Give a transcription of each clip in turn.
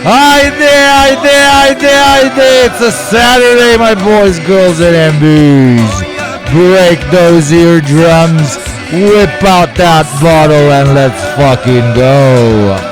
Hi there. It's a Saturday, my boys, girls, and MBs. Break those eardrums, whip out that bottle, and let's fucking go.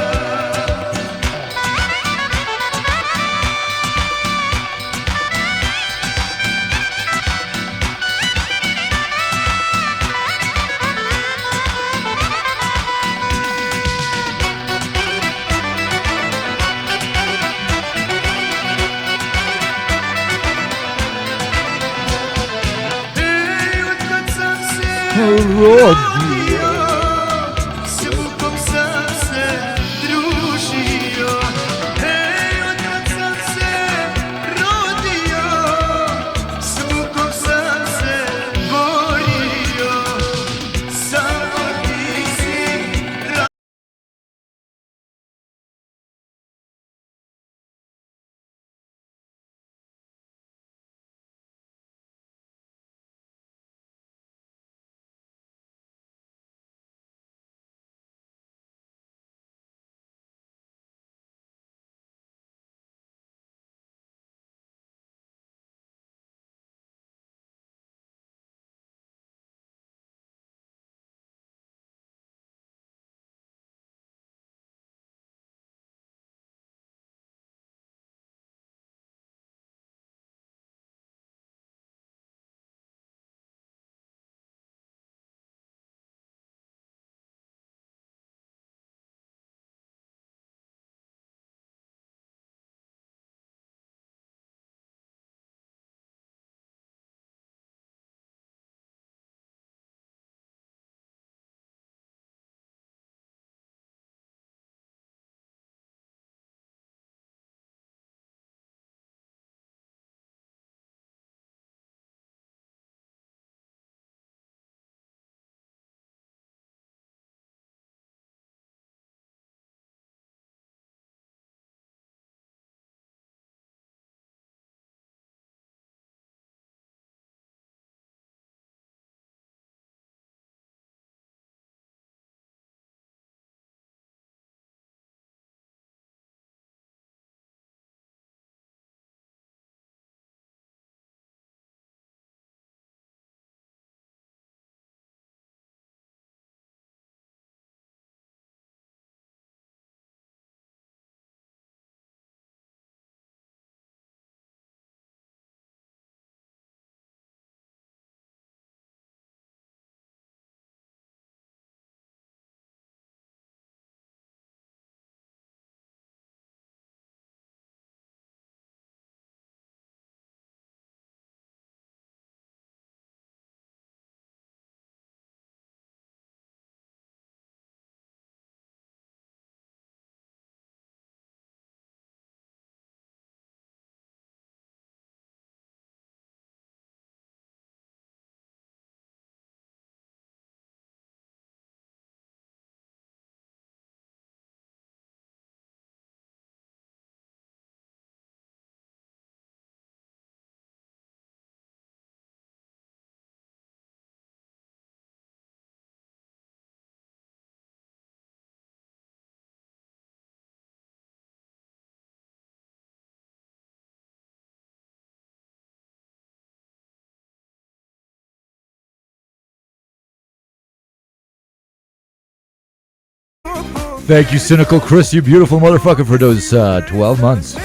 Thank you, Cynical Chris, you beautiful motherfucker, for those 12 months.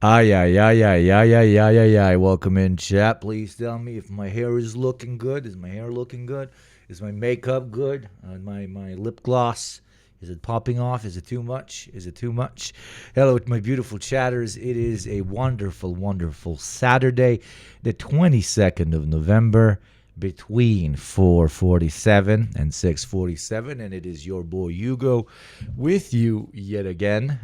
Ay. Welcome in, chat. Please tell me if my hair is looking good. Is my hair looking good? Is my makeup good? My lip gloss Is it popping off? Is it too much? Is it too much? Hello, my beautiful chatters. It is a wonderful, wonderful Saturday, the 22nd of November, between 4:47 and 6:47, and it is your boy Hugo with you yet again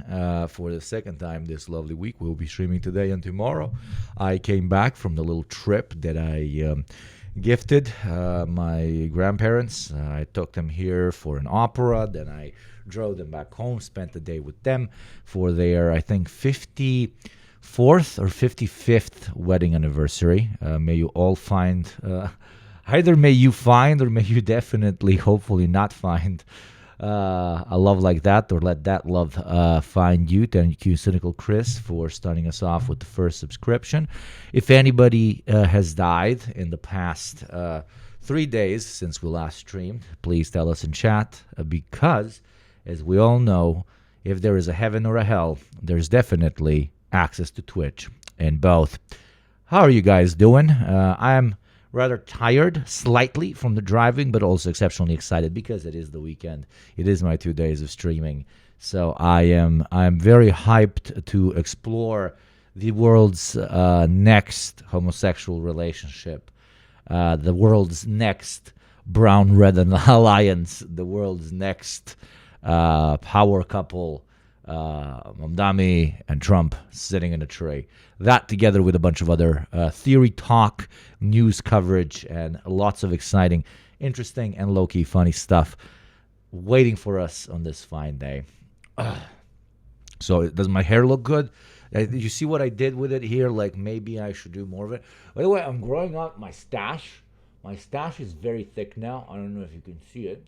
for the second time this lovely week. We'll be streaming today and tomorrow. I came back from the little trip that I gifted my grandparents. I took them here for an opera, then I drove them back home, spent the day with them for their, I think, 54th or 55th wedding anniversary. May you all find, either may you find or may you definitely, hopefully not find a love like that, or let that love find you. Thank you, Cynical Chris, for starting us off with the first subscription. If anybody has died in the past 3 days since we last streamed, please tell us in chat, because, as we all know, if there is a heaven or a hell, there's definitely access to Twitch and both. How are you guys doing? I'm rather tired slightly from the driving, but also exceptionally excited because it is the weekend. It is my 2 days of streaming. So I'm very hyped to explore the world's next homosexual relationship, the world's next brown-red alliance, the world's next power couple, Mamdani and Trump sitting in a tray. That, together with a bunch of other theory talk, news coverage, and lots of exciting, interesting, and low-key funny stuff waiting for us on this fine day. So, does my hair look good? You see what I did with it here? Like, maybe I should do more of it. By the way, I'm growing out my stash. My stash is very thick now. I don't know if you can see it.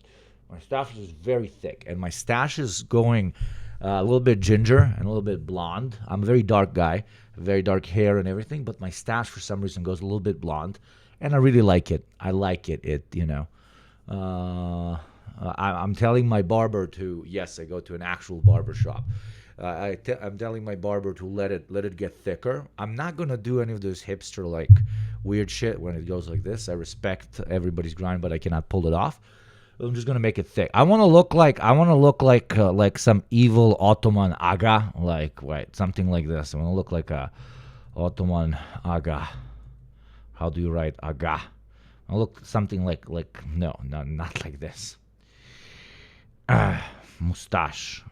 My stash is very thick, and my stash is going a little bit ginger and a little bit blonde. I'm a very dark guy, very dark hair and everything, but my stash for some reason goes a little bit blonde, and I really like it. I like it. I'm telling my barber to, yes, I go to an actual barber shop. I'm telling my barber to let it get thicker. I'm not gonna do any of those hipster like weird shit when it goes like this. I respect everybody's grind, but I cannot pull it off. I'm just gonna make it thick. I want to look like some evil Ottoman aga, something like this. I want to look like a Ottoman aga. How do you write aga? I look something like no, not like this. Mustache.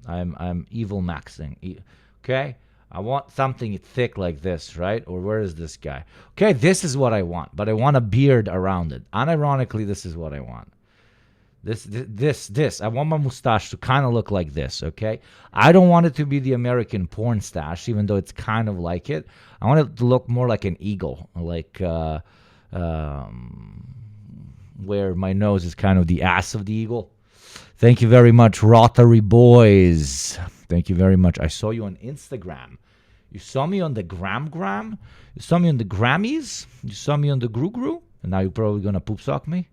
I'm evil maxing. Okay. I want something thick like this, right? Or where is this guy? Okay, this is what I want, but I want a beard around it. Unironically, this is what I want. This. I want my mustache to kind of look like this, okay? I don't want it to be the American porn stash, even though it's kind of like it. I want it to look more like an eagle, like where my nose is kind of the ass of the eagle. Thank you very much, Rotary Boys. Thank you very much. I saw you on Instagram. You saw me on the Gram. You saw me on the Grammys. You saw me on the Gru. And now you're probably going to poop sock me?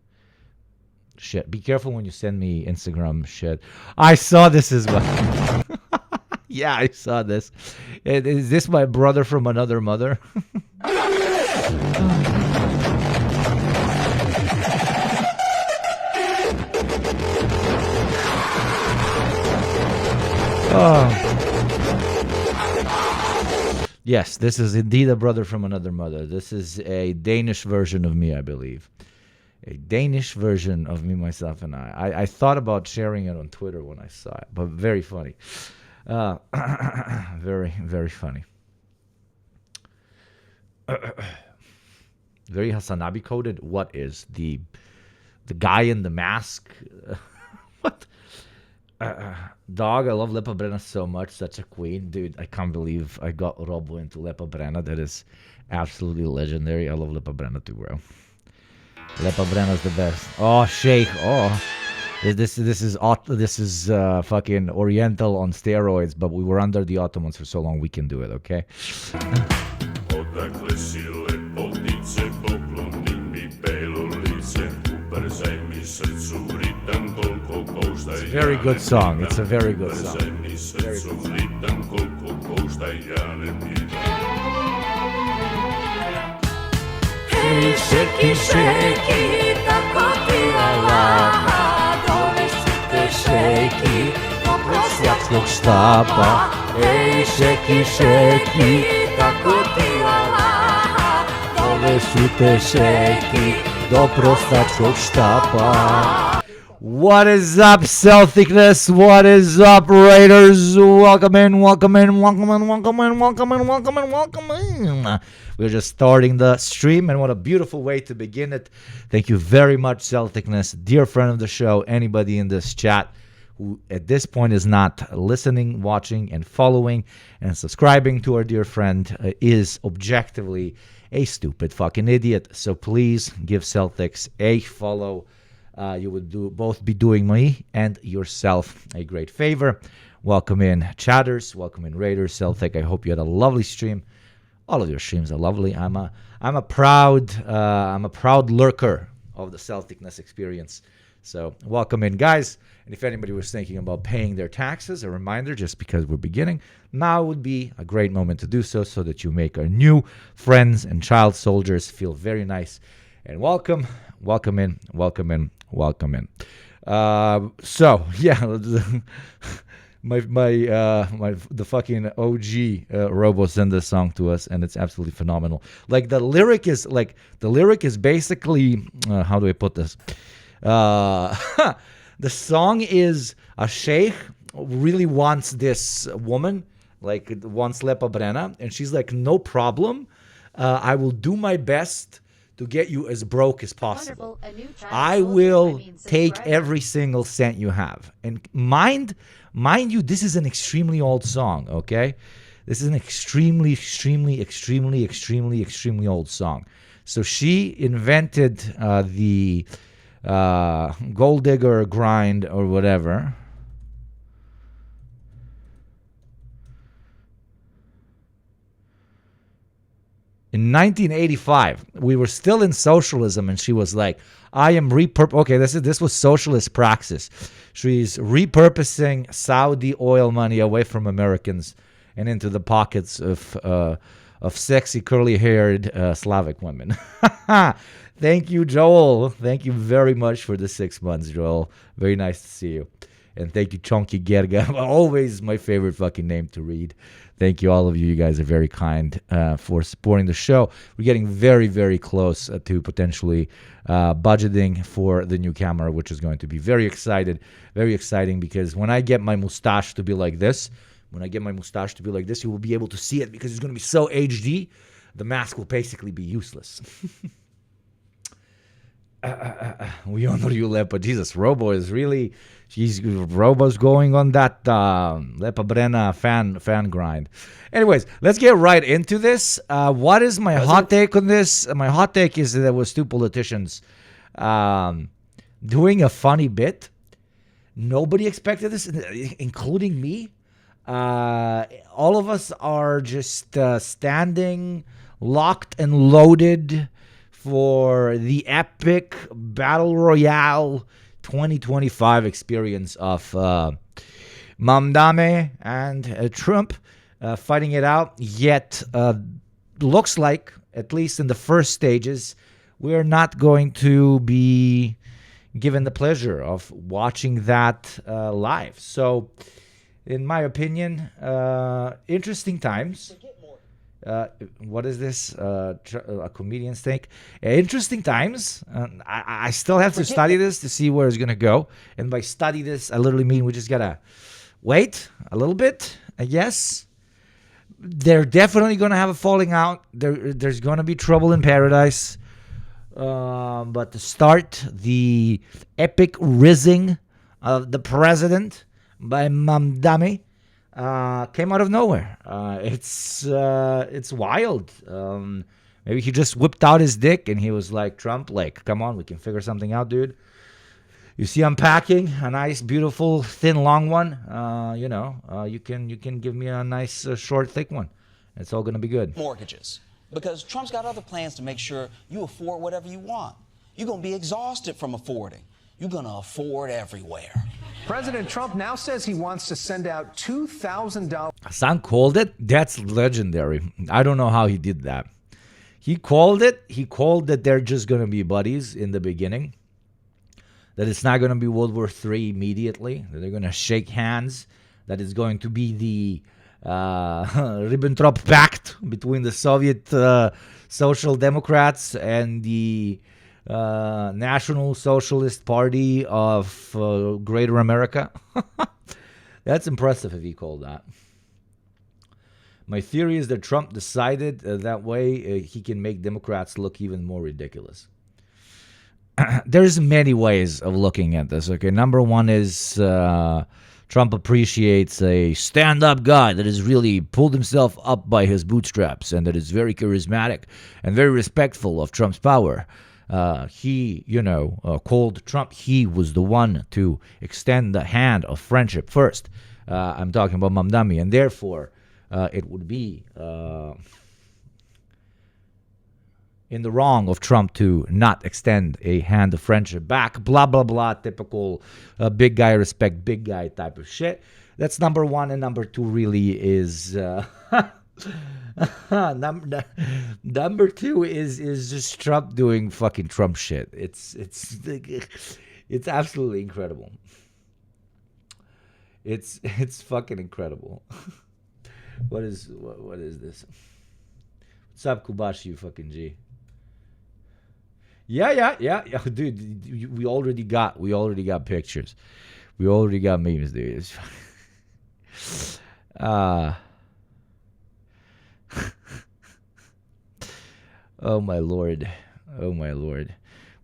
Shit. Be careful when you send me Instagram shit. I saw this as well. Yeah, I saw this. Is this my brother from another mother? Yes, this is indeed a brother from another mother. This is a Danish version of me, I believe. A Danish version of me, myself, and I. I thought about sharing it on Twitter when I saw it, but very funny. Very, very funny. Very Hasanabi coded. What is the guy in the mask? What? Dog, I love Lepa Brenna so much. Such a queen. Dude, I can't believe I got Robo into Lepa Brenna. That is absolutely legendary. I love Lepa Brenna too, bro. Lepa Brenna's the best. Oh, Sheikh. Oh. This is fucking Oriental on steroids, but we were under the Ottomans for so long, we can do it, okay? It's a very good song. It's a very good song. Very good song. Shake it, shake it, the coffee alive. štapa. Ej, šeki, šeki, kako ti ala. Dovešu te šeki do prostačkog štapa. What is up, Celticness? What is up, Raiders? Welcome in, welcome in, welcome in, welcome in, welcome in, welcome in, welcome in. We're just starting the stream, and what a beautiful way to begin it. Thank you very much, Celticness, dear friend of the show, anybody in this chat who at this point is not listening, watching, and following and subscribing to our dear friend is objectively a stupid fucking idiot. So please give Celtics a follow. You would both be doing me and yourself a great favor. Welcome in, chatters. Welcome in, Raiders. Celtic, I hope you had a lovely stream. All of your streams are lovely. I'm a proud lurker of the Celticness experience. So welcome in, guys. And if anybody was thinking about paying their taxes, a reminder, just because we're beginning, now would be a great moment to do so that you make our new friends and child soldiers feel very nice and welcome. Welcome in, welcome in, welcome in. So yeah, the fucking OG Robo sent this song to us, and it's absolutely phenomenal. Like the lyric is basically how do I put this? The song is a sheikh really wants this woman, like wants Lepa Brena, and she's like, no problem, I will do my best to get you as broke as possible. I will take every single cent you have. And mind you, this is an extremely old song, okay? This is an extremely old song. So she invented the gold digger grind or whatever. In 1985, we were still in socialism, and she was like, I am okay, this was socialist praxis. She's repurposing Saudi oil money away from Americans and into the pockets of sexy, curly-haired Slavic women. Thank you, Joel. Thank you very much for the 6 months, Joel. Very nice to see you. And thank you, Chonky Gerga. Always my favorite fucking name to read. Thank you, all of you. You guys are very kind for supporting the show. We're getting very, very close to potentially budgeting for the new camera, which is going to be very exciting, because when I get my mustache to be like this, you will be able to see it because it's going to be so HD, the mask will basically be useless. We honor you, Lepa. Jesus, Robo is really... Robo's going on that Lepa Brena fan grind. Anyways, let's get right into this. What is my hot take on this? My hot take is that there was 2 politicians doing a funny bit. Nobody expected this, including me. All of us are just standing, locked and loaded for the epic Battle Royale 2025 experience of Mamdani and Trump fighting it out. Yet, looks like, at least in the first stages, we're not going to be given the pleasure of watching that live. So, in my opinion, interesting times. What is this? A comedian's take. Interesting times. I still have to study this to see where it's going to go. And by study this, I literally mean we just got to wait a little bit, I guess. They're definitely going to have a falling out. There's going to be trouble in paradise. But to start, the epic rizzing of the president by Mamdani came out of nowhere. It's wild. Maybe he just whipped out his dick and he was like, Trump, like, come on, we can figure something out, dude. You see, I'm packing a nice, beautiful, thin, long one. You can give me a nice, short, thick one. It's all gonna be good. Mortgages, because Trump's got other plans to make sure you afford whatever you want. You're gonna be exhausted from affording. You're gonna afford everywhere. President Trump now says he wants to send out $2,000. Hassan called it. That's legendary. I don't know how he did that. He called it. He called that they're just going to be buddies in the beginning. That it's not going to be World War III immediately. That they're going to shake hands. that is going to be the Ribbentrop Pact between the Soviet Social Democrats and the National Socialist Party of Greater America. That's impressive if he called that. My theory is that Trump decided that way he can make Democrats look even more ridiculous. There's many ways of looking at this. Okay, number one is Trump appreciates a stand-up guy that has really pulled himself up by his bootstraps and that is very charismatic and very respectful of Trump's power. He, called Trump. He was the one to extend the hand of friendship first. I'm talking about Mamdani, and therefore it would be in the wrong of Trump to not extend a hand of friendship back. Blah, blah, blah. Typical big guy respect big guy type of shit. That's number one. And number two really is... number two is just Trump doing fucking Trump shit. It's absolutely incredible. It's fucking incredible. What is this? What's up, Kubashi, you fucking G? Yeah, dude. We already got pictures. We already got memes, dude. Oh my lord.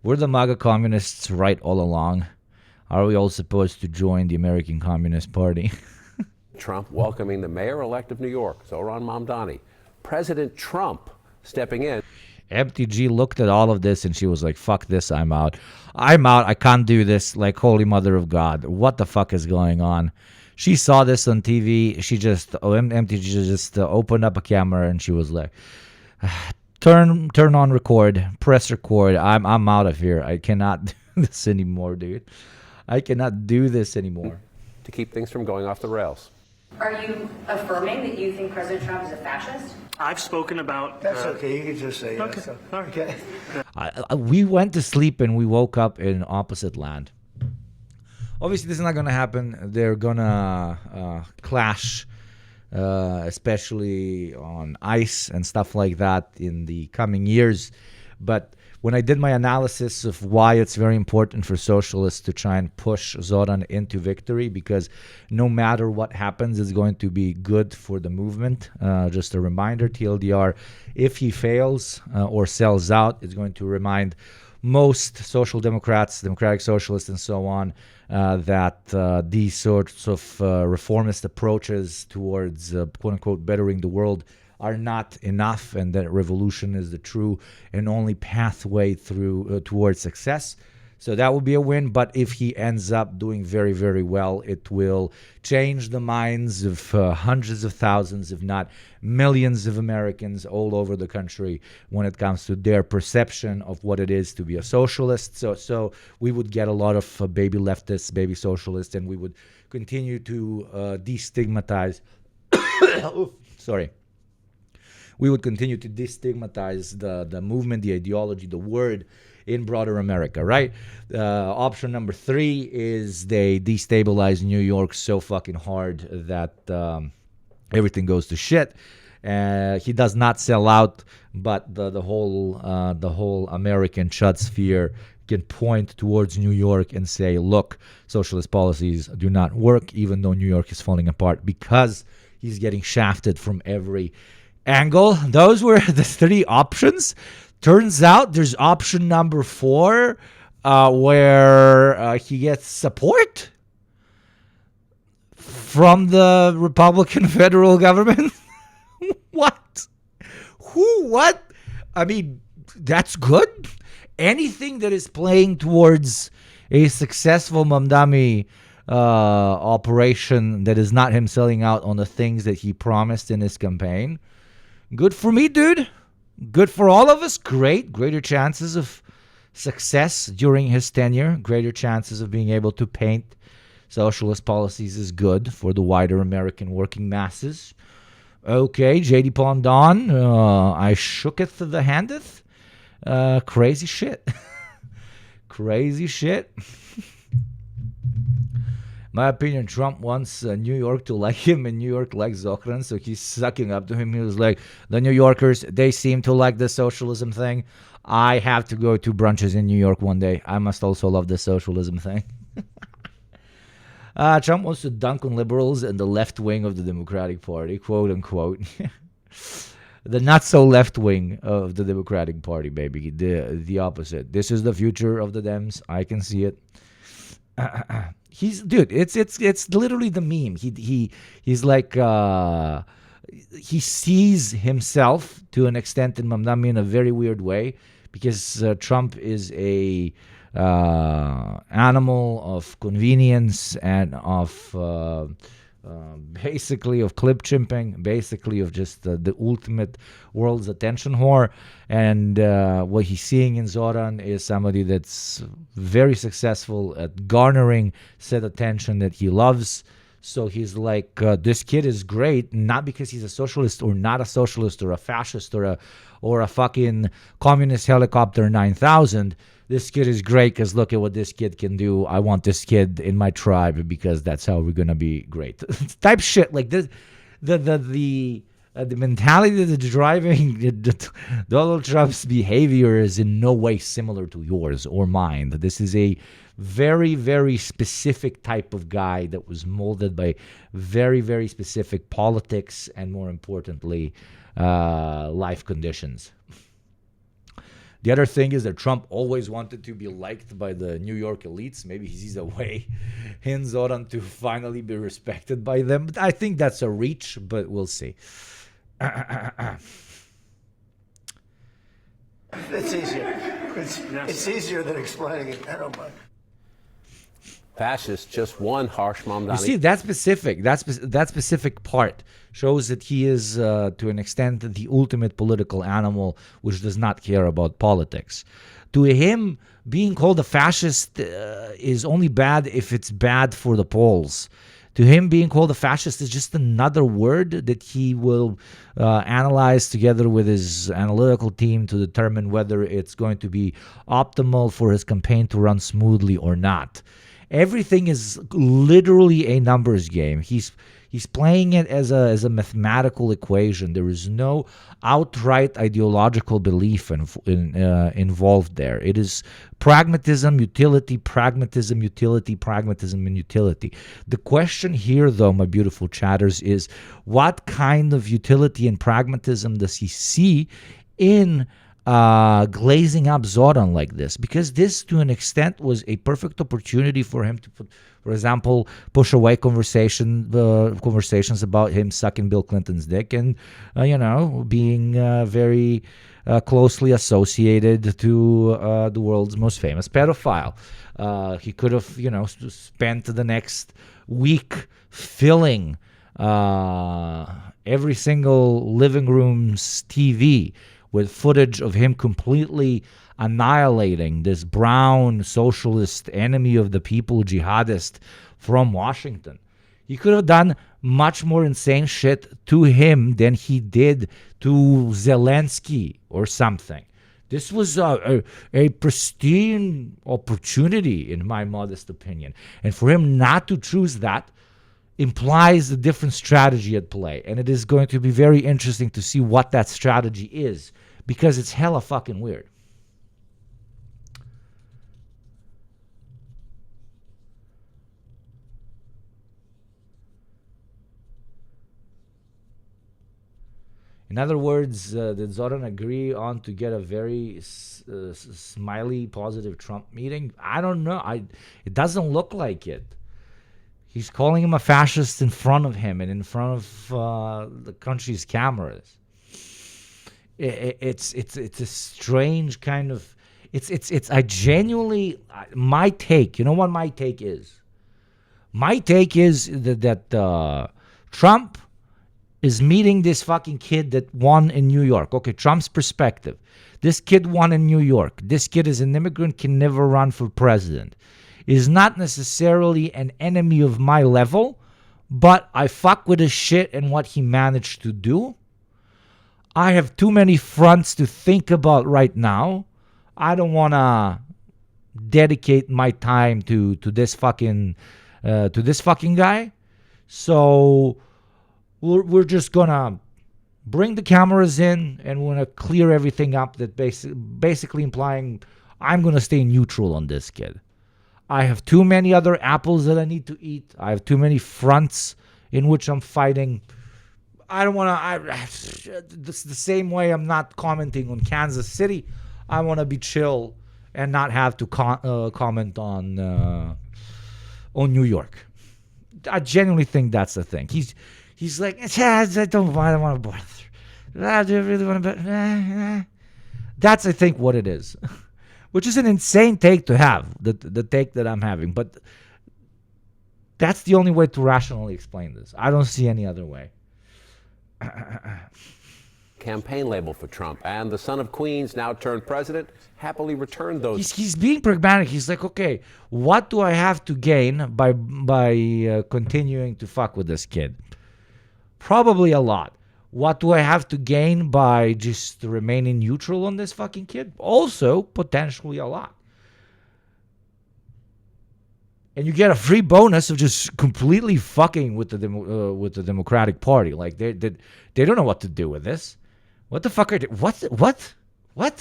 Were the MAGA communists right all along? Are we all supposed to join the American Communist Party? Trump welcoming the mayor-elect of New York, Zohran Mamdani. President Trump stepping in. MTG looked at all of this and she was like, fuck this, I'm out. I can't do this, like, Holy Mother of God. What the fuck is going on? She saw this on TV. MTG just opened up a camera and she was like, turn on record, press record. I'm out of here. I cannot do this anymore, dude. I cannot do this anymore. To keep things from going off the rails. Are you affirming that you think President Trump is a fascist? I've spoken about... That's okay. You can just say okay. yes. Okay. We went to sleep and we woke up in opposite land. Obviously, this is not going to happen. They're going to clash, especially on ice and stuff like that in the coming years. But when I did my analysis of why it's very important for socialists to try and push Zoran into victory, because no matter what happens, it's going to be good for the movement. Just a reminder, TLDR, if he fails or sells out, it's going to remind most social democrats, democratic socialists, and so on, that these sorts of reformist approaches towards, quote-unquote, bettering the world are not enough, and that revolution is the true and only pathway through towards success. So that will be a win. But if he ends up doing very, very well, it will change the minds of hundreds of thousands, if not millions of Americans all over the country when it comes to their perception of what it is to be a socialist. So we would get a lot of baby leftists, baby socialists, and we would continue to destigmatize. We would continue to destigmatize the movement, the ideology, the word in broader America, right? Option number 3 is they destabilize New York so fucking hard that everything goes to shit. He does not sell out, but the whole American chud sphere can point towards New York and say, look, socialist policies do not work, even though New York is falling apart, because he's getting shafted from every angle. Those were the 3 options. Turns out there's option number 4, where he gets support from the Republican federal government. What? Who? What? I mean, that's good. Anything that is playing towards a successful Mamdani operation that is not him selling out on the things that he promised in his campaign, good for me, dude. Good for all of us. Greater chances of success during his tenure. Greater chances of being able to paint socialist policies is good for the wider American working masses. Okay, J.D. Pondon, I shooketh the handeth. Crazy shit. Crazy shit. My opinion, Trump wants New York to like him, and New York likes Zohran, so he's sucking up to him. He was like, the New Yorkers, they seem to like the socialism thing. I have to go to brunches in New York one day. I must also love the socialism thing. Trump wants to dunk on liberals and the left wing of the Democratic Party, quote unquote. The not so left wing of the Democratic Party, baby. The opposite. This is the future of the Dems. I can see it. It's literally the meme. He's like he sees himself to an extent in Mamdani in a very weird way, because Trump is a animal of convenience and of basically of clip chimping, basically of just the ultimate world's attention whore. And what he's seeing in Zoran is somebody that's very successful at garnering said attention that he loves. So he's like, this kid is great, not because he's a socialist or not a socialist or a fascist or a fucking communist helicopter 9000. This kid is great because look at what this kid can do. I want this kid in my tribe because that's how we're gonna be great. Type shit like this. The mentality that's driving Donald Trump's behavior is in no way similar to yours or mine. This is a very, very specific type of guy that was molded by very, very specific politics and, more importantly, life conditions. The other thing is that Trump always wanted to be liked by the New York elites. Maybe he sees a way in Zoran to finally be respected by them. But I think that's a reach, but we'll see. It's easier. It's easier than explaining it. I don't mind. Fascist, just one harsh Mamdani. You see, that specific part shows that he is, to an extent, the ultimate political animal, which does not care about politics. To him, being called a fascist is only bad if it's bad for the polls. To him, being called a fascist is just another word that he will analyze together with his analytical team to determine whether it's going to be optimal for his campaign to run smoothly or not. Everything is literally a numbers game. He's playing it as a mathematical equation. There is no outright ideological belief involved there. It is pragmatism, utility, pragmatism, utility, pragmatism, and utility. The question here, though, my beautiful chatters, is what kind of utility and pragmatism does he see in glazing up Zoran like this? Because this, to an extent, was a perfect opportunity for him to put, for example, push away conversations about him sucking Bill Clinton's dick and, being very closely associated to the world's most famous pedophile. He could have, spent the next week filling every single living room's TV with footage of him completely annihilating this brown socialist enemy of the people jihadist from Washington. He could have done much more insane shit to him than he did to Zelensky or something. This was a pristine opportunity, in my modest opinion. And for him not to choose that implies a different strategy at play. And it is going to be very interesting to see what that strategy is, because it's hella fucking weird. In other words, did Zoran agree on to get a very smiley, positive Trump meeting? I don't know. It doesn't look like it. He's calling him a fascist in front of him and in front of the country's cameras. It's a strange kind of. I genuinely, my take. You know what my take is? My take is that Trump is meeting this fucking kid that won in New York. Okay, Trump's perspective. This kid won in New York. This kid is an immigrant, can never run for president. Is not necessarily an enemy of my level, but I fuck with his shit and what he managed to do. I have too many fronts to think about right now. I don't want to dedicate my time to this fucking to this fucking guy. So we're just gonna bring the cameras in and we're gonna clear everything up. That basically implying I'm gonna stay neutral on this kid. I have too many other apples that I need to eat. I have too many fronts in which I'm fighting. I don't want to. This the same way I'm not commenting on Kansas City. I want to be chill and not have to comment on New York. I genuinely think that's the thing. He's like, I don't want to bother. I do really want to. That's I think what it is, which is an insane take to have. The take that I'm having, but that's the only way to rationally explain this. I don't see any other way. Campaign label for Trump, and the son of Queens, now turned president, happily returned those. He's being pragmatic. He's like, okay, what do I have to gain by continuing to fuck with this kid? Probably a lot. What do I have to gain by just remaining neutral on this fucking kid? Also, potentially a lot. And you get a free bonus of just completely fucking with the Democratic Party. Like they don't know what to do with this. What the fuck are they? What are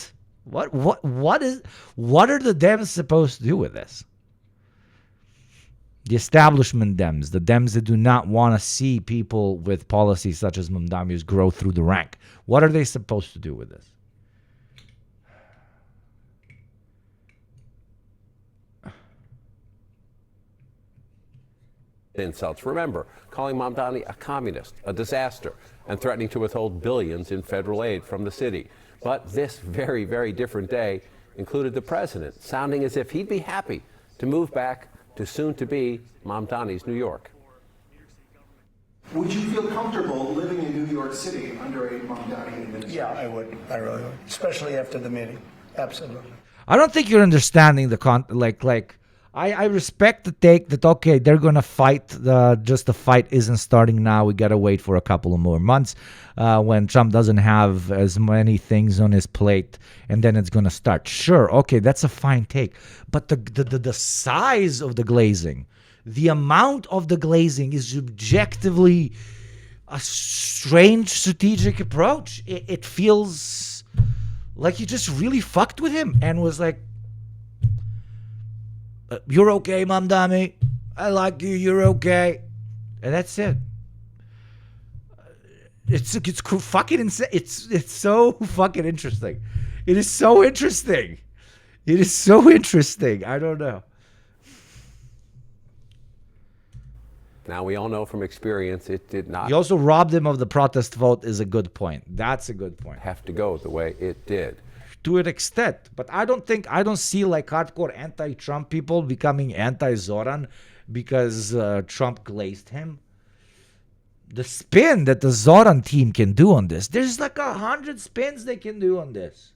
the Dems supposed to do with this? The establishment Dems, the Dems that do not want to see people with policies such as Mamdami's grow through the rank. What are they supposed to do with this? Insults. Remember, calling Mamdani a communist, a disaster, and threatening to withhold billions in federal aid from the city. But this very, very different day included the president sounding as if he'd be happy to move back to soon-to-be Mamdani's New York. Would you feel comfortable living in New York City under a Mamdani administration? Yeah, I would. I really would. Especially after the meeting. Absolutely. I don't think you're understanding the I respect the take that, okay, they're going to fight. Just the fight isn't starting now. We got to wait for a couple of more months when Trump doesn't have as many things on his plate, and then it's going to start. Sure, okay, that's a fine take. But the size of the glazing, the amount of the glazing is objectively a strange strategic approach. It feels like you just really fucked with him and was like, you're okay, Mamdani. I like you. You're okay, and that's it. It's fucking insane. It's so fucking interesting. It is so interesting. It is so interesting. I don't know. Now, we all know from experience it did not He also robbed him of the protest vote is a good point. That's a good point. have to go the way it did. To an extent, but I don't see like hardcore anti-Trump people becoming anti-Zoran because Trump glazed him. The spin that the Zoran team can do on this, there's like 100 spins they can do on this.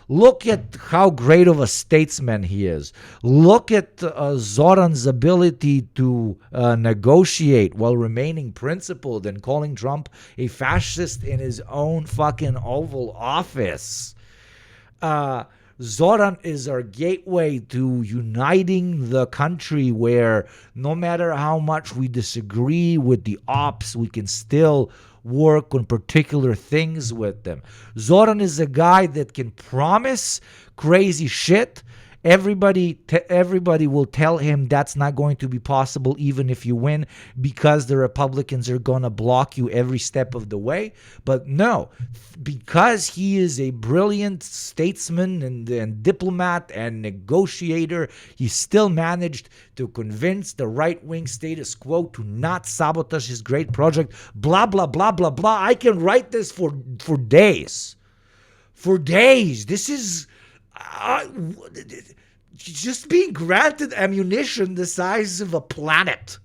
Look at how great of a statesman he is. Look at Zoran's ability to negotiate while remaining principled and calling Trump a fascist in his own fucking Oval Office. Zoran is our gateway to uniting the country where no matter how much we disagree with the ops, we can still work on particular things with them. Zoran is a guy that can promise crazy shit. Everybody will tell him that's not going to be possible even if you win because the Republicans are going to block you every step of the way. But no, because he is a brilliant statesman and diplomat and negotiator, he still managed to convince the right-wing status quo to not sabotage his great project. Blah, blah, blah, blah, blah. I can write this for days. For days. This is... just being granted ammunition the size of a planet.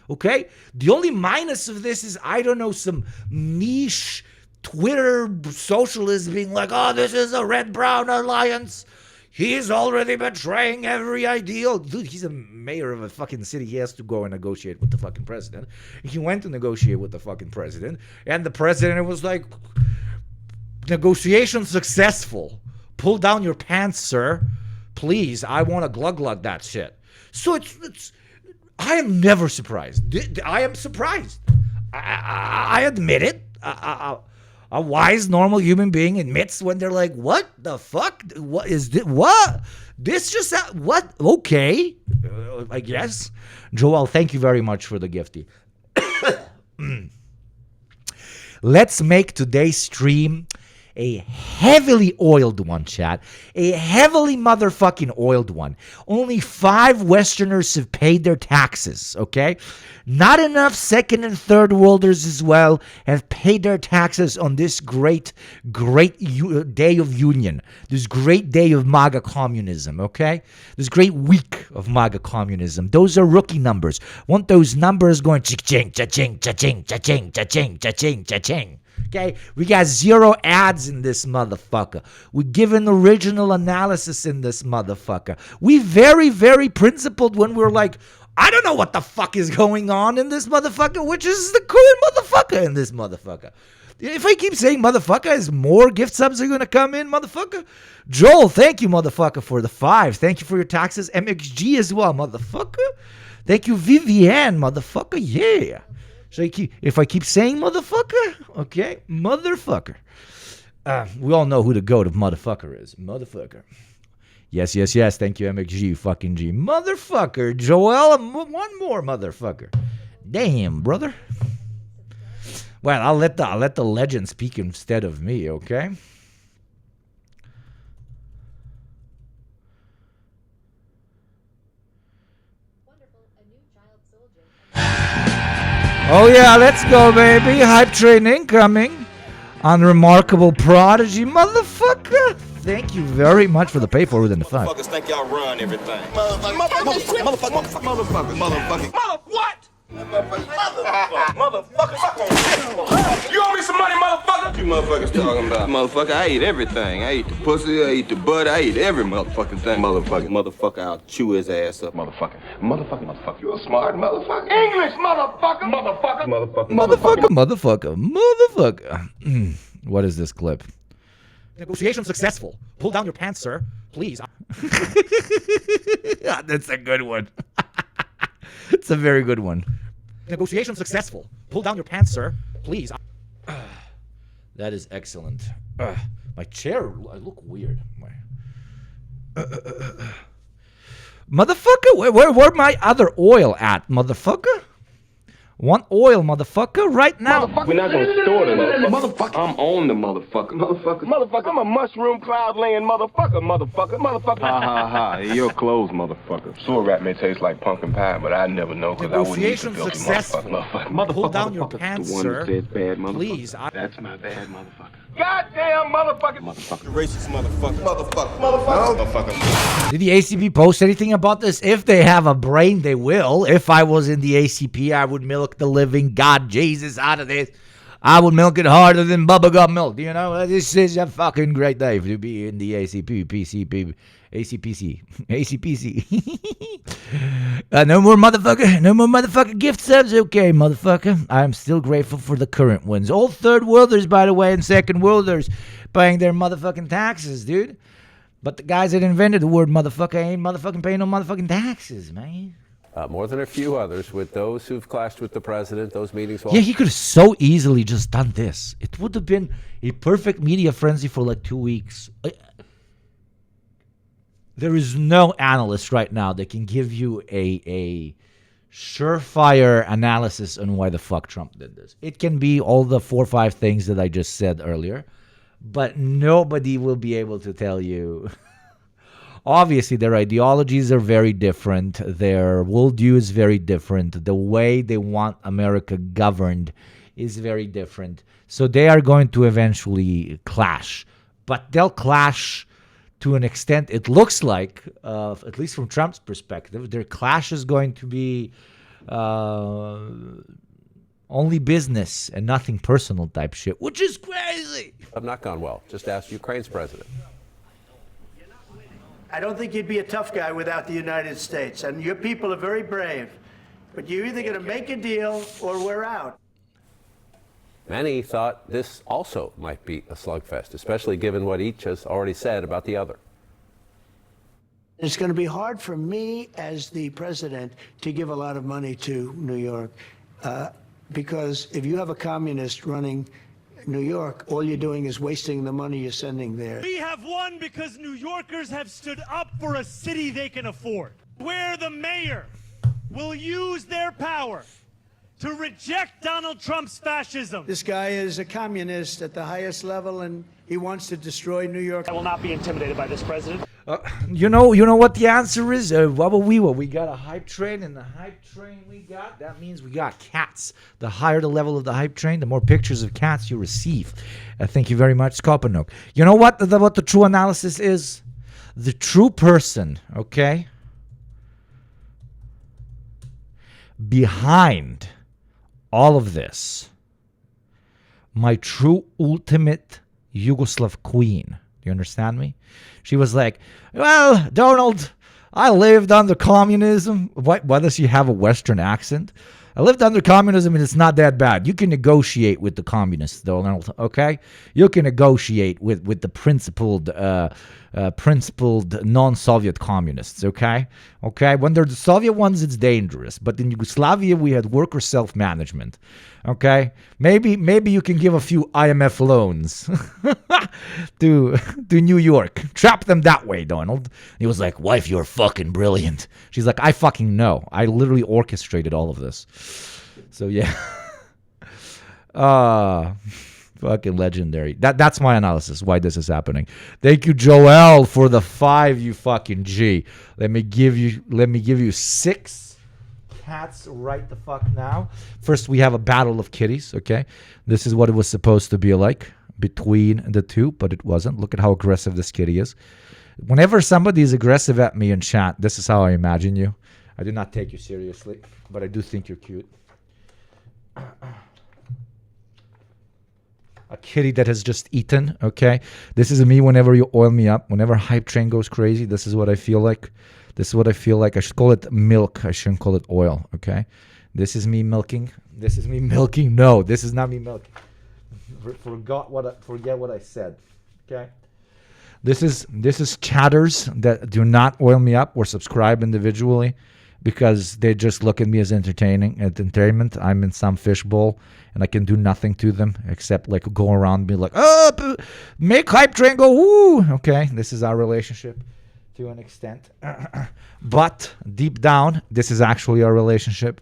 Okay? The only minus of this is, I don't know, some niche Twitter socialist being like, oh, this is a red-brown alliance. He's already betraying every ideal. Dude, he's a mayor of a fucking city. He has to go and negotiate with the fucking president. He went to negotiate with the fucking president, and the president was like, negotiation successful. Pull down your pants, sir. Please, I want to glug that shit. So it's I am never surprised. I am surprised. I admit it. A wise, normal human being admits when they're like, what the fuck? What is this? What? This just, what? Okay. I guess. Joel, thank you very much for the gifty. Let's make today's stream a heavily oiled one, chat. A heavily motherfucking oiled one. Only 5 Westerners have paid their taxes, okay? Not enough second and third worlders as well have paid their taxes on this great day of union. This great day of MAGA communism, okay? This great week of MAGA communism. Those are rookie numbers. Want those numbers going cha-ching, cha-ching, cha-ching, cha-ching, cha-ching, cha-ching, cha-ching. Okay, we got 0 ads in this motherfucker. We give an original analysis in this motherfucker. We very, very principled when we're like, I don't know what the fuck is going on in this motherfucker, which is the current motherfucker in this motherfucker. If I keep saying motherfucker, is more gift subs are going to come in, motherfucker? Joel, thank you, motherfucker, for the 5. Thank you for your taxes. MXG as well, motherfucker. Thank you, Vivienne, motherfucker. Yeah. So if I keep saying motherfucker, okay, motherfucker. We all know who the goat of motherfucker is. Motherfucker. Yes. Thank you, MXG, fucking G. Motherfucker. Joel, one more motherfucker. Damn, brother. Well, I'll let the legend speak instead of me, okay? Oh yeah, let's go, baby. Hype train incoming. Unremarkable prodigy, motherfucker. Thank you very much for the pay forward and the fun. Motherfuckers think y'all run everything. Motherfucker. What? Motherfucker. You owe me some money, motherfucker. What you motherfuckers talking about? Motherfucker, I eat everything. I eat the pussy, I eat the butt, I eat every motherfucking thing. Motherfucker, I'll chew his ass up. Motherfucker. You a smart motherfucker. English, motherfucker. Motherfucker. What is this clip? Negotiation successful. Pull down your pants, sir. Please. That's a good one. It's a very good one. Negotiation successful. Pull down your pants, sir. Please. That is excellent. My chair, I look weird. Motherfucker, where my other oil at, motherfucker? Want oil, motherfucker, right now. We're not gonna store the motherfucker. I'm on the motherfucker. I'm a mushroom cloud laying motherfucker. Ha. You're clothes, motherfucker. Sewer rat may taste like pumpkin pie, but I never know because I wouldn't eat the filthy motherfucker. Pull down your pants, the one sir. that says bad motherfucker. Please. That's my bad motherfucker. Goddamn motherfucker. Racist motherfucker. Did the ACP post anything about this? If they have a brain, they will. If I was in the ACP, I would milk the living God Jesus out of this. I would milk it harder than bubblegum milk. You know, this is a fucking great day to be in the ACP, PCP, ACPC. No more motherfucker gift subs. Okay, motherfucker. I'm still grateful for the current ones. All third worlders, by the way, and second worlders paying their motherfucking taxes, dude. But the guys that invented the word motherfucker ain't motherfucking paying no motherfucking taxes, man. More than a few others, with those who've clashed with the president, those meetings. Yeah, he could have so easily just done this. It would have been a perfect media frenzy for like 2 weeks. There is no analyst right now that can give you a surefire analysis on why the fuck Trump did this. It can be all the 4 or 5 things that I just said earlier, but nobody will be able to tell you. Obviously, their ideologies are very different. Their worldview is very different. The way they want America governed is very different. So they are going to eventually clash. But they'll clash to an extent, it looks like, at least from Trump's perspective, their clash is going to be only business and nothing personal type shit, which is crazy. Have not gone well. Just ask Ukraine's president. I don't think you'd be a tough guy without the United States. And your people are very brave. But you're either going to make a deal or we're out. Many thought this also might be a slugfest, especially given what each has already said about the other. It's going to be hard for me as the president to give a lot of money to New York because if you have a communist running New York, all you're doing is wasting the money you're sending there. We have won because New Yorkers have stood up for a city they can afford, where the mayor will use their power to reject Donald Trump's fascism. This guy is a communist at the highest level, and he wants to destroy New York. I will not be intimidated by this president. You know what the answer is? We got a hype train, and the hype train we got, that means we got cats. The higher the level of the hype train, the more pictures of cats you receive. Thank you very much, Skopanok. You know what the true analysis is? The true person, okay, behind all of this, my true ultimate Yugoslav queen. You understand me? She was like, well, Donald, I lived under communism. Why does she have a Western accent? I lived under communism and it's not that bad. You can negotiate with the communists, Donald, okay? You can negotiate with the principled non-Soviet communists, okay? Okay, when they're the Soviet ones, it's dangerous. But in Yugoslavia, we had worker self-management, okay? Maybe you can give a few IMF loans to New York. Trap them that way, Donald. He was like, wife, you're fucking brilliant. She's like, I fucking know. I literally orchestrated all of this. So, yeah. Fucking legendary. That's my analysis why this is happening. Thank you, Joel, for the 5, you fucking G. Let me give you 6 cats right the fuck now. First, we have a battle of kitties, okay? This is what it was supposed to be like between the two, but it wasn't. Look at how aggressive this kitty is. Whenever somebody is aggressive at me in chat, this is how I imagine you. I do not take you seriously, but I do think you're cute. A kitty that has just eaten, okay? This is me whenever you oil me up. Whenever hype train goes crazy, this is what I feel like. This is what I feel like. I should call it milk. I shouldn't call it oil, okay? This is me milking. This is me milking. No, this is not me milking. Forget what I said, okay? This is chatters that do not oil me up or subscribe individually because they just look at me as entertainment. I'm in some fishbowl and I can do nothing to them except like go around and be like, oh, make hype train go, woo. Okay, this is our relationship to an extent. But deep down, this is actually our relationship.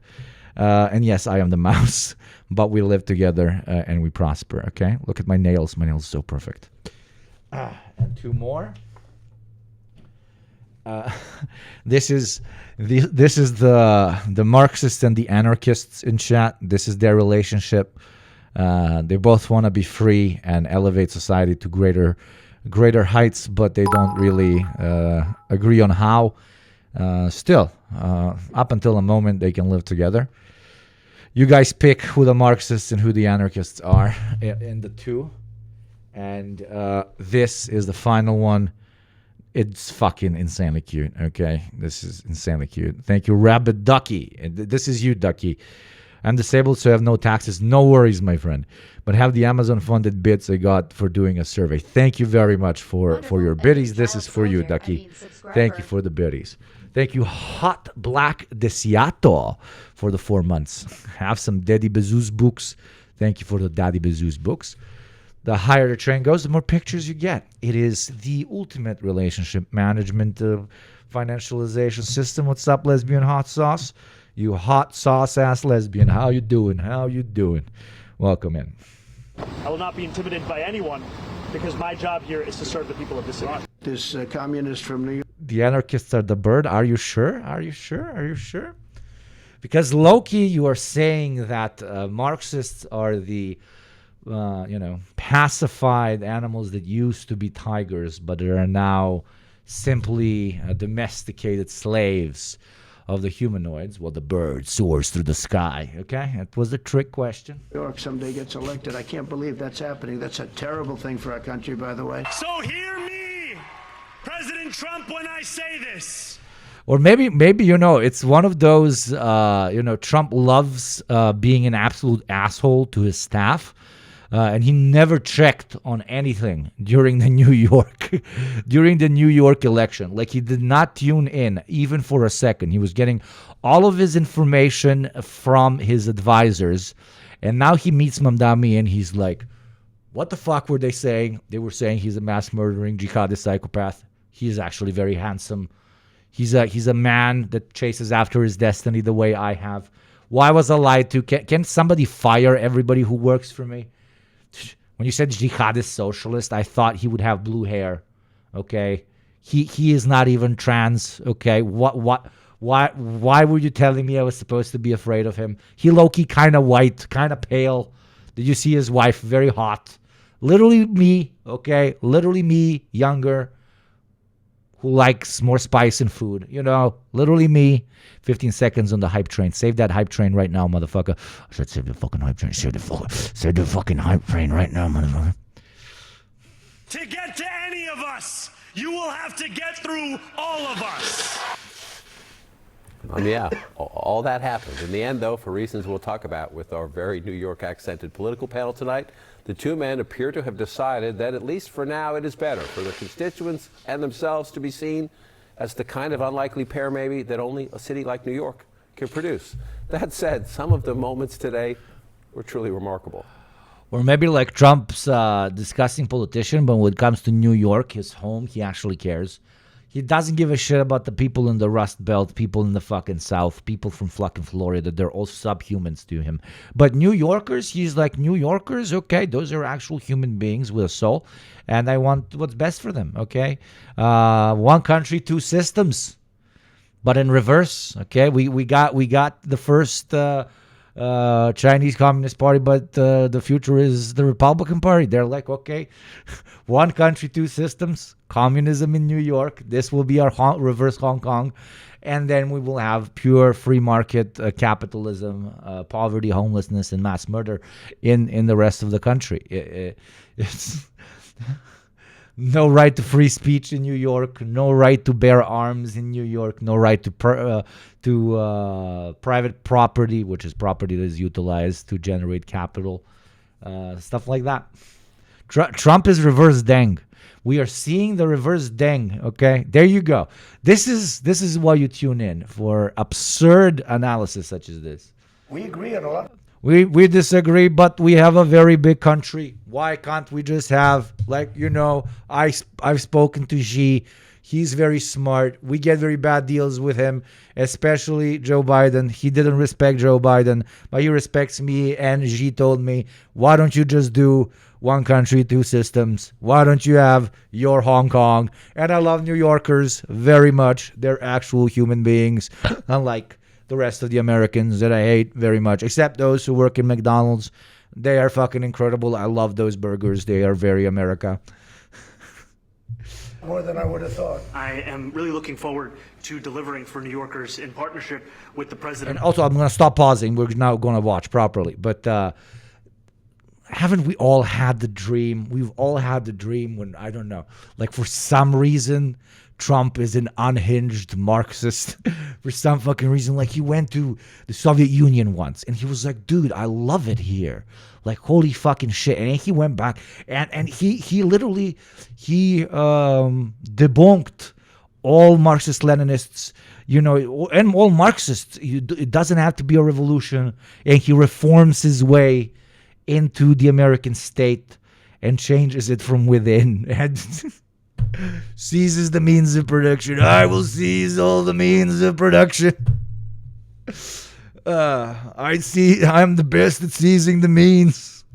And yes, I am the mouse, but we live together and we prosper, okay? Look at my nails. My nails are so perfect. And 2 more. This is the Marxists and the anarchists in chat. This is their relationship. They both want to be free and elevate society to greater heights, but they don't really agree on how. Still, up until a moment, they can live together. You guys pick who the Marxists and who the anarchists are in the 2. And this is the final one. It's fucking insanely cute, okay? This is insanely cute. Thank you, Rabbit Ducky. This is you, Ducky. I'm disabled, so I have no taxes. No worries, my friend. But have the Amazon-funded bits I got for doing a survey. Thank you very much for your biddies. This is for you, Ducky. Thank you for the biddies. Thank you, Hot Black Desiato, for the 4 months. Have some Daddy Bezos books. Thank you for the Daddy Bezos books. The higher the train goes, the more pictures you get. It is the ultimate relationship management financialization system. What's up, lesbian hot sauce? You hot sauce ass lesbian. How you doing? How you doing? Welcome in. I will not be intimidated by anyone because my job here is to serve the people of the city. This communist from New York. The anarchists are the bird. Are you sure? Are you sure? Are you sure? Because Loki, you are saying that Marxists are the pacified animals that used to be tigers, but they are now simply domesticated slaves of the humanoids. Well, the bird soars through the sky. Okay, it was a trick question. New York someday gets elected. I can't believe that's happening. That's a terrible thing for our country, by the way. So hear me, President Trump, when I say this. Or maybe it's one of those Trump loves being an absolute asshole to his staff. And he never checked on anything during the New York election. Like, he did not tune in even for a second. He was getting all of his information from his advisors. And now he meets Mamdani and he's like, what the fuck were they saying? They were saying he's a mass murdering jihadist psychopath. He is actually very handsome. He's a man that chases after his destiny the way I have. Why was I lied to? Can somebody fire everybody who works for me? When you said jihadist socialist, I thought he would have blue hair. Okay, he is not even trans. Okay, why were you telling me I was supposed to be afraid of him? He low-key kind of white, kind of pale. Did you see his wife? Very hot. Literally me. Okay, literally me, younger, who likes more spice in food. You know, literally me. 15 seconds on the hype train. Save that hype train right now, motherfucker. I said save the fucking hype train. Save the fucking hype train right now, motherfucker. To get to any of us, you will have to get through all of us. Yeah, all that happened. In the end, though, for reasons we'll talk about with our very New York accented political panel tonight, the two men appear to have decided that, at least for now, it is better for their constituents and themselves to be seen as the kind of unlikely pair, maybe, that only a city like New York can produce. That said, some of the moments today were truly remarkable. Or maybe like Trump's disgusting politician, but when it comes to New York, his home, he actually cares. He doesn't give a shit about the people in the Rust Belt, people in the fucking South, people from fucking Florida. They're all subhumans to him. But New Yorkers, he's like, New Yorkers, okay, those are actual human beings with a soul, and I want what's best for them, okay? One country, two systems, but in reverse, okay? We got the first Chinese Communist Party, but the future is the Republican Party. They're like, okay, one country, two systems, communism in New York. This will be our reverse Hong Kong. And then we will have pure free market capitalism, poverty, homelessness, and mass murder in the rest of the country. It's no right to free speech in New York, no right to bear arms in New York, no right to private property, which is property that is utilized to generate capital, stuff like that. Trump is reverse Deng. We are seeing the reverse Deng. Okay, there you go. This is why you tune in for absurd analysis such as this. We agree on a lot. We disagree, but we have a very big country. Why can't we just have, like, you know, I've spoken to Xi. He's very smart. We get very bad deals with him, especially Joe Biden. He didn't respect Joe Biden, but he respects me. And Xi told me, why don't you just do one country, two systems? Why don't you have your Hong Kong? And I love New Yorkers very much. They're actual human beings, unlike the rest of the Americans that I hate very much, except those who work in McDonald's. They are fucking incredible. I love those burgers. They are very America. More than I would have thought. I am really looking forward to delivering for New Yorkers in partnership with the president. And also, I'm going to stop pausing. We're now going to watch properly. But haven't we all had the dream? We've all had the dream when, I don't know, like for some reason, Trump is an unhinged Marxist for some fucking reason. Like, he went to the Soviet Union once and he was like, dude, I love it here. Like, holy fucking shit. And he went back and he literally debunked all Marxist-Leninists, you know, and all Marxists. It doesn't have to be a revolution. And he reforms his way into the American state and changes it from within. And seizes the means of production. I will seize all the means of production. I'm the best at seizing the means.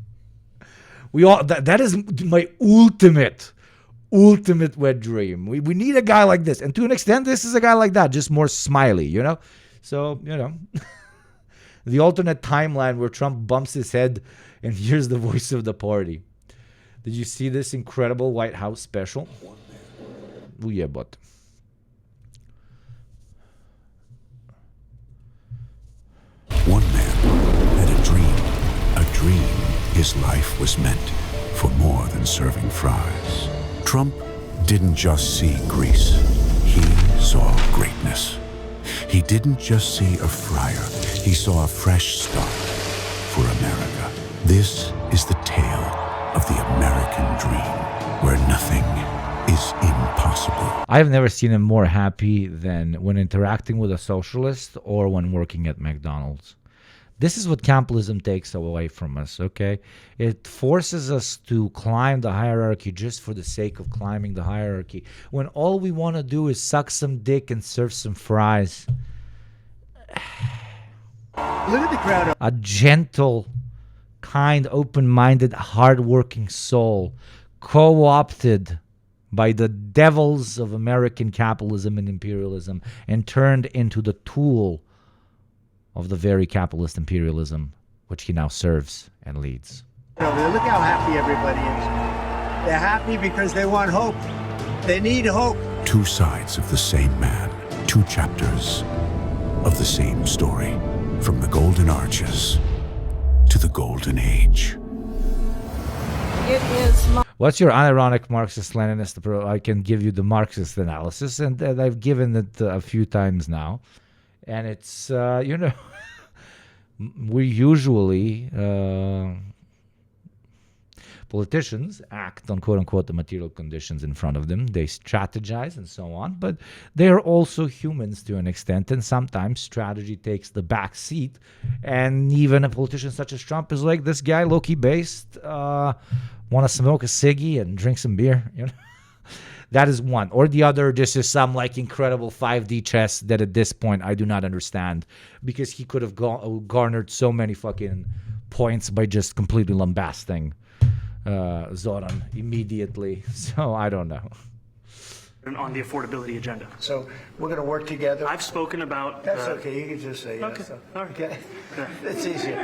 We all that is my ultimate wet dream. We need a guy like this, and to an extent, this is a guy like that, just more smiley, you know. So, you know, the alternate timeline where Trump bumps his head and hears the voice of the party. Did you see this incredible White House special? Oh yeah, but one man had a dream. A dream his life was meant for more than serving fries. Trump didn't just see Greece. He saw greatness. He didn't just see a fryer. He saw a fresh start for America. This is the tale of the American dream, where nothing is impossible. I have never seen him more happy than when interacting with a socialist or when working at McDonald's. This is what capitalism takes away from us, okay? It forces us to climb the hierarchy just for the sake of climbing the hierarchy, when all we want to do is suck some dick and serve some fries. Look at the crowd. A gentle, kind, open-minded, hard-working soul co-opted by the devils of American capitalism and imperialism and turned into the tool of the very capitalist imperialism which he now serves and leads. Look how happy everybody is. They're happy because they want hope. They need hope. Two sides of the same man, two chapters of the same story, from the Golden Arches to the Golden Age. It is What's your unironic Marxist-Leninist approach? I can give you the Marxist analysis, and I've given it a few times now. And it's, we usually, politicians act on quote-unquote the material conditions in front of them. They strategize and so on, but they're also humans to an extent, and sometimes strategy takes the back seat. And even a politician such as Trump is like, this guy, low-key based, want to smoke a ciggy and drink some beer, That is one. Or the other, this is some like incredible 5D chess that at this point I do not understand, because he could have garnered so many fucking points by just completely lambasting Zoran immediately. So I don't know. On the affordability agenda. So we're going to work together. I've spoken about... That's okay. You can just say okay. yes. All right. Okay. It's easier.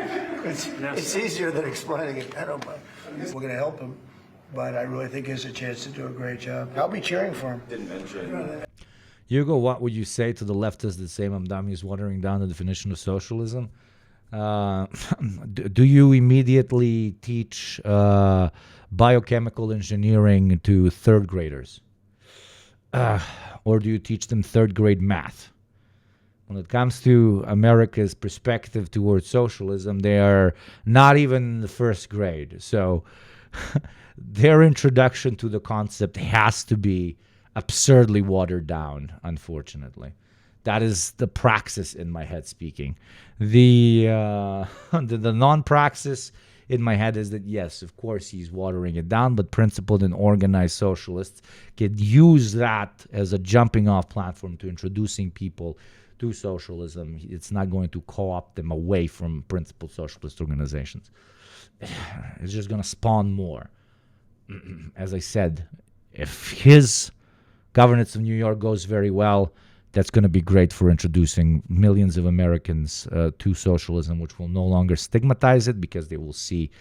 It's easier than explaining it. I don't mind. We're going to help him, but I really think he has a chance to do a great job. I'll be cheering for him. Hugo, what would you say to the leftists that say Mamdani is watering down the definition of socialism? Do you immediately teach biochemical engineering to third graders? Or do you teach them third grade math? When it comes to America's perspective towards socialism, they are not even in the first grade. So their introduction to the concept has to be absurdly watered down, unfortunately. That is the praxis in my head speaking. The non-praxis in my head is that, yes, of course, he's watering it down, but principled and organized socialists can use that as a jumping-off platform to introducing people to socialism. It's not going to co-opt them away from principled socialist organizations. It's just going to spawn more. As I said, if his governance of New York goes very well, that's going to be great for introducing millions of Americans to socialism, which will no longer stigmatize it because they will see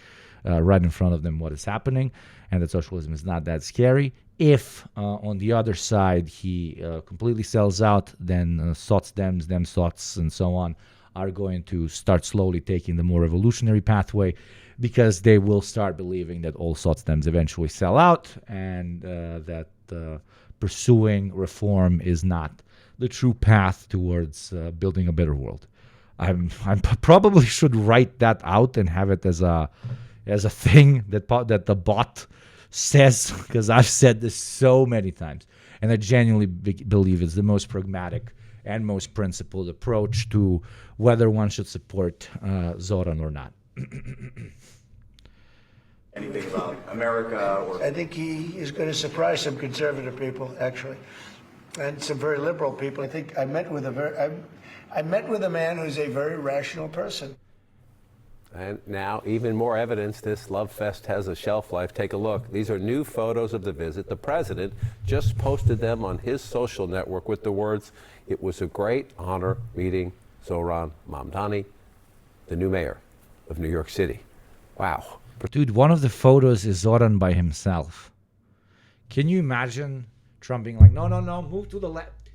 right in front of them what is happening, and that socialism is not that scary. If, on the other side, he completely sells out, then sots, dems, dem sots, and so on are going to start slowly taking the more revolutionary pathway, because they will start believing that all sots, dems eventually sell out, and that pursuing reform is not the true path towards building a better world. I probably should write that out and have it as a thing that the bot says, because I've said this so many times, and I genuinely believe it's the most pragmatic and most principled approach to whether one should support Zoran or not. Anything about America? Or... I think he is going to surprise some conservative people, actually, and some very liberal people. I think I met with a man who's a very rational person. And now, even more evidence this love fest has a shelf life. Take a look. These are new photos of the visit. The president just posted them on his social network with the words, "It was a great honor meeting Zoran Mamdani, the new mayor of New York City." Wow. Dude, one of the photos is Zoran by himself. Can you imagine Trump being like, no, move to the left.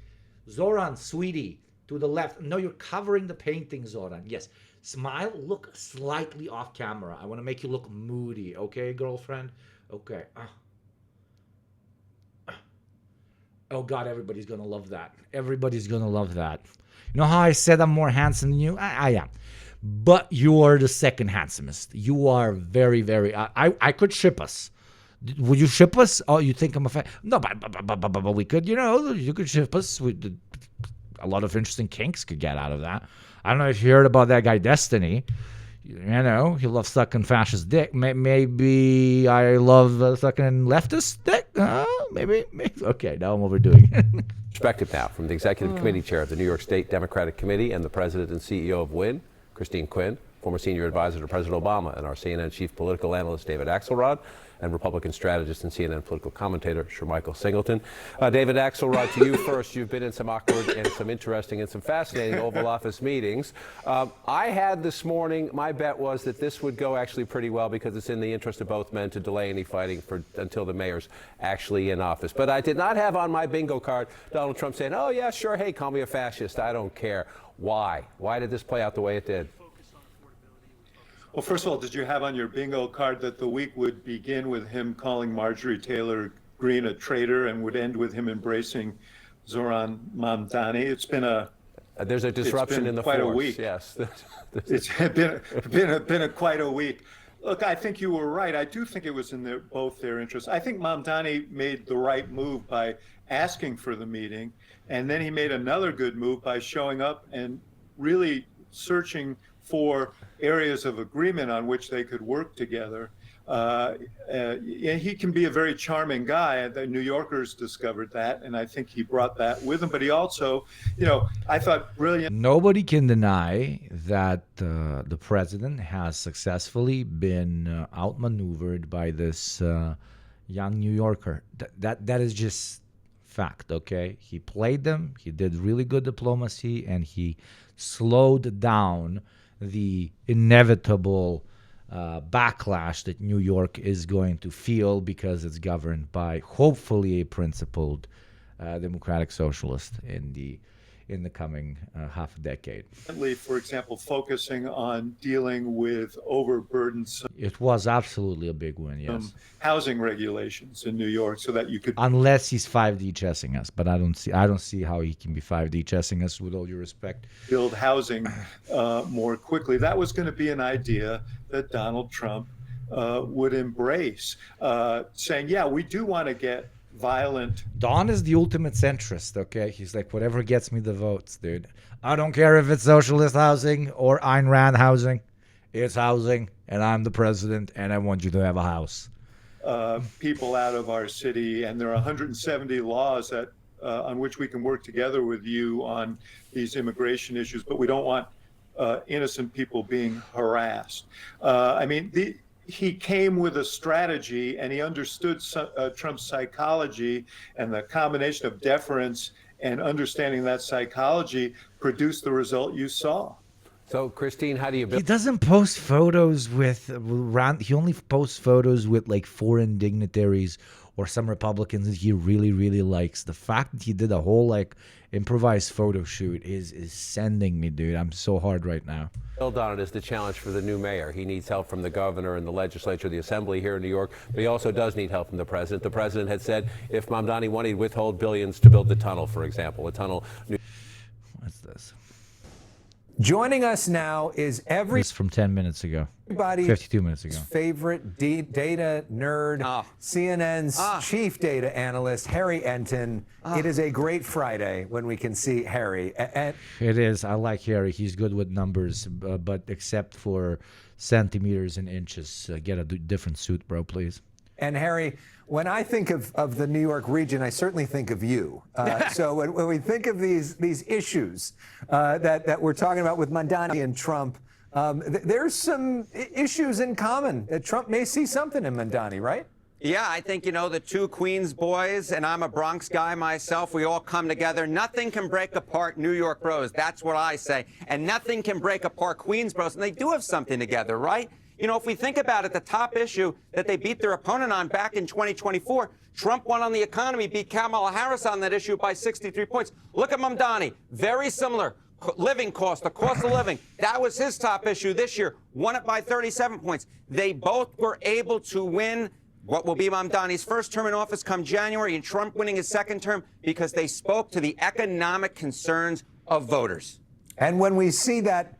Zoran, sweetie, to the left. No, you're covering the painting, Zoran. Yes. Smile, look slightly off camera. I want to make you look moody, okay, girlfriend? Okay. Oh, God, everybody's going to love that. Everybody's going to love that. You know how I said I'm more handsome than you? I am. but you're the second handsomest. You are very, very. I could ship us. Would you ship us? Oh, you think I'm a fan? No, but we could. You could ship us. A lot of interesting kinks could get out of that. I don't know if you heard about that guy Destiny. He loves sucking fascist dick. Maybe I love sucking leftist dick. Maybe. Okay, now I'm overdoing it. Perspective now from the Executive Committee Chair of the New York State Democratic Committee and the President and CEO of WIN, Christine Quinn, former senior advisor to President Obama, and our CNN chief political analyst, David Axelrod, and Republican strategist and CNN political commentator, Shermichael Singleton. David Axelrod, to you first. You've been in some awkward and some interesting and some fascinating Oval Office meetings. I had this morning, my bet was that this would go actually pretty well because it's in the interest of both men to delay any fighting until the mayor's actually in office. But I did not have on my bingo card Donald Trump saying, oh, yeah, sure, hey, call me a fascist. I don't care. Why? Why did this play out the way it did? Well, first of all, did you have on your bingo card that the week would begin with him calling Marjorie Taylor Greene a traitor and would end with him embracing Zoran Mamdani? It's been there's a disruption in the quite force. A week. Yes, it's been quite a week. Look, I think you were right. I do think it was in both their interests. I think Mamdani made the right move by asking for the meeting, and then he made another good move by showing up and really searching for areas of agreement on which they could work together. He can be a very charming guy. The New Yorkers discovered that, and I think he brought that with him. But he also, I thought brilliant. Nobody can deny that the president has successfully been outmaneuvered by this young New Yorker. That is just fact, okay? He played them. He did really good diplomacy, and he slowed down the inevitable backlash that New York is going to feel because it's governed by hopefully a principled democratic socialist in the coming half a decade. For example, focusing on dealing with overburdensome. It was absolutely a big win, yes. Housing regulations in New York, so that you could. Unless he's 5D chessing us, but I don't see how he can be 5D chessing us. With all due respect, build housing more quickly. That was going to be an idea that Donald Trump would embrace, saying, "Yeah, we do want to get." Violent. Don is the ultimate centrist, okay? He's like, whatever gets me the votes, dude. I don't care if it's socialist housing or Ayn Rand housing. It's housing, and I'm the president, and I want you to have a house. People out of our city, and there are 170 laws that on which we can work together with you on these immigration issues, but we don't want innocent people being harassed. He came with a strategy, and he understood Trump's psychology, and the combination of deference and understanding that psychology produced the result you saw. So, Christine, how do you build? He doesn't post photos with he only posts photos with like foreign dignitaries or some Republicans that he really, really likes. The fact that he did a whole like improvised photo shoot is sending me, dude. I'm so hard right now. Build on it is the challenge for the new mayor. He needs help from the governor and the legislature, the assembly here in New York, but he also does need help from the president. The president had said if Mamdani won, he'd withhold billions to build the tunnel, for example. A tunnel. What's this? Joining us now is This from 10 minutes ago. 52 minutes ago. Favorite data nerd, CNN's chief data analyst, Harry Enton. It is a great Friday when we can see Harry. It is. I like Harry. He's good with numbers, but except for centimeters and inches. Get a different suit, bro, please. And Harry, when I think of the New York region, I certainly think of you. So when we think of these issues that we're talking about with Mamdani and Trump, there's some issues in common. Trump may see something in Mamdani, right? Yeah, I think, the two Queens boys, and I'm a Bronx guy myself, we all come together. Nothing can break apart New York bros. That's what I say. And nothing can break apart Queens bros. And they do have something together, right? If we think about it, the top issue that they beat their opponent on back in 2024, Trump won on the economy, beat Kamala Harris on that issue by 63 points. Look at Mamdani. Very similar. Living cost, the cost of living. That was his top issue this year. Won it by 37 points. They both were able to win what will be Mamdani's first term in office come January and Trump winning his second term because they spoke to the economic concerns of voters. And when we see that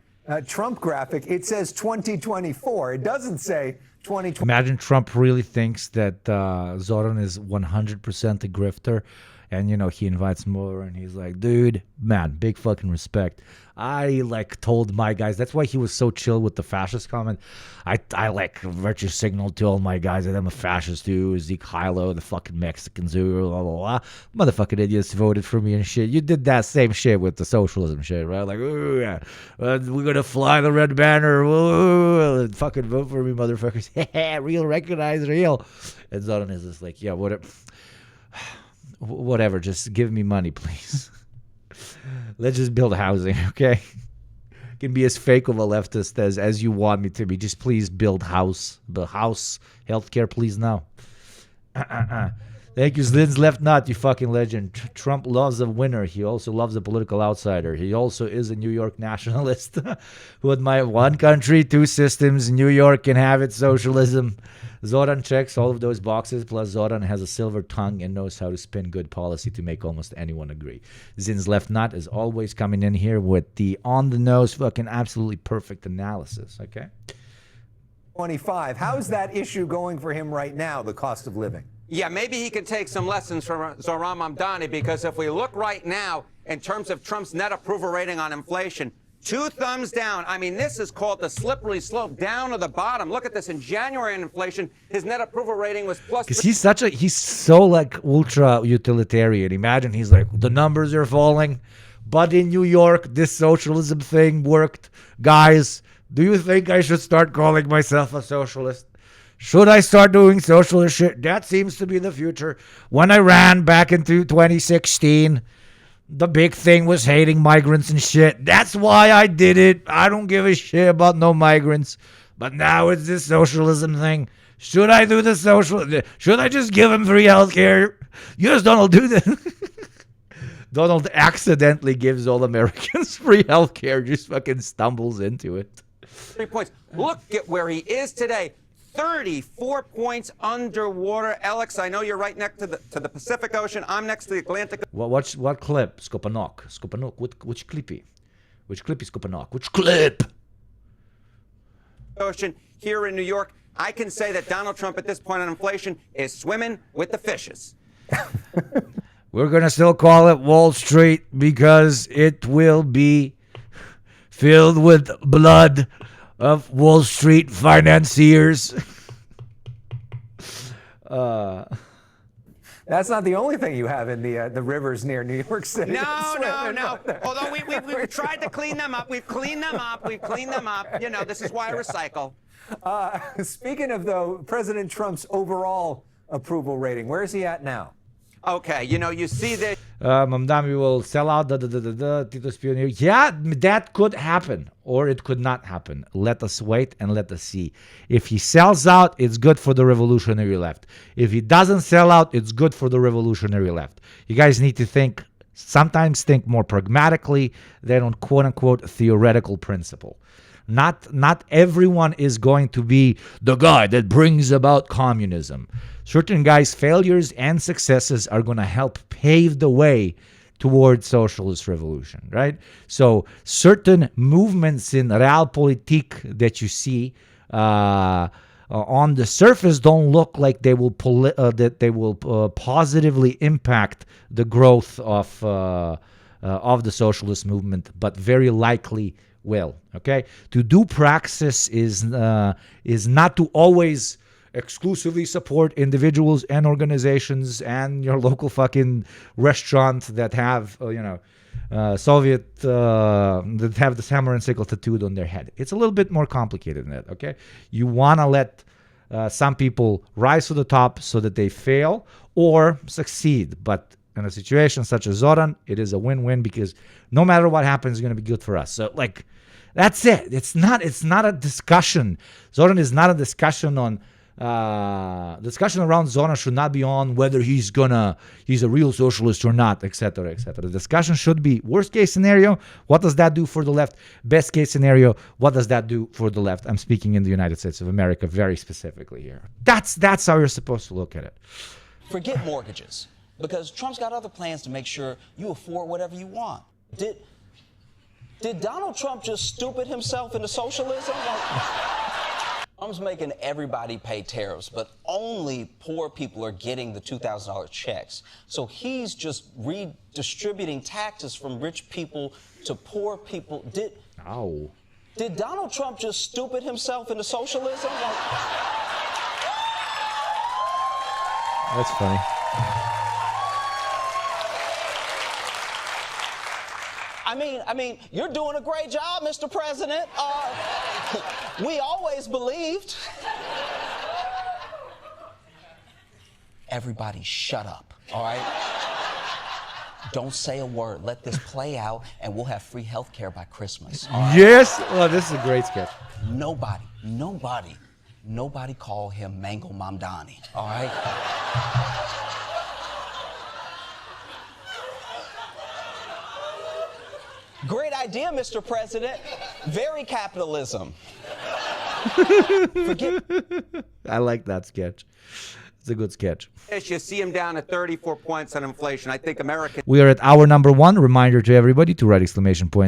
Trump graphic, it says 2024. It doesn't say 2020. Imagine Trump really thinks that Zoran is 100% a grifter, and he invites more, and he's like, dude, man, big fucking respect. I told my guys, that's why he was so chill with the fascist comment. I virtue signaled to all my guys that I'm a fascist too. Zeke Hilo, the fucking Mexicans, blah, blah, blah. Motherfucking idiots voted for me and shit. You did that same shit with the socialism shit, right? Like, ooh, yeah, we're gonna fly the red banner. Ooh, fucking vote for me, motherfuckers. Real, recognize real. And Zoran is just like, yeah, whatever, just give me money, please. Let's just build housing, okay? Can be as fake of a leftist as you want me to be. Just please build house. The house, healthcare, please now. Thank you, Zlin's left nut, you fucking legend. Trump loves a winner. He also loves a political outsider. He also is a New York nationalist who admire one country, two systems. New York can have its socialism. Zoran checks all of those boxes, plus Zoran has a silver tongue and knows how to spin good policy to make almost anyone agree. Zin's left nut is always coming in here with the on-the-nose fucking absolutely perfect analysis, okay? 25. How's that issue going for him right now, the cost of living? Yeah, maybe he could take some lessons from Zoran Mamdani, because if we look right now in terms of Trump's net approval rating on inflation, 2 thumbs down. I mean, this is called the slippery slope down to the bottom. Look at this. In January in inflation, his net approval rating was plus. Because he's so ultra utilitarian. Imagine he's like, the numbers are falling, but in New York, this socialism thing worked. Guys, do you think I should start calling myself a socialist? Should I start doing socialist shit? That seems to be the future. When I ran back into 2016, the big thing was hating migrants and shit. That's why I did it. I don't give a shit about no migrants. But now it's this socialism thing. Should I do the should I just give him free healthcare? Yes, Donald, do that. Donald accidentally gives all Americans free healthcare. Just fucking stumbles into it. 3 points. Look at where he is today. 34 points underwater. Alex, I know you're right next to the Pacific Ocean. I'm next to the Atlantic. What clip? Skopanok. Which clippy? Which clippy Skopanok? Which clip? Ocean here in New York. I can say that Donald Trump at this point on inflation is swimming with the fishes. We're going to still call it Wall Street because it will be filled with blood of Wall Street financiers. That's not the only thing you have in the rivers near New York City. No. Although we've tried to clean them up. We've cleaned them up. You know, this is why I recycle. Speaking of, though, President Trump's overall approval rating, where is he at now? Okay, you see that. Mamdani will sell out Tito Spionier. Yeah, that could happen, or it could not happen. Let us wait and let us see. If he sells out, it's good for the revolutionary left. If he doesn't sell out, it's good for the revolutionary left. You guys need to sometimes think more pragmatically than on quote-unquote theoretical principle. Not everyone is going to be the guy that brings about communism. Certain guys' failures and successes are going to help pave the way towards socialist revolution, right? So certain movements in realpolitik that you see on the surface don't look like they will positively impact the growth of the socialist movement, but very likely will. Okay, to do praxis is not to always exclusively support individuals and organizations and your local fucking restaurant that have Soviet that have the hammer and sickle tattooed on their head. It's a little bit more complicated than that. Okay, you want to let some people rise to the top so that they fail or succeed, but in a situation such as Zoran, it is a win-win because no matter what happens, it's going to be good for us. So that's it. It's not a discussion. Zoran is not a discussion on discussion around Zoran should not be on whether he's a real socialist or not, etc., etc. The discussion should be worst case scenario, what does that do for the left? Best case scenario, what does that do for the left? I'm speaking in the United States of America very specifically here. That's how you're supposed to look at it. Forget mortgages, because Trump's got other plans to make sure you afford whatever you want. Did Donald Trump just stupid himself into socialism? Trump's making everybody pay tariffs, but only poor people are getting the $2,000 checks. So he's just redistributing taxes from rich people to poor people. Did Donald Trump just stupid himself into socialism? That's funny. I mean, you're doing a great job, Mr. President. We always believed. Everybody shut up, all right? Don't say a word. Let this play out, and we'll have free health care by Christmas. All right? Yes! Oh, this is a great sketch. Nobody call him Mango Mamdani, all right? Great idea, Mr. President. Very capitalism. I like that sketch. It's a good sketch. You see him down at 34 points on inflation. I think America. We are at hour number 1. Reminder to everybody to write !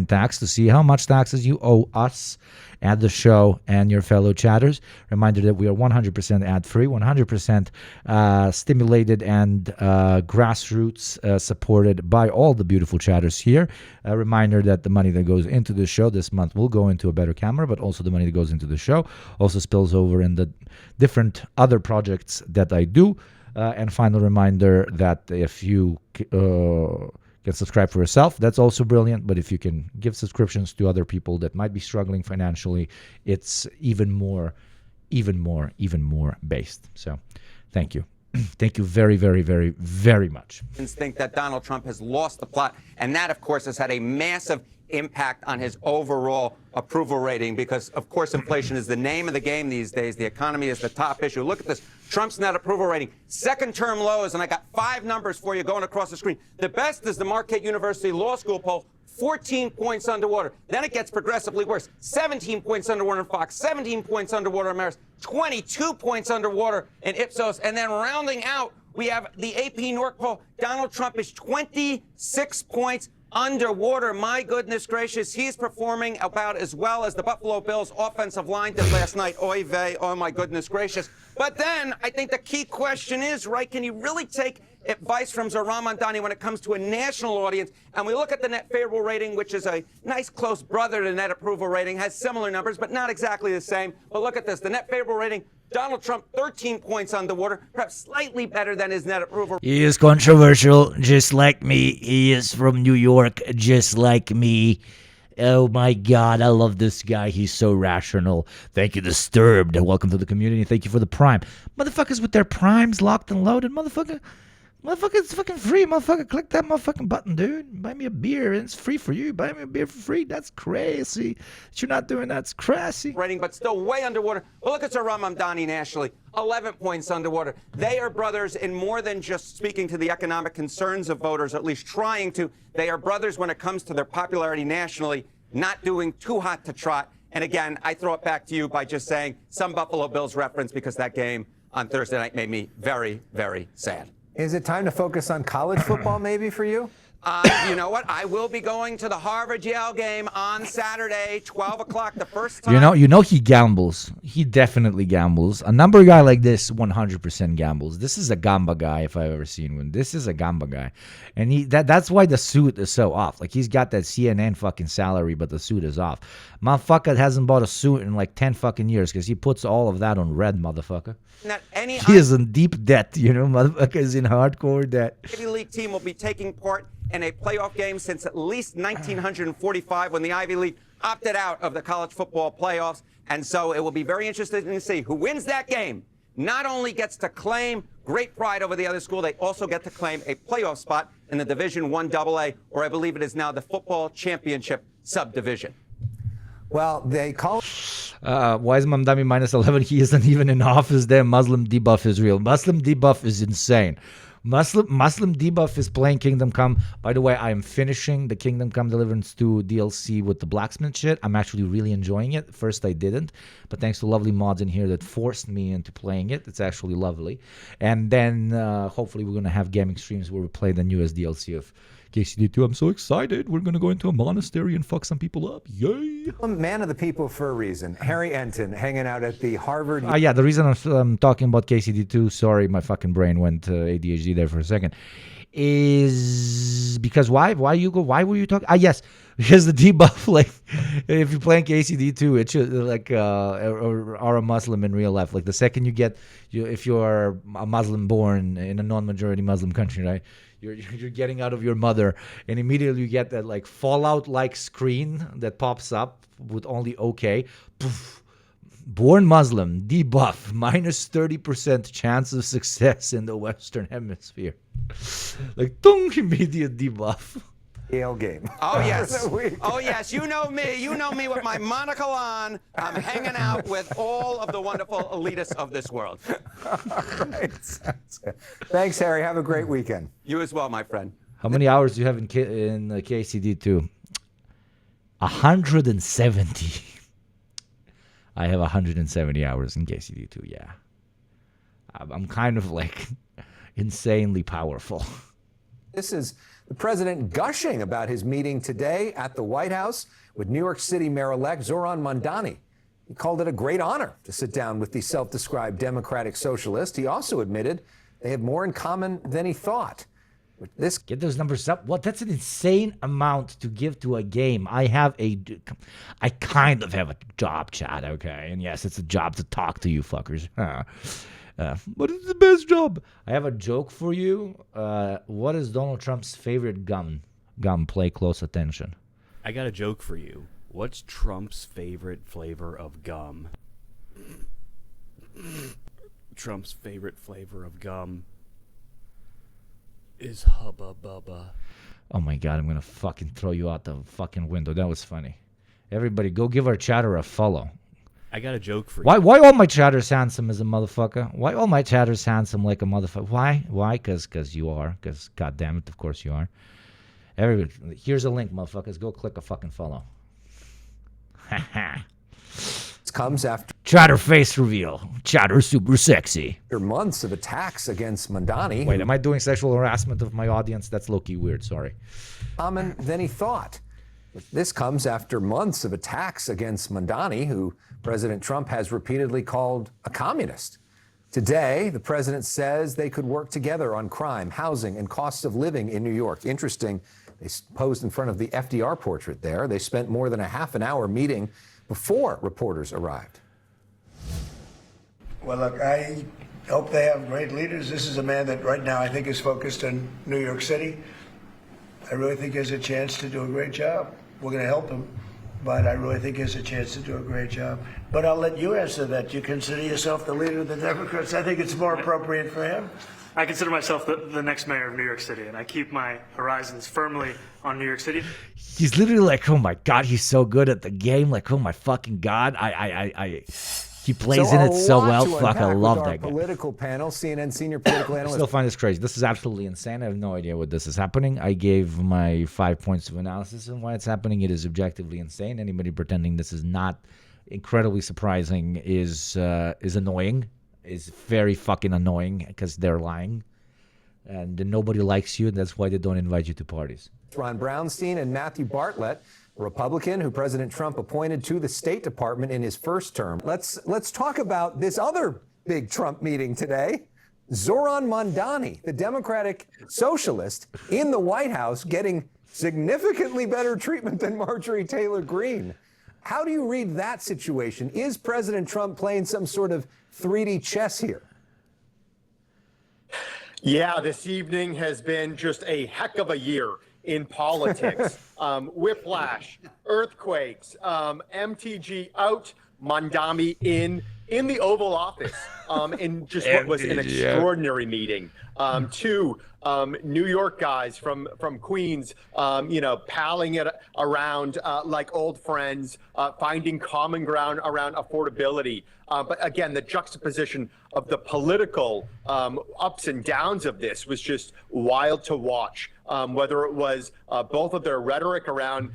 Tax to see how much taxes you owe us at the show and your fellow chatters. Reminder that we are 100% ad-free, 100% stimulated and grassroots supported by all the beautiful chatters here. A reminder that the money that goes into the show this month will go into a better camera, but also the money that goes into the show also spills over in the different other projects that I do. And final reminder that if you can subscribe for yourself, that's also brilliant. But if you can give subscriptions to other people that might be struggling financially, it's even more based. So thank you. Thank you very, very, very, very much. Think that Donald Trump has lost the plot, and that, of course, has had a massive impact on his overall approval rating because, of course, inflation is the name of the game these days. The economy is the top issue. Look at this. Trump's net approval rating, second-term lows, and I got 5 numbers for you going across the screen. The best is the Marquette University Law School poll, 14 points underwater. Then it gets progressively worse. 17 points underwater in Fox, 17 points underwater in Marist, 22 points underwater in Ipsos, and then rounding out, we have the AP North poll. Donald Trump is 26 points underwater. My goodness gracious, he's performing about as well as the Buffalo Bills offensive line did last night. Oy vey, oh my goodness gracious. But then I think the key question is, right, can you really take advice from Zohran Mamdani when it comes to a national audience? And we look at the net favorable rating, which is a nice close brother to net approval rating, has similar numbers, but not exactly the same. But look at this, the net favorable rating, Donald Trump, 13 points underwater, perhaps slightly better than his net approval. He is controversial, just like me. He is from New York, just like me. Oh my God, I love this guy. He's so rational. Thank you, Disturbed. Welcome to the community. Thank you for the Prime. Motherfuckers with their Primes locked and loaded. Motherfucker, it's fucking free. Motherfucker, click that motherfucking button, dude. Buy me a beer, and it's free for you. Buy me a beer for free. That's crazy. That you're not doing that's crazy. Rating, but still way underwater. Well, look at Zohran Mamdani nationally. 11 points underwater. They are brothers in more than just speaking to the economic concerns of voters, at least trying to. They are brothers when it comes to their popularity nationally, not doing too hot to trot. And again, I throw it back to you by just saying some Buffalo Bills reference because that game on Thursday night made me very, very sad. Is it time to focus on college football maybe for you? You know what? I will be going to the Harvard-Yale game on Saturday, 12 o'clock, the first time. You know he gambles. He definitely gambles. A number guy like this 100% gambles. This is a gamba guy if I've ever seen one. This is a gamba guy. And that's why the suit is so off. Like, he's got that CNN fucking salary, but the suit is off. Motherfucker hasn't bought a suit in like 10 fucking years because he puts all of that on red, motherfucker. He is in deep debt, motherfucker is in hardcore debt. Ivy League team will be taking part in a playoff game since at least 1945 when the Ivy League opted out of the college football playoffs. And so it will be very interesting to see who wins that game. Not only gets to claim great pride over the other school, they also get to claim a playoff spot in the Division I AA, or I believe it is now the football championship subdivision. Well, they call... Why is Mamdani minus 11? He isn't even in office there. Muslim debuff is real. Muslim debuff is insane. Muslim debuff is playing Kingdom Come. By the way, I am finishing the Kingdom Come Deliverance 2 DLC with the blacksmith shit. I'm actually really enjoying it. First, I didn't, but thanks to lovely mods in here that forced me into playing it. It's actually lovely. And then hopefully we're going to have gaming streams where we play the newest DLC of KCD2, I'm so excited. We're going to go into a monastery and fuck some people up. Yay. Man of the people for a reason. Harry Enton hanging out at the Harvard. Yeah, the reason I'm talking about KCD2, sorry, my fucking brain went ADHD there for a second, is because why were you talking? Yes, because the debuff, like, if you're playing KCD2, it should, like, are a Muslim in real life. Like, the second if you're a Muslim born in a non-majority Muslim country, right? You're getting out of your mother, and immediately you get that, like, Fallout-like screen that pops up with only okay. Poof. Born Muslim, debuff, minus 30% chance of success in the Western Hemisphere. Like, tung, immediate debuff. Yale game. Oh, yes. Oh, yes. You know me. You know me with my monocle on. I'm hanging out with all of the wonderful elitists of this world. Right. Thanks, Harry. Have a great weekend. You as well, my friend. How many hours do you have in KCD2? 170. I have 170 hours in KCD2, yeah. I'm kind of, like, insanely powerful. This is the president gushing about his meeting today at the White House with New York City Mayor-elect Zohran Mamdani. He called it a great honor to sit down with the self-described democratic socialist. He also admitted they have more in common than he thought. Get those numbers up. What? That's an insane amount to give to a game. I kind of have a job, Chad, okay? And yes, it's a job to talk to you fuckers. But it's the best job. I have a joke for you. What is Donald Trump's favorite gum? Play close attention. I got a joke for you. What's Trump's favorite flavor of gum? Trump's favorite flavor of gum is Hubba Bubba. Oh my God, I'm going to fucking throw you out the fucking window. That was funny. Everybody, go give our chatter a follow. I got a joke for you. Why all my chatter's handsome as a motherfucker? Why all my chatter's handsome like a motherfucker? Why? Because you are. Because, goddamn it, of course you are. Everybody, here's a link, motherfuckers. Go click a fucking follow. This comes after Chatter face reveal. Chatter super sexy. After months of attacks against Mamdani. Wait, am I doing sexual harassment of my audience? That's low-key weird, sorry. Common than he thought. This comes after months of attacks against Mamdani, who President Trump has repeatedly called a communist. Today, the president says they could work together on crime, housing, and costs of living in New York. Interesting, they posed in front of the FDR portrait there. They spent more than a half an hour meeting before reporters arrived. Well, look, I hope they have great leaders. This is a man that right now I think is focused on New York City. I really think he has a chance to do a great job. We're going to help him, but I really think he has a chance to do a great job. But I'll let you answer that. You consider yourself the leader of the Democrats? I think it's more appropriate for him. I consider myself the next mayor of New York City, and I keep my horizons firmly on New York City. He's literally like, oh my God, he's so good at the game. Like, oh my fucking God. He plays in it so well. Fuck, I love that guy. Political panel, CNN senior political I analyst. still find this crazy. This is absolutely insane. I have no idea what this is happening. I gave my 5 points of analysis on why it's happening. It is objectively insane. Anybody pretending this is not incredibly surprising is annoying. Is very fucking annoying because they're lying. And nobody likes you. And that's why they don't invite you to parties. Ron Brownstein and Matthew Bartlett, a Republican who President Trump appointed to the State Department in his first term. Let's talk about this other big Trump meeting today. Zohran Mamdani, the Democratic socialist in the White House, getting significantly better treatment than Marjorie Taylor Greene. How do you read that situation? Is President Trump playing some sort of 3D chess here? Yeah, this evening has been just a heck of a year in politics. Whiplash, earthquakes, MTG out, Mamdani in the Oval Office, in just what was an extraordinary meeting. Two New York guys from Queens, palling it around like old friends, finding common ground around affordability. But again, the juxtaposition of the political ups and downs of this was just wild to watch. Whether it was both of their rhetoric around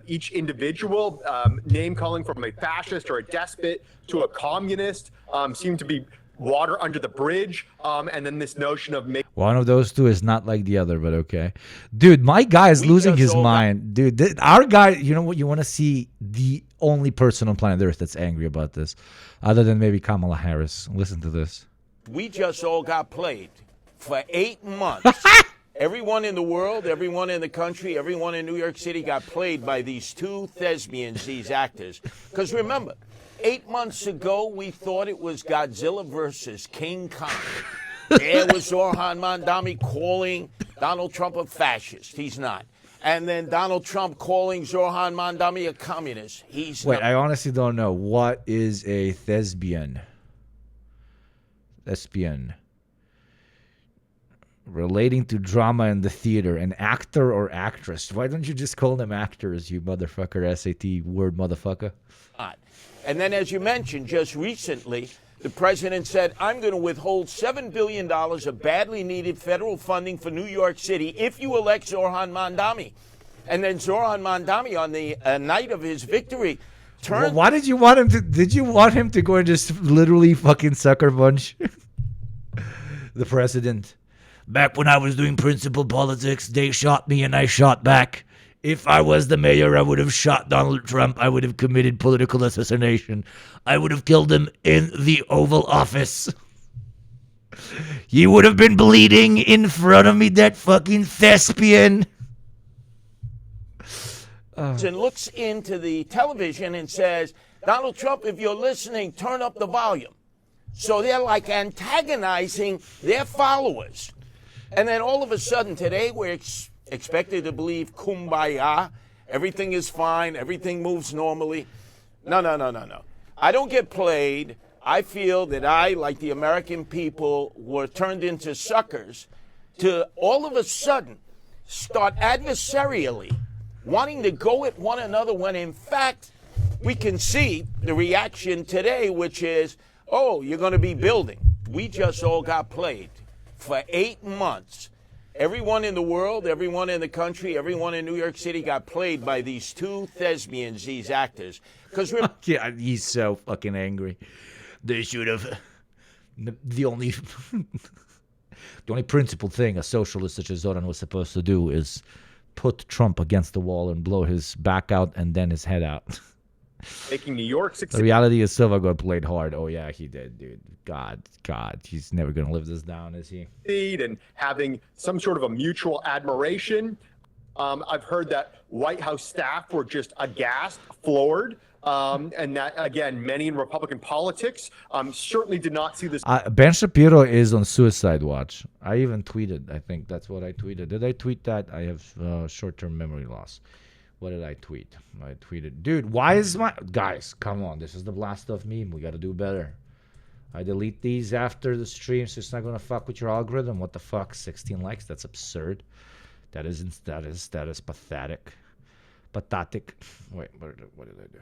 each individual name calling from a fascist or a despot to a communist seemed to be water under the bridge, and then this notion of making. One of those two is not like the other, but okay. Dude, my guy is losing his mind. Dude, our guy, you know what? You want to see the only person on planet Earth that's angry about this, other than maybe Kamala Harris. Listen to this. We just all got played for 8 months. Everyone in the world, everyone in the country, everyone in New York City got played by these two thespians, these actors. Because remember, 8 months ago, we thought it was Godzilla versus King Kong. There was Zoran Mandami calling Donald Trump a fascist. He's not. And then Donald Trump calling Zoran Mandami a communist. He's Wait, not. I honestly don't know. What is a thespian? Thespian. Relating to drama in the theater, an actor or actress. Why don't you just call them actors, you motherfucker, SAT word motherfucker? And then, as you mentioned, just recently, the president said, I'm going to withhold $7 billion of badly needed federal funding for New York City if you elect Zoran Mandami. And then Zoran Mandami, on the night of his victory, turned... Why did you want him to... Did you want him to go and just literally fucking sucker punch the president? Back when I was doing principal politics, they shot me and I shot back. If I was the mayor, I would have shot Donald Trump. I would have committed political assassination. I would have killed him in the Oval Office. He would have been bleeding in front of me, that fucking thespian. And looks into the television and says, Donald Trump, if you're listening, turn up the volume. So they're like antagonizing their followers. And then all of a sudden today we're expected to believe kumbaya. Everything is fine. Everything moves normally. No. I don't get played. I feel that I, like the American people, were turned into suckers to all of a sudden start adversarially wanting to go at one another when in fact we can see the reaction today, which is, oh, you're going to be building. We just all got played for 8 months. Everyone in the world, everyone in the country, everyone in New York City got played by these two thespians, these actors. Because yeah, he's so fucking angry. They should have. The only principled thing a socialist such as Zoran was supposed to do is put Trump against the wall and blow his back out and then his head out. Making New York succeed. The reality is Silva got played hard. Oh, yeah, he did, dude. God. He's never going to live this down, is he? And having some sort of a mutual admiration. I've heard that White House staff were just aghast, floored. And that, again, many in Republican politics certainly did not see this. Ben Shapiro is on suicide watch. I even tweeted. I think that's what I tweeted. Did I tweet that? I have short-term memory loss. What did I tweet? I tweeted, dude, why is my... Guys, come on. This is the Blast Off meme. We got to do better. I delete these after the stream, so it's not going to fuck with your algorithm. What the fuck? 16 likes? That's absurd. That is pathetic. Pathetic. Wait, what did I do?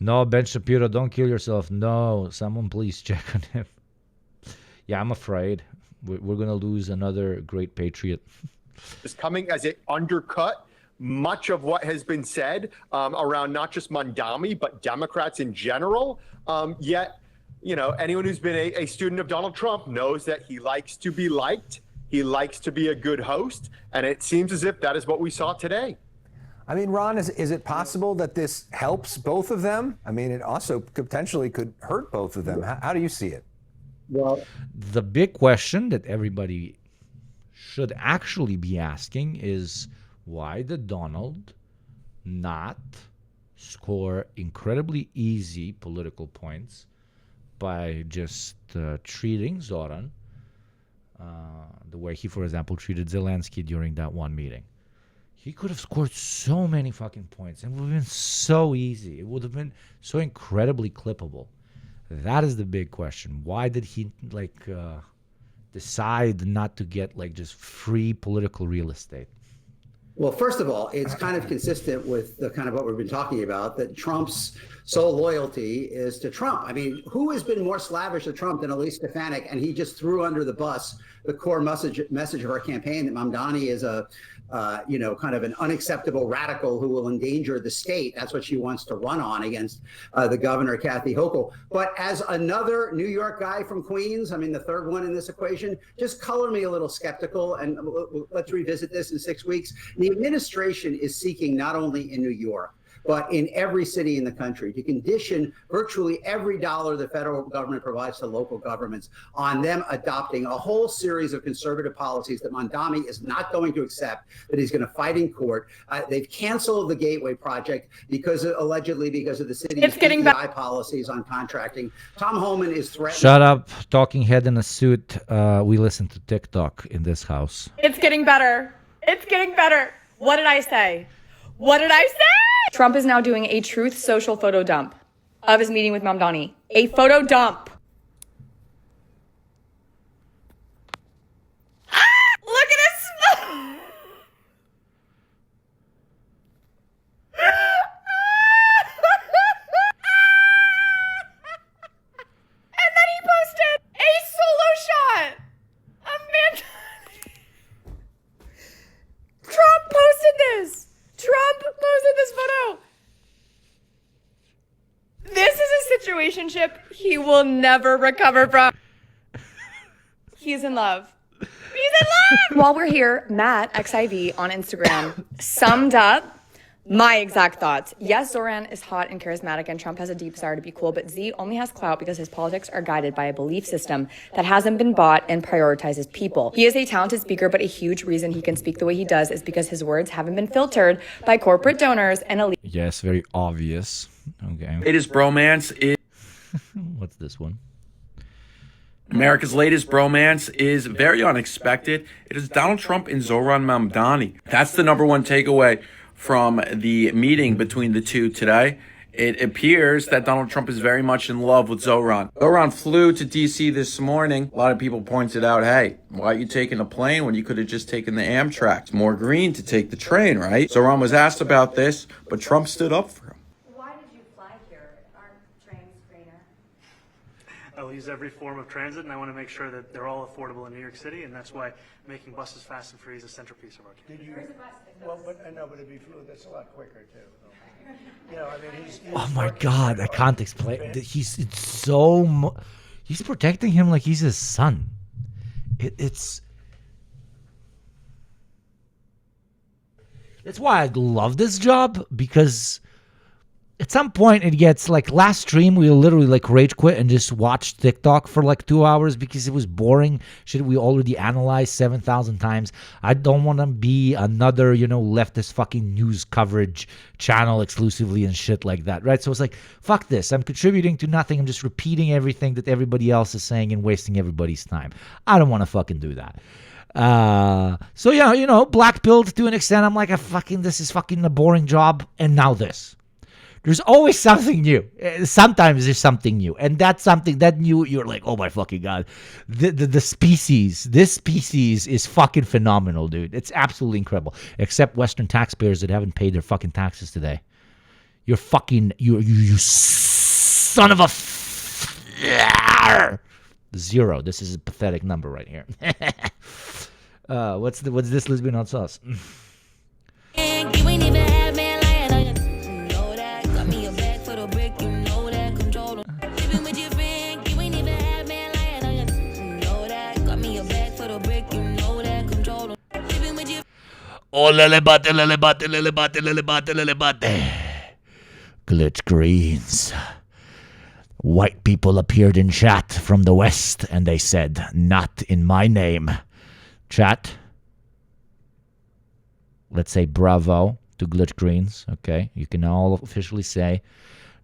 No, Ben Shapiro, don't kill yourself. No, someone please check on him. Yeah, I'm afraid. We're going to lose another great patriot. Is coming as it undercut much of what has been said around not just Mandami, but Democrats in general. Yet, you know, anyone who's been a student of Donald Trump knows that he likes to be liked. He likes to be a good host. And it seems as if that is what we saw today. I mean, Ron, is it possible that this helps both of them? I mean, it also potentially could hurt both of them. How do you see it? Well, the big question that everybody should actually be asking is, why did Donald not score incredibly easy political points by just treating Zoran the way he, for example, treated Zelensky during that one meeting? He could have scored so many fucking points. It would have been so easy. It would have been so incredibly clippable. That is the big question. Why did he decide not to get just free political real estate? Well, first of all, it's kind of consistent with the kind of what we've been talking about, that Trump's sole loyalty is to Trump. I mean, who has been more slavish of Trump than Elise Stefanik? And he just threw under the bus the core message of our campaign, that Mamdani is a, kind of an unacceptable radical who will endanger the state. That's what she wants to run on against the governor, Kathy Hochul. But as another New York guy from Queens, I mean, the third one in this equation, just color me a little skeptical, and let's revisit this in 6 weeks. The administration is seeking, not only in New York, but in every city in the country, to condition virtually every dollar the federal government provides to local governments on them adopting a whole series of conservative policies that Mamdani is not going to accept, that he's going to fight in court. They've canceled the Gateway Project allegedly because of the city's PPI policies on contracting. Tom Homan is threatening. Shut up, talking head in a suit. We listen to TikTok in this house. It's getting better. It's getting better. What did I say? What did I say? Trump is now doing a Truth Social photo dump of his meeting with Mamdani. A photo dump. Look at his... And then he posted a solo shot of Mamdani. Trump posted this. Trump posted this photo. This is a situationship he will never recover from. He's in love. He's in love! While we're here, Matt, XIV, on Instagram, summed up my exact thoughts. Yes, Zoran is hot and charismatic, and Trump has a deep desire to be cool, but Z only has clout because his politics are guided by a belief system that hasn't been bought and prioritizes people. He is a talented speaker, but a huge reason he can speak the way he does is because his words haven't been filtered by corporate donors and elite. Yes, very obvious. Okay. Latest bromance is... What's this one? America's latest bromance is very unexpected. It is Donald Trump and Zoran Mamdani. That's the number one takeaway from the meeting between the two today. It appears that Donald Trump is very much in love with Zoran. Zoran flew to D.C. this morning. A lot of people pointed out, hey, why are you taking a plane when you could have just taken the Amtrak? It's more green to take the train, right? Zoran was asked about this, but Trump stood up for him. I'll use every form of transit, and I want to make sure that they're all affordable in New York City, and that's why making buses fast and free is a centerpiece of our campaign. Well, but I know, but it'd be fluid. That's a lot quicker too. You know, I mean, he's Oh my God, I can't explain. He's he's protecting him like he's his son. It's why I love this job, because at some point it gets like last stream we literally like rage quit and just watched TikTok for like 2 hours because it was boring shit we already analyzed 7,000 times. I don't want to be another, leftist fucking news coverage channel exclusively and shit like that, right? So it's like, fuck this. I'm contributing to nothing. I'm just repeating everything that everybody else is saying and wasting everybody's time. I don't want to fucking do that. So yeah, black pilled to an extent. I'm like, this is fucking a boring job. And now this. There's always something new. Sometimes there's something new. And that's something that new, you're like, oh my fucking God. This species is fucking phenomenal, dude. It's absolutely incredible. Except Western taxpayers that haven't paid their fucking taxes today. You're fucking, you son of a... Zero. This is a pathetic number right here. What's this lesbian hot sauce? Oh, lelebate. Glitch Greens. White people appeared in chat from the West, and they said, not in my name. Chat, let's say bravo to Glitch Greens, okay? You can all officially say,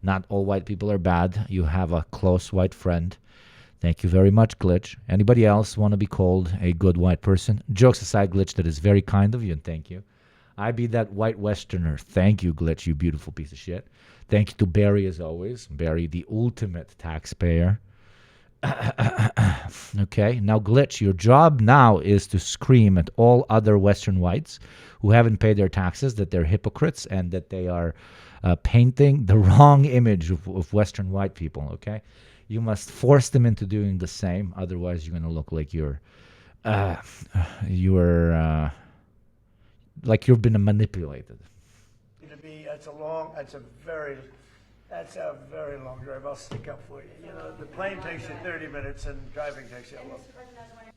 not all white people are bad. You have a close white friend. Thank you very much, Glitch. Anybody else want to be called a good white person? Jokes aside, Glitch, that is very kind of you, and thank you. I be that white Westerner. Thank you, Glitch, you beautiful piece of shit. Thank you to Barry, as always. Barry, the ultimate taxpayer. Okay, now Glitch, your job now is to scream at all other Western whites who haven't paid their taxes that they're hypocrites and that they are painting the wrong image of Western white people, okay? You must force them into doing the same, otherwise you're going to look like like you've been manipulated. That's a very long drive. I'll stick up for you. You know, the plane takes you 30 minutes and driving takes you a long.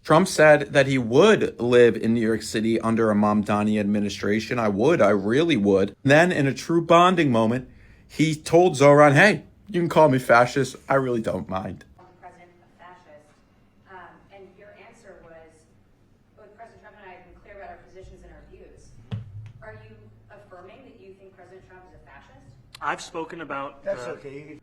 Trump said that he would live in New York City under a Mamdani administration. I really would. Then, in a true bonding moment, he told Zoran, hey, you can call me fascist. I really don't mind. President a fascist. And your answer was, both President Trump and I have been clear about our positions and our views. Are you affirming that you think President Trump is a fascist? I've spoken about. That's okay.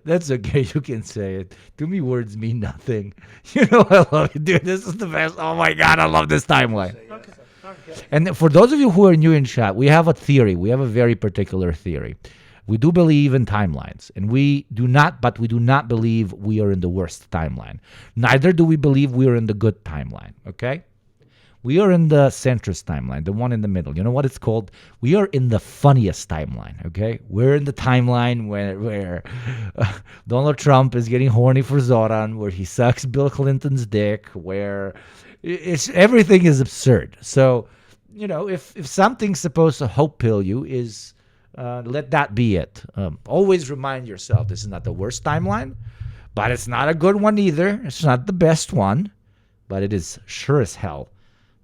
That's okay. You can say it. To me, words mean nothing. You know, I love it, dude. This is the best. Oh my God, I love this timeline. Okay. And for those of you who are new in chat, we have a theory. We have a very particular theory. We do believe in timelines, and we do not believe we are in the worst timeline. Neither do we believe we are in the good timeline. Okay. We are in the centrist timeline, the one in the middle. You know what it's called? We are in the funniest timeline, okay? We're in the timeline where Donald Trump is getting horny for Zoran, where he sucks Bill Clinton's dick, where everything is absurd. So, you know, if something's supposed to hope pill you, let that be it. Always remind yourself this is not the worst timeline, but it's not a good one either. It's not the best one, but it is sure as hell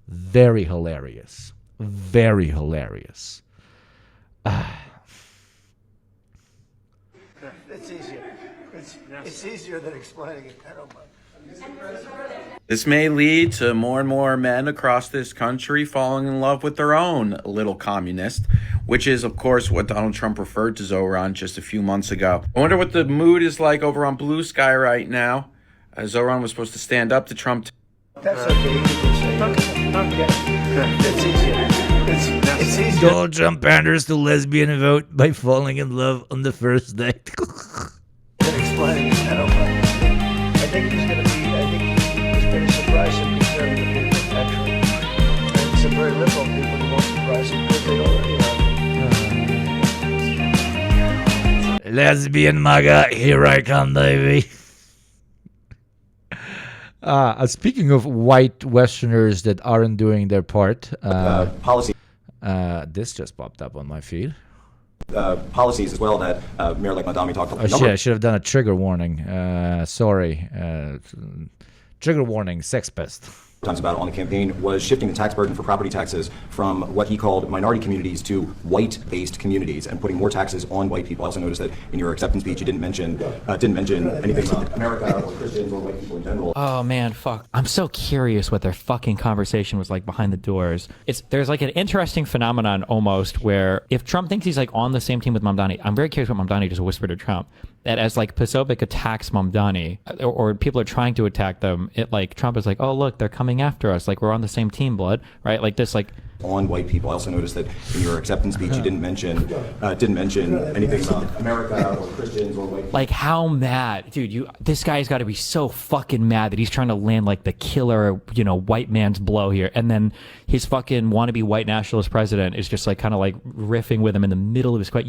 very hilarious. Very hilarious. It's easier. It's easier than explaining it. I don't mind. This may lead to more and more men across this country falling in love with their own little communist, which is, of course, what Donald Trump referred to Zoran just a few months ago. I wonder what the mood is like over on Blue Sky right now. Zoran was supposed to stand up to Trump. That's okay. You can say okay. It's easier. It's easier. Donald Trump panders to lesbian vote by falling in love on the first date. Explaining it. I don't mind. I think he's going to surprise some conservative people, actually. And some very liberal people who won't surprise him because they already know. Lesbian MAGA, here I come, baby. Speaking of white Westerners that aren't doing their part, policy. This just popped up on my feed. Policies as well that Mayor like Mamdani talked about. Oh shit! I should have done a trigger warning. Sorry. Trigger warning. Sex pest. Times about on the campaign was shifting the tax burden for property taxes from what he called minority communities to white-based communities and putting more taxes on white people. I also noticed that in your acceptance speech you didn't mention anything about America or Christians or white people in general. Oh man, fuck. I'm so curious what their fucking conversation was like behind the doors. There's like an interesting phenomenon almost where if Trump thinks he's like on the same team with Mamdani, I'm very curious what Mamdani just whispered to Trump. That as like Posobiec attacks Mamdani or people are trying to attack them, Trump is like, oh look, they're coming after us, like we're on the same team, blood, right? Like this, like on white people. I also noticed that in your acceptance speech you didn't mention anything about America or Christians or white people. Like how mad, dude? This guy's got to be so fucking mad that he's trying to land like the killer, white man's blow here, and then his fucking wannabe white nationalist president is just like kind of like riffing with him in the middle of his quote.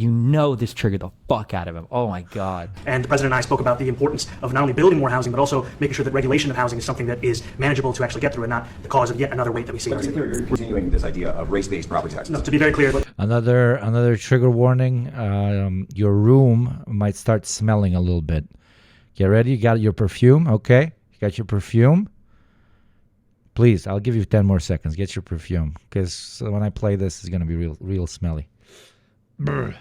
This triggered the fuck out of him. Oh my god. And the president and I spoke about the importance of not only building more housing, but also making sure that regulation of housing is something that is manageable to actually get through and not the cause of yet another weight that we see. You're continuing this idea of race-based property taxes. No, to be very clear. Another trigger warning. Your room might start smelling a little bit. Get ready. You got your perfume, okay? You got your perfume. Please, I'll give you 10 more seconds. Get your perfume, because when I play this, it's gonna be real smelly. Brr.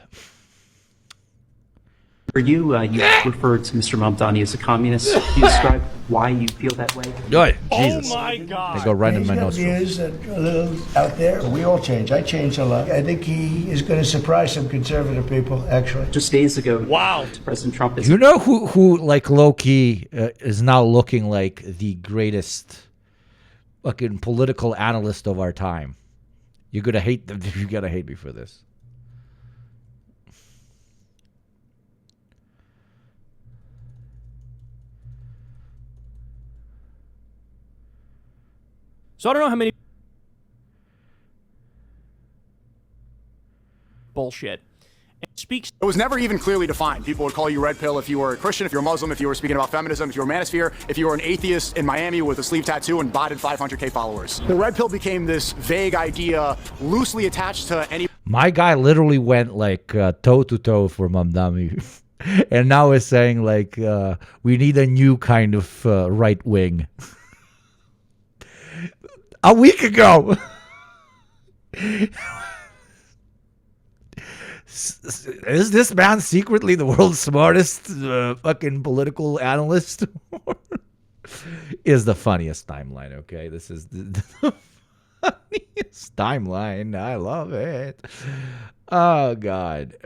For you, you referred to Mr. Mamdani as a communist. Can you describe why you feel that way? Good. Jesus. Oh my God. They go right in my He's got nostrils. views that are a little out there. We all change. I change a lot. I think he is going to surprise some conservative people, actually. Just days ago, wow, President Trump is... You know who like low-key is now looking like the greatest fucking political analyst of our time? You're gonna hate them. You gotta hate me for this. So I don't know how many bullshit. It was never even clearly defined. People would call you red pill if you were a Christian, if you were Muslim, if you were speaking about feminism, if you were manosphere, if you were an atheist in Miami with a sleeve tattoo and botted 500K followers. The red pill became this vague idea loosely attached to any... My guy literally went like toe to toe for Mamdani. And now is saying like, we need a new kind of right wing. A week ago. Is this man secretly the world's smartest fucking political analyst? Is the funniest timeline, okay? This is the funniest timeline. I love it. Oh, God.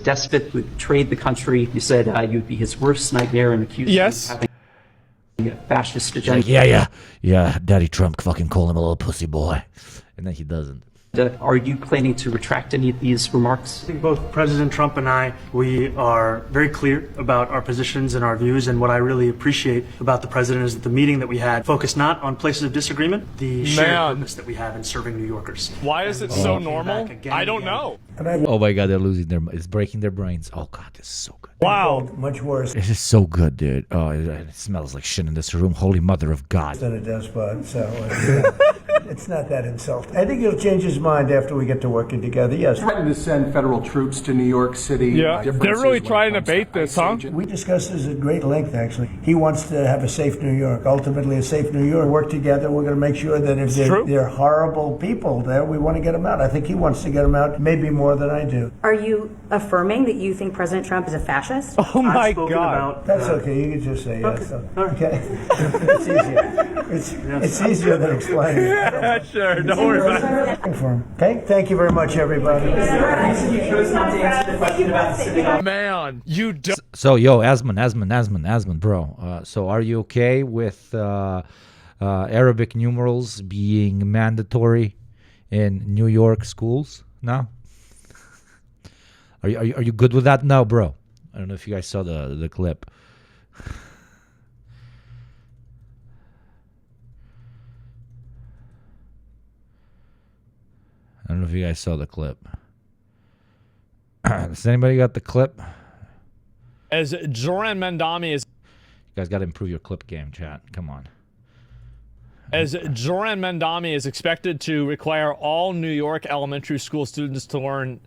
Despot would trade the country. You said you'd be his worst nightmare and accused him of having a fascist agenda. Like, yeah. Daddy Trump fucking called him a little pussy boy. And then he doesn't. Are you planning to retract any of these remarks? I think both President Trump and I, we are very clear about our positions and our views, and what I really appreciate about the president is that the meeting that we had focused not on places of disagreement, the shared purpose that we have in serving New Yorkers. Why is it so normal? I don't know. Oh my God, they're losing it's breaking their brains. Oh God, this is so good. Wow. Much worse This is so good, dude. Oh, it smells like shit in this room. Holy mother of God. than it does, bud. So it's not that insulting. I think he'll change his mind after we get to working together. Yes. Threatened to send federal troops to New York City. Yeah, they're really trying to bait this, huh? We discussed this at great length, actually. He wants to have a safe New York, ultimately a safe New York. Work together. We're going to make sure that if they're horrible people there, we want to get them out. I think he wants to get them out maybe more than I do. Are you affirming that you think President Trump is a fascist? Oh my God. That's okay. You can just say yes. Okay. It's easier. It's easier than explaining. Yeah, sure. Don't worry about it. Okay. Thank you very much, everybody. Man, you don't. So, yo, Asman, bro. So, are you okay with Arabic numerals being mandatory in New York schools now? Are you good with that? No, bro. I don't know if you guys saw the clip. I don't know if you guys saw the clip. Has anybody got the clip? As Zoran Mandami is. You guys got to improve your clip game, chat. Come on. As Zoran Mandami is expected to require all New York elementary school students to learn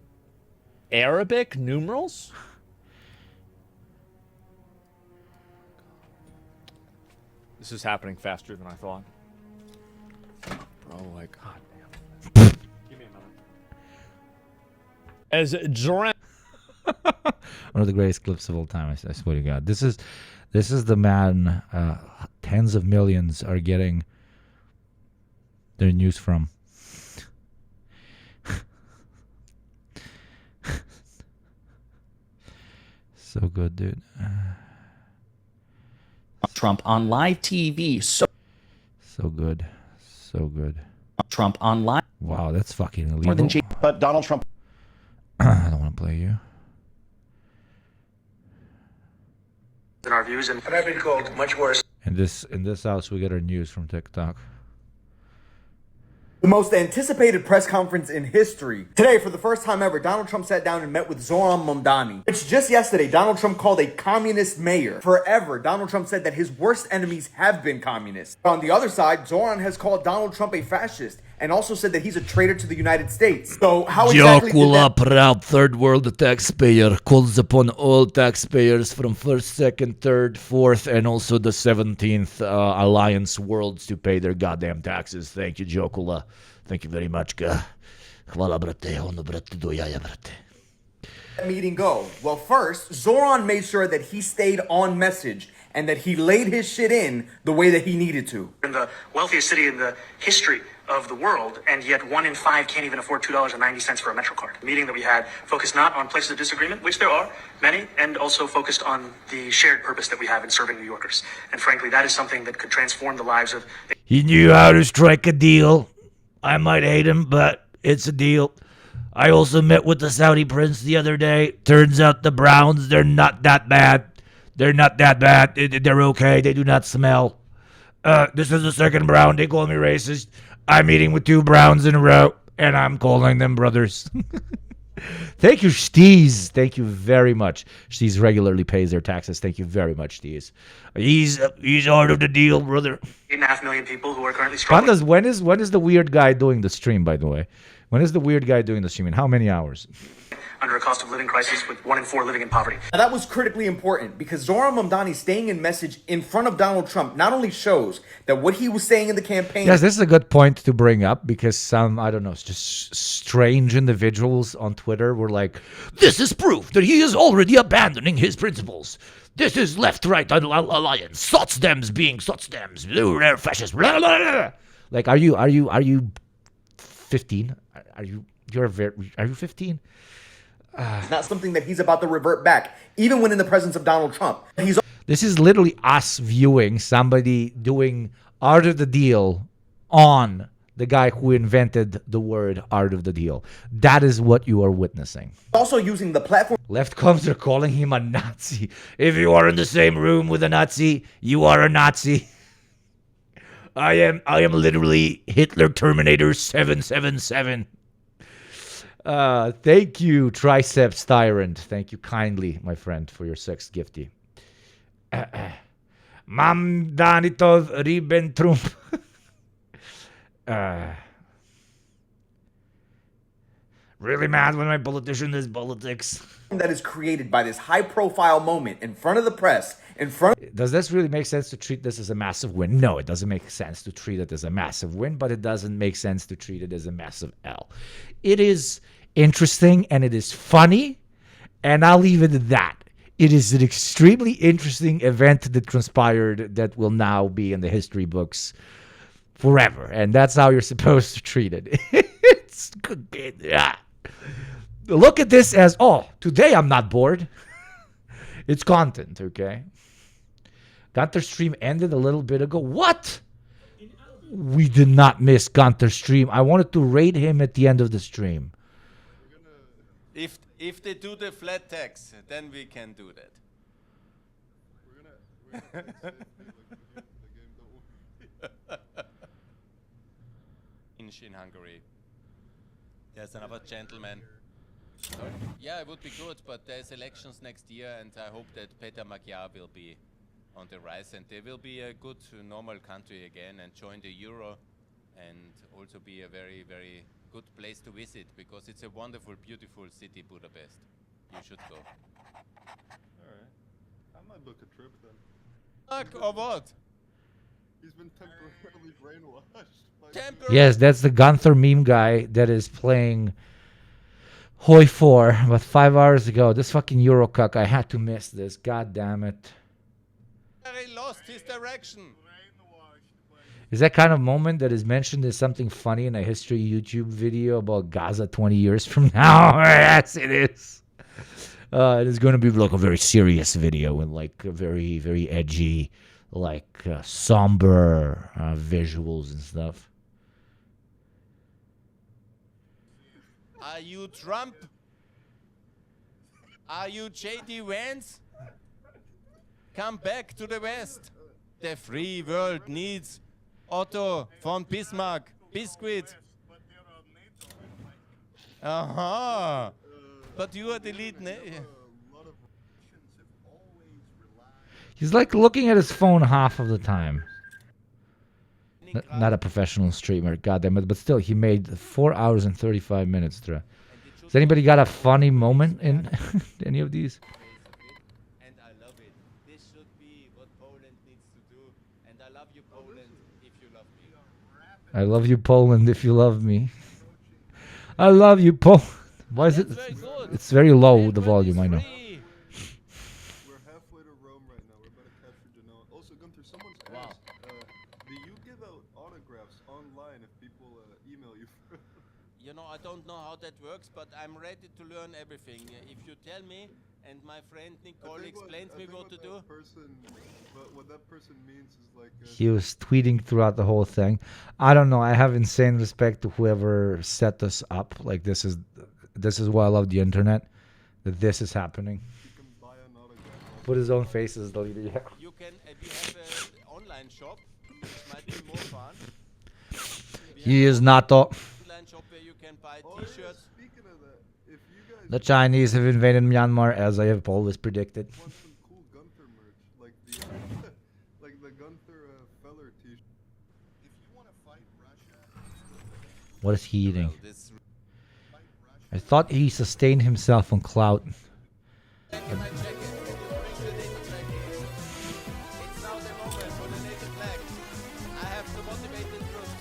Arabic numerals? This is happening faster than I thought. Bro, like, God damn. Give me a minute. As Zoran... One of the greatest clips of all time, I swear to God. This is the man tens of millions are getting their news from. So good, dude. Trump on live TV. So good. So good. Trump on live. Wow, that's fucking illegal. More than But Donald Trump. I don't want to play you. In our views, and I've been called much worse. In this house, we get our news from TikTok. The most anticipated press conference in history. Today, for the first time ever, Donald Trump sat down and met with Zoran Mamdani, which just yesterday, Donald Trump called a communist mayor. Forever, Donald Trump said that his worst enemies have been communists. On the other side, Zoran has called Donald Trump a fascist and also said that he's a traitor to the United States. So how exactly did that... proud third world taxpayer, calls upon all taxpayers from 1st, 2nd, 3rd, 4th, and also the 17th Alliance worlds to pay their goddamn taxes. Thank you, Jokula. Thank you very much, Hvala, brate. Ono, brate, do jaja, brate. meeting go? Well, first, Zoran made sure that he stayed on message and that he laid his shit in the way that he needed to. in the wealthiest city in the history of the world, and yet 1 in 5 can't even afford $2.90 for a Metro card. The meeting that we had focused not on places of disagreement, which there are many, and also focused on the shared purpose that we have in serving New Yorkers. And frankly, that is something that could transform the lives of... He knew how to strike a deal. I might hate him, but it's a deal. I also met with the Saudi prince the other day. Turns out the Browns, they're not that bad. They're not that bad. They're okay. They do not smell. This is the second Brown. They call me racist. I'm eating with 2 Browns in a row, and I'm calling them brothers. Thank you, Steez. Thank you very much. Steez regularly pays their taxes. Thank you very much, Steez. He's out of the deal, brother. 8.5 million people who are currently struggling. Pandas, when is the weird guy doing the stream, by the way? When is the weird guy doing the stream? In how many hours? Under a cost of living crisis with 1 in 4 living in poverty. Now, that was critically important because Zoran Mamdani staying in message in front of Donald Trump not only shows that what he was saying in the campaign. Yes, this is a good point to bring up because some, I don't know, just strange individuals on Twitter were like, this is proof that he is already abandoning his principles. This is left-right alliance. Sotsdems being Sotsdems. They're fascists. Blah, blah, blah. Like, are you 15? Are you 15? It's not something that he's about to revert back, even when in the presence of Donald Trump. This is literally us viewing somebody doing art of the deal on the guy who invented the word art of the deal. That is what you are witnessing. Also using the platform. Left comes are calling him a Nazi. If you are in the same room with a Nazi, you are a Nazi. I am literally Hitler Terminator 777. Thank you, Triceps Tyrant. Thank you kindly, my friend, for your sex gifty. Mamdanitov Ribbentrop. Really mad when my politician is politics. That is created by this high-profile moment in front of the press, Does this really make sense to treat this as a massive win? No, it doesn't make sense to treat it as a massive win, but it doesn't make sense to treat it as a massive L. It is interesting and it is funny, and I'll leave it at that. It is an extremely interesting event that transpired that will now be in the history books forever, and that's how you're supposed to treat it. It's good. Yeah. Look at this as, oh, today I'm not bored. It's content, okay? Gunter's stream ended a little bit ago. What? We did not miss Gunter's stream. I wanted to raid him at the end of the stream. If they do the flat tax, then we can do that. In Hungary, there's another gentleman. Yeah, it would be good, but there's elections next year, and I hope that Peter Magyar will be on the rise, and they will be a good, normal country again, and join the euro, and also be a very, very good place to visit, because it's a wonderful, beautiful city, Budapest. You should go. Alright. I might book a trip then. Fuck, or what? He's been temporarily brainwashed. Yes, that's the Gunther meme guy that is playing Hoi 4, but 5 hours ago. This fucking Eurocuck, I had to miss this. God damn it. He lost his direction. Is that kind of moment that is mentioned as something funny in a history YouTube video about Gaza 20 years from now? Yes, it is. It is going to be like a very serious video and like a very, very edgy, like somber visuals and stuff. Are you Trump? Are you J.D. Vance? Come back to the West. The free world needs Otto von Bismarck, Biscuit. Aha! But you are the lead. He's like looking at his phone half of the time. Not a professional streamer, goddamn it, but still, he made 4 hours and 35 minutes. Has anybody got a funny moment in any of these? And I love it. This should be what Poland needs to do. And I love you, Poland, if you love me. I love you, Poland, if you love me. I love you, Poland. Why is it? It's very low, the volume, I know. We're halfway to Rome right now. We're about to capture Genoa. Also, Gunther, someone's asked, do you give out autographs online if people email you? You know, I don't know how that works, but I'm ready to learn everything. If you tell me, and my friend Nicole explains me what to do. What that person means is like... He was tweeting throughout the whole thing. I don't know. I have insane respect to whoever set this up. Like, this is why I love the internet. That this is happening. Put his own face as the leader. Yeah. You can, we have an online shop might be more fun. He is not. Online shop where you can buy T-shirts. Speaking of that, if you guys The Chinese have invaded Myanmar, as I have always predicted. want some cool Gunther merch, like the like the Gunther Feller T-shirt. If you want to fight Russia, What is he eating? I thought he sustained himself on clout. It's now the moment for the naked flag. I have to motivate the troops.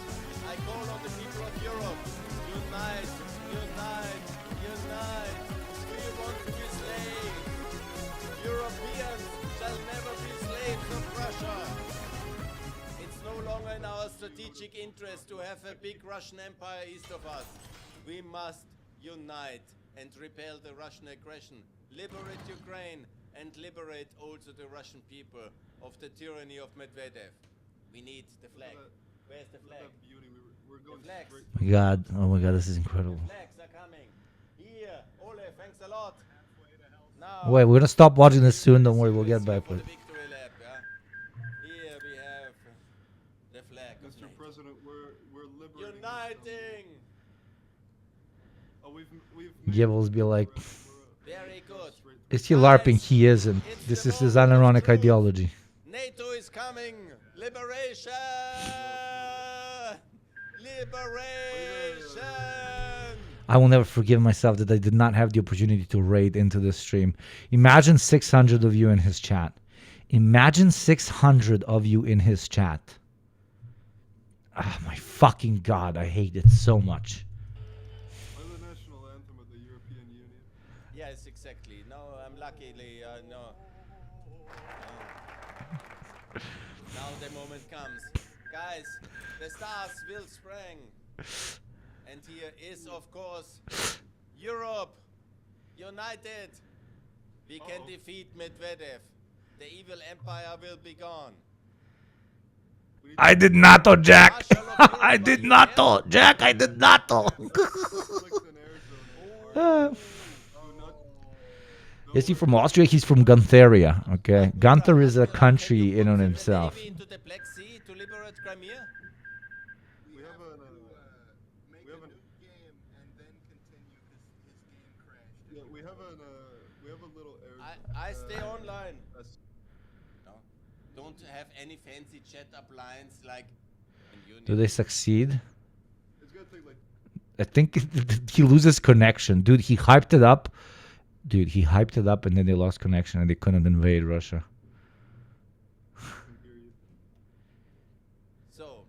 I call on the people of Europe. Unite, unite, unite. We want to be slaves. Europeans shall never be slaves of Russia. It's no longer in our strategic interest to have a big Russian empire east of us. We must unite and repel the Russian aggression. Liberate Ukraine and liberate also the Russian people of the tyranny of Medvedev. We need the flag. Where's the flag? we're going The flags. straight. Oh my god, this is incredible. Flags are coming. Here, Ole, thanks a lot. Now, Wait, we're gonna stop watching this soon. Don't worry, we'll get back with it. victory lap, yeah? Here we have the flag. of Mr. NATO. President, we're liberating. Uniting. Oh, we've Goebbels be like, Very good. is he LARPing? He isn't. This is his unironic ideology. NATO is coming. Liberation. Liberation. I will never forgive myself that I did not have the opportunity to raid into this stream. Imagine 600 of you in his chat. Imagine 600 of you in his chat. Ah, my fucking god, I hate it so much. the national anthem of the European Union. Yes, exactly. No, I'm luckily no. Now the moment comes, guys. The stars will spring, and here is, of course, Europe united. We can defeat Medvedev. The evil empire will be gone. I did not, oh Jack. I did not, oh Jack. I did not, oh. Is he from Austria? He's from Guntheria. Okay, Gunther is a country in on himself. Into the Black Sea to liberate Crimea. We have a Yeah, we have a little air. I stay online. No, don't have any fancy chat up lines like. Do they succeed? It's gonna take like. I think he loses connection. Dude, he hyped it up. Dude, he hyped it up and then they lost connection and they couldn't invade Russia. So,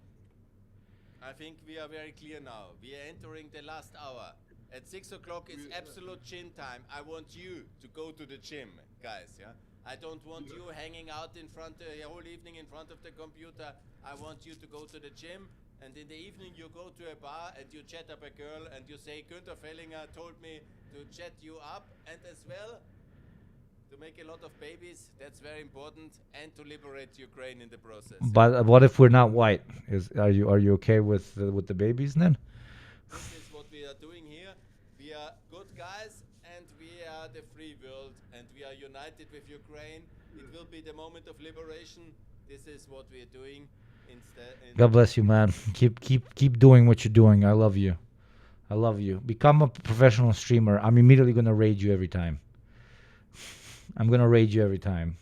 I think we are very clear now. We are entering the last hour. At 6 o'clock is absolute gym time. I want you to go to the gym, guys. Yeah. I don't want you hanging out in front the whole evening in front of the computer. I want you to go to the gym. And in the evening you go to a bar and you chat up a girl and you say, Günther Fellinger told me to chat you up, and as well to make a lot of babies. That's very important, and to liberate Ukraine in the process. But what if we're not white? Are you okay with the babies then? This is what we are doing here. We are good guys, and we are the free world, and we are united with Ukraine. It will be the moment of liberation. This is what we are doing. God bless you, man. Keep doing what you're doing. I love you. I love you. Become a professional streamer. I'm immediately gonna raid you every time. I'm gonna raid you every time.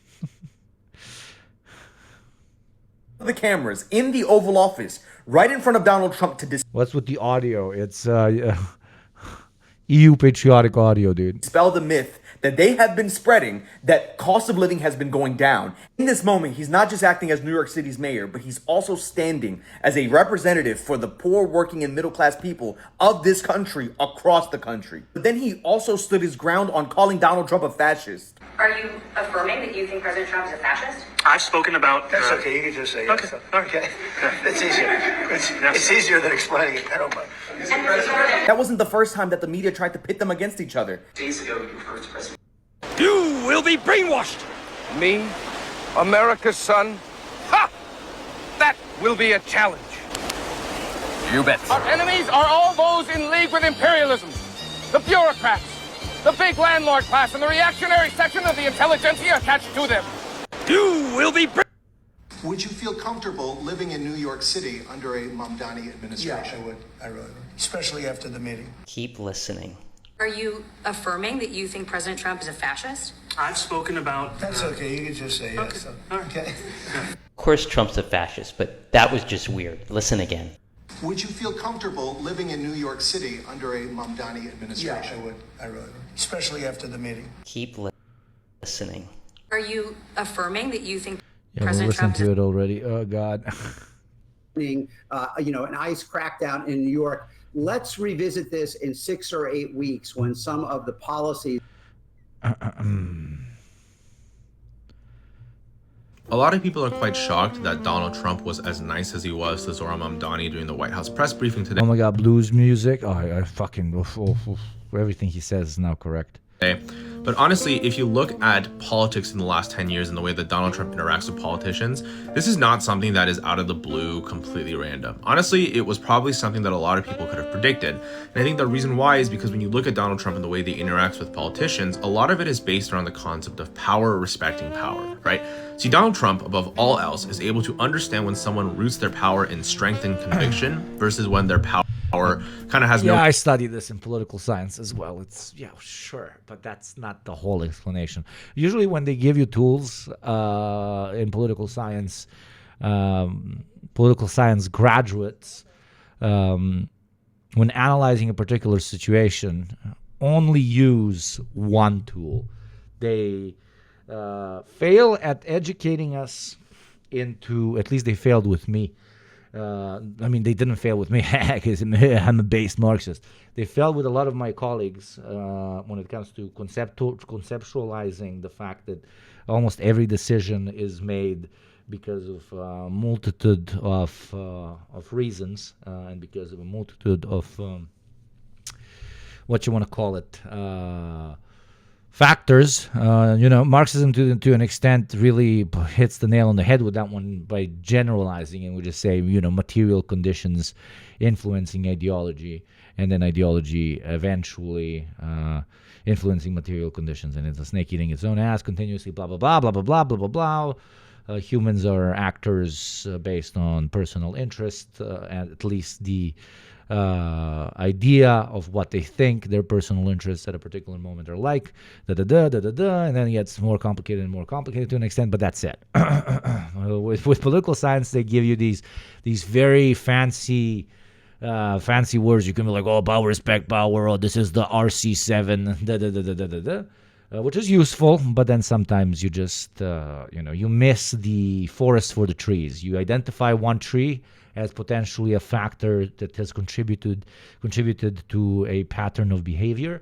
The cameras in the Oval Office, right in front of Donald Trump to What's with the audio? It's EU patriotic audio, dude. dispel the myth that they have been spreading that cost of living has been going down. In this moment, he's not just acting as New York City's mayor, but he's also standing as a representative for the poor, working, and middle-class people of this country across the country. But then he also stood his ground on calling Donald Trump a fascist. Are you affirming that you think President Trump is a fascist? I've spoken about. That's okay. You can just say yes. Okay. It's easier. It's easier than explaining it. I don't mind. That wasn't the first time that the media tried to pit them against each other. Days ago, you referred to President. You will be brainwashed. Me, America's son? Ha! That will be a challenge. You bet. Our enemies are all those in league with imperialism. The bureaucrats, the big landlord class, and the reactionary section of the intelligentsia attached to them. You will be Would you feel comfortable living in New York City under a Mamdani administration? Yeah, I would. I really would. Especially after the meeting. Keep listening. Are you affirming that you think President Trump is a fascist? I've spoken about. That's okay. You can just say yes. Okay. Of course, Trump's a fascist, but that was just weird. Listen again. Would you feel comfortable living in New York City under a Mamdani administration? Yeah, I would. I really would. Especially after the meeting. Keep listening. Are you affirming that you think Yeah, we President listened Trump to it already. Oh, God. An ICE crackdown in New York. Let's revisit this in 6 or 8 weeks when some of the policies. A lot of people are quite shocked that Donald Trump was as nice as he was to Zohran Mamdani during the White House press briefing today. Oh my God, blues music. Oh, I fucking. Everything he says is now correct. But honestly, if you look at politics in the last 10 years and the way that Donald Trump interacts with politicians, this is not something that is out of the blue, completely random. Honestly, it was probably something that a lot of people could have predicted. And I think the reason why is because when you look at Donald Trump and the way that he interacts with politicians, a lot of it is based around the concept of power respecting power, right? See, Donald Trump, above all else, is able to understand when someone roots their power in strength and conviction versus when their power kind of has no... Yeah, I studied this in political science as well. It's, yeah, sure, but that's not the whole explanation. Usually when they give you tools in political science graduates, when analyzing a particular situation, only use one tool. They fail at educating us into, at least they failed with me. I mean, they didn't fail with me because I'm a base Marxist. They failed with a lot of my colleagues when it comes to conceptualizing the fact that almost every decision is made because of a multitude of reasons and because of a multitude of what you want to call it, factors. Marxism to an extent really hits the nail on the head with that one by generalizing, and we just say, material conditions influencing ideology, and then ideology eventually influencing material conditions, and it's a snake eating its own ass continuously, blah, blah, blah, blah, blah, blah, blah, blah, blah. Humans are actors based on personal interest, and at least the idea of what they think their personal interests at a particular moment are like, and then it gets more complicated and more complicated to an extent, but that's it. With political science, they give you these very fancy words. You can be like, oh, power, respect, power, oh, this is the RC7, which is useful, but then sometimes you just, you miss the forest for the trees. You identify one tree as potentially a factor that has contributed to a pattern of behavior,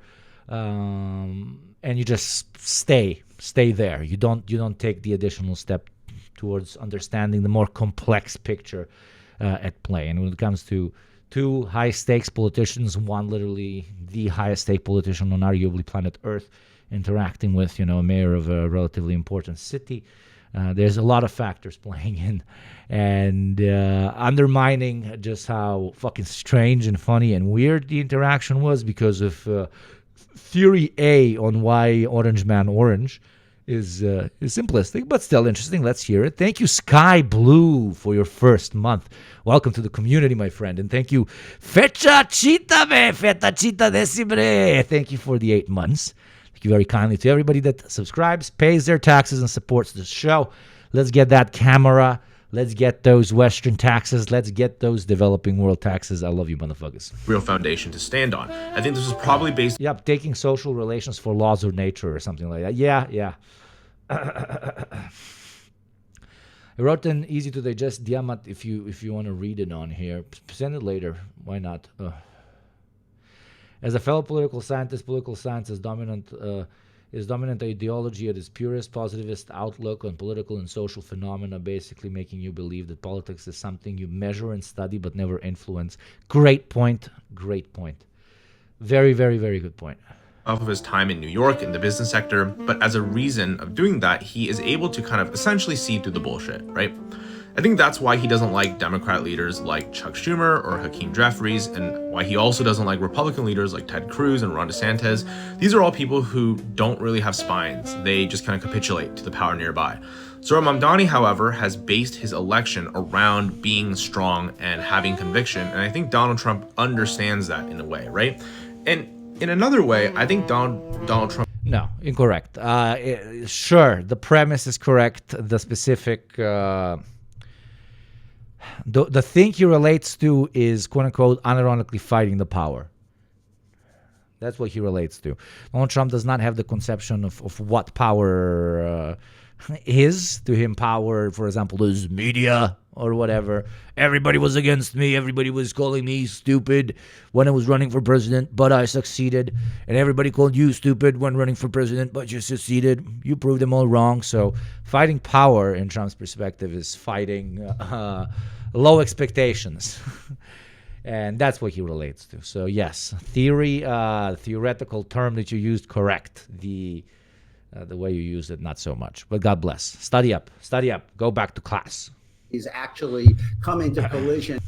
and you just stay there. You don't take the additional step towards understanding the more complex picture at play. And when it comes to two high-stakes politicians, one literally the highest-stake politician on arguably planet Earth, interacting with a mayor of a relatively important city, there's a lot of factors playing in and undermining just how fucking strange and funny and weird the interaction was because of theory A on why Orange Man Orange is simplistic, but still interesting. Let's hear it. Thank you, Sky Blue, for your first month. Welcome to the community, my friend. And thank you, Fecha Chita Decibre. Thank you for the 8 months. Thank you very kindly to everybody that subscribes, pays their taxes, and supports the show. Let's get that camera. Let's get those Western taxes. Let's get those developing world taxes. I love you, motherfuckers. Real foundation to stand on. I think this was probably based... Yep, taking social relations for laws of nature or something like that. Yeah. I wrote an easy to digest Diamat if you want to read it on here. Send it later. Why not? As a fellow political scientist is dominant ideology at its purest positivist outlook on political and social phenomena, basically making you believe that politics is something you measure and study but never influence. Great point. Very, very, very good point. Off of his time in New York in the business sector, but as a reason of doing that, he is able to kind of essentially see through the bullshit, right? I think that's why he doesn't like Democrat leaders like Chuck Schumer or Hakeem Jeffries, and why he also doesn't like Republican leaders like Ted Cruz and Ron DeSantis. These are all people who don't really have spines. They just kind of capitulate to the power nearby. Zoran Mamdani, however, has based his election around being strong and having conviction, and I think Donald Trump understands that in a way, right? And in another way, I think Donald Trump... No, incorrect. Sure, the premise is correct. The specific... the thing he relates to is, quote-unquote, unironically fighting the power. That's what he relates to. Donald Trump does not have the conception of what power is. To him, power, for example, is media or whatever. Everybody was against me. Everybody was calling me stupid when I was running for president, but I succeeded. And everybody called you stupid when running for president, but you succeeded. You proved them all wrong. So fighting power, in Trump's perspective, is fighting low expectations. And that's what he relates to. So yes, theoretical term that you used, correct. The way you used it, not so much. But God bless. Study up. Go back to class. He's actually come into collision,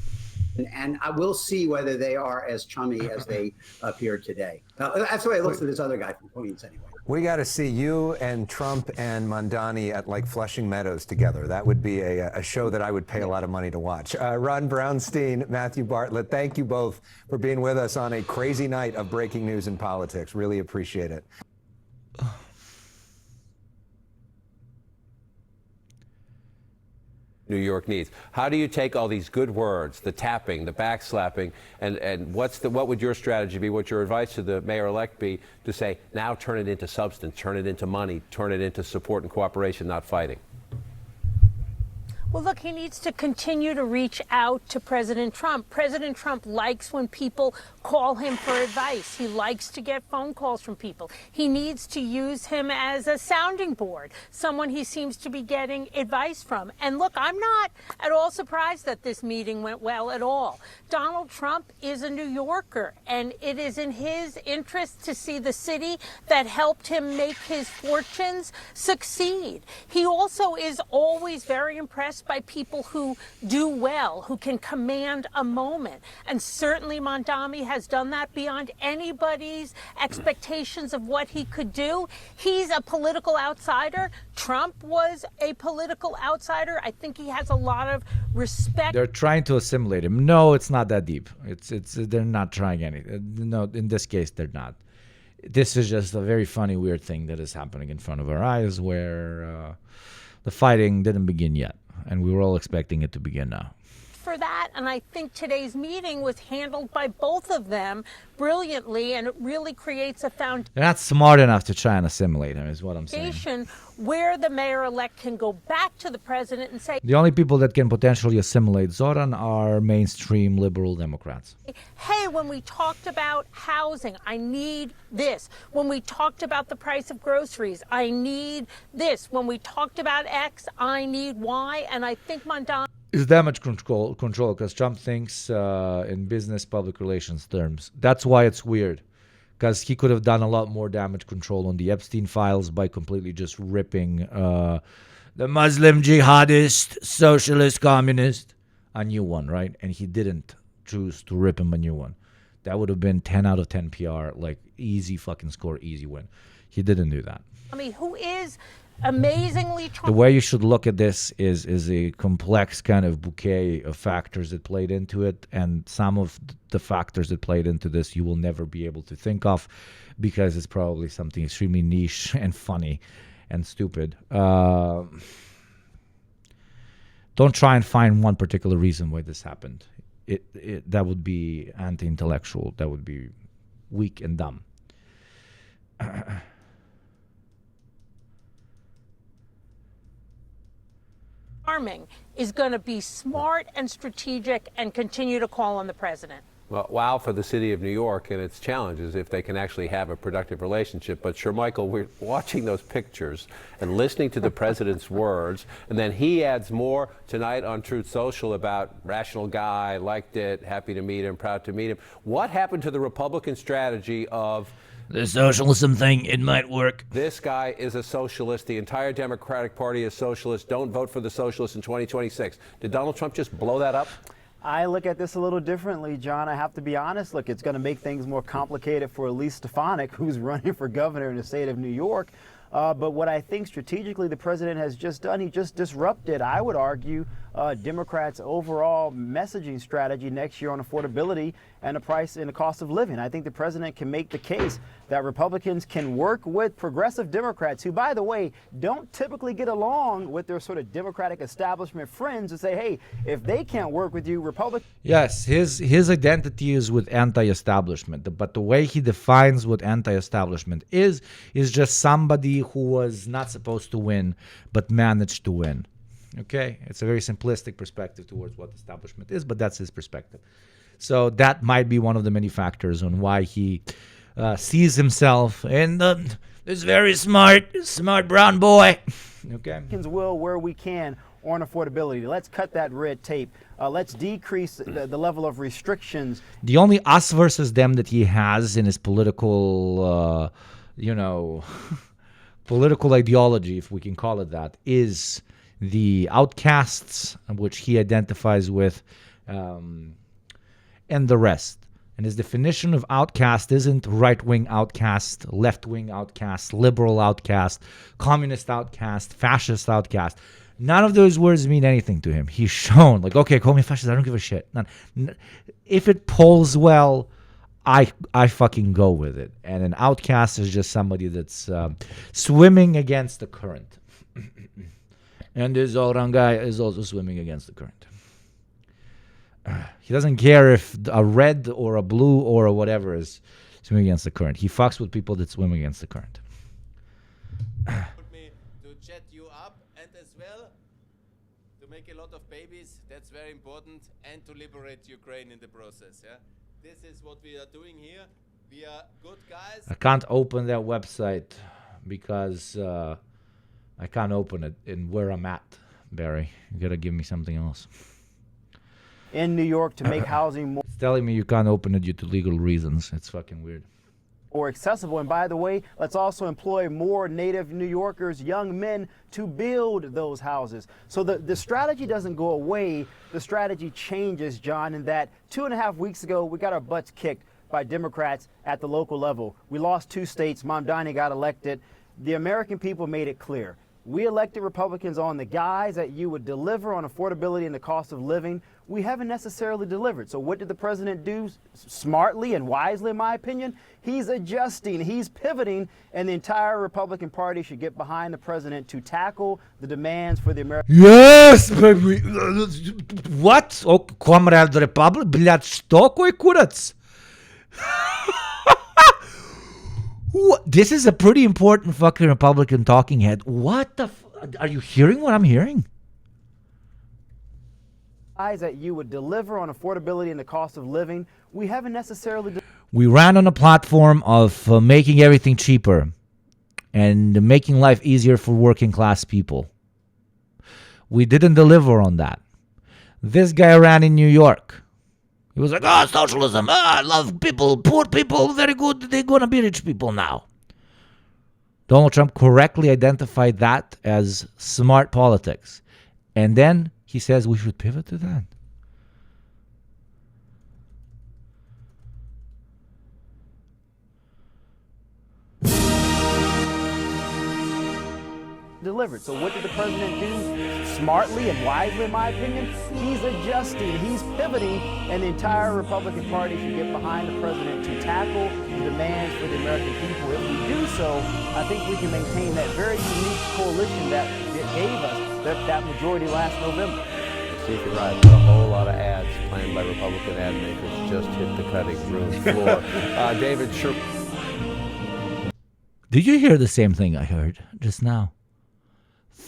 and I will see whether they are as chummy as they appear today. That's the way it looks to this other guy from Queens, anyway. We got to see you and Trump and Mamdani at like Flushing Meadows together. That would be a show that I would pay a lot of money to watch. Ron Brownstein, Matthew Bartlett, thank you both for being with us on a crazy night of breaking news in politics. Really appreciate it. New York needs. How do you take all these good words, the tapping, the backslapping, and what would your strategy be, what your advice to the mayor-elect be to say, now turn it into substance, turn it into money, turn it into support and cooperation, not fighting? Well, look, he needs to continue to reach out to President Trump. President Trump likes when people call him for advice. He likes to get phone calls from people. He needs to use him as a sounding board, someone he seems to be getting advice from. And look, I'm not at all surprised that this meeting went well at all. Donald Trump is a New Yorker, and it is in his interest to see the city that helped him make his fortunes succeed. He also is always very impressed by people who do well, who can command a moment. And certainly Mamdani has done that beyond anybody's expectations of what he could do. He's a political outsider. Trump was a political outsider. I think he has a lot of respect. They're trying to assimilate him. No, it's not that deep. They're not trying anything. No, in this case, they're not. This is just a very funny, weird thing that is happening in front of our eyes where the fighting didn't begin yet. And we were all expecting it to begin now. For that, and I think today's meeting was handled by both of them brilliantly, and it really creates a foundation. They're not smart enough to try and assimilate him, is what I'm saying. Where the mayor-elect can go back to the president and say, the only people that can potentially assimilate Zoran are mainstream liberal Democrats. hey, when we talked about housing, I need this. When we talked about the price of groceries, I need this. When we talked about X, I need Y. And I think Mamdani is damage control because Trump thinks in business public relations terms. That's why it's weird, because he could have done a lot more damage control on the Epstein files by completely just ripping the Muslim jihadist, socialist, communist a new one, right? And he didn't choose to rip him a new one. That would have been 10 out of 10 PR, like easy fucking score, easy win. He didn't do that. who is amazingly The way you should look at this is a complex kind of bouquet of factors that played into it, and some of the factors that played into this you will never be able to think of because it's probably something extremely niche and funny and stupid. Don't try and find one particular reason why this happened. That would be anti-intellectual. That would be weak and dumb. Farming is going to be smart and strategic and continue to call on the president. Well, wow for the city of New York and its challenges if they can actually have a productive relationship. But sure, Michael, we're watching those pictures and listening to the president's words, and then he adds more tonight on Truth Social about rational guy, liked it, happy to meet him, proud to meet him. What happened to the Republican strategy of the socialism thing? It might work. This guy is a socialist. The entire Democratic Party is socialist. Don't vote for the socialists in 2026. Did Donald Trump just blow that up? I look at this a little differently, John. I have to be honest. Look, it's going to make things more complicated for Elise Stefanik, who's running for governor in the state of New York. But what I think strategically the president has just done, he just disrupted, I would argue, Democrats' overall messaging strategy next year on affordability and the price and the cost of living. I think the president can make the case that Republicans can work with progressive Democrats who, by the way, don't typically get along with their sort of Democratic establishment friends and say, hey, if they can't work with you, Republicans. Yes, his identity is with anti-establishment, but the way he defines what anti-establishment is just somebody who was not supposed to win but managed to win. Okay, it's a very simplistic perspective towards what establishment is, but that's his perspective. So that might be one of the many factors on why he sees himself in this very smart brown boy. Okay, will where we can on affordability. Let's cut that red tape. Let's decrease the level of restrictions. The only us versus them that he has in his political, political ideology, if we can call it that, is the outcasts, which he identifies with, and the rest. And his definition of outcast isn't right-wing outcast, left-wing outcast, liberal outcast, communist outcast, fascist outcast. None of those words mean anything to him. He's shown, like, okay, call me fascist, I don't give a shit. If it polls well, I fucking go with it. And an outcast is just somebody that's swimming against the current. And this Zoran guy is also swimming against the current. He doesn't care if a red or a blue or a whatever is swimming against the current. He fucks with people that swim against the current. Me to chat you up and as well to make a lot of babies. That's very important, and to liberate Ukraine in the process. Yeah, this is what we are doing here. We are good guys. I can't open that website because I can't open it in where I'm at, Barry. You gotta give me something else. In New York to make housing more. It's telling me you can't open it due to legal reasons. It's fucking weird. Or accessible. And by the way, let's also employ more native New Yorkers, young men, to build those houses. So the strategy doesn't go away. The strategy changes, John, in that 2.5 weeks ago, we got our butts kicked by Democrats at the local level. We lost 2 states. Mamdani got elected. The American people made it clear. We elected Republicans on the guise that you would deliver on affordability and the cost of living. We haven't necessarily delivered. So what did the president do? Smartly and wisely, in my opinion, he's adjusting, he's pivoting, and the entire Republican Party should get behind the president to tackle the demands for the American. Yes, baby. What? Oh, Comrade Republic? Блядь, что? Кой курац? This is a pretty important fucking Republican talking head. What the are you hearing what I'm hearing? That you would deliver on affordability and the cost of living. We haven't necessarily. We ran on a platform of making everything cheaper and making life easier for working class people. We didn't deliver on that. This guy ran in New York. He was like, socialism. I love people. Poor people, very good. They're going to be rich people now. Donald Trump correctly identified that as smart politics. And then he says we should pivot to that. Delivered. So what did the president do? Smartly and wisely, in my opinion, he's adjusting, he's pivoting, and the entire Republican Party should get behind the president to tackle the demands for the American people. If we do so, I think we can maintain that very unique coalition that gave us that majority last November. Steve, you're right. A whole lot of ads planned by Republican ad makers just hit the cutting room floor. David, sure. Did you hear the same thing I heard just now?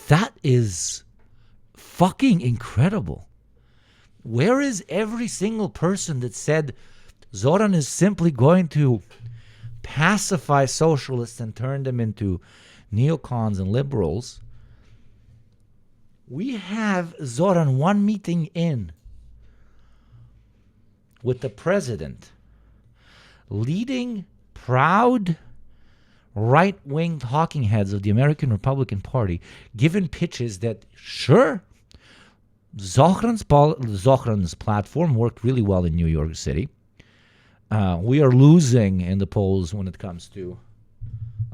That is fucking incredible. Where is every single person that said Zoran is simply going to pacify socialists and turn them into neocons and liberals? We have Zoran one meeting in with the president leading proud right-wing talking heads of the American Republican Party, given pitches that, sure, Zohran's platform worked really well in New York City. We are losing in the polls when it comes to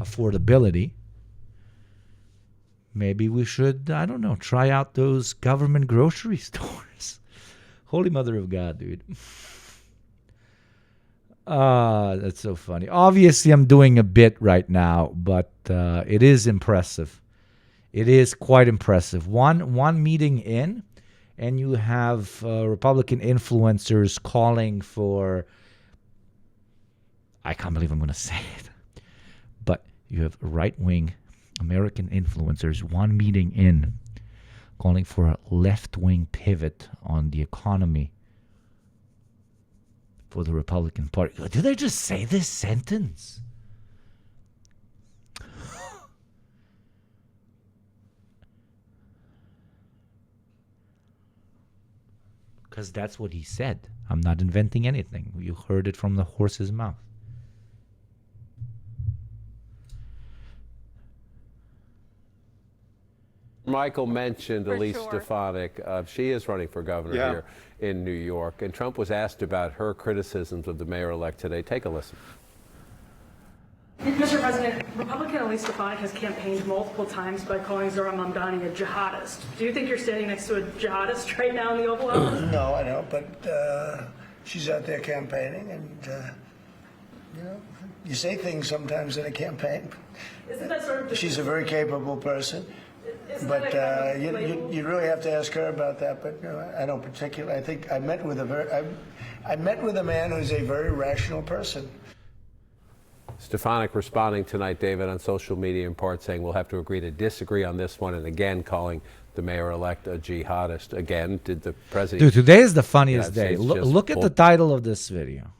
affordability. maybe we should, I don't know, try out those government grocery stores. Holy mother of God, dude. That's so funny. Obviously, I'm doing a bit right now, but it is impressive. It is quite impressive. One meeting in, and you have Republican influencers calling for, I can't believe I'm going to say it, but you have right-wing American influencers, one meeting in, calling for a left-wing pivot on the economy for the Republican Party. Did I just say this sentence? Because that's what he said. I'm not inventing anything. You heard it from the horse's mouth. Michael mentioned Elise Stefanik. She is running for governor here in New York. And Trump was asked about her criticisms of the mayor-elect today. Take a listen. Mr. President, Republican Elise Stefanik has campaigned multiple times by calling Zohran Mamdani a jihadist. Do you think you're standing next to a jihadist right now in the Oval Office? No, I don't, but she's out there campaigning, and, you know, you say things sometimes in a campaign. Isn't that sort of She's a very capable person. But you really have to ask her about that. But I don't particularly. I think I met with a man who's a very rational person. Stefanik responding tonight, David, on social media in part saying we'll have to agree to disagree on this one, and again calling the mayor-elect a jihadist. Again, did the president... Dude, today is the funniest day. Look at the title of this video.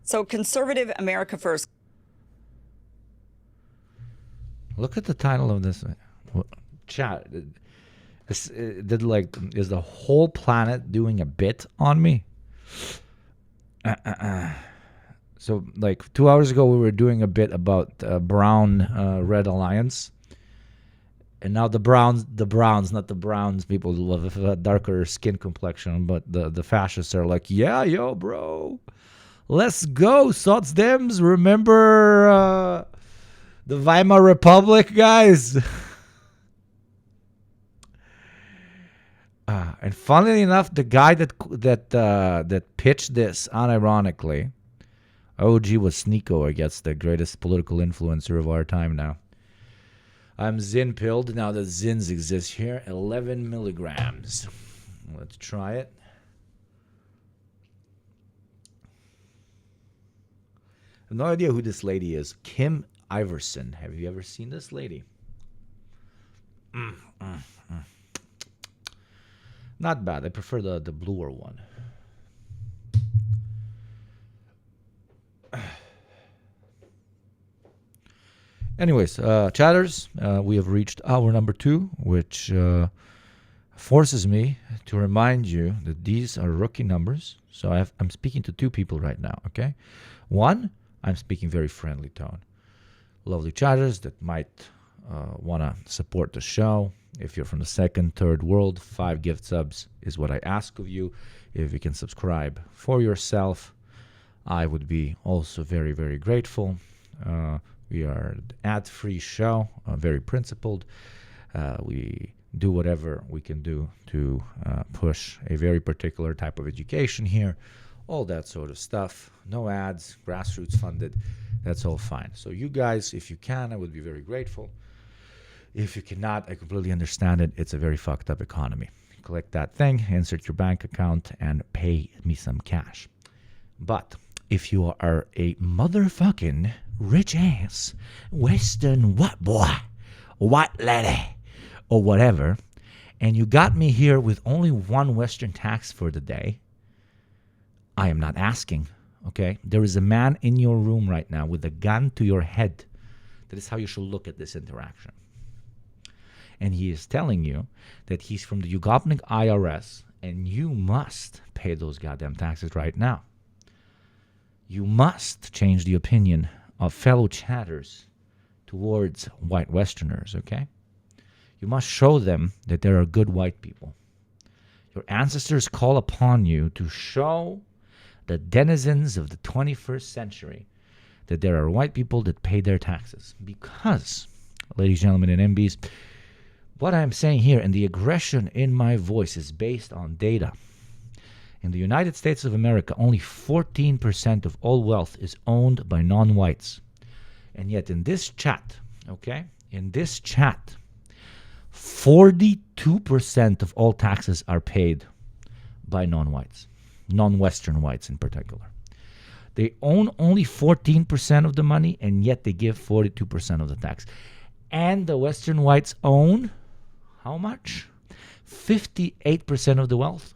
So conservative America First. Look at the title of this. Chat. Is the whole planet doing a bit on me? So, like 2 hours ago, we were doing a bit about brown-red alliance, and now the Browns, not the Browns people who have a darker skin complexion, but the fascists are like, yeah, yo, bro, let's go, Sotsdems. Remember the Weimar Republic, guys? And funnily enough, the guy that pitched this, unironically, OG was Sneeko, I guess, the greatest political influencer of our time now. I'm Zin pilled now that Zins exist here. 11 milligrams. Let's try it. I have no idea who this lady is. Kim Iverson. Have you ever seen this lady? Not bad. I prefer the bluer one. Anyways, chatters, we have reached hour number 2, which forces me to remind you that these are rookie numbers. So I'm speaking to 2 people right now, okay? One, I'm speaking very friendly tone. Lovely chatters that might want to support the show. If you're from the second, third world, 5 gift subs is what I ask of you. If you can subscribe for yourself, I would be also very, very grateful. We are an ad-free show, very principled. We do whatever we can do to push a very particular type of education here. All that sort of stuff. No ads, grassroots funded. That's all fine. So you guys, if you can, I would be very grateful. If you cannot, I completely understand it. It's a very fucked up economy. Click that thing, insert your bank account, and pay me some cash. But if you are a motherfucking rich ass Western white boy, white lady, or whatever, and you got me here with only one Western tax for the day, I am not asking, okay? There is a man in your room right now with a gun to your head. That is how you should look at this interaction. And he is telling you that he's from the Yugoslavia IRS, and you must pay those goddamn taxes right now. You must change the opinion of fellow chatters towards white Westerners, okay? You must show them that there are good white people. Your ancestors call upon you to show the denizens of the 21st century that there are white people that pay their taxes. Because ladies, gentlemen, and MBs. What I'm saying here, and the aggression in my voice, is based on data. In the United States of America, only 14% of all wealth is owned by non-whites. And yet in this chat, okay, 42% of all taxes are paid by non-whites, non-Western whites in particular. They own only 14% of the money, and yet they give 42% of the tax. And the Western whites own how much? 58% of the wealth.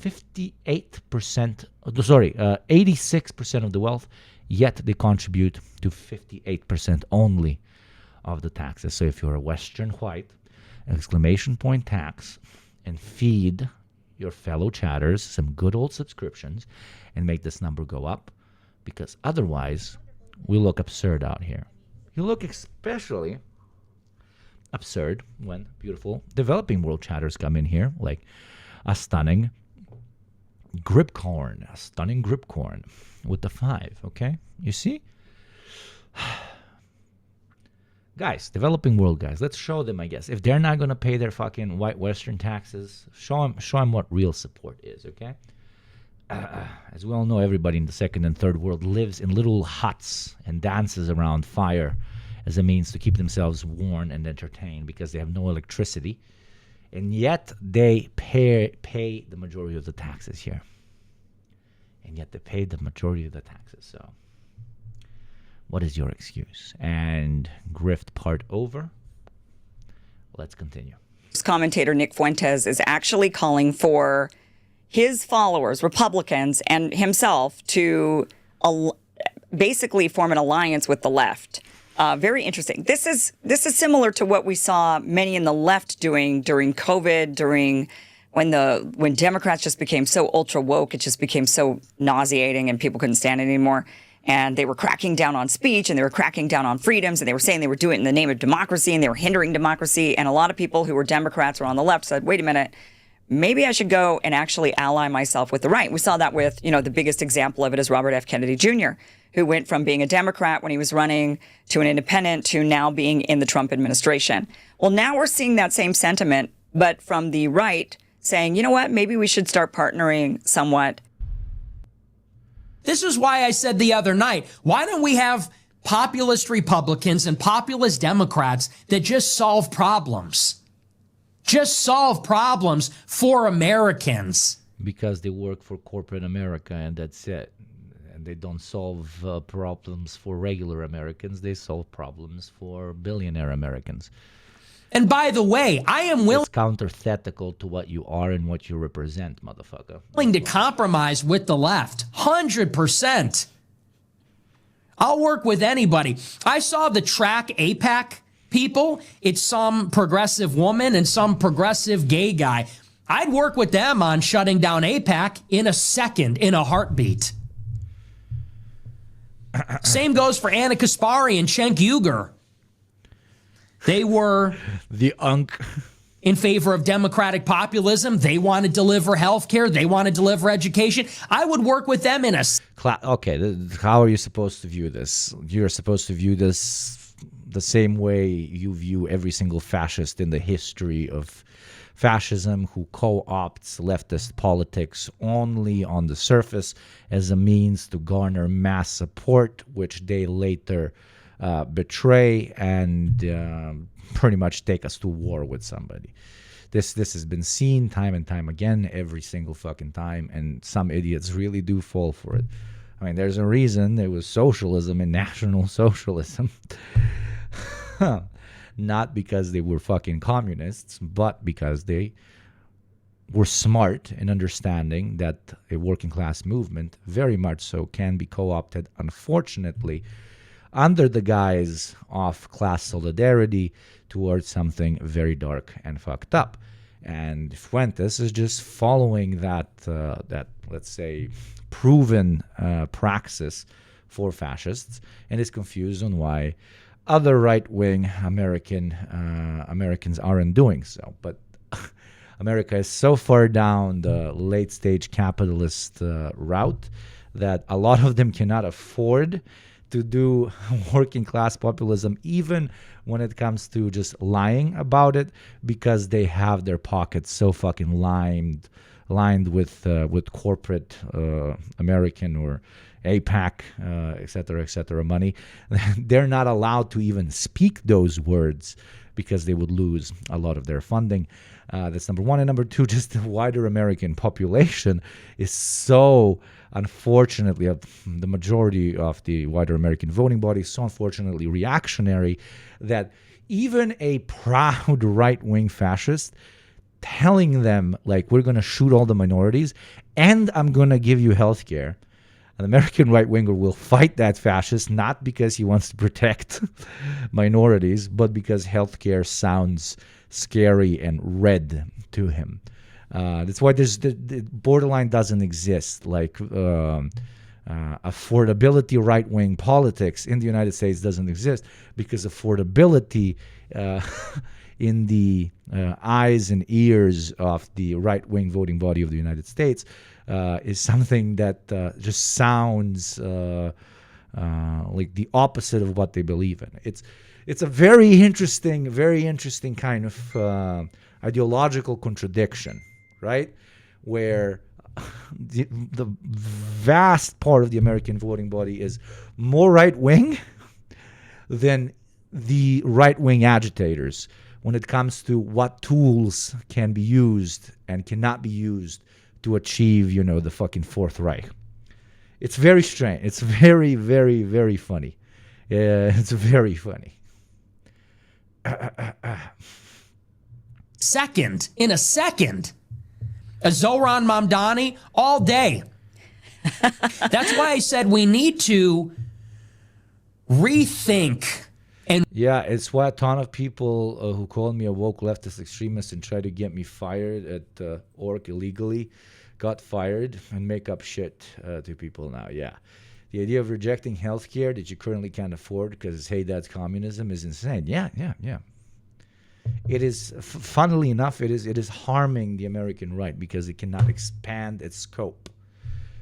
86% of the wealth, yet they contribute to 58% only of the taxes. So if you're a Western white, exclamation point tax, and feed your fellow chatters some good old subscriptions and make this number go up, because otherwise we look absurd out here. You look especially absurd when beautiful developing world chatters come in here, like a stunning Gripcorn with the 5, okay? You see? Guys, developing world guys, let's show them, I guess. If they're not going to pay their fucking white Western taxes, show them what real support is, okay? As we all know, everybody in the second and third world lives in little huts and dances around fire as a means to keep themselves warm and entertained because they have no electricity. And yet they pay the majority of the taxes here. And yet they pay the majority of the taxes. So what is your excuse? And grift part over. Let's continue. Commentator Nick Fuentes is actually calling for his followers, Republicans, and himself to basically form an alliance with the left. Very interesting. This is similar to what we saw many in the left doing during COVID, when Democrats just became so ultra woke, it just became so nauseating and people couldn't stand it anymore. And they were cracking down on speech and they were cracking down on freedoms and they were saying they were doing it in the name of democracy and they were hindering democracy. And a lot of people who were Democrats or on the left said, wait a minute, maybe I should go and actually ally myself with the right. We saw that with, the biggest example of it is Robert F. Kennedy Jr., who went from being a Democrat when he was running to an independent to now being in the Trump administration. Well, now we're seeing that same sentiment, but from the right saying, you know what, maybe we should start partnering somewhat. This is why I said the other night, why don't we have populist Republicans and populist Democrats that just solve problems? Just solve problems for Americans. Because they work for corporate America and that's it. And they don't solve problems for regular Americans. They solve problems for billionaire Americans. And by the way, I am willing... It's counterthetical to what you are and what you represent, motherfucker. ...willing to compromise with the left. 100%. I'll work with anybody. I saw the track AIPAC people. It's some progressive woman and some progressive gay guy. I'd work with them on shutting down AIPAC in a second, in a heartbeat. Same goes for Anna Kaspari and Cenk Uygur. They were in favor of democratic populism. They want to deliver health care. They want to deliver education. I would work with them in a... Okay, how are you supposed to view this? You're supposed to view this the same way you view every single fascist in the history of fascism who co-opts leftist politics only on the surface as a means to garner mass support, which they later betray and pretty much take us to war with somebody. This has been seen time and time again, every single fucking time, and some idiots really do fall for it. I mean, there's a reason there was socialism and National Socialism. Not because they were fucking communists, but because they were smart in understanding that a working class movement, very much so, can be co-opted, unfortunately, under the guise of class solidarity towards something very dark and fucked up. And Fuentes is just following that let's say, proven praxis for fascists, and is confused on why other right-wing Americans aren't doing so. But America is so far down the late-stage capitalist route that a lot of them cannot afford to do working class populism, even when it comes to just lying about it, because they have their pockets so fucking lined with corporate American or APAC, et cetera, money. They're not allowed to even speak those words because they would lose a lot of their funding. That's number one. And number two, just the wider American population is so, unfortunately, the majority of the wider American voting body is so unfortunately reactionary that even a proud right-wing fascist telling them, like, we're going to shoot all the minorities and I'm going to give you health care, an American right-winger will fight that fascist, not because he wants to protect minorities, but because healthcare sounds scary and red to him. That's why the borderline doesn't exist. Like affordability right-wing politics in the United States doesn't exist, because affordability in the eyes and ears of the right-wing voting body of the United States is something that just sounds like the opposite of what they believe in. It's a very interesting kind of ideological contradiction, right? Where the vast part of the American voting body is more right-wing than the right-wing agitators when it comes to what tools can be used and cannot be used to achieve, the fucking Fourth Reich. It's very strange. It's very, very, very funny. It's very funny. In a second, a Zoran Mamdani all day. That's why I said we need to rethink. Yeah, it's why a ton of people who called me a woke leftist extremist and tried to get me fired at ORC illegally got fired and make up shit to people now. Yeah. The idea of rejecting healthcare that you currently can't afford because, hey, that's communism is insane. Yeah. It is, funnily enough, it is harming the American right because it cannot expand its scope.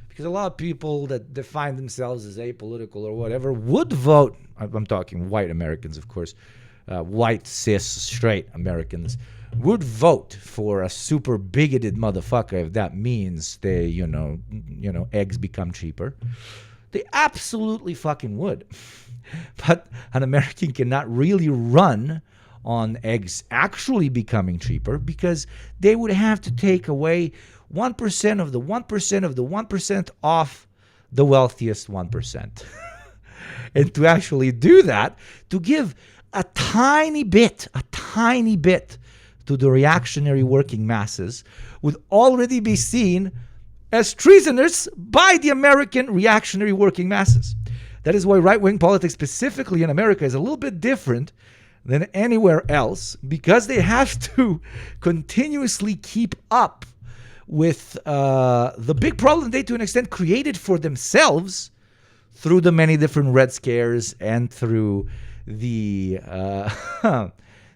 Because a lot of people that define themselves as apolitical or whatever would vote, I'm talking white Americans, of course, white, cis, straight Americans, would vote for a super bigoted motherfucker if that means they, eggs become cheaper. They absolutely fucking would. But an American cannot really run on eggs actually becoming cheaper because they would have to take away 1% of the 1% of the 1% off the wealthiest 1%. And to actually do that, to give a tiny bit to the reactionary working masses would already be seen as treasonous by the American reactionary working masses. That is why right-wing politics, specifically in America, is a little bit different than anywhere else, because they have to continuously keep up with the big problem they, to an extent, created for themselves through the many different Red Scares and through the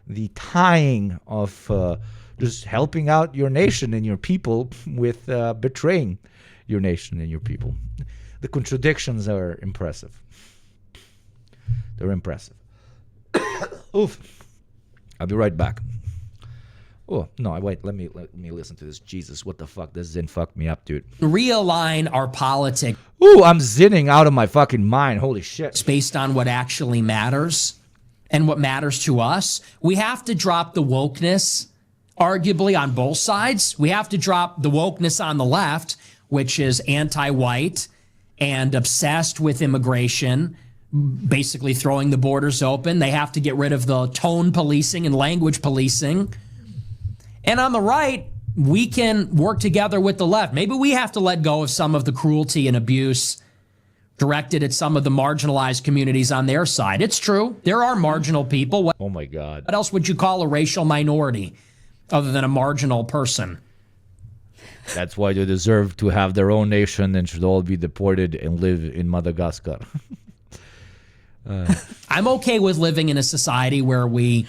the tying of just helping out your nation and your people with betraying your nation and your people. The contradictions are impressive. They're impressive. Oof. I'll be right back. Oh, no, wait, let me listen to this. Jesus, what the fuck? This Zin fucked me up, dude. Realign our politics. Ooh, I'm zinning out of my fucking mind. Holy shit. It's based on what actually matters and what matters to us. We have to drop the wokeness, arguably, on both sides. We have to drop the wokeness on the left, which is anti-white and obsessed with immigration, basically throwing the borders open. They have to get rid of the tone policing and language policing. And on the right, we can work together with the left. Maybe we have to let go of some of the cruelty and abuse directed at some of the marginalized communities on their side. It's true. There are marginal people. Oh, my God. What else would you call a racial minority other than a marginal person? That's why they deserve to have their own nation and should all be deported and live in Madagascar. I'm okay with living in a society where we,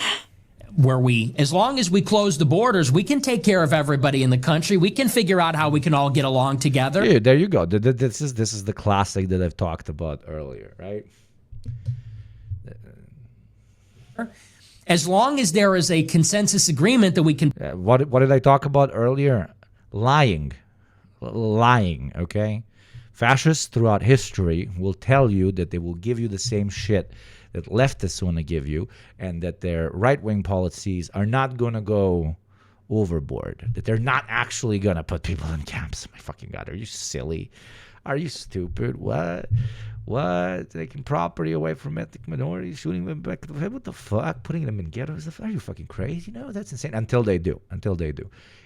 as long as we close the borders, we can take care of everybody in the country. We can figure out how we can all get along together. Yeah, there you go. This is the classic that I've talked about earlier, right? As long as there is a consensus agreement that we can... What did I talk about earlier? Lying, okay? Fascists throughout history will tell you that they will give you the same shit that leftists want to give you, and that their right-wing policies are not going to go overboard, that they're not actually going to put people in camps. My fucking God, are you silly? Are you stupid? What? Taking property away from ethnic minorities, shooting them back to the head? What the fuck? Putting them in ghettos? Are you fucking crazy? No, that's insane. Until they do.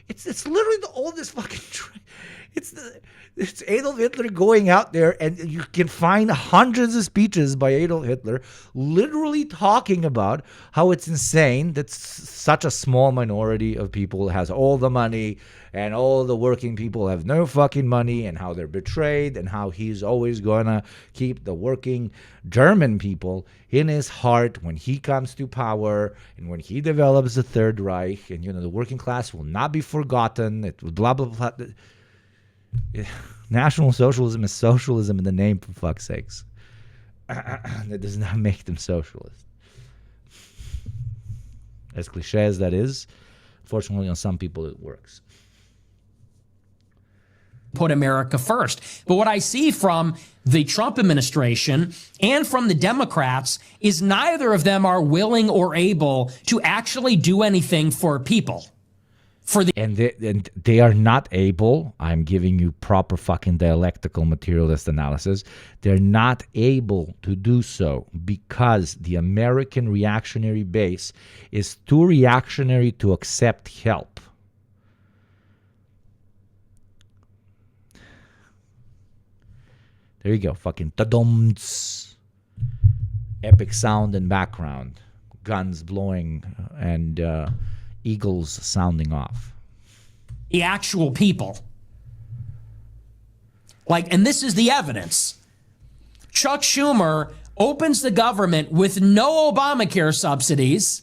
It's literally the oldest fucking... It's Adolf Hitler going out there, and you can find hundreds of speeches by Adolf Hitler literally talking about how it's insane that such a small minority of people has all the money and all the working people have no fucking money, and how they're betrayed, and how he's always gonna keep the working German people in his heart when he comes to power and when he develops the Third Reich, and the working class will not be forgotten. It will blah blah blah. National socialism is socialism in the name, for fuck's sakes. That does not make them socialist. As cliche as that is, fortunately on some people it works. Put America first. But what I see from the Trump administration and from the Democrats is neither of them are willing or able to actually do anything for people. And they are not able, I'm giving you proper fucking dialectical materialist analysis, they're not able to do so because the American reactionary base is too reactionary to accept help. There you go, fucking ta-dums. Epic sound and background, guns blowing and eagles sounding off. The actual people. And this is the evidence. Chuck Schumer opens the government with no Obamacare subsidies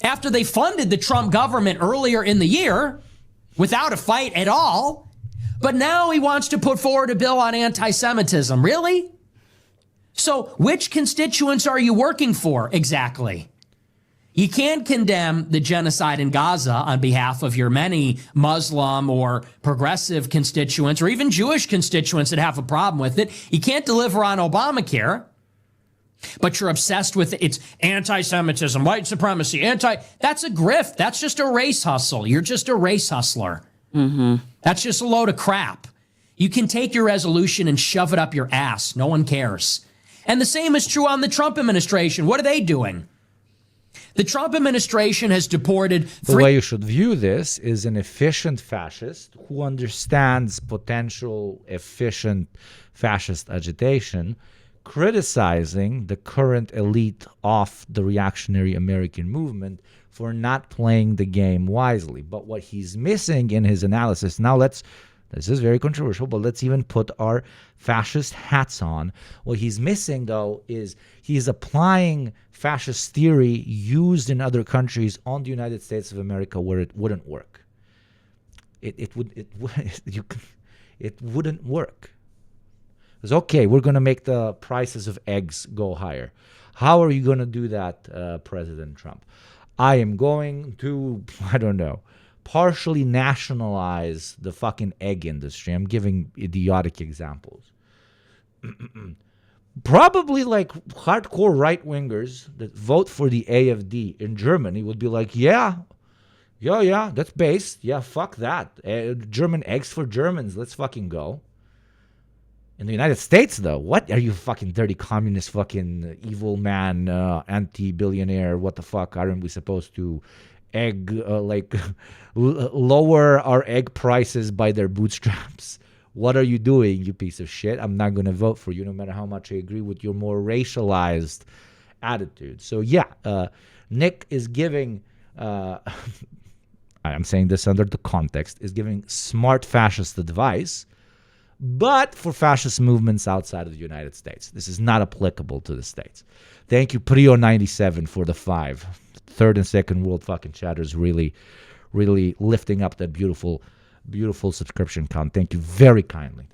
after they funded the Trump government earlier in the year without a fight at all. But now he wants to put forward a bill on anti-Semitism. Really? So which constituents are you working for exactly? You can't condemn the genocide in Gaza on behalf of your many Muslim or progressive constituents or even Jewish constituents that have a problem with it. You can't deliver on Obamacare, but you're obsessed with it's anti-Semitism, white supremacy, That's a grift. That's just a race hustle. You're just a race hustler. That's just a load of crap. You can take your resolution and shove it up your ass. No one cares. And the same is true on the Trump administration. What are they doing? The Trump administration has deported... The way you should view this is an efficient fascist who understands potential efficient fascist agitation, criticizing the current elite of the reactionary American movement for not playing the game wisely. But what he's missing in his analysis, this is very controversial, but let's even put our fascist hats on. What he's missing, though, is he's applying fascist theory used in other countries on the United States of America where it wouldn't work. It wouldn't work. It's okay, we're going to make the prices of eggs go higher. How are you going to do that, President Trump? I am going to, partially nationalize the fucking egg industry. I'm giving idiotic examples. Probably hardcore right-wingers that vote for the AfD in Germany would be like, yeah, that's based. Yeah, fuck that. German eggs for Germans. Let's fucking go. In the United States, though, what are you fucking dirty communist fucking evil man, anti-billionaire? What the fuck aren't we supposed to lower our egg prices by their bootstraps? What are you doing, you piece of shit? I'm not going to vote for you no matter how much I agree with your more racialized attitude. So Nick is giving, I'm saying this under the context, is giving smart fascist advice, but for fascist movements outside of the United States. This is not applicable to the States. Thank you, Prio97, for the 5. Third and second world fucking chatters really lifting up that beautiful subscription count. Thank you very kindly.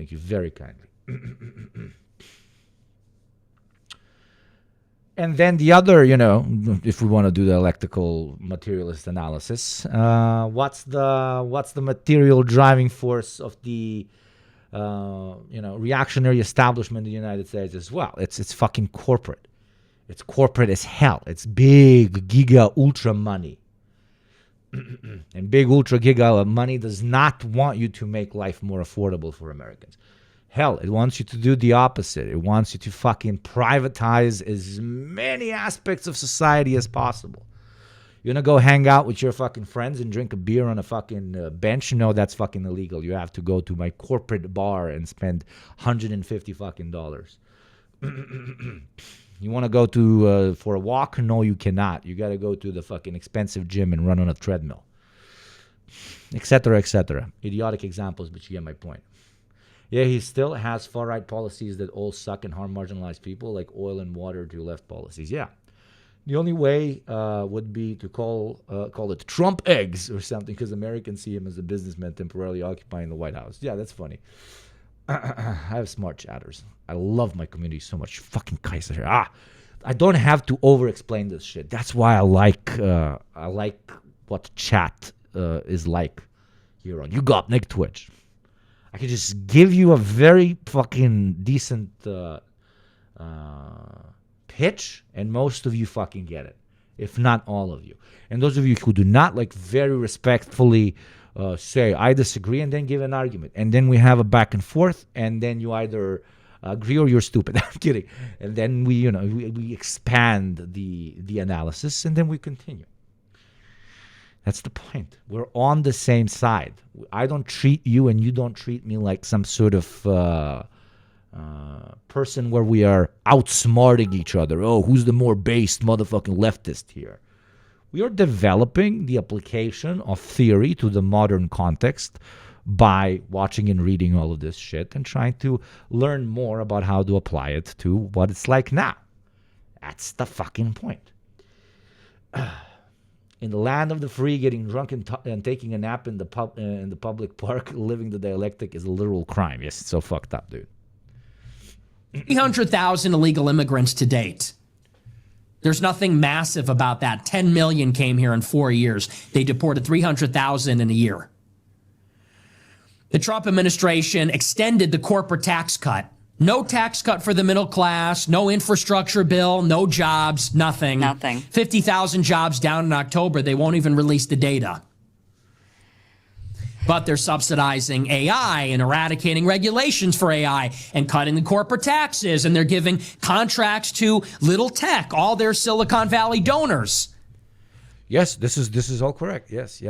And then the other, if we want to do the electrical materialist analysis, what's the material driving force of the reactionary establishment in the United States as well? It's fucking corporate. It's corporate as hell. It's big giga ultra money. And big ultra giga money does not want you to make life more affordable for Americans. Hell, it wants you to do the opposite. It wants you to fucking privatize as many aspects of society as possible. You want to go hang out with your fucking friends and drink a beer on a fucking bench? No, that's fucking illegal. You have to go to my corporate bar and spend $150 fucking dollars. You want to go to for a walk? No, you cannot. You got to go to the fucking expensive gym and run on a treadmill, etc., etc. Idiotic examples, but you get my point. Yeah, he still has far-right policies that all suck and harm marginalized people, like oil and water to left policies. Yeah. The only way would be to call it Trump eggs or something, because Americans see him as a businessman temporarily occupying the White House. Yeah, that's funny. I have smart chatters. I love my community so much. Fucking Kaiser. I don't have to over-explain this shit. That's why I like what chat is like here on YouGov Twitch. I can just give you a very fucking decent pitch, and most of you fucking get it, if not all of you. And those of you who do not, very respectfully say, I disagree, and then give an argument. And then we have a back and forth, and then you either agree or you're stupid. I'm kidding. And then we expand the analysis, and then we continue. That's the point. We're on the same side. I don't treat you and you don't treat me like some sort of person where we are outsmarting each other. Oh, who's the more based motherfucking leftist here? We are developing the application of theory to the modern context by watching and reading all of this shit and trying to learn more about how to apply it to what it's like now. That's the fucking point. In the land of the free, getting drunk and taking a nap in the public park, living the dialectic is a literal crime. Yes, it's so fucked up, dude. 300,000 illegal immigrants to date. There's nothing massive about that. 10 million came here in 4 years. They deported 300,000 in a year. The Trump administration extended the corporate tax cut. No tax cut for the middle class, no infrastructure bill, no jobs, nothing. 50,000 jobs down in October. They won't even release the data. But they're subsidizing AI and eradicating regulations for AI and cutting the corporate taxes. And they're giving contracts to little tech, all their Silicon Valley donors. Yes, this is all correct. Yes.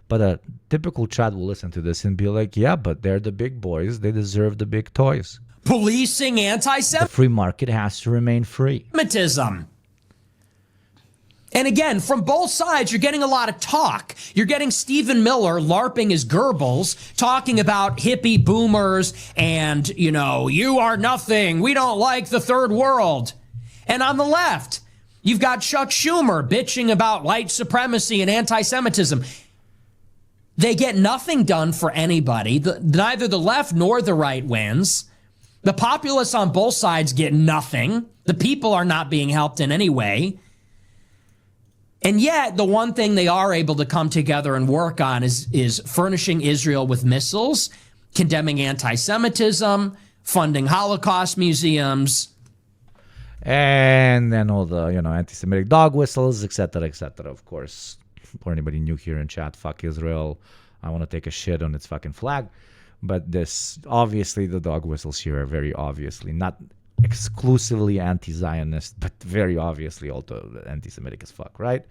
But a typical Chad will listen to this and be like, yeah, but they're the big boys. They deserve the big toys. Policing anti-Semitism. The free market has to remain free. And again, from both sides, you're getting a lot of talk. You're getting Stephen Miller LARPing his Goebbels, talking about hippie boomers and, you are nothing. We don't like the third world. And on the left, you've got Chuck Schumer bitching about white supremacy and anti-Semitism. They get nothing done for anybody. Neither the left nor the right wins. The populists on both sides get nothing. The people are not being helped in any way. And yet, the one thing they are able to come together and work on is furnishing Israel with missiles, condemning anti-Semitism, funding Holocaust museums. And then all the, anti-Semitic dog whistles, etc., of course. For anybody new here in chat, fuck Israel. I want to take a shit on its fucking flag. But obviously, the dog whistles here are very obviously not exclusively anti-Zionist, but very obviously also anti-Semitic as fuck, right?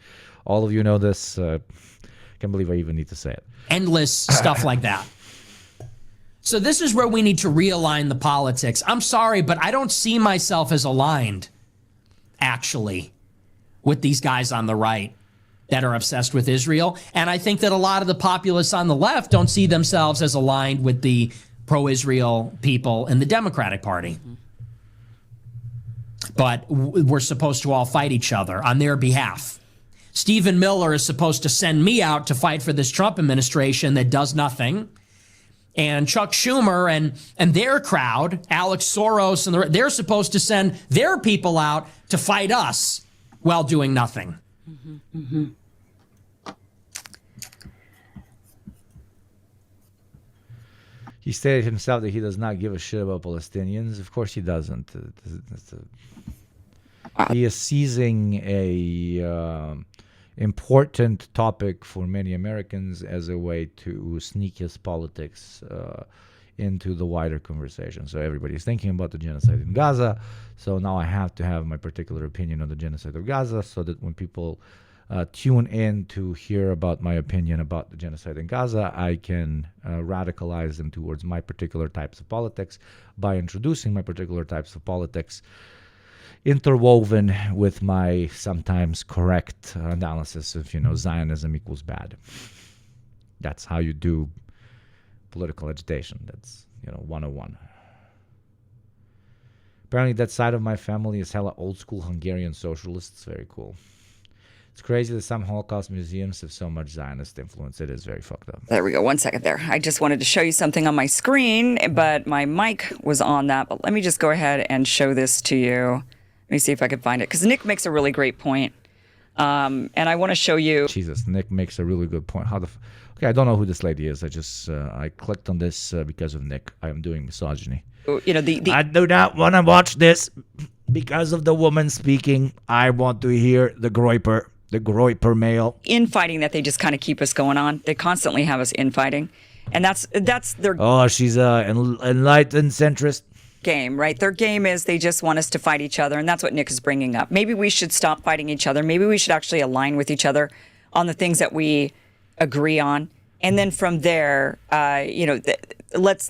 All of you know this. Can't believe I even need to say it. Endless stuff like that. So this is where we need to realign the politics. I'm sorry, but I don't see myself as aligned, actually, with these guys on the right that are obsessed with Israel. And I think that a lot of the populists on the left don't see themselves as aligned with the pro-Israel people in the Democratic Party. But we're supposed to all fight each other on their behalf. Stephen Miller is supposed to send me out to fight for this Trump administration that does nothing. and Chuck Schumer and their crowd, Alex Soros, and they're supposed to send their people out to fight us while doing nothing. Mm-hmm, mm-hmm. He stated himself that he does not give a shit about Palestinians. Of course he doesn't. He is seizing a important topic for many Americans as a way to sneak his politics into the wider conversation. So everybody's thinking about the genocide in Gaza. So now I have to have my particular opinion on the genocide of Gaza so that when people tune in to hear about my opinion about the genocide in Gaza, I can radicalize them towards my particular types of politics by introducing my particular types of politics interwoven with my sometimes correct analysis of, Zionism equals bad. That's how you do political agitation. That's, 101. Apparently that side of my family is hella old school Hungarian socialists. Very cool. It's crazy that some Holocaust museums have so much Zionist influence. It is very fucked up. There we go. 1 second there. I just wanted to show you something on my screen, but my mic was on that. But let me just go ahead and show this to you. Let me see if I can find it, because Nick makes a really great point. And I want to show you. Jesus, Nick makes a really good point. Okay, I don't know who this lady is. I clicked on this because of Nick. I am doing misogyny. I do not want to watch this because of the woman speaking. I want to hear the Groyper male. Infighting that they just kind of keep us going on. They constantly have us infighting. And that's their Oh, she's an enlightened centrist game, right? Their game is they just want us to fight each other, and that's what Nick is bringing up. Maybe we should stop fighting each other. Maybe we should actually align with each other on the things that we agree on, and then from there, let's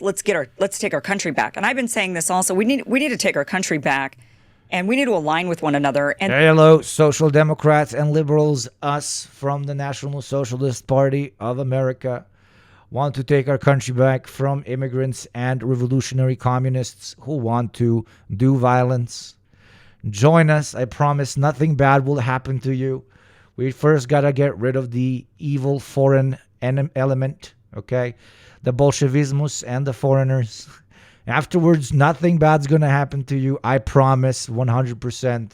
take our country back. And I've been saying this also. We need to take our country back, and we need to align with one another. And hello, social democrats and liberals, us from the National Socialist Party of America want to take our country back from immigrants and revolutionary communists who want to do violence. Join us. I promise nothing bad will happen to you. We first got to get rid of the evil foreign element, okay? The Bolshevismus and the foreigners. Afterwards, nothing bad's going to happen to you. I promise 100%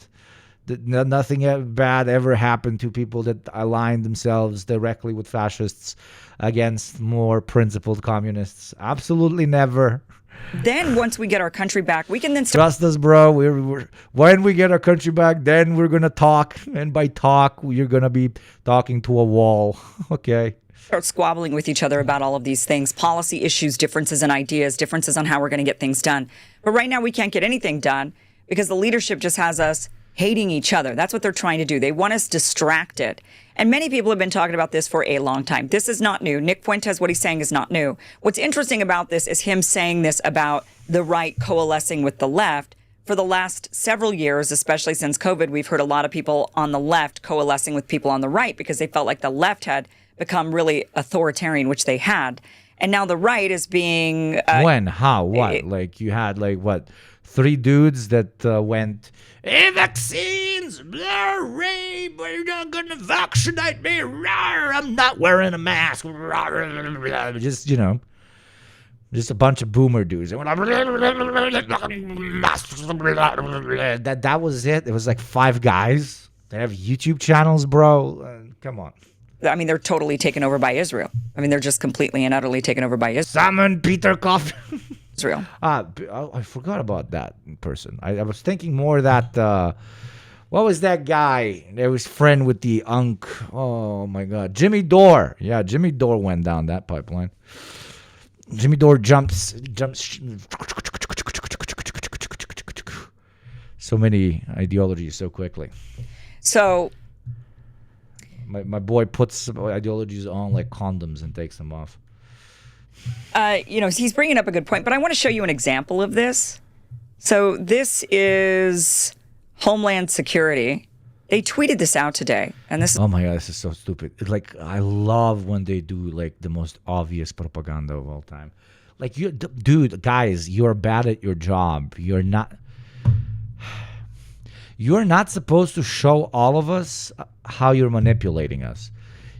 that nothing bad ever happened to people that aligned themselves directly with fascists against more principled communists. Absolutely never. Then once we get our country back, we can then trust us, bro. When we get our country back, then we're going to talk. And by talk, you're going to be talking to a wall. Okay. Start squabbling with each other about all of these things, policy issues, differences in ideas, differences on how we're going to get things done. But right now we can't get anything done because the leadership just has us hating each other. That's what they're trying to do. They want us distracted. And many people have been talking about this for a long time. This is not new. Nick Fuentes, what he's saying is not new. What's interesting about this is him saying this about the right coalescing with the left. For the last several years, especially since COVID, we've heard a lot of people on the left coalescing with people on the right because they felt like the left had become really authoritarian, which they had. And now the right is being... when? How? What? You had, 3 dudes that went, hey, vaccines, blah, rape, you're not going to vaccinate me, rawr, I'm not wearing a mask, rawr, just, just a bunch of boomer dudes. That was it. It was 5 guys that have YouTube channels, bro. Come on. I mean, they're totally taken over by Israel. I mean, they're just completely and utterly taken over by Israel. Summon Peter Coffin. Israel. I forgot about that person. I was thinking more that, what was that guy that was friend with the Unk? Oh my God. Jimmy Dore. Yeah, Jimmy Dore went down that pipeline. Jimmy Dore jumps. So many ideologies so quickly. So... My boy puts ideologies on like condoms and takes them off. He's bringing up a good point, but I want to show you an example of this. So this is Homeland Security. They tweeted this out today, and this. Oh my God, this is so stupid. I love when they do the most obvious propaganda of all time. Guys, you're bad at your job. You're not supposed to show all of us how you're manipulating us.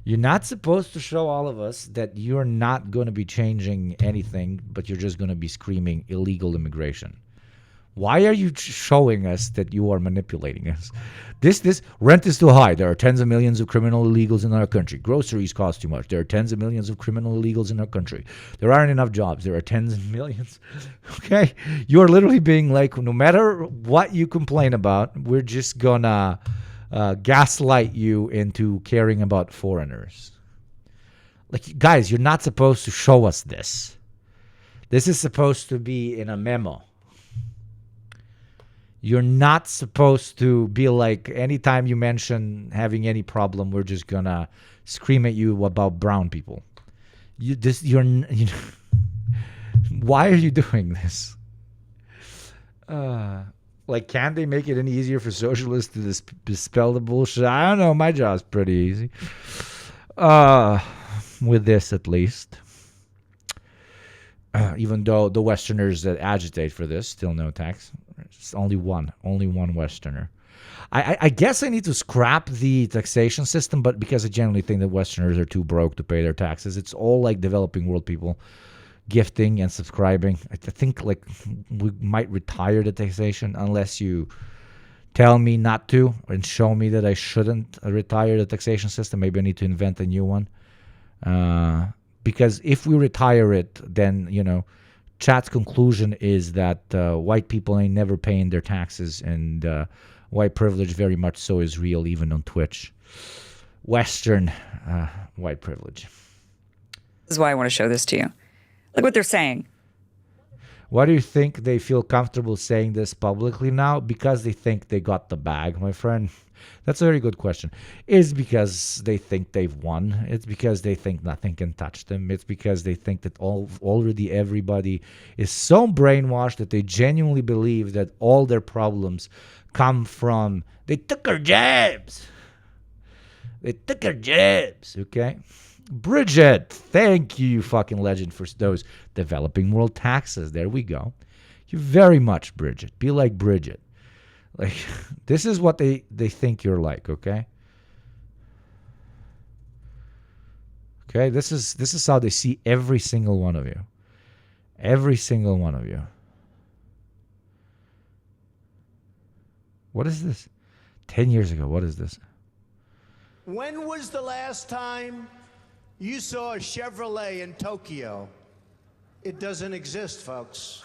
You're not supposed to show all of us that you're not going to be changing anything, but you're just going to be screaming illegal immigration. Why are you showing us that you are manipulating us? This rent is too high. There are tens of millions of criminal illegals in our country. Groceries cost too much. There are tens of millions of criminal illegals in our country. There aren't enough jobs. There are tens of millions. Okay? You're literally being like, no matter what you complain about, we're just gonna gaslight you into caring about foreigners. Like, guys, you're not supposed to show us this. This is supposed to be in a memo. You're not supposed to be like, anytime you mention having any problem, we're just gonna scream at you about brown people. Why are you doing this? Like, can't they make it any easier for socialists to dispel the bullshit? I don't know. My job's pretty easy. With this, at least. Even though the Westerners that agitate for this still no tax. It's only one Westerner. I guess I need to scrap the taxation system, but because I generally think that Westerners are too broke to pay their taxes. It's all like developing world people gifting and subscribing. I think like we might retire the taxation unless you tell me not to and show me that I shouldn't retire the taxation system. Maybe I need to invent a new one. Because if we retire it, then, you know, chat's conclusion is that white people ain't never paying their taxes, and white privilege very much so is real, even on Twitch. Western white privilege. This is why I want to show this to you. Look what they're saying. Why do you think they feel comfortable saying this publicly now? Because they think they got the bag, my friend. That's a very good question. It's because they think they've won. It's because they think nothing can touch them. It's because they think that already everybody is so brainwashed that they genuinely believe that all their problems come from they took our jabs. They took our jabs, okay? Bridget, thank you, you fucking legend, for those developing world taxes. There we go. You very much, Bridget. Be like Bridget. Like, this is what they think you're like, okay? Okay, this is how they see every single one of you. Every single one of you. What is this? 10 years ago, what is this? When was the last time you saw a Chevrolet in Tokyo? It doesn't exist, folks.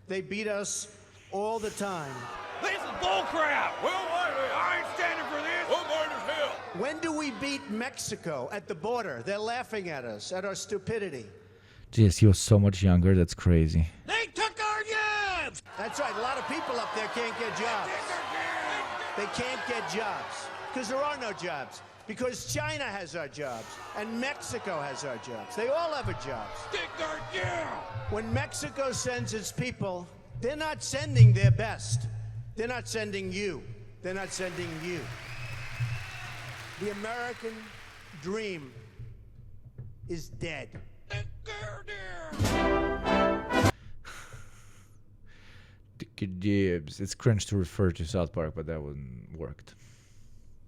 They beat us all the time. This is bullcrap! Well, I ain't standing for this! Well, mine as hell! When do we beat Mexico at the border? They're laughing at us, at our stupidity. Jeez, he was so much younger. That's crazy. They took our jobs! That's right. A lot of people up there can't get jobs. They can't get jobs because there are no jobs. Because China has our jobs and Mexico has our jobs. They all have our jobs. When Mexico sends its people, they're not sending their best. They're not sending you. They're not sending you. The American dream is dead. Dibs. It's cringe to refer to South Park, but that wouldn't worked.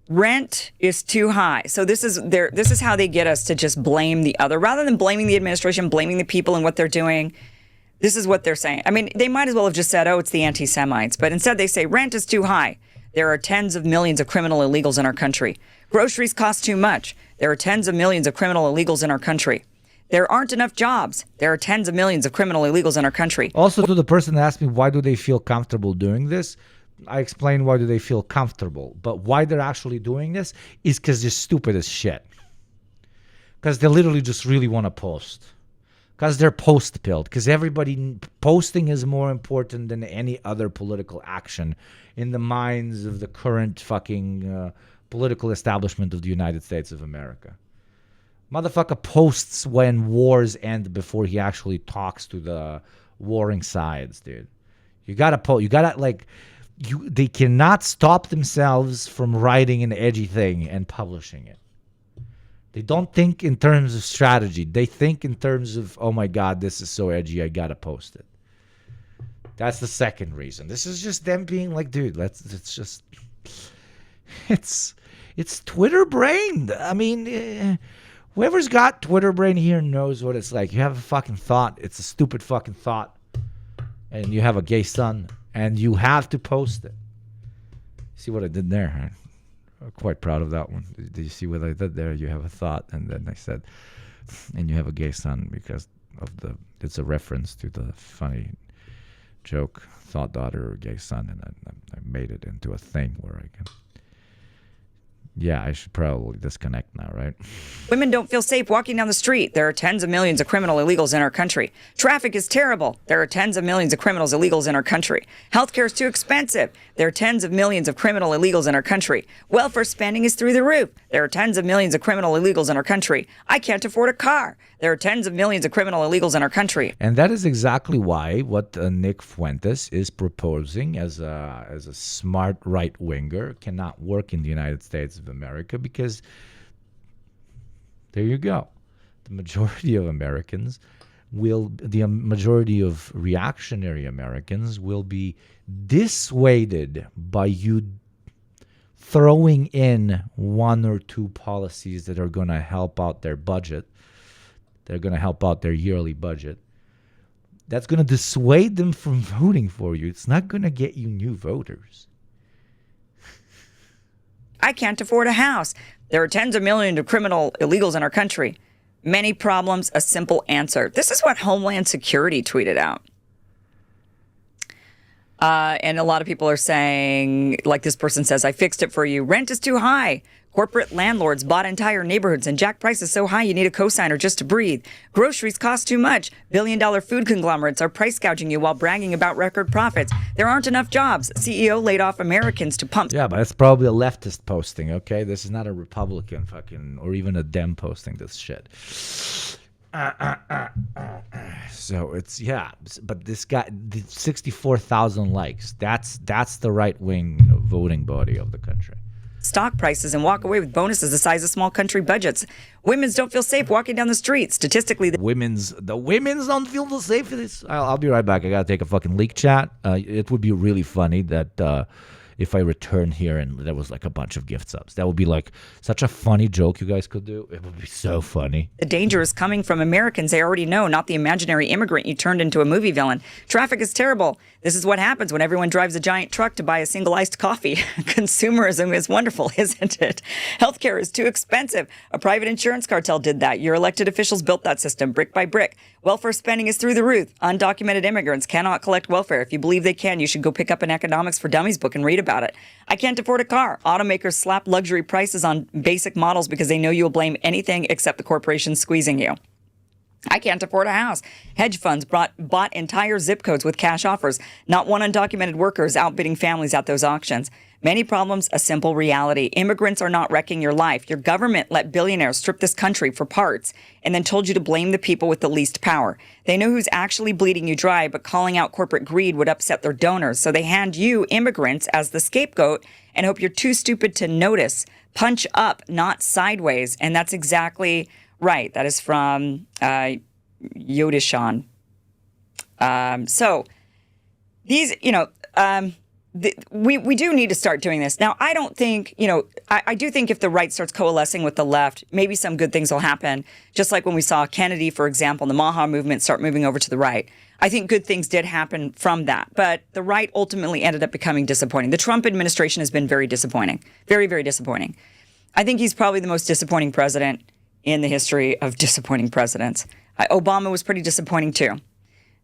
Rent is too high. So this is how they get us to just blame the other. Rather than blaming the administration, blaming the people and what they're doing, this is what they're saying. I mean, they might as well have just said, oh, it's the anti-Semites. But instead they say rent is too high. There are tens of millions of criminal illegals in our country. Groceries cost too much. There are tens of millions of criminal illegals in our country. There aren't enough jobs. There are tens of millions of criminal illegals in our country. Also, to the person that asked me, why do they feel comfortable doing this? I explained why do they feel comfortable. But why they're actually doing this is because they're stupid as shit. Because they literally just really want to post. Because they're post-pilled. Because everybody, posting is more important than any other political action in the minds of the current fucking political establishment of the United States of America. Motherfucker posts when wars end before he actually talks to the warring sides, dude. You gotta post. You gotta, like, they cannot stop themselves from writing an edgy thing and publishing it. They don't think in terms of strategy. They think in terms of, oh my God, this is so edgy, I gotta post it. That's the second reason. This is just them being like, dude, it's It's Twitter brain. I mean, whoever's got Twitter brain here knows what it's like. You have a fucking thought. It's a stupid fucking thought. And you have a gay son. And you have to post it. See what I did there? I'm quite proud of that one. Did you see what I did there? You have a thought. And then I said, and you have a gay son because of it's a reference to the funny joke, thought daughter or gay son. And I made it into a thing where I can... Yeah, I should probably disconnect now, right? Women don't feel safe walking down the street. There are tens of millions of criminal illegals in our country. Traffic is terrible. There are tens of millions of criminals illegals in our country. Healthcare is too expensive. There are tens of millions of criminal illegals in our country. Welfare spending is through the roof. There are tens of millions of criminal illegals in our country. I can't afford a car. There are tens of millions of criminal illegals in our country. And that is exactly why what Nick Fuentes is proposing as a smart right-winger cannot work in the United States of America, because there you go. The majority of Americans the majority of reactionary Americans will be dissuaded by you throwing in one or two policies that are going to help out their budget. They're going to help out their yearly budget. That's going to dissuade them from voting for you. It's not going to get you new voters. I can't afford a house. There are tens of millions of criminal illegals in our country. Many problems, a simple answer. This is what Homeland Security tweeted out. And a lot of people are saying, like this person says, I fixed it for you. Rent is too high. Corporate landlords bought entire neighborhoods and jack prices so high you need a cosigner just to breathe. Groceries cost too much. Billion-dollar food conglomerates are price gouging you while bragging about record profits. There aren't enough jobs. CEO laid off Americans to pump. Yeah, but it's probably a leftist posting, okay? This is not a Republican fucking, or even a Dem posting this shit. So it's, yeah, but this guy, 64,000 likes. That's the right-wing voting body of the country. Stock prices and walk away with bonuses the size of small country budgets. Women's don't feel safe walking down the street. Statistically, the women's don't feel safe. I'll be right back. I gotta take a fucking leak chat. It would be really funny that if I return here and there was like a bunch of gift subs. That would be like such a funny joke you guys could do. It would be so funny. The danger is coming from Americans they already know, not the imaginary immigrant you turned into a movie villain. Traffic is terrible. This is what happens when everyone drives a giant truck to buy a single iced coffee. Consumerism is wonderful, isn't it? Healthcare is too expensive. A private insurance cartel did that. Your elected officials built that system brick by brick. Welfare spending is through the roof. Undocumented immigrants cannot collect welfare. If you believe they can, you should go pick up an Economics for Dummies book and read about it. I can't afford a car. Automakers slap luxury prices on basic models because they know you'll blame anything except the corporation squeezing you. I can't afford a house. Hedge funds bought entire zip codes with cash offers. Not one undocumented worker is outbidding families at those auctions. Many problems, a simple reality. Immigrants are not wrecking your life. Your government let billionaires strip this country for parts and then told you to blame the people with the least power. They know who's actually bleeding you dry, but calling out corporate greed would upset their donors. So they hand you, immigrants, as the scapegoat and hope you're too stupid to notice. Punch up, not sideways. And that's exactly right. That is from Yodishan. So these, we do need to start doing this. Now, I don't think, I do think if the right starts coalescing with the left, maybe some good things will happen. Just like when we saw Kennedy, for example, and the Maha movement start moving over to the right. I think good things did happen from that. But the right ultimately ended up becoming disappointing. The Trump administration has been very disappointing. Very, very disappointing. I think he's probably the most disappointing president in the history of disappointing presidents. Obama was pretty disappointing too.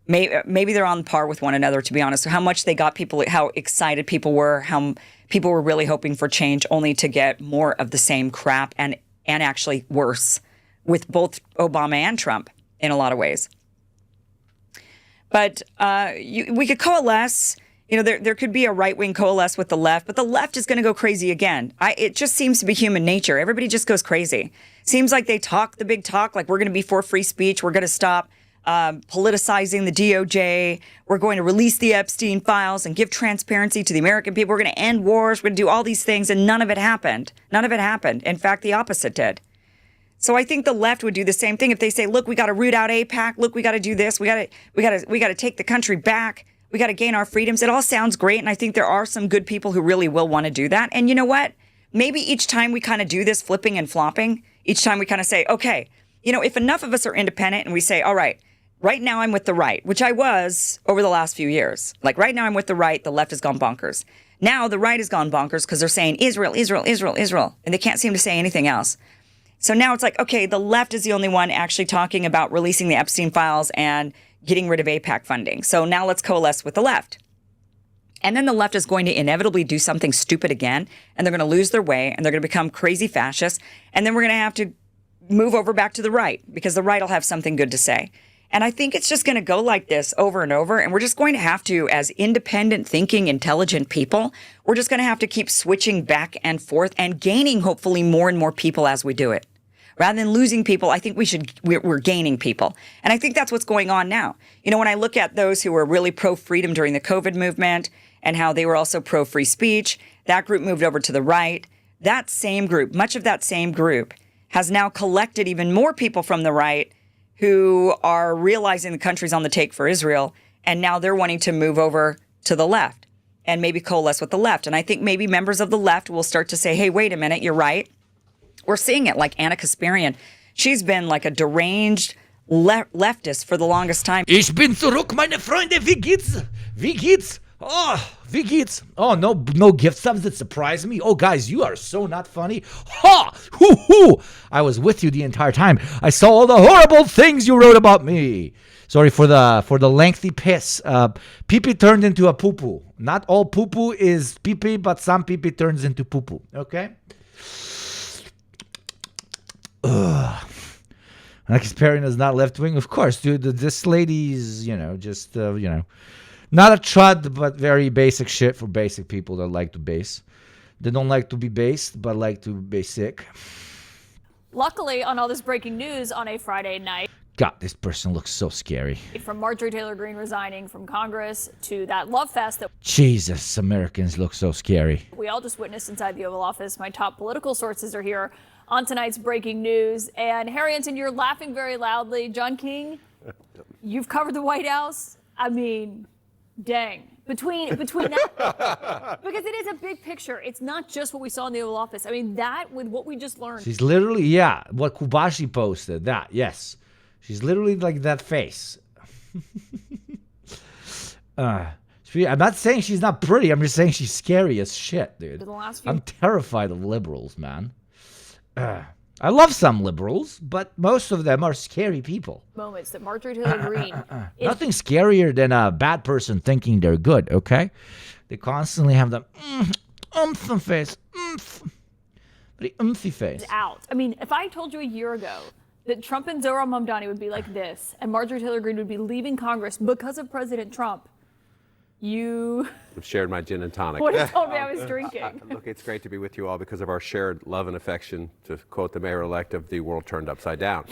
Maybe they're on par with one another, to be honest. How much they got people, how excited people were, how people were really hoping for change, only to get more of the same crap and actually worse with both Obama and Trump in a lot of ways. But we could coalesce. There could be a right-wing coalesce with the left, but the left is going to go crazy again. It just seems to be human nature. Everybody just goes crazy. Seems like they talk the big talk, like we're going to be for free speech. We're going to stop politicizing the DOJ. We're going to release the Epstein files and give transparency to the American people. We're going to end wars. We're going to do all these things, and none of it happened. None of it happened. In fact, the opposite did. So I think the left would do the same thing if they say, "Look, we got to root out AIPAC. Look, we got to do this. We got to take the country back. We got to gain our freedoms." It all sounds great, and I think there are some good people who really will want to do that. And you know what? maybe each time we kind of do this flipping and flopping, each time we kind of say, okay, you know, if enough of us are independent and we say, all right now I'm with the right, which I was over the last few years. Like right now I'm with the right, the left has gone bonkers. Now the right has gone bonkers because they're saying Israel, Israel, Israel, Israel, and they can't seem to say anything else. So now it's like, okay, the left is the only one actually talking about releasing the Epstein files and getting rid of AIPAC funding. So now let's coalesce with the left. And then the left is going to inevitably do something stupid again, and they're going to lose their way, and they're going to become crazy fascists, and then we're going to have to move over back to the right because the right will have something good to say. And I think it's just going to go like this over and over, and we're just going to have to, as independent thinking, intelligent people, we're just going to have to keep switching back and forth and gaining, hopefully, more and more people as we do it. Rather than losing people, I think we're gaining people. And I think that's what's going on now. You know, when I look at those who were really pro-freedom during the COVID movement and how they were also pro-free speech, that group moved over to the right. That same group, much of that same group, has now collected even more people from the right who are realizing the country's on the take for Israel, and now they're wanting to move over to the left and maybe coalesce with the left. And I think maybe members of the left will start to say, hey, wait a minute, you're right. We're seeing it like Anna Kasparian. She's been like a deranged leftist for the longest time. Ich bin zurück, meine Freunde. Wie geht's? Wie geht's? Oh, wie geht's? Oh, no gift subs that surprise me. Oh, guys, you are so not funny. Ha! Hoo hoo! I was with you the entire time. I saw all the horrible things you wrote about me. Sorry for the lengthy piss. Pee-pee turned into a poo-poo. Not all poo-poo is pee-pee, but some pee-pee turns into poo-poo. Okay? Ugh. Kasparian is not left-wing? Of course, dude. This lady's, just, not a chud, but very basic shit for basic people that like to base. They don't like to be based, but like to be basic. Luckily, on all this breaking news on a Friday night, God, this person looks so scary. from Marjorie Taylor Greene resigning from Congress to that love fest that Jesus, Americans look so scary. we all just witnessed inside the Oval Office. My top political sources are here on tonight's breaking news. And Harry Ensign, you're laughing very loudly. John King, you've covered the White House. I mean, dang. Between that, because it is a big picture. It's not just what we saw in the Oval Office. I mean, that with what we just learned. She's literally, what Kubashi posted, that, yes. She's literally like that face. I'm not saying she's not pretty. I'm just saying she's scary as shit, dude. I'm terrified of liberals, man. I love some liberals, but most of them are scary people. Moments that Marjorie Taylor Greene. Nothing scarier than a bad person thinking they're good, okay? They constantly have the umph face. Very umphy face. Out. I mean, if I told you a year ago that Trump and Zohran Mamdani would be like this, and Marjorie Taylor Greene would be leaving Congress because of President Trump, you I've shared my gin and tonic. would have told me I was drinking. Look, it's great to be with you all because of our shared love and affection, to quote the mayor-elect of the world turned upside down.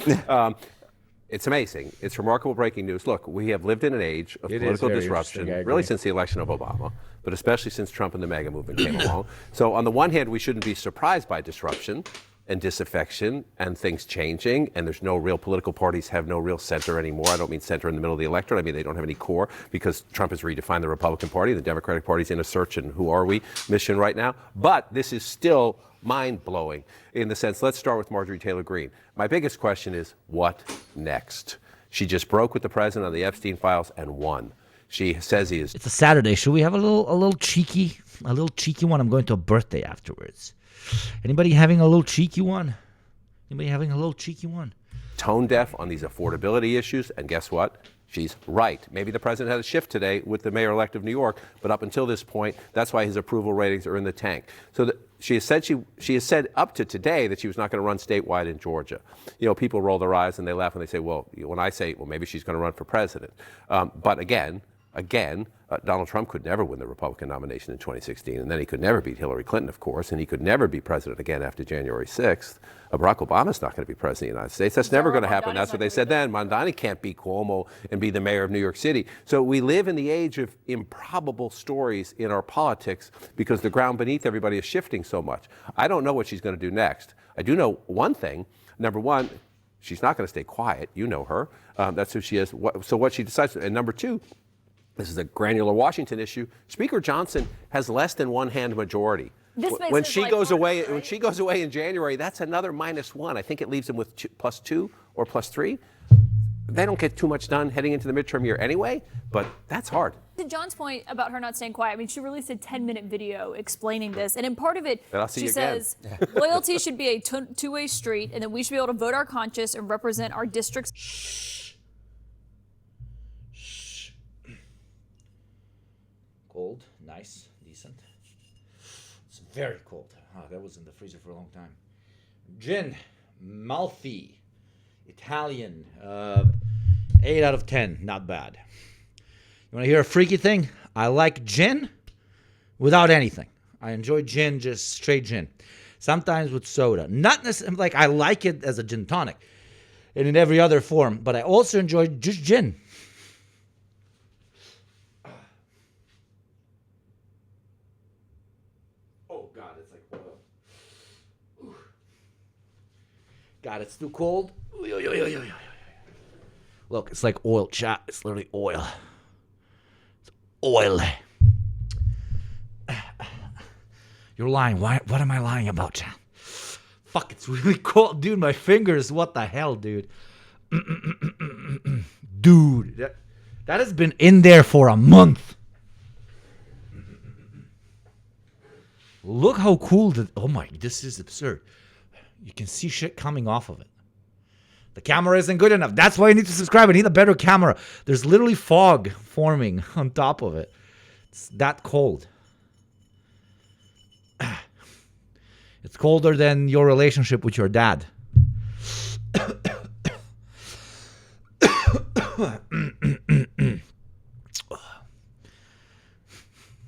It's amazing. It's remarkable breaking news. Look, we have lived in an age of political disruption, really since the election of Obama, but especially since Trump and the MAGA movement came along. So on the one hand, we shouldn't be surprised by disruption and disaffection and things changing, and there's no real political parties have no real center anymore. I don't mean center in the middle of the electorate. I mean they don't have any core because Trump has redefined the Republican Party. The Democratic Party's in a search and who are we mission right now. But this is still mind-blowing in the sense, let's start with Marjorie Taylor Greene. My biggest question is, what next? She just broke with the president on the Epstein files and won. She says he is. It's a Saturday. Should we have a little cheeky one? I'm going to a birthday afterwards. Anybody having a little cheeky one? Tone deaf on these affordability issues, and guess what? She's right. Maybe the president had a shift today with the mayor-elect of New York, but up until this point, that's why his approval ratings are in the tank. So she has said up to today that she was not going to run statewide in Georgia. You know, people roll their eyes and they laugh and they say, well, when I say, well, maybe she's going to run for president. But again, Donald Trump could never win the Republican nomination in 2016, and then he could never beat Hillary Clinton, of course, and he could never be president again after January 6th. Barack Obama's not going to be president of the United States. That's never going to happen. That's what they said then. Mamdani can't beat Cuomo and be the mayor of New York City. So we live in the age of improbable stories in our politics because the ground beneath everybody is shifting so much. I don't know what she's going to do next. I do know one thing. Number one, she's not going to stay quiet. You know her. That's who she is. So what she decides. And number two, this is a granular Washington issue. Speaker Johnson has less than one-hand majority This makes when his she life goes harder, away, right? when she goes away in January, that's another -1. I think it leaves them with +2 or +3. They don't get too much done heading into the midterm year anyway, but that's hard. To John's point about her not staying quiet, I mean, she released a 10-minute video explaining this, and in part of it, Then I'll see she you again. says loyalty should be a two-way street, and that we should be able to vote our conscience and represent our districts. Cold, nice, decent. It's very cold. That was in the freezer for a long time. Gin, Malfi, Italian, 8 out of 10, not bad. You want to hear a freaky thing? I like gin without anything. I enjoy gin, just straight gin. Sometimes with soda. Not necessarily, like I like it as a gin tonic and in every other form, but I also enjoy just gin. Oh God, it's like oil. God, it's too cold. Look, it's like oil, chat. It's literally oil. It's oil. You're lying. Why? What am I lying about, chat? Fuck, it's really cold. Dude, my fingers. What the hell, dude? Dude, that has been in there for a month. Look how cool that. Oh my, this is absurd. You can see shit coming off of it. The camera isn't good enough. That's why you need to subscribe. I need a better camera. There's literally fog forming on top of it. It's that cold. It's colder than your relationship with your dad.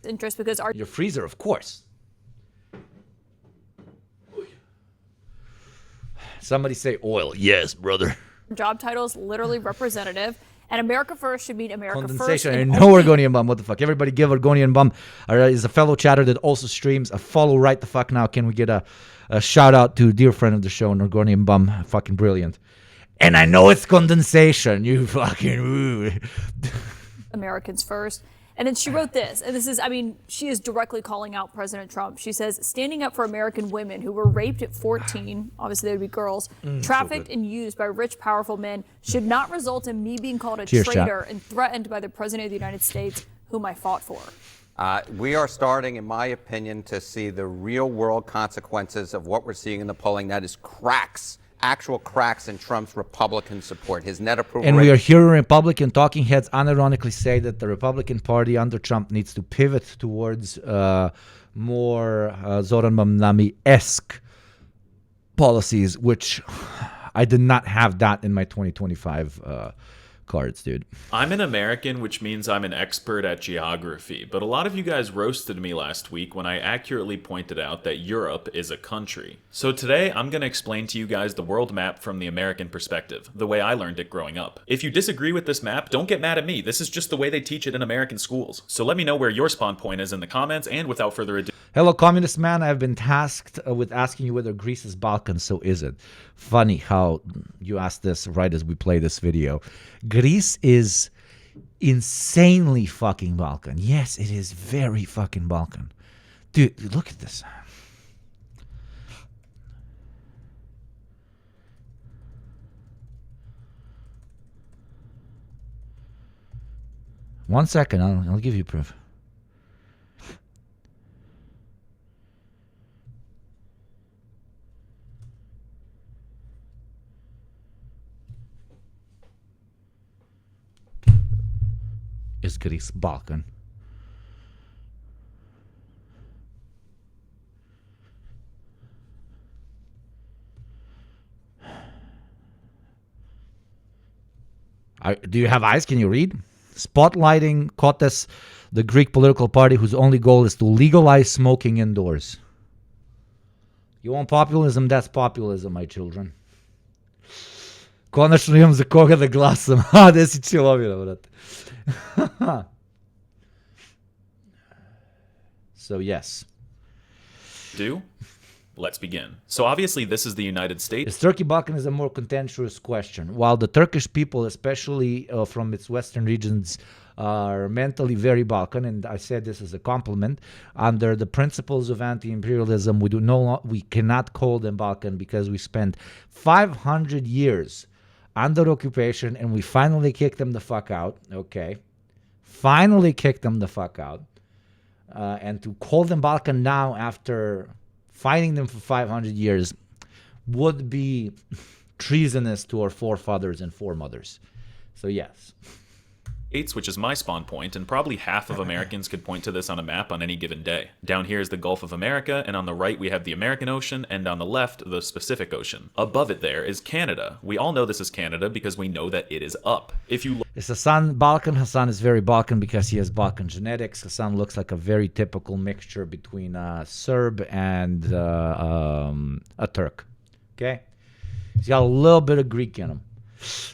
Interest because our Your freezer, of course. Somebody say oil. Yes, brother. job title is literally representative, and America First should mean America Condensation. First. I know Oregonian Bum. What the fuck? Everybody give Oregonian Bum is a fellow chatter that also streams. A follow right the fuck now. Can we get a shout out to a dear friend of the show, Oregonian Bum? Fucking brilliant. And I know it's condensation. You fucking Americans First. And then she wrote this, and this is, I mean, she is directly calling out President Trump. She says, standing up for American women who were raped at 14, obviously they would be girls, trafficked and used by rich, powerful men, should not result in me being called a Cheers, traitor chat. and threatened by the President of the United States, whom I fought for. We are starting, in my opinion, to see the real world consequences of what we're seeing in the polling. That is cracks, actual cracks in Trump's Republican support. His net approval And rate. we are hearing Republican talking heads unironically say that the Republican Party under Trump needs to pivot towards more Zoran Mamdani-esque policies, which I did not have that in my 2025 cards, dude. I'm an American, which means I'm an expert at geography, but a lot of you guys roasted me last week when I accurately pointed out that Europe is a country. So today, I'm going to explain to you guys the world map from the American perspective, the way I learned it growing up. If you disagree with this map, don't get mad at me. This is just the way they teach it in American schools. So let me know where your spawn point is in the comments, and without further ado... Hello, communist man. I've been tasked with asking you whether Greece is Balkan, so is it? Funny how you asked this right as we play this video. Greece is insanely fucking Balkan. Yes, it is very fucking Balkan. Dude, look at this. One second, I'll give you proof. Is Greece Balkan? Do you have eyes? Can you read? Spotlighting Kotes, the Greek political party whose only goal is to legalize smoking indoors. You want populism? That's populism, my children. Konačno imam za koga da glasam. Ha, gde si čilovina, brate. So, yes. Do? Let's begin. So obviously this is the United States. Is Turkey Balkan is a more contentious question. While the Turkish people, especially from its western regions, are mentally very Balkan, and I said this as a compliment, under the principles of anti-imperialism, we cannot call them Balkan because we spent 500 years under occupation and we finally kicked them the fuck out. Okay. Finally kicked them the fuck out. And to call them Balkan now after fighting them for 500 years would be treasonous to our forefathers and foremothers. So yes. Which is my spawn point, and probably half of Americans could point to this on a map on any given day. Down here is the Gulf of America, and on the right we have the American Ocean, and on the left, the Pacific Ocean. Above it there is Canada. We all know this is Canada because we know that it is up. If you look... Is Hassan Balkan? Hassan is very Balkan because he has Balkan genetics. Hassan looks like a very typical mixture between a Serb and a Turk. Okay? He's got a little bit of Greek in him.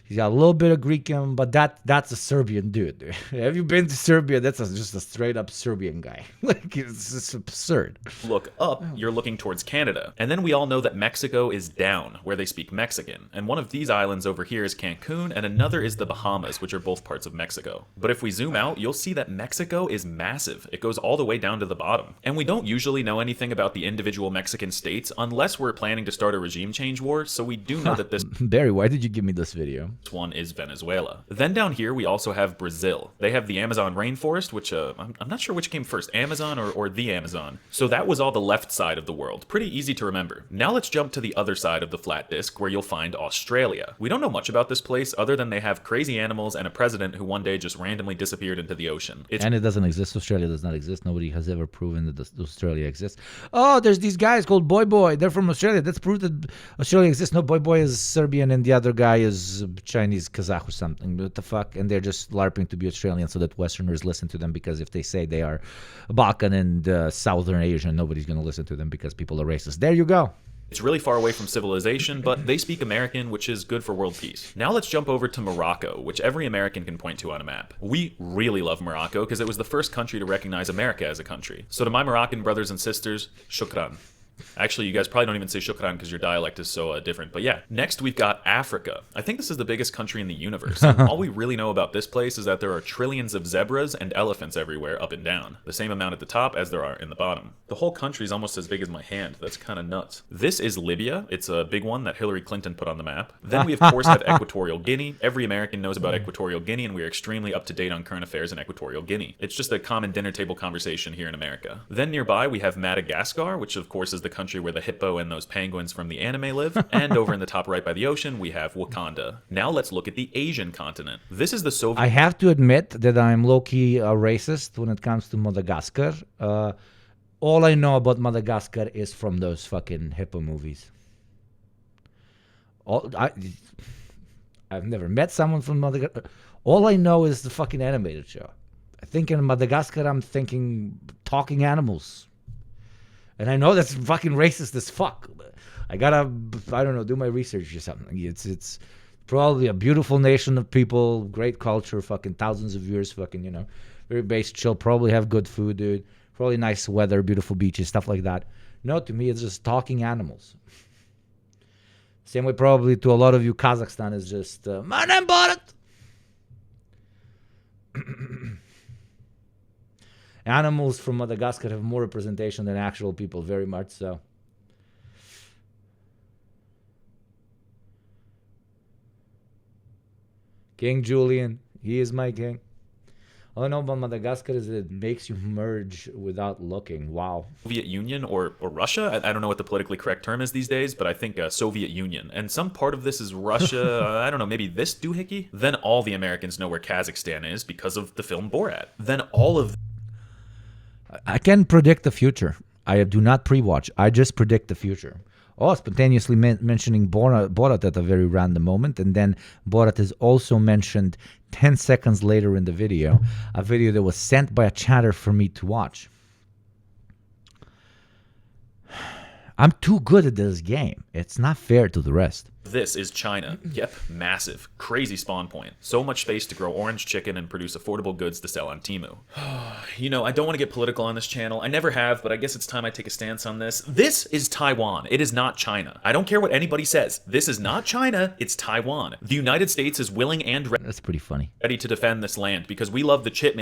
He's got a little bit of Greek in him, but that's a Serbian dude. Have you been to Serbia? That's just a straight up Serbian guy. Like, it's absurd. Look up, you're looking towards Canada. And then we all know that Mexico is down, where they speak Mexican. And one of these islands over here is Cancun, and another is the Bahamas, which are both parts of Mexico. But if we zoom out, you'll see that Mexico is massive. It goes all the way down to the bottom. And we don't usually know anything about the individual Mexican states unless we're planning to start a regime change war, so we do know that this... Barry, why did you give me this video? This one is Venezuela. Then down here we also have Brazil. They have the Amazon rainforest, which I'm not sure which came first, Amazon or the Amazon. So that was all the left side of the world. Pretty easy to remember. Now let's jump to the other side of the flat disk where you'll find Australia. We don't know much about this place other than they have crazy animals and a president who one day just randomly disappeared into the ocean. And it doesn't exist. Australia does not exist. Nobody has ever proven that Australia exists. Oh, there's these guys called Boy Boy. They're from Australia. That's proof that Australia exists. No, Boy Boy is Serbian and the other guy is Chinese, Kazakh or something. What the fuck? And they're just LARPing to be Australian so that Westerners listen to them, because if they say they are Balkan and Southern Asian, nobody's going to listen to them because people are racist. There you go. It's really far away from civilization, but they speak American, which is good for world peace. Now let's jump over to Morocco, which every American can point to on a map. We really love Morocco because it was the first country to recognize America as a country. So to my Moroccan brothers and sisters, shukran. Actually, you guys probably don't even say shukran because your dialect is so different. But yeah, next we've got Africa. I think this is the biggest country in the universe. And all we really know about this place is that there are trillions of zebras and elephants everywhere, up and down. The same amount at the top as there are in the bottom. The whole country is almost as big as my hand. That's kind of nuts. This is Libya. It's a big one that Hillary Clinton put on the map. Then we, of course, have Equatorial Guinea. Every American knows about Equatorial Guinea, and we are extremely up to date on current affairs in Equatorial Guinea. It's just a common dinner table conversation here in America. Then nearby, we have Madagascar, which, of course, is the country where the hippo and those penguins from the anime live. And over in the top right by the ocean, we have Wakanda. Now let's look at the Asian continent. This is the Soviet... I have to admit that I'm low-key racist when it comes to Madagascar. All I know about Madagascar is from those fucking hippo movies. I've never met someone from Madagascar. All I know is the fucking animated show. I think in Madagascar, I'm thinking talking animals. And I know that's fucking racist as fuck. I gotta, I don't know, do my research or something. It's probably a beautiful nation of people, great culture, fucking thousands of years, fucking, you know, very base chill, probably have good food, dude. Probably nice weather, beautiful beaches, stuff like that. No, to me, it's just talking animals. Same way probably to a lot of you, Kazakhstan is just, my name Borat! Animals from Madagascar have more representation than actual people, very much so. King Julian, he is my king. All I know about Madagascar is that it makes you merge without looking. Wow. Soviet Union or Russia? I don't know what the politically correct term is these days, but I think Soviet Union. And some part of this is Russia. I don't know, maybe this doohickey? Then all the Americans know where Kazakhstan is because of the film Borat. Then all of... I can predict the future. I do not pre-watch. I just predict the future. Oh, spontaneously mentioning Borat at a very random moment. And then Borat is also mentioned 10 seconds later in the video. A video that was sent by a chatter for me to watch. I'm too good at this game. It's not fair to the rest. This is China. Yep, massive. Crazy spawn point. So much space to grow orange chicken and produce affordable goods to sell on Temu. You know, I don't want to get political on this channel. I never have, but I guess it's time I take a stance on this. This is Taiwan. It is not China. I don't care what anybody says. This is not China. It's Taiwan. The United States is willing and That's pretty funny. ready to defend this land because we love the chip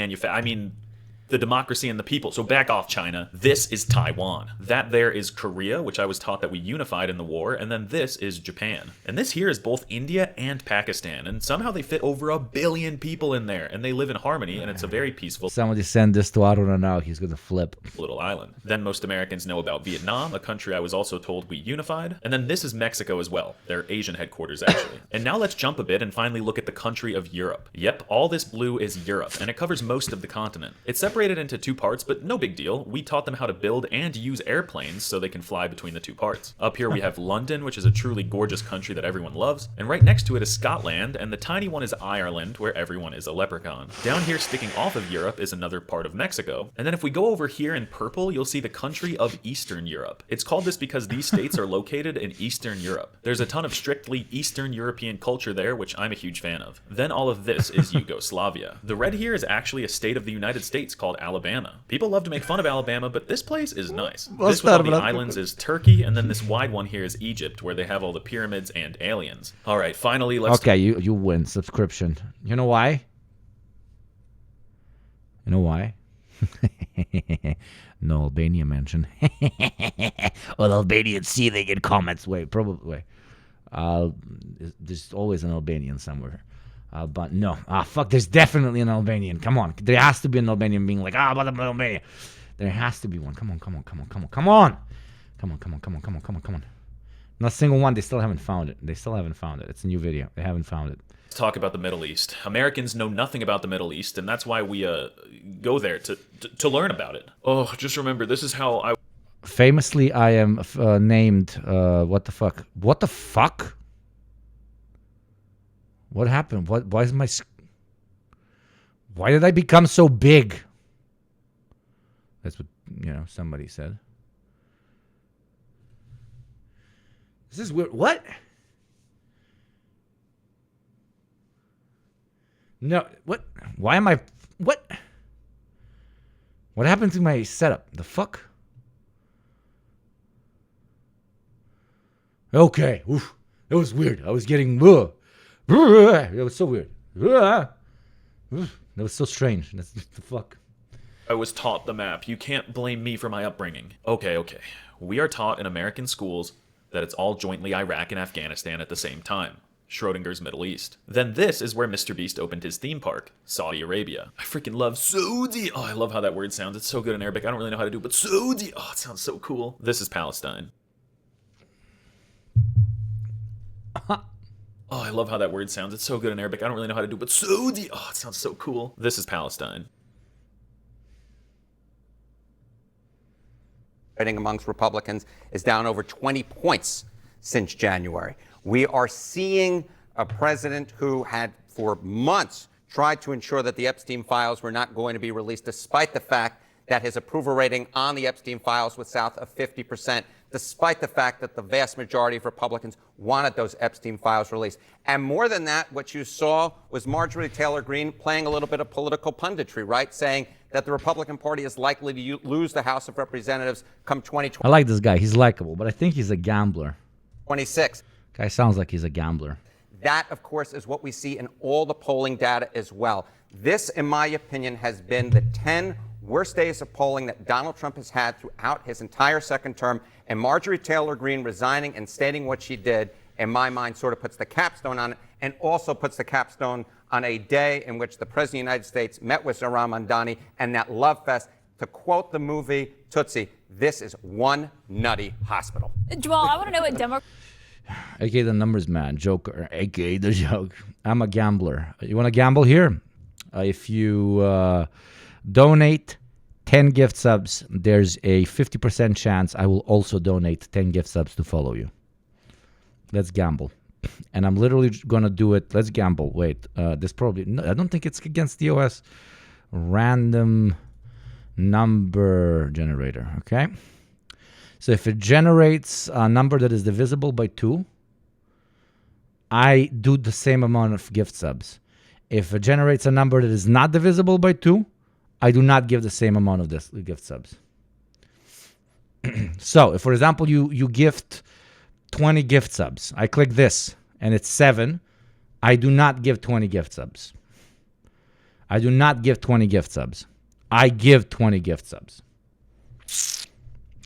the democracy and the people. So back off, China. This is Taiwan. That there is Korea, which I was taught that we unified in the war, and then this is Japan. And this here is both India and Pakistan, and somehow they fit over 1 billion people in there, and they live in harmony, and it's a very peaceful Somebody send this to Aruna now. He's going to flip. little island. Then most Americans know about Vietnam, a country I was also told we unified, and then this is Mexico as well, their Asian headquarters actually. And now let's jump a bit and finally look at the country of Europe. Yep, all this blue is Europe, and it covers most of the continent. It's separated into 2 parts, but no big deal. We taught them how to build and use airplanes so they can fly between the 2 parts. Up here we have London, which is a truly gorgeous country that everyone loves, and right next to it is Scotland, and the tiny one is Ireland, where everyone is a leprechaun. Down here sticking off of Europe is another part of Mexico, and then if we go over here in purple, you'll see the country of Eastern Europe. It's called this because these states are located in Eastern Europe. There's a ton of strictly Eastern European culture there, which I'm a huge fan of. Then all of this is Yugoslavia. The red here is actually a state of the United States called Alabama. People love to make fun of Alabama, but this place is nice. This with all the islands is Turkey, and then this wide one here is Egypt, where they have all the pyramids and aliens. All right, finally, let's... Okay, you win subscription. You know why? You know why? No Albania mention. Well, Albanians see they get comments. Wait, probably. There's always an Albanian somewhere. But no. Fuck, there's definitely an Albanian. Come on. There has to be an Albanian being like, but I'm Albania. There has to be one. Come on. Come on. Not a single one. They still haven't found it. It's a new video. They haven't found it. Let's talk about the Middle East. Americans know nothing about the Middle East, and that's why we go there to learn about it. Oh, just remember, this is how I... Famously, I am named, what the fuck? What the fuck? What happened? Why is my... Why did I become so big? That's what, somebody said. This is weird. What? No, what? Why am I... What? What happened to my setup? The fuck? Okay. Oof. That was weird. I was getting... That was so weird. That was so strange. That's the fuck. I was taught the map. You can't blame me for my upbringing. Okay. We are taught in American schools that it's all jointly Iraq and Afghanistan at the same time. Schrodinger's Middle East. Then this is where Mr. Beast opened his theme park, Saudi Arabia. I freaking love Saudi. Oh, I love how that word sounds. It's so good in Arabic. I don't really know how to do it, but Saudi. Oh, it sounds so cool. This is Palestine. Oh, I love how that word sounds. It's so good in Arabic. I don't really know how to do it, but Saudi. Oh, it sounds so cool. This is Palestine. Amongst Republicans is down over 20 points since January. We are seeing a president who had for months tried to ensure that the Epstein files were not going to be released, despite the fact that his approval rating on the Epstein files was south of 50%, despite the fact that the vast majority of Republicans wanted those Epstein files released. And more than that, what you saw was Marjorie Taylor Greene playing a little bit of political punditry, right? Saying that the Republican Party is likely to lose the House of Representatives come 2020. I like this guy. He's likable, but I think he's a gambler. 26. Guy sounds like he's a gambler. That, of course, is what we see in all the polling data as well. This, in my opinion, has been the 10 worst days of polling that Donald Trump has had throughout his entire second term. And Marjorie Taylor Greene resigning and stating what she did, in my mind, sort of puts the capstone on it, and also puts the capstone on a day in which the President of the United States met with Zohran Mamdani and that love fest. To quote the movie Tootsie, this is one nutty hospital. Jamal, I want to know what Democrats... AKA the numbers man, Joker, AKA the joke. I'm a gambler. You want to gamble here? If you donate 10 gift subs, there's a 50% chance I will also donate 10 gift subs to follow you. Let's gamble. And I'm literally going to do it. Let's gamble. Wait, this probably... No, I don't think it's against the OS. Random number generator, okay? So if it generates a number that is divisible by 2, I do the same amount of gift subs. If it generates a number that is not divisible by 2, I do not give the same amount of gift subs. So if, for example, you gift 20 gift subs, I click this and it's 7, I do not give 20 gift subs. I do not give 20 gift subs. I give 20 gift subs.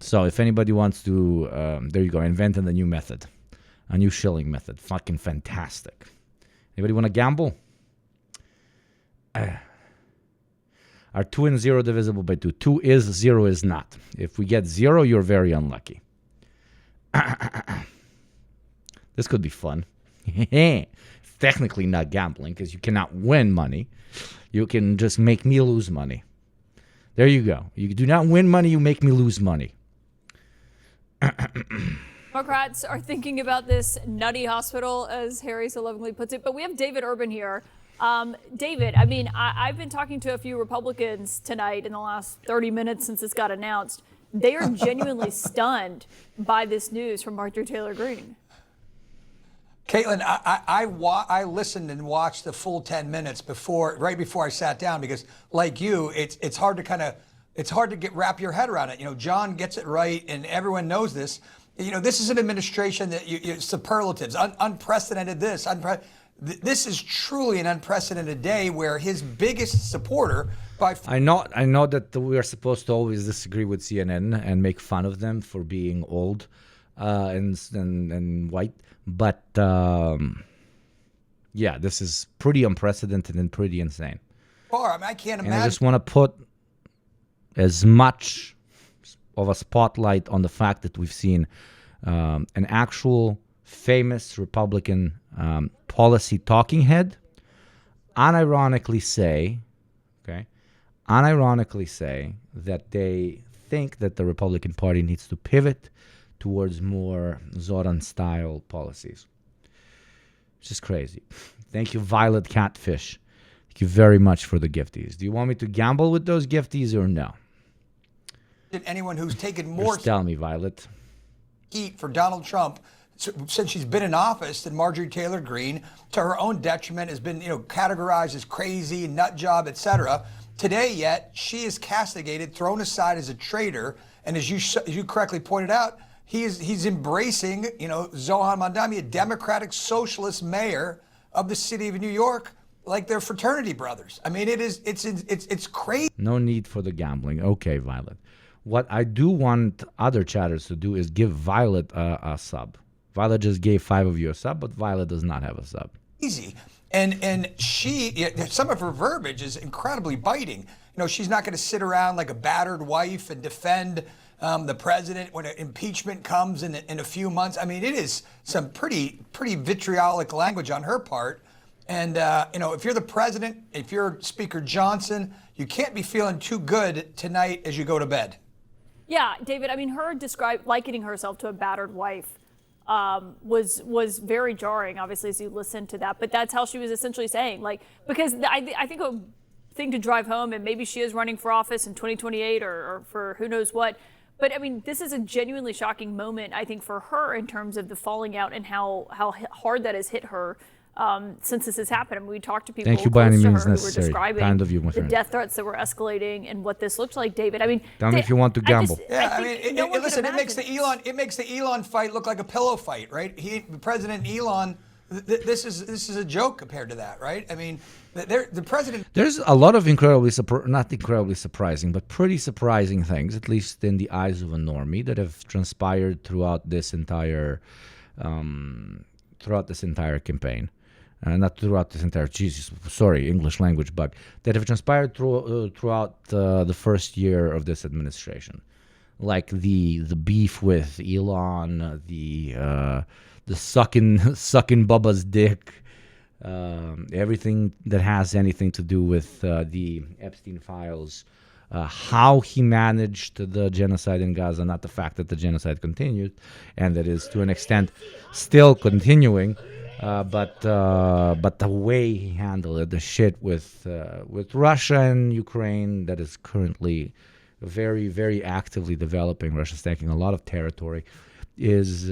So if anybody wants to, there you go, invented a new method. A new shilling method. Fucking fantastic. Anybody want to gamble? Are 2 and 0 divisible by 2? 2 is, 0 is not. If we get 0, you're very unlucky. This could be fun. It's technically not gambling because you cannot win money. You can just make me lose money. There you go. You do not win money, you make me lose money. Democrats are thinking about this nutty hospital, as Harry so lovingly puts it. But we have David Urban here. David, I mean, I've been talking to a few Republicans tonight in the last 30 minutes since this got announced. They are genuinely stunned by this news from Marjorie Taylor Greene. Caitlin, I listened and watched the full 10 minutes right before I sat down because, like you, it's hard to wrap your head around it. You know, John gets it right, and everyone knows this. You know, this is an administration that superlatives, unprecedented this, this is truly an unprecedented day where his biggest supporter by I know that we are supposed to always disagree with CNN and make fun of them for being old and white, but yeah, this is pretty unprecedented and pretty insane. I mean, I can't imagine. And I just want to put as much of a spotlight on the fact that we've seen an actual famous Republican policy talking head unironically say that they think that the Republican Party needs to pivot towards more Zoran-style policies. It's just crazy. Thank you, Violet Catfish. Thank you very much for the gifties. Do you want me to gamble with those gifties or no? Anyone who's taken more Just tell me, Violet. heat for Donald Trump since she's been in office than Marjorie Taylor Greene, to her own detriment, has been categorized as crazy, nut job, etc. Today, yet she is castigated, thrown aside as a traitor, and as you correctly pointed out, he's embracing Zohran Mamdani, a Democratic Socialist mayor of the city of New York, like they're fraternity brothers. I mean, it's crazy. No need for the gambling. Okay, Violet. What I do want other chatters to do is give Violet a sub. Violet just gave 5 of you a sub, but Violet does not have a sub. Easy. And she, some of her verbiage is incredibly biting. She's not going to sit around like a battered wife and defend the president when impeachment comes in a few months. I mean, it is some pretty vitriolic language on her part. And, if you're the president, if you're Speaker Johnson, you can't be feeling too good tonight as you go to bed. Yeah, David, I mean, her likening herself to a battered wife was very jarring, obviously, as you listen to that. But that's how she was essentially saying, because I think a thing to drive home, and maybe she is running for office in 2028 or for who knows what. But I mean, this is a genuinely shocking moment, I think, for her in terms of the falling out and how hard that has hit her since this has happened. I mean, we talked to people Thank you by any close to means her who were necessary. describing Kind of you, my the friend. death threats that were escalating and what this looked like, David. I mean, Tell me if you want to gamble. I mean, listen, it makes the Elon fight look like a pillow fight, right? President Elon, this is a joke compared to that, right? I mean, the president. There's a lot of not incredibly surprising, but pretty surprising things, at least in the eyes of a normie, that have transpired throughout this entire campaign. Not throughout this entire, English language bug, that have transpired throughout the first year of this administration. Like the beef with Elon, the sucking Bubba's dick, everything that has anything to do with the Epstein files, how he managed the genocide in Gaza, not the fact that the genocide continued, and that is to an extent still continuing. But the way he handled it, the shit with Russia and Ukraine that is currently very, very actively developing. Russia's taking a lot of territory. Is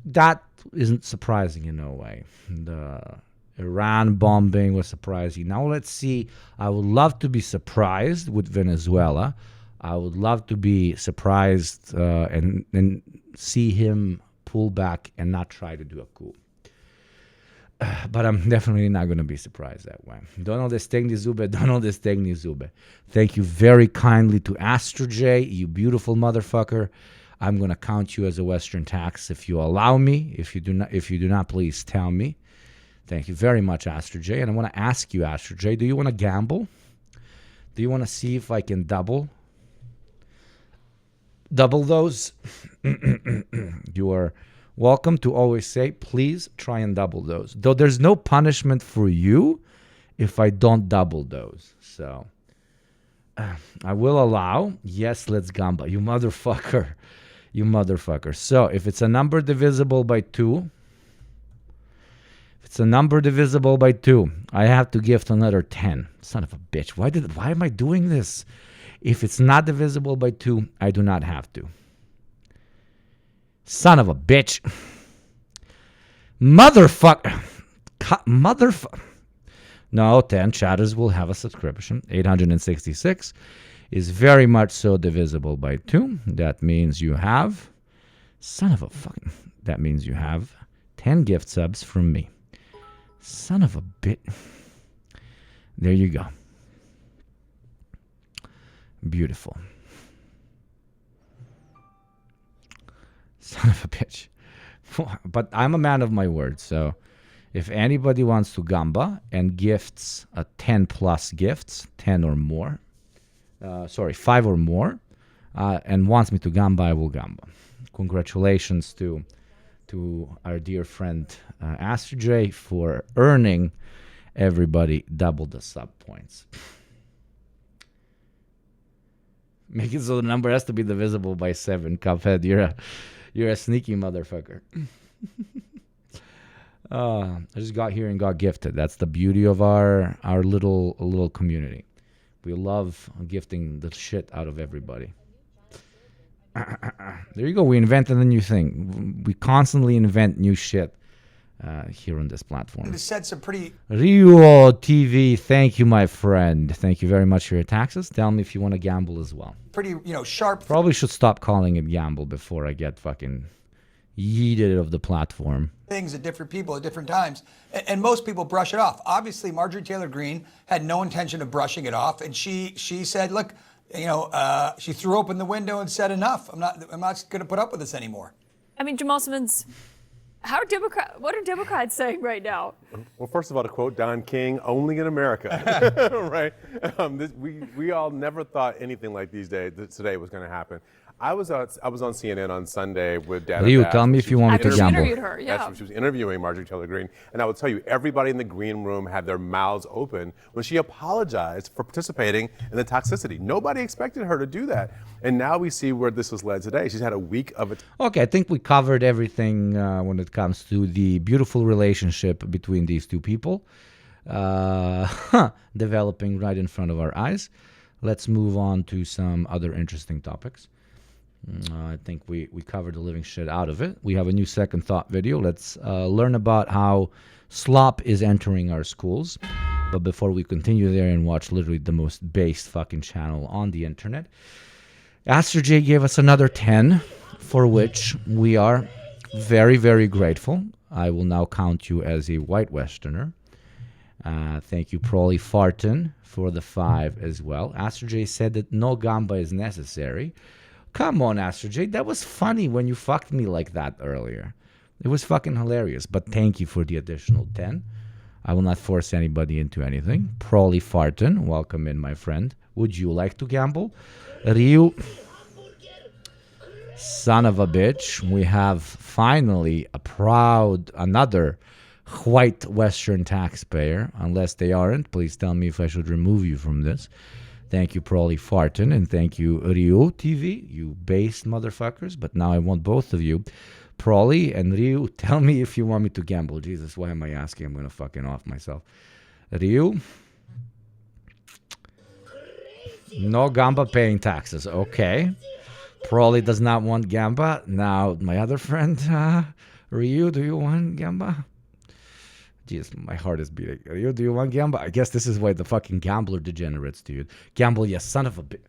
that isn't surprising in no way. The Iran bombing was surprising. Now let's see. I would love to be surprised with Venezuela. I would love to be surprised and see him pull back and not try to do a coup. But I'm definitely not going to be surprised that way. Donald Estegni Zube. Thank you very kindly to Astro J, you beautiful motherfucker. I'm going to count you as a Western tax if you allow me. If you do not, please tell me. Thank you very much, Astro J. And I want to ask you, Astro J, do you want to gamble? Do you want to see if I can double those? You are welcome to always say, please try and double those. Though there's no punishment for you if I don't double those. So I will allow. Yes, let's gamba. You motherfucker. You motherfucker. So if it's a number divisible by 2, I have to gift another 10. Son of a bitch. Why am I doing this? If it's not divisible by 2, I do not have to. Son of a bitch. Motherfucker. No, 10 chatters will have a subscription. 866 is very much so divisible by 2. That means you have... Son of a fucking... That means you have 10 gift subs from me. Son of a bit. There you go. Beautiful. Son of a bitch. But I'm a man of my word, so if anybody wants to gamba and gifts 10 plus gifts, 10 or more, 5 or more, and wants me to gamba, I will gamba. Congratulations to our dear friend Astro J for earning everybody double the sub points. Make it so the number has to be divisible by 7. Cuphead, you're a sneaky motherfucker. I just got here and got gifted. That's the beauty of our little community. We love gifting the shit out of everybody. There you go. We invented a new thing. We constantly invent new shit here on this platform. It said some pretty... Rio TV, thank you, my friend. Thank you very much for your taxes. Tell me if you want to gamble as well. Pretty, sharp... Probably should stop calling it gamble before I get fucking yeeted of the platform. Things at different people at different times. And most people brush it off. Obviously, Marjorie Taylor Greene had no intention of brushing it off. And she said, look... she threw open the window and said, enough. I'm not going to put up with this anymore. I mean, Jamal Simmons, what are Democrats saying right now? Well, first of all, to quote Don King, only in America, right? We all never thought anything like today was going to happen. I was on CNN on Sunday with Dana Leo, Bass. tell me if you want me to gamble. Interviewed her, yeah. She was interviewing Marjorie Taylor Greene, and I will tell you, everybody in the green room had their mouths open when she apologized for participating in the toxicity. Nobody expected her to do that, and now we see where this has led today. She's had a week of it. Okay, I think we covered everything when it comes to the beautiful relationship between these two people, developing right in front of our eyes. Let's move on to some other interesting topics. I think we covered the living shit out of it. We have a new second thought video. Let's learn about how slop is entering our schools. But before we continue there and watch literally the most based fucking channel on the internet, Astro J gave us another 10, for which we are very, very grateful. I will now count you as a white Westerner. Thank you, Prolly Farton, for the 5 as well. Astro J said that no gamba is necessary. Come on, Astro J. That was funny when you fucked me like that earlier. It was fucking hilarious. But thank you for the additional 10. I will not force anybody into anything. Prolly Farton, welcome in, my friend. Would you like to gamble? Ryu, son of a bitch. We have finally another white Western taxpayer. Unless they aren't, please tell me if I should remove you from this. Thank you, Prolly Farton, and thank you, Rio TV, you based motherfuckers. But now I want both of you, Prolly and Rio, tell me if you want me to gamble. Jesus, why am I asking? I'm going to fucking off myself. Rio. No Gamba paying taxes. Okay. Probably does not want Gamba. Now, my other friend, Ryu, do you want Gamba? Jeez, my heart is beating. Ryu, do you want Gamba? I guess this is why the fucking gambler degenerates, dude. Gamble, you son of a bitch.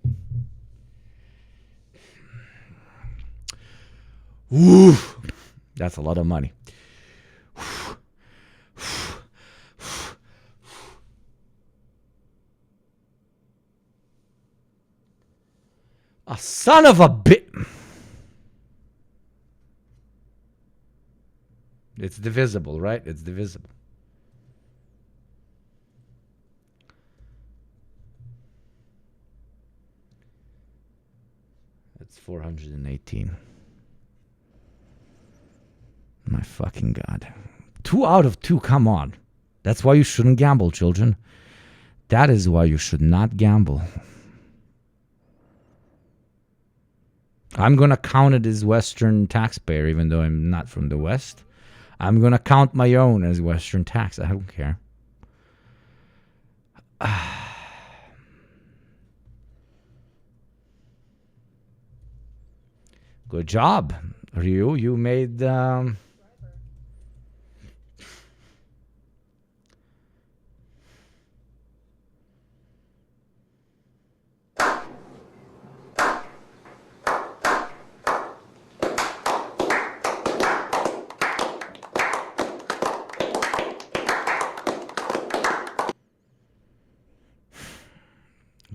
Woo! That's a lot of money. A son of a bit. It's divisible, right? It's divisible. It's 418. My fucking God. 2 out of 2, come on. That's why you shouldn't gamble, children. That is why you should not gamble. I'm going to count it as Western taxpayer, even though I'm not from the West. I'm going to count my own as Western tax. I don't care. Good job, Ryu. You made...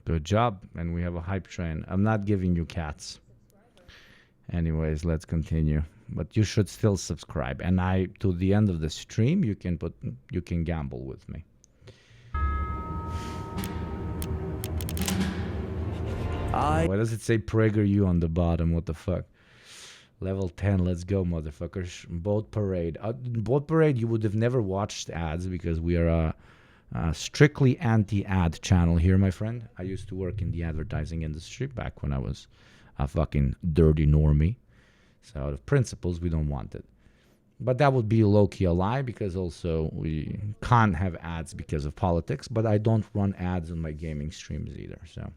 Good job. And we have a hype train. I'm not giving you cats. Anyways, let's continue. But you should still subscribe. And to the end of the stream, you can gamble with me. Why does it say PragerU on the bottom? What the fuck? Level 10, let's go, motherfuckers. Boat Parade. Boat Parade, you would have never watched ads because we are a strictly anti-ad channel here, my friend. I used to work in the advertising industry back when I was a fucking dirty normie. So out of principles, we don't want it. But that would be low-key a lie because also we can't have ads because of politics. But I don't run ads on my gaming streams either, so...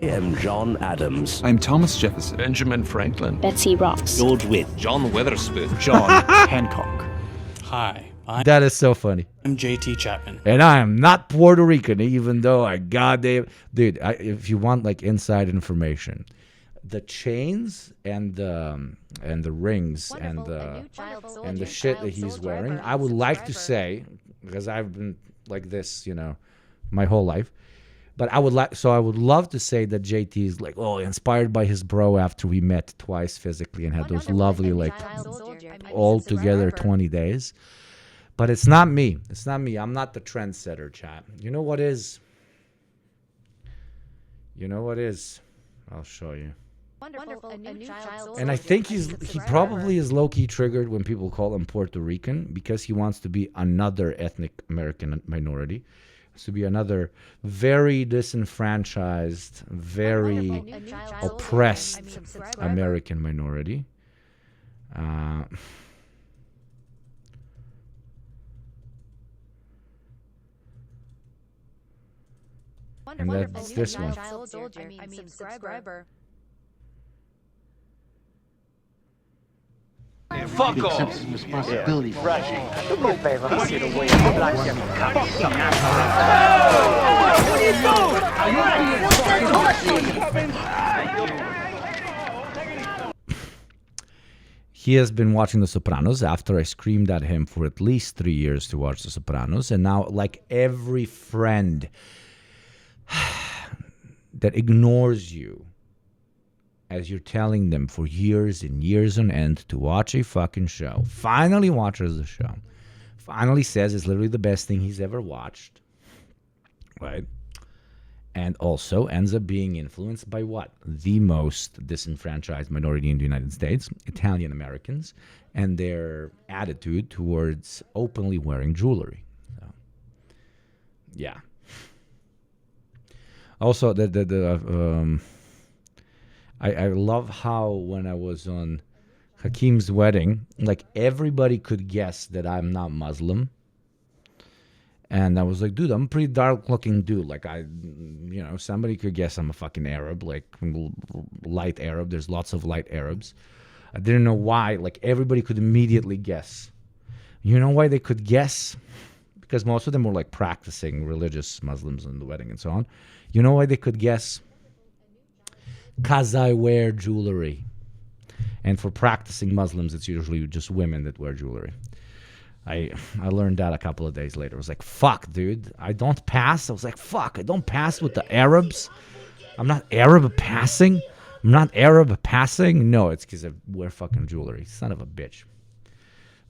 I am John Adams. I'm Thomas Jefferson. Benjamin Franklin. Betsy Ross. George Wythe. John Witherspoon. John Hancock. Hi. That is so funny. I'm JT Chapman. And I am not Puerto Rican, even though I goddamn... Dude, if you want, like, inside information, the chains and the rings and the shit that he's wearing, I would like to say, because I've been like this, my whole life, but I would love to say that JT is like, inspired by his bro after we met twice physically and had those lovely, like, all together 20 days. But it's not me. It's not me. I'm not the trendsetter, chat. You know what is? I'll show you. And I think he probably is low-key triggered when people call him Puerto Rican because he wants to be another ethnic American minority. To be another very disenfranchised, very oppressed American minority. And that's this one. Subscriber. Fuck off! Responsibility. Right. Do me a favor. Let me see the way He has been watching The Sopranos after I screamed at him for at least 3 years to watch The Sopranos. And now, like every friend that ignores you as you're telling them for years and years on end to watch a fucking show, finally watches the show, finally says it's literally the best thing he's ever watched, right? And also ends up being influenced by what? The most disenfranchised minority in the United States, Italian Americans, and their attitude towards openly wearing jewelry. So, yeah. Also, I love how when I was on Hakeem's wedding, like everybody could guess that I'm not Muslim. And I was like, dude, I'm a pretty dark looking dude. Like somebody could guess I'm a fucking Arab, like light Arab. There's lots of light Arabs. I didn't know why. Like everybody could immediately guess. You know why they could guess? Because most of them were like practicing religious Muslims in the wedding and so on. You know why they could guess? Because I wear jewelry. And for practicing Muslims, it's usually just women that wear jewelry. I learned that a couple of days later. I was like, fuck, dude, I don't pass. I was like, fuck, I don't pass with the Arabs. I'm not Arab passing. I'm not Arab passing. No, it's because I wear fucking jewelry. Son of a bitch.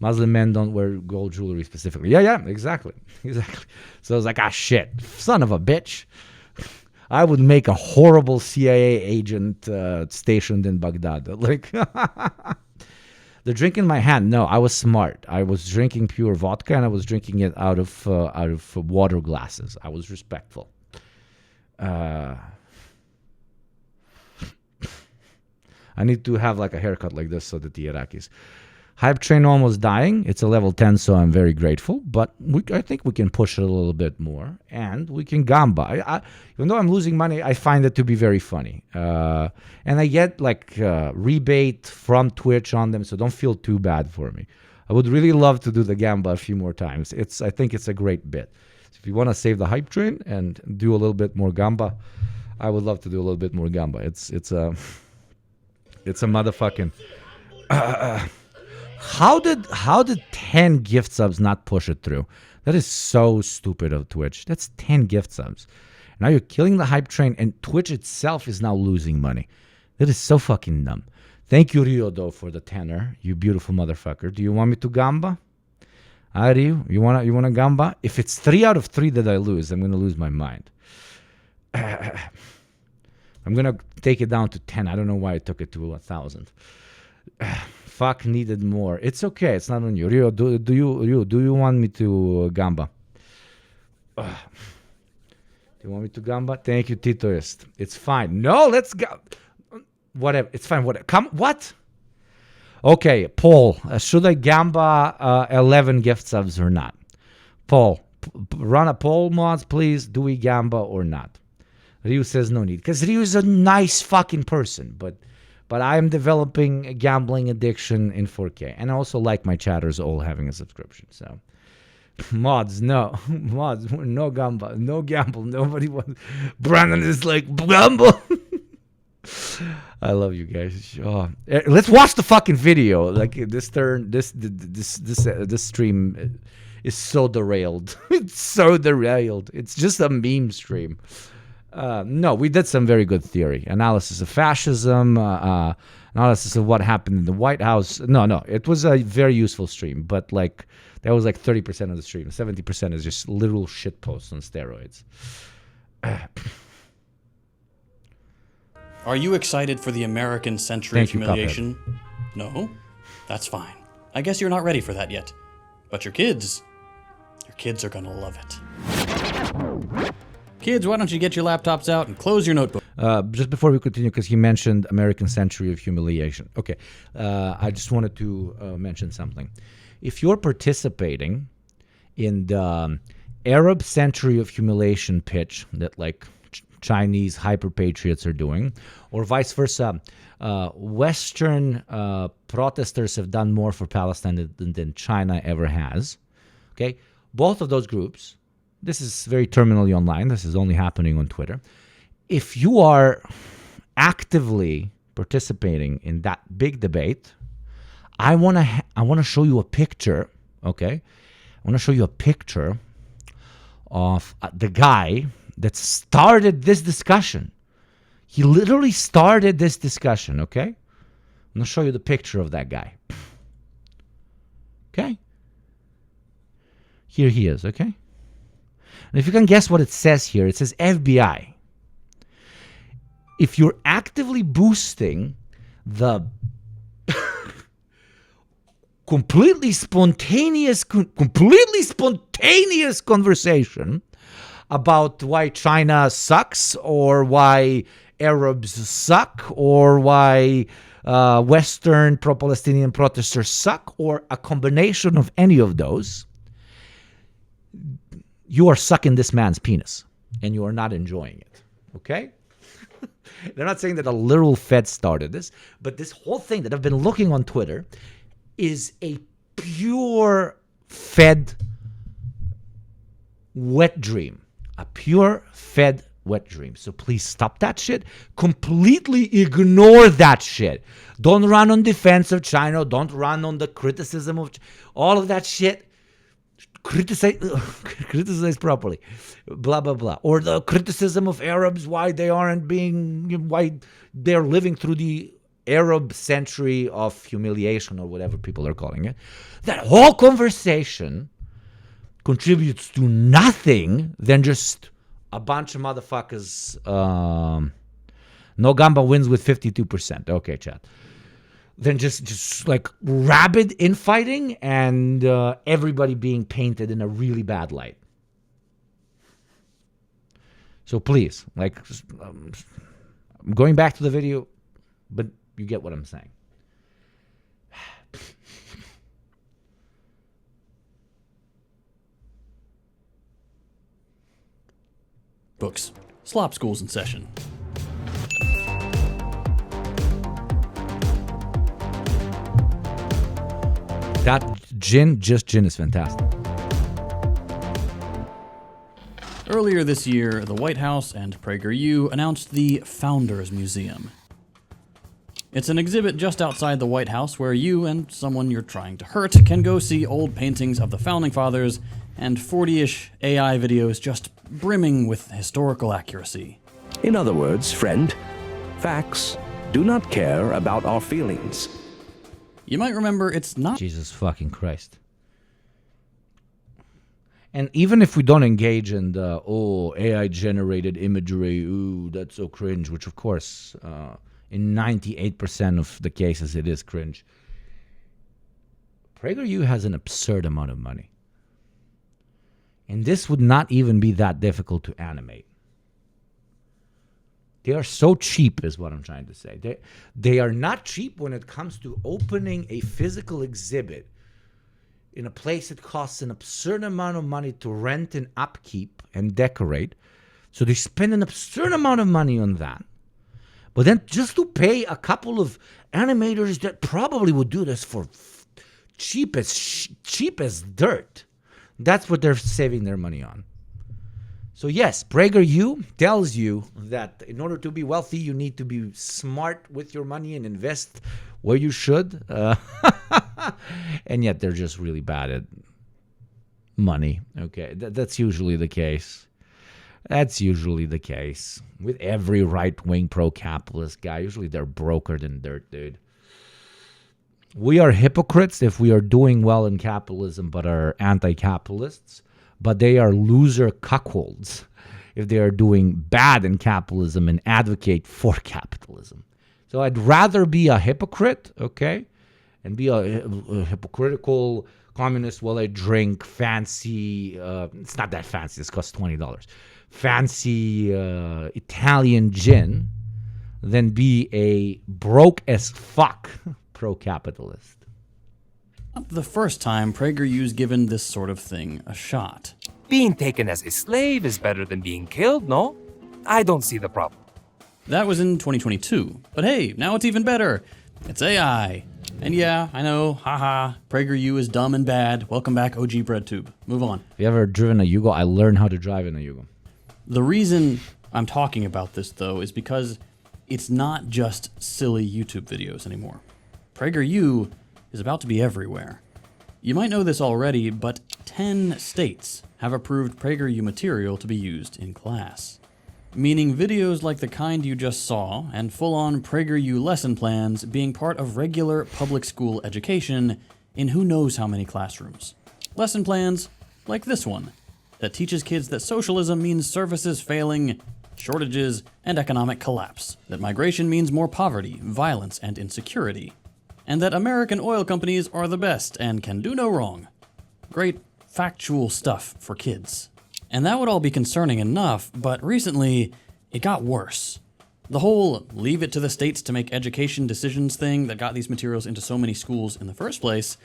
Muslim men don't wear gold jewelry specifically. Yeah, exactly. So I was like, shit, son of a bitch. I would make a horrible CIA agent stationed in Baghdad. Like, the drink in my hand. No, I was smart. I was drinking pure vodka, and I was drinking it out of water glasses. I was respectful. I need to have like a haircut like this so that the Iraqis. Hype train almost dying. It's a level 10, so I'm very grateful. But I think we can push it a little bit more, and we can gamba. Even though I'm losing money, I find it to be very funny. And I get like rebate from Twitch on them, so don't feel too bad for me. I would really love to do the gamba a few more times. I think it's a great bit. So if you want to save the hype train and do a little bit more gamba, I would love to do a little bit more gamba. It's a motherfucking. How did 10 gift subs not push it through? That is so stupid of Twitch. That's 10 gift subs. Now you're killing the hype train, and Twitch itself is now losing money. That is so fucking dumb. Thank you, Rio, though, for the tenner. You beautiful motherfucker. Do you want me to gamba? Rio, you wanna gamba? If it's 3 out of 3 that I lose, I'm gonna lose my mind. I'm gonna take it down to 10. I don't know why I took it to 1,000. Fuck, needed more. It's okay. It's not on you. Rio, do you want me to gamba? Do you want me to gamba? Thank you, Titoist. It's fine. No, let's go. Whatever. It's fine. Whatever. Come. What? Okay, Paul. Should I gamba 11 gift subs or not? Paul, run a poll, mods, please. Do we gamba or not? Ryu says no need. Because Ryu is a nice fucking person, but I am developing a gambling addiction in 4K. And I also like my chatters all having a subscription. So, mods, no. Mods, no gamba. No gamble. Nobody wants. Brandon is like, gamble. I love you guys. Oh. Let's watch the fucking video. Like, this stream is so derailed. It's so derailed. It's just a meme stream. No, we did some very good theory. Analysis of fascism, analysis of what happened in the White House. No, it was a very useful stream, but like that was like 30% of the stream. 70% is just literal shit posts on steroids. Are you excited for the American century of Thank you, humiliation? No? That's fine. I guess you're not ready for that yet. But your kids are gonna love it. Kids, why don't you get your laptops out and close your notebook? Just before we continue, because he mentioned American Century of Humiliation. Okay, I just wanted to mention something. If you're participating in the Arab Century of Humiliation pitch that like Chinese hyper-patriots are doing, or vice versa, Western protesters have done more for Palestine than China ever has. Okay, both of those groups. This is very terminally online. This is only happening on Twitter. If you are actively participating in that big debate, I want to show you a picture, okay? I want to show you a picture of the guy that started this discussion. He literally started this discussion, okay? I'm going to show you the picture of that guy. Okay? Here he is, okay? And if you can guess what it says here, it says FBI. If you're actively boosting the completely spontaneous conversation about why China sucks, or why Arabs suck, or why Western pro-Palestinian protesters suck, or a combination of any of those, you are sucking this man's penis and you are not enjoying it. Okay? They're not saying that a literal Fed started this, but this whole thing that I've been looking on Twitter is a pure Fed wet dream. A pure Fed wet dream. So please stop that shit. Completely ignore that shit. Don't run on defense of China. Don't run on the criticism of all of that shit. Criticize properly. Blah, blah, blah. Or the criticism of Arabs, why they're living through the Arab century of humiliation or whatever people are calling it. That whole conversation contributes to nothing than just a bunch of motherfuckers. No Gamba wins with 52%. Okay, chat. Then just like rabid infighting and everybody being painted in a really bad light. So please, like, I'm going back to the video, but you get what I'm saying. Books. Slop School's in session. That gin is fantastic. Earlier this year, the White House and PragerU announced the Founders Museum. It's an exhibit just outside the White House where you and someone you're trying to hurt can go see old paintings of the Founding Fathers and 40-ish AI videos just brimming with historical accuracy. In other words, friend, facts do not care about our feelings. You might remember it's not... Jesus fucking Christ. And even if we don't engage in the, AI-generated imagery, that's so cringe, which of course, in 98% of the cases it is cringe. PragerU has an absurd amount of money. And this would not even be that difficult to animate. They are so cheap is what I'm trying to say. They are not cheap when it comes to opening a physical exhibit in a place that costs an absurd amount of money to rent and upkeep and decorate. So they spend an absurd amount of money on that. But then just to pay a couple of animators that probably would do this for cheap as dirt. That's what they're saving their money on. So yes, PragerU tells you that in order to be wealthy, you need to be smart with your money and invest where you should. And yet they're just really bad at money. Okay, that's usually the case. That's usually the case with every right-wing pro-capitalist guy. Usually they're broker than dirt, dude. We are hypocrites if we are doing well in capitalism but are anti-capitalists. But they are loser cuckolds if they are doing bad in capitalism and advocate for capitalism. So I'd rather be a hypocrite, okay, and be a hypocritical communist while I drink fancy, it's not that fancy, this costs $20, fancy Italian gin, than be a broke as fuck pro-capitalist. Not the first time PragerU's given this sort of thing a shot. Being taken as a slave is better than being killed, no? I don't see the problem. That was in 2022. But hey, now it's even better. It's AI. And yeah, I know, haha, PragerU is dumb and bad. Welcome back, OG BreadTube. Move on. If you ever driven a Yugo, I learned how to drive in a Yugo. The reason I'm talking about this, though, is because it's not just silly YouTube videos anymore. PragerU is about to be everywhere. You might know this already, but 10 states have approved PragerU material to be used in class. Meaning videos like the kind you just saw and full-on PragerU lesson plans being part of regular public school education in who knows how many classrooms. Lesson plans like this one that teaches kids that socialism means services failing, shortages, and economic collapse, that migration means more poverty, violence, and insecurity, and that American oil companies are the best and can do no wrong. Great factual stuff for kids. And that would all be concerning enough, but recently, it got worse. The whole leave it to the states to make education decisions thing that got these materials into so many schools in the first place,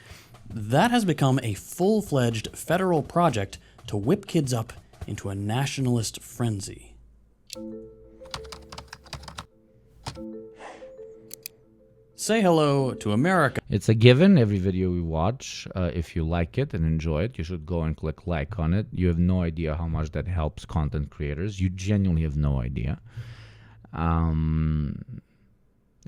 that has become a full-fledged federal project to whip kids up into a nationalist frenzy. Say hello to America. It's a given. Every video we watch, if you like it and enjoy it, you should go and click like on it. You have no idea how much that helps content creators. You genuinely have no idea. And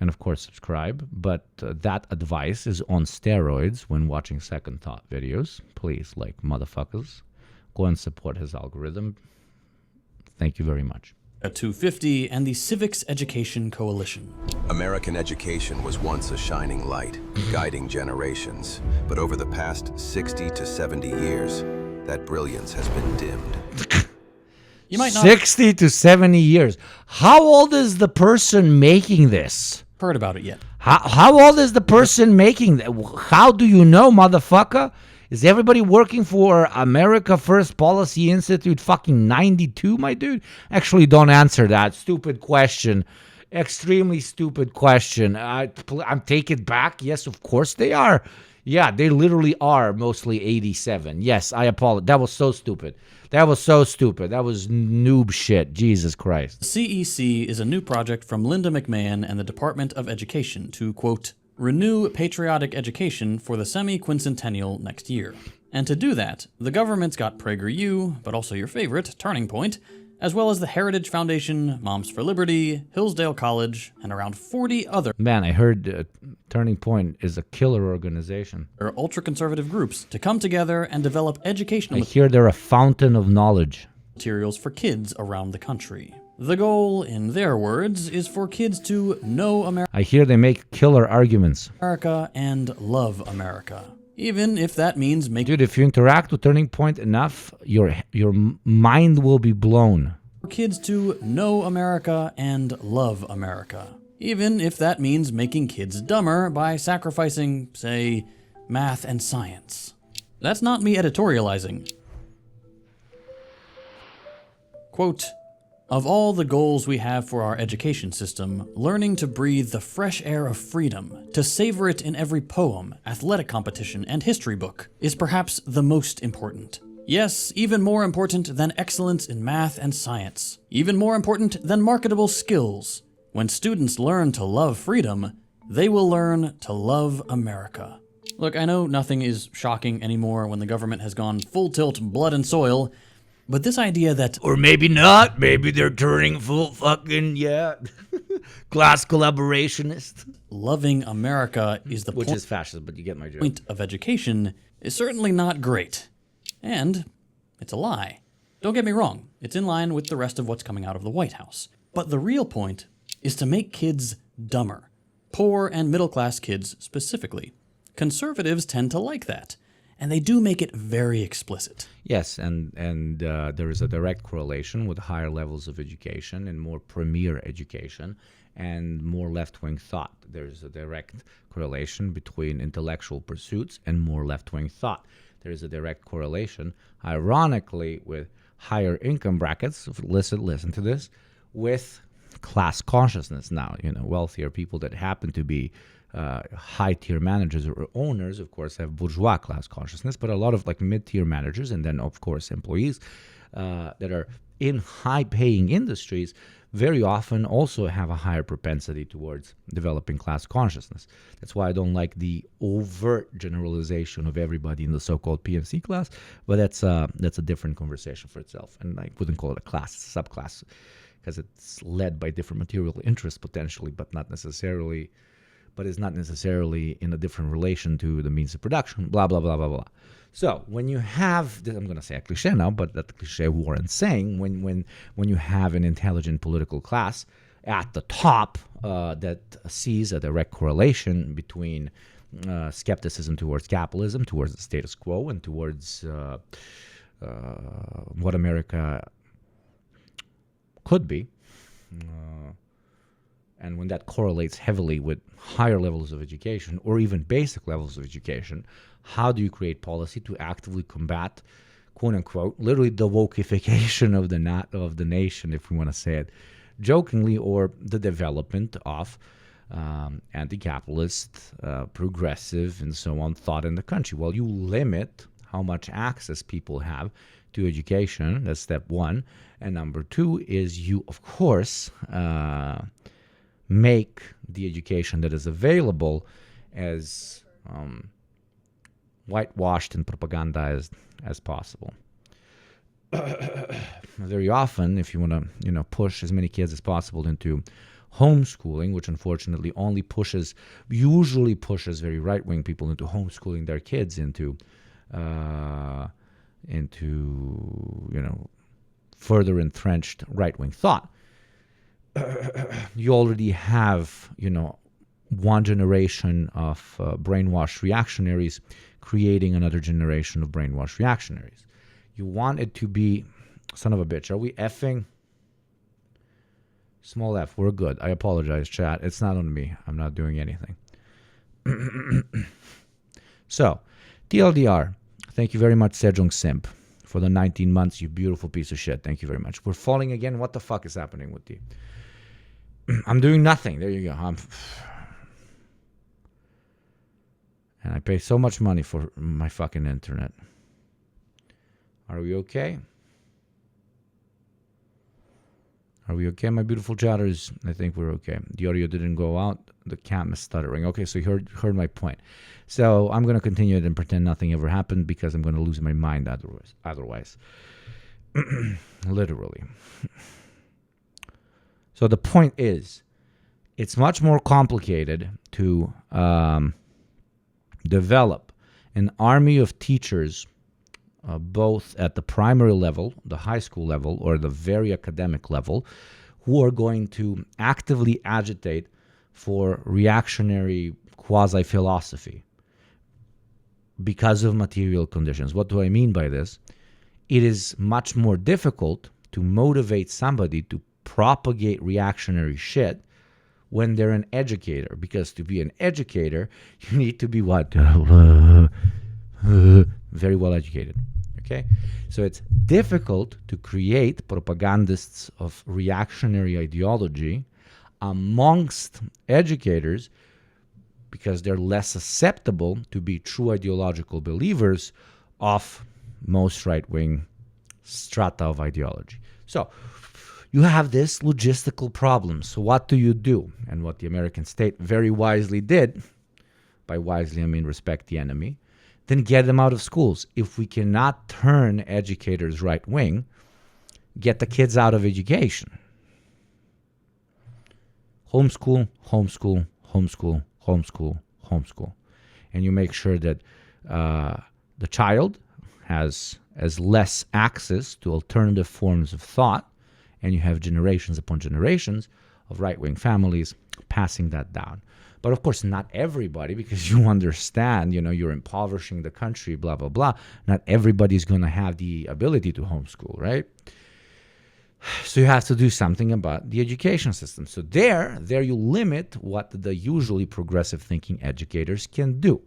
of course, subscribe. But that advice is on steroids when watching Second Thought videos. Please, like motherfuckers, go and support his algorithm. Thank you very much. A 250 and the Civics Education Coalition. American education was once a shining light, guiding generations. But over the past 60 to 70 years, that brilliance has been dimmed. You might not 60 to 70 years. How old is the person making this? Heard about it yet. How old is the person making that? How do you know, motherfucker? Is everybody working for America First Policy Institute fucking 92, my dude? Actually, don't answer that. Stupid question. Extremely stupid question. I'm take it back. Yes, of course they are. Yeah, they literally are mostly 87. Yes, I apologize. That was so stupid. That was so stupid. That was noob shit. Jesus Christ. CEC is a new project from Linda McMahon and the Department of Education to, quote, renew patriotic education for the semi-quincentennial next year. And to do that, the government's got PragerU, but also your favorite, Turning Point, as well as the Heritage Foundation, Moms for Liberty, Hillsdale College, and around 40 other Man, I heard Turning Point is a killer organization. ultra-conservative groups to come together and develop educational I hear they're a fountain of knowledge. materials for kids around the country. The goal, in their words, is for kids to know I hear they make killer arguments. America and love America. Even if that means making Dude, if you interact with Turning Point enough, your mind will be blown. kids to know America and love America. Even if that means making kids dumber by sacrificing, say, math and science. That's not me editorializing. Quote, of all the goals we have for our education system, learning to breathe the fresh air of freedom, to savor it in every poem, athletic competition, and history book, is perhaps the most important. Yes, even more important than excellence in math and science. Even more important than marketable skills. When students learn to love freedom, they will learn to love America. Look, I know nothing is shocking anymore when the government has gone full tilt blood and soil, but this idea that... Or maybe not. Maybe they're turning full fucking, class collaborationist. Loving America is the Which is fascist, but you get my joke. point of education is certainly not great. And it's a lie. Don't get me wrong. It's in line with the rest of what's coming out of the White House. But the real point is to make kids dumber. Poor and middle-class kids specifically. Conservatives tend to like that. And they do make it very explicit. Yes, and there is a direct correlation with higher levels of education and more premier education and more left-wing thought. There's a direct correlation between intellectual pursuits and more left-wing thought. There's a direct correlation, ironically, with higher income brackets, listen to this, with class consciousness. Now, wealthier people that happen to be high-tier managers or owners, of course, have bourgeois class consciousness, but a lot of mid-tier managers and then, of course, employees that are in high-paying industries very often also have a higher propensity towards developing class consciousness. That's why I don't like the overt generalization of everybody in the so-called PMC class, but that's a different conversation for itself, and I wouldn't call it a class, it's a subclass, because it's led by different material interests potentially, but is not necessarily in a different relation to the means of production, blah, blah, blah, blah, blah. So when you have, I'm going to say a cliche now, but that cliche warrants saying, when you have an intelligent political class at the top that sees a direct correlation between skepticism towards capitalism, towards the status quo, and towards what America could be, and when that correlates heavily with higher levels of education or even basic levels of education, how do you create policy to actively combat, quote unquote, literally the wokeification of the nation, if we want to say it jokingly, or the development of anti-capitalist, progressive, and so on thought in the country? Well, you limit how much access people have to education. That's step one. And number two is you, of course, make the education that is available as whitewashed and propaganda as possible. Very often, if you want to, push as many kids as possible into homeschooling, which unfortunately usually pushes very right-wing people into homeschooling their kids into further entrenched right-wing thought. You already have, one generation of brainwashed reactionaries creating another generation of brainwashed reactionaries. You want it to be, son of a bitch, are we effing? Small f, we're good. I apologize, chat. It's not on me. I'm not doing anything. So, TLDR, thank you very much, Sejong Simp, for the 19 months, you beautiful piece of shit. Thank you very much. We're falling again. What the fuck is happening with you? I'm doing nothing. There you go. And I pay so much money for my fucking internet. Are we okay? Are we okay, my beautiful chatters? I think we're okay. The audio didn't go out. The cam is stuttering. Okay, so you heard my point. So I'm going to continue it and pretend nothing ever happened because I'm going to lose my mind otherwise. Literally. So the point is, it's much more complicated to develop an army of teachers both at the primary level, the high school level, or the very academic level, who are going to actively agitate for reactionary quasi-philosophy because of material conditions. What do I mean by this? It is much more difficult to motivate somebody to propagate reactionary shit when they're an educator, because to be an educator, you need to be what? Very well educated. Okay? So it's difficult to create propagandists of reactionary ideology amongst educators because they're less susceptible to be true ideological believers of most right-wing strata of ideology. So you have this logistical problem. So what do you do? And what the American state very wisely did, by wisely I mean respect the enemy, then get them out of schools. If we cannot turn educators right-wing, get the kids out of education. Homeschool, homeschool, homeschool, homeschool, homeschool. And you make sure that the child has as less access to alternative forms of thought, and you have generations upon generations of right-wing families passing that down. But of course, not everybody, because you understand, you're impoverishing the country, blah, blah, blah. Not everybody's going to have the ability to homeschool, right? So you have to do something about the education system. So there you limit what the usually progressive thinking educators can do.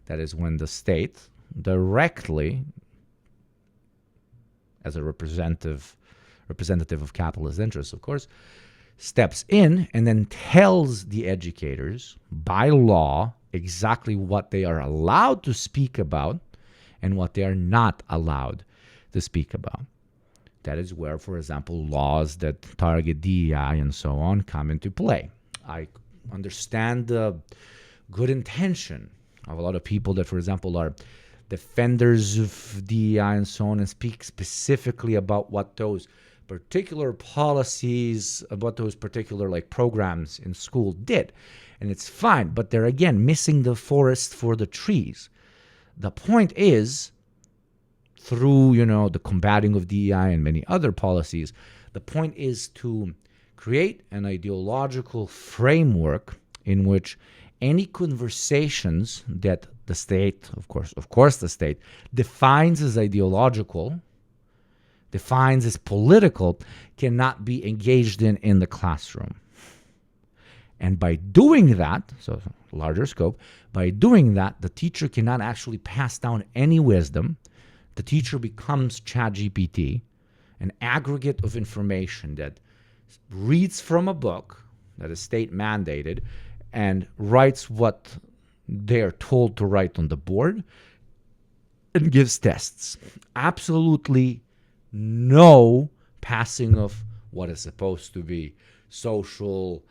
That is when the state directly, as a representative of capitalist interests, of course, steps in and then tells the educators by law exactly what they are allowed to speak about and what they are not allowed to speak about. That is where, for example, laws that target DEI and so on come into play. I understand the good intention of a lot of people that, for example, are defenders of DEI and so on and speak specifically about what those particular policies, about those particular programs in school did. And it's fine, but they're again missing the forest for the trees. The point is, through the combating of DEI and many other policies, the point is to create an ideological framework in which any conversations that the state, of course the state, defines as ideological, defines as political, cannot be engaged in the classroom. And by doing that, so larger scope, by doing that, the teacher cannot actually pass down any wisdom. The teacher becomes ChatGPT, an aggregate of information that reads from a book that is state mandated and writes what they are told to write on the board, and gives tests. Absolutely no passing of what is supposed to be social,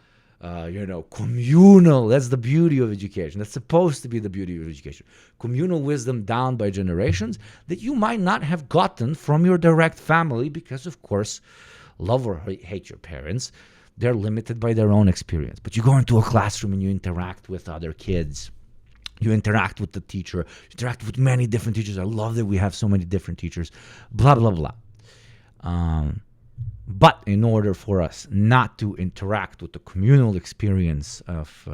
communal. That's the beauty of education. That's supposed to be the beauty of education. Communal wisdom down by generations that you might not have gotten from your direct family because, of course, love or hate your parents. They're limited by their own experience. But you go into a classroom and you interact with other kids. You interact with the teacher. You interact with many different teachers. I love that we have so many different teachers. Blah, blah, blah. But in order for us not to interact with the communal experience of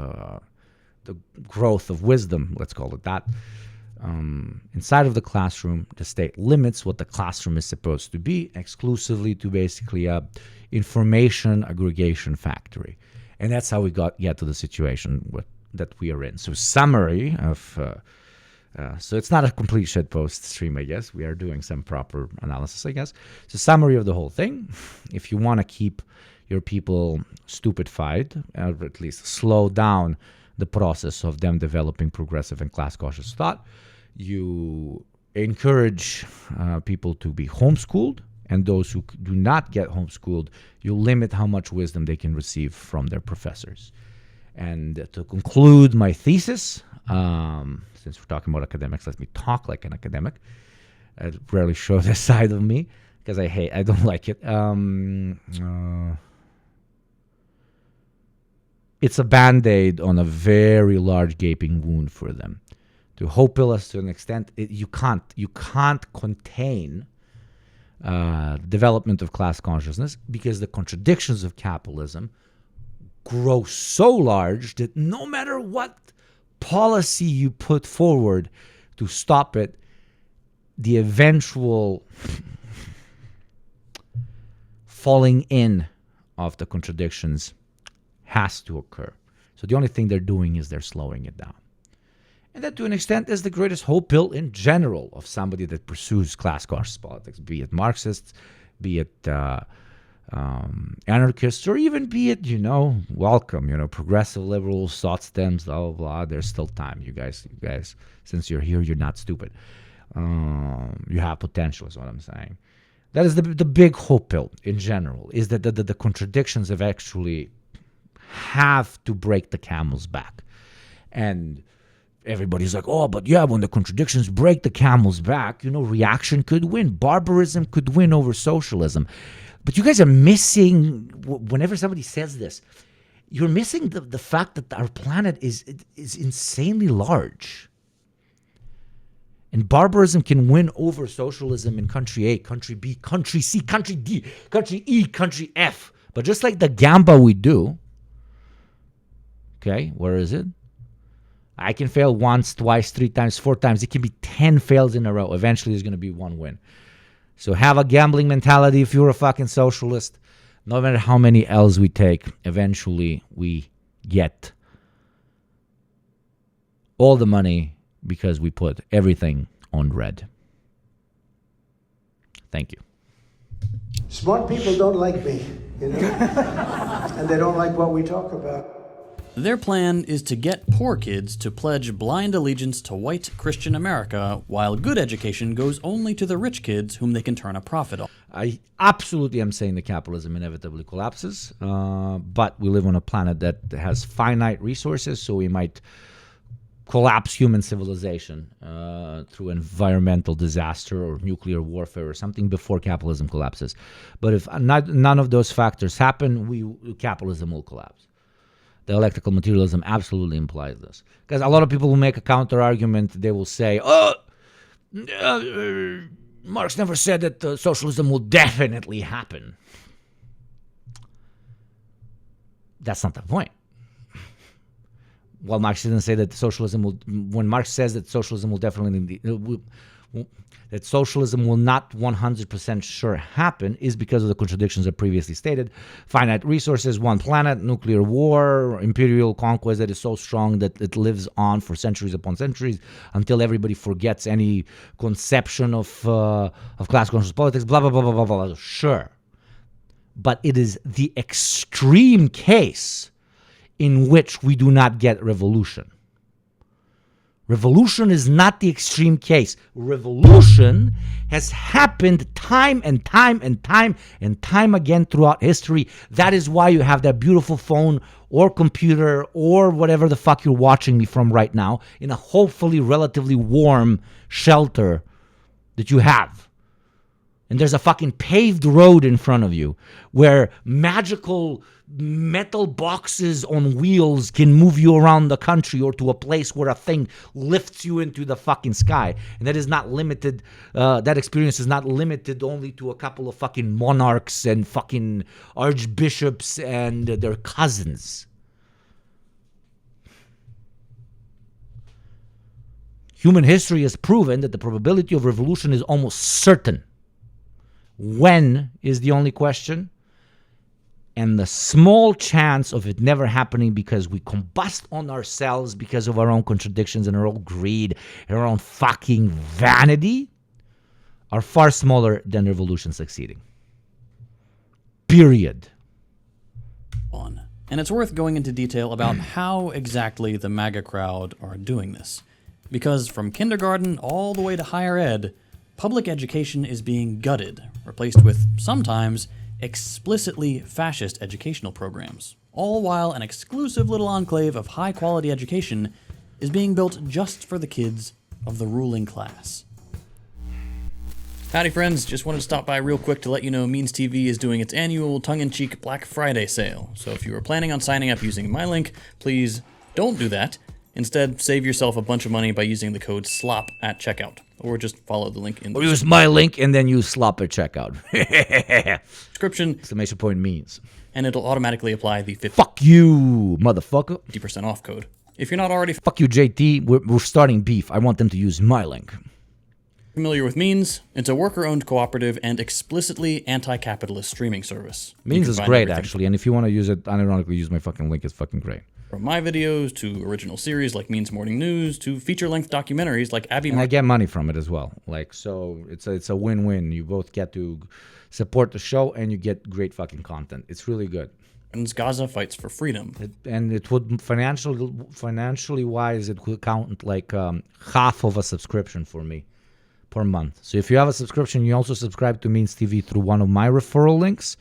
the growth of wisdom, let's call it that, inside of the classroom, the state limits what the classroom is supposed to be exclusively to basically a information aggregation factory. And that's how we get to the situation that we are in. So summary of... so it's not a complete shitpost stream, I guess. We are doing some proper analysis, I guess. So summary of the whole thing. If you want to keep your people stupefied, or at least slow down the process of them developing progressive and class-cautious thought, you encourage people to be homeschooled, and those who do not get homeschooled, you limit how much wisdom they can receive from their professors. And to conclude my thesis, since we're talking about academics, let me talk like an academic. I rarely show this side of me because I don't like it. It's a Band-Aid on a very large gaping wound for them. To hopeless to an extent, you can't contain development of class consciousness because the contradictions of capitalism grow so large that no matter what policy you put forward to stop it, the eventual falling in of the contradictions has to occur. So the only thing they're doing is they're slowing it down. And that, to an extent, is the greatest hope pill in general of somebody that pursues class-conscious politics, be it Marxists, be it anarchists, or even be it, welcome, progressive liberals, thought stems, blah, blah, blah. There's still time. You guys, since you're here, you're not stupid. You have potential, is what I'm saying. That is the big hope pill in general, is that the contradictions have actually have to break the camel's back. And everybody's like, oh, but yeah, when the contradictions break the camel's back, reaction could win. Barbarism could win over socialism. But you guys are missing, whenever somebody says this, you're missing the fact that our planet is insanely large. And barbarism can win over socialism in country A, country B, country C, country D, country E, country F. But just like the gamba we do, okay, where is it? I can fail once, twice, 3 times, 4 times. It can be 10 fails in a row. Eventually, there's going to be one win. So have a gambling mentality if you're a fucking socialist. No matter how many L's we take, eventually we get all the money because we put everything on red. Thank you. Smart people don't like me, and they don't like what we talk about. Their plan is to get poor kids to pledge blind allegiance to white Christian America, while good education goes only to the rich kids whom they can turn a profit on. I absolutely am saying that capitalism inevitably collapses, but we live on a planet that has finite resources, so we might collapse human civilization through environmental disaster or nuclear warfare or something before capitalism collapses. But if none of those factors happen, capitalism will collapse. Dialectical materialism absolutely implies this. Because a lot of people who make a counter-argument, they will say, Marx never said that socialism will definitely happen. That's not the point. Well, Marx didn't say that socialism will... When Marx says that socialism will definitely... that socialism will not 100% sure happen is because of the contradictions I previously stated. Finite resources, one planet, nuclear war, imperial conquest that is so strong that it lives on for centuries upon centuries until everybody forgets any conception of class-conscious politics, blah, blah, blah, blah, blah, blah. Sure. But it is the extreme case in which we do not get revolution. Revolution is not the extreme case. Revolution has happened time and time and time and time again throughout history. That is why you have that beautiful phone or computer or whatever the fuck you're watching me from right now in a hopefully relatively warm shelter that you have. And there's a fucking paved road in front of you where magical metal boxes on wheels can move you around the country or to a place where a thing lifts you into the fucking sky. And that is not limited, that experience is not limited only to a couple of fucking monarchs and fucking archbishops and their cousins. Human history has proven that the probability of revolution is almost certain. When is the only question? And the small chance of it never happening because we combust on ourselves because of our own contradictions and our own greed and our own fucking vanity are far smaller than revolution succeeding. Period. And it's worth going into detail about how exactly the MAGA crowd are doing this. Because from kindergarten all the way to higher ed, public education is being gutted, replaced with sometimes explicitly fascist educational programs, all while an exclusive little enclave of high-quality education is being built just for the kids of the ruling class. Howdy friends, just wanted to stop by real quick to let you know Means TV is doing its annual tongue-in-cheek Black Friday sale, so if you were planning on signing up using my link, please don't do that. Instead, save yourself a bunch of money by using the code SLOP at checkout, or just follow the link in the Or use my link and then use SLOP at checkout. description. Exclamation point means. And it'll automatically apply the 50% Fuck you, motherfucker. off code. If you're not already Fuck you, JT. We're starting beef. I want them to use my link. familiar with Means, it's a worker-owned cooperative and explicitly anti-capitalist streaming service. Means is great, actually. And if you want to use it, unironically use my fucking link. It's fucking great. From my videos to original series like Means Morning News to feature-length documentaries like Abby. And I get money from it as well. Like, so it's a win-win. You both get to support the show and you get great fucking content. It's really good. And Gaza fights for freedom. It would financially wise, it would count like half of a subscription for me per month. So if you have a subscription, you also subscribe to Means TV through one of my referral links,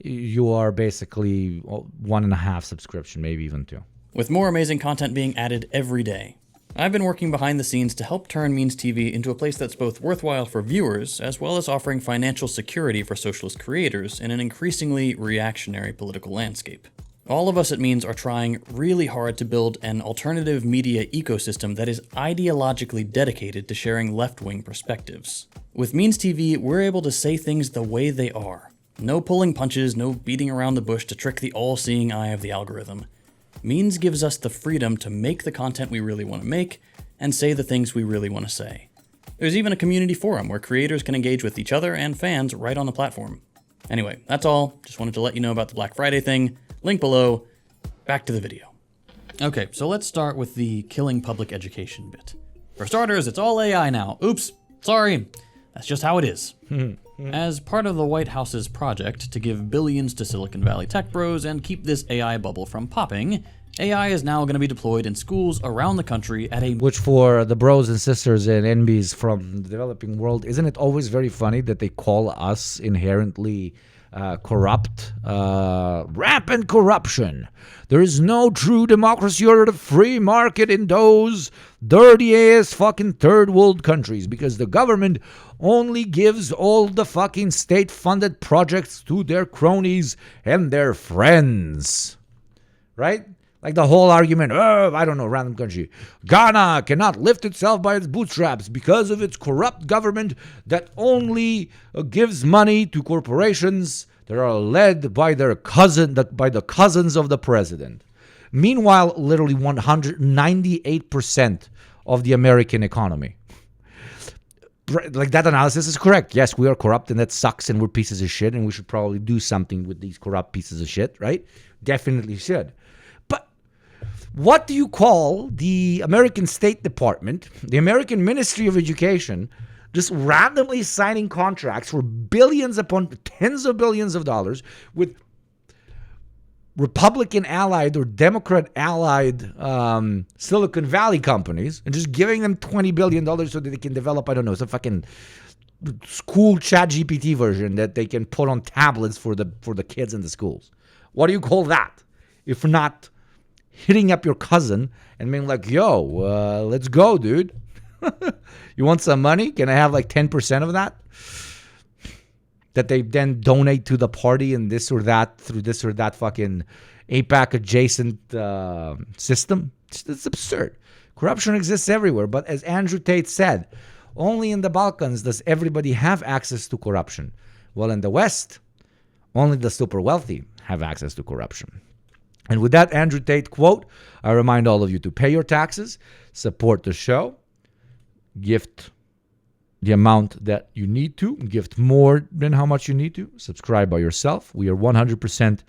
you are basically 1.5 subscription, maybe even 2. With more amazing content being added every day. I've been working behind the scenes to help turn Means TV into a place that's both worthwhile for viewers, as well as offering financial security for socialist creators in an increasingly reactionary political landscape. All of us at Means are trying really hard to build an alternative media ecosystem that is ideologically dedicated to sharing left-wing perspectives. With Means TV, we're able to say things the way they are. No pulling punches, no beating around the bush to trick the all-seeing eye of the algorithm. Means gives us the freedom to make the content we really want to make and say the things we really want to say. There's even a community forum where creators can engage with each other and fans right on the platform. Anyway, that's all. Just wanted to let you know about the Black Friday thing. Link below. Back to the video. Okay, so let's start with the killing public education bit. For starters, it's all AI now. Oops, sorry. That's just how it is. As part of the White House's project to give billions to Silicon Valley tech bros and keep this AI bubble from popping, AI is now going to be deployed in schools around the country at a... Which for the bros and sisters and NBs from the developing world, isn't it always very funny that they call us inherently corrupt? Rampant corruption. There is no true democracy or the free market in those dirty-ass fucking third world countries because the government only gives all the fucking state-funded projects to their cronies and their friends. Right? Like the whole argument, I don't know, random country. Ghana cannot lift itself by its bootstraps because of its corrupt government that only gives money to corporations that are led by their by the cousins of the president. Meanwhile, literally 198% of the American economy. Like, that analysis is correct. Yes, we are corrupt and that sucks and we're pieces of shit and we should probably do something with these corrupt pieces of shit, right? Definitely should. But what do you call the American State Department, the American Ministry of Education, just randomly signing contracts for billions upon tens of billions of dollars with Republican allied or Democrat allied Silicon Valley companies and just giving them $20 billion so that they can develop, I don't know, some fucking school chat GPT version that they can put on tablets for the kids in the schools. What do you call that? If not hitting up your cousin and being like, yo, let's go, dude. You want some money? Can I have like 10% of that? That they then donate to the party and this or that through this or that fucking AIPAC adjacent system. It's absurd. Corruption exists everywhere. But as Andrew Tate said, only in the Balkans does everybody have access to corruption. Well, in the West, only the super wealthy have access to corruption. And with that Andrew Tate quote, I remind all of you to pay your taxes, support the show, gift the amount that you need to, gift more than how much you need to, subscribe by yourself. We are 100%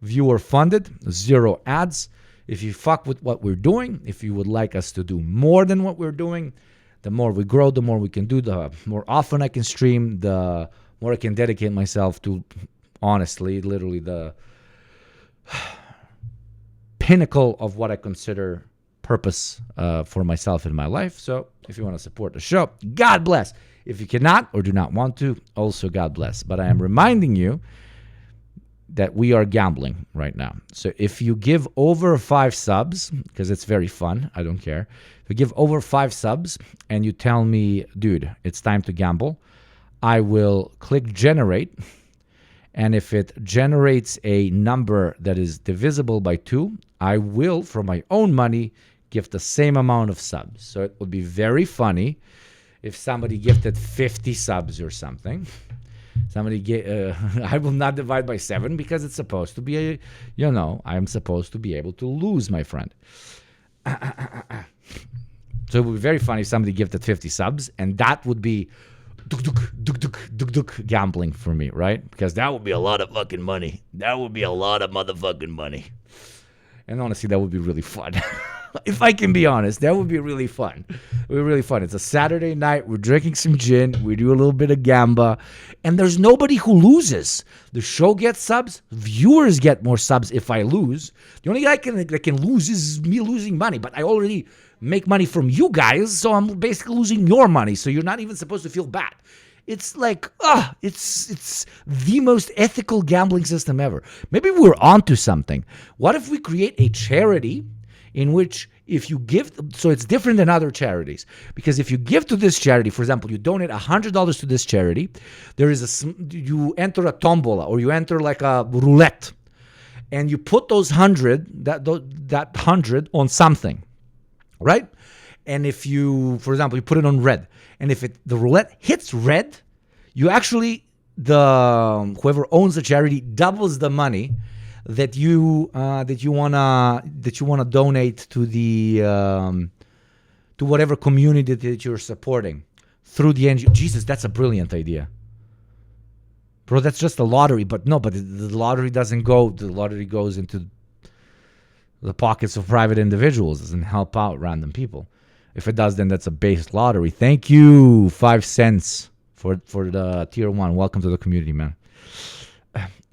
viewer funded, 0 ads. If you fuck with what we're doing, if you would like us to do more than what we're doing, the more we grow, the more we can do, the more often I can stream, the more I can dedicate myself to, honestly, literally the pinnacle of what I consider purpose for myself in my life. So if you want to support the show, God bless. If you cannot or do not want to, also God bless. But I am reminding you that we are gambling right now. So if you give over 5 subs, because it's very fun, I don't care. If you give over 5 subs and you tell me, dude, it's time to gamble, I will click generate. And if it generates a number that is divisible by 2, I will, from my own money, give the same amount of subs. So it would be very funny if somebody gifted 50 subs or something. I will not divide by 7 because it's supposed to be I'm supposed to be able to lose, my friend. So it would be very funny if somebody gifted 50 subs, and that would be gambling for me, right? Because that would be a lot of fucking money. That would be a lot of motherfucking money. And honestly, that would be really fun. If I can be honest, that would be really fun. It would be really fun. It's a Saturday night. We're drinking some gin. We do a little bit of gamba. And there's nobody who loses. The show gets subs. Viewers get more subs if I lose. The only guy that can lose is me losing money. But I already make money from you guys, so I'm basically losing your money. So you're not even supposed to feel bad. It's like, it's the most ethical gambling system ever. Maybe we're onto something. What if we create a charity in which if you give, so it's different than other charities, because if you give to this charity, for example, you donate $100 to this charity, you enter a tombola or you enter like a roulette, and you put those 100 on something, right? And if you, for example, you put it on red, and if the roulette hits red, you actually, whoever owns the charity doubles the money that you wanna donate to the to whatever community that you're supporting through the NGO. Jesus, that's a brilliant idea, bro. That's just a lottery, but the lottery doesn't go. The lottery goes into the pockets of private individuals. Doesn't help out random people. If it does, then that's a base lottery. Thank you, 5 cents for the tier 1. Welcome to the community, man.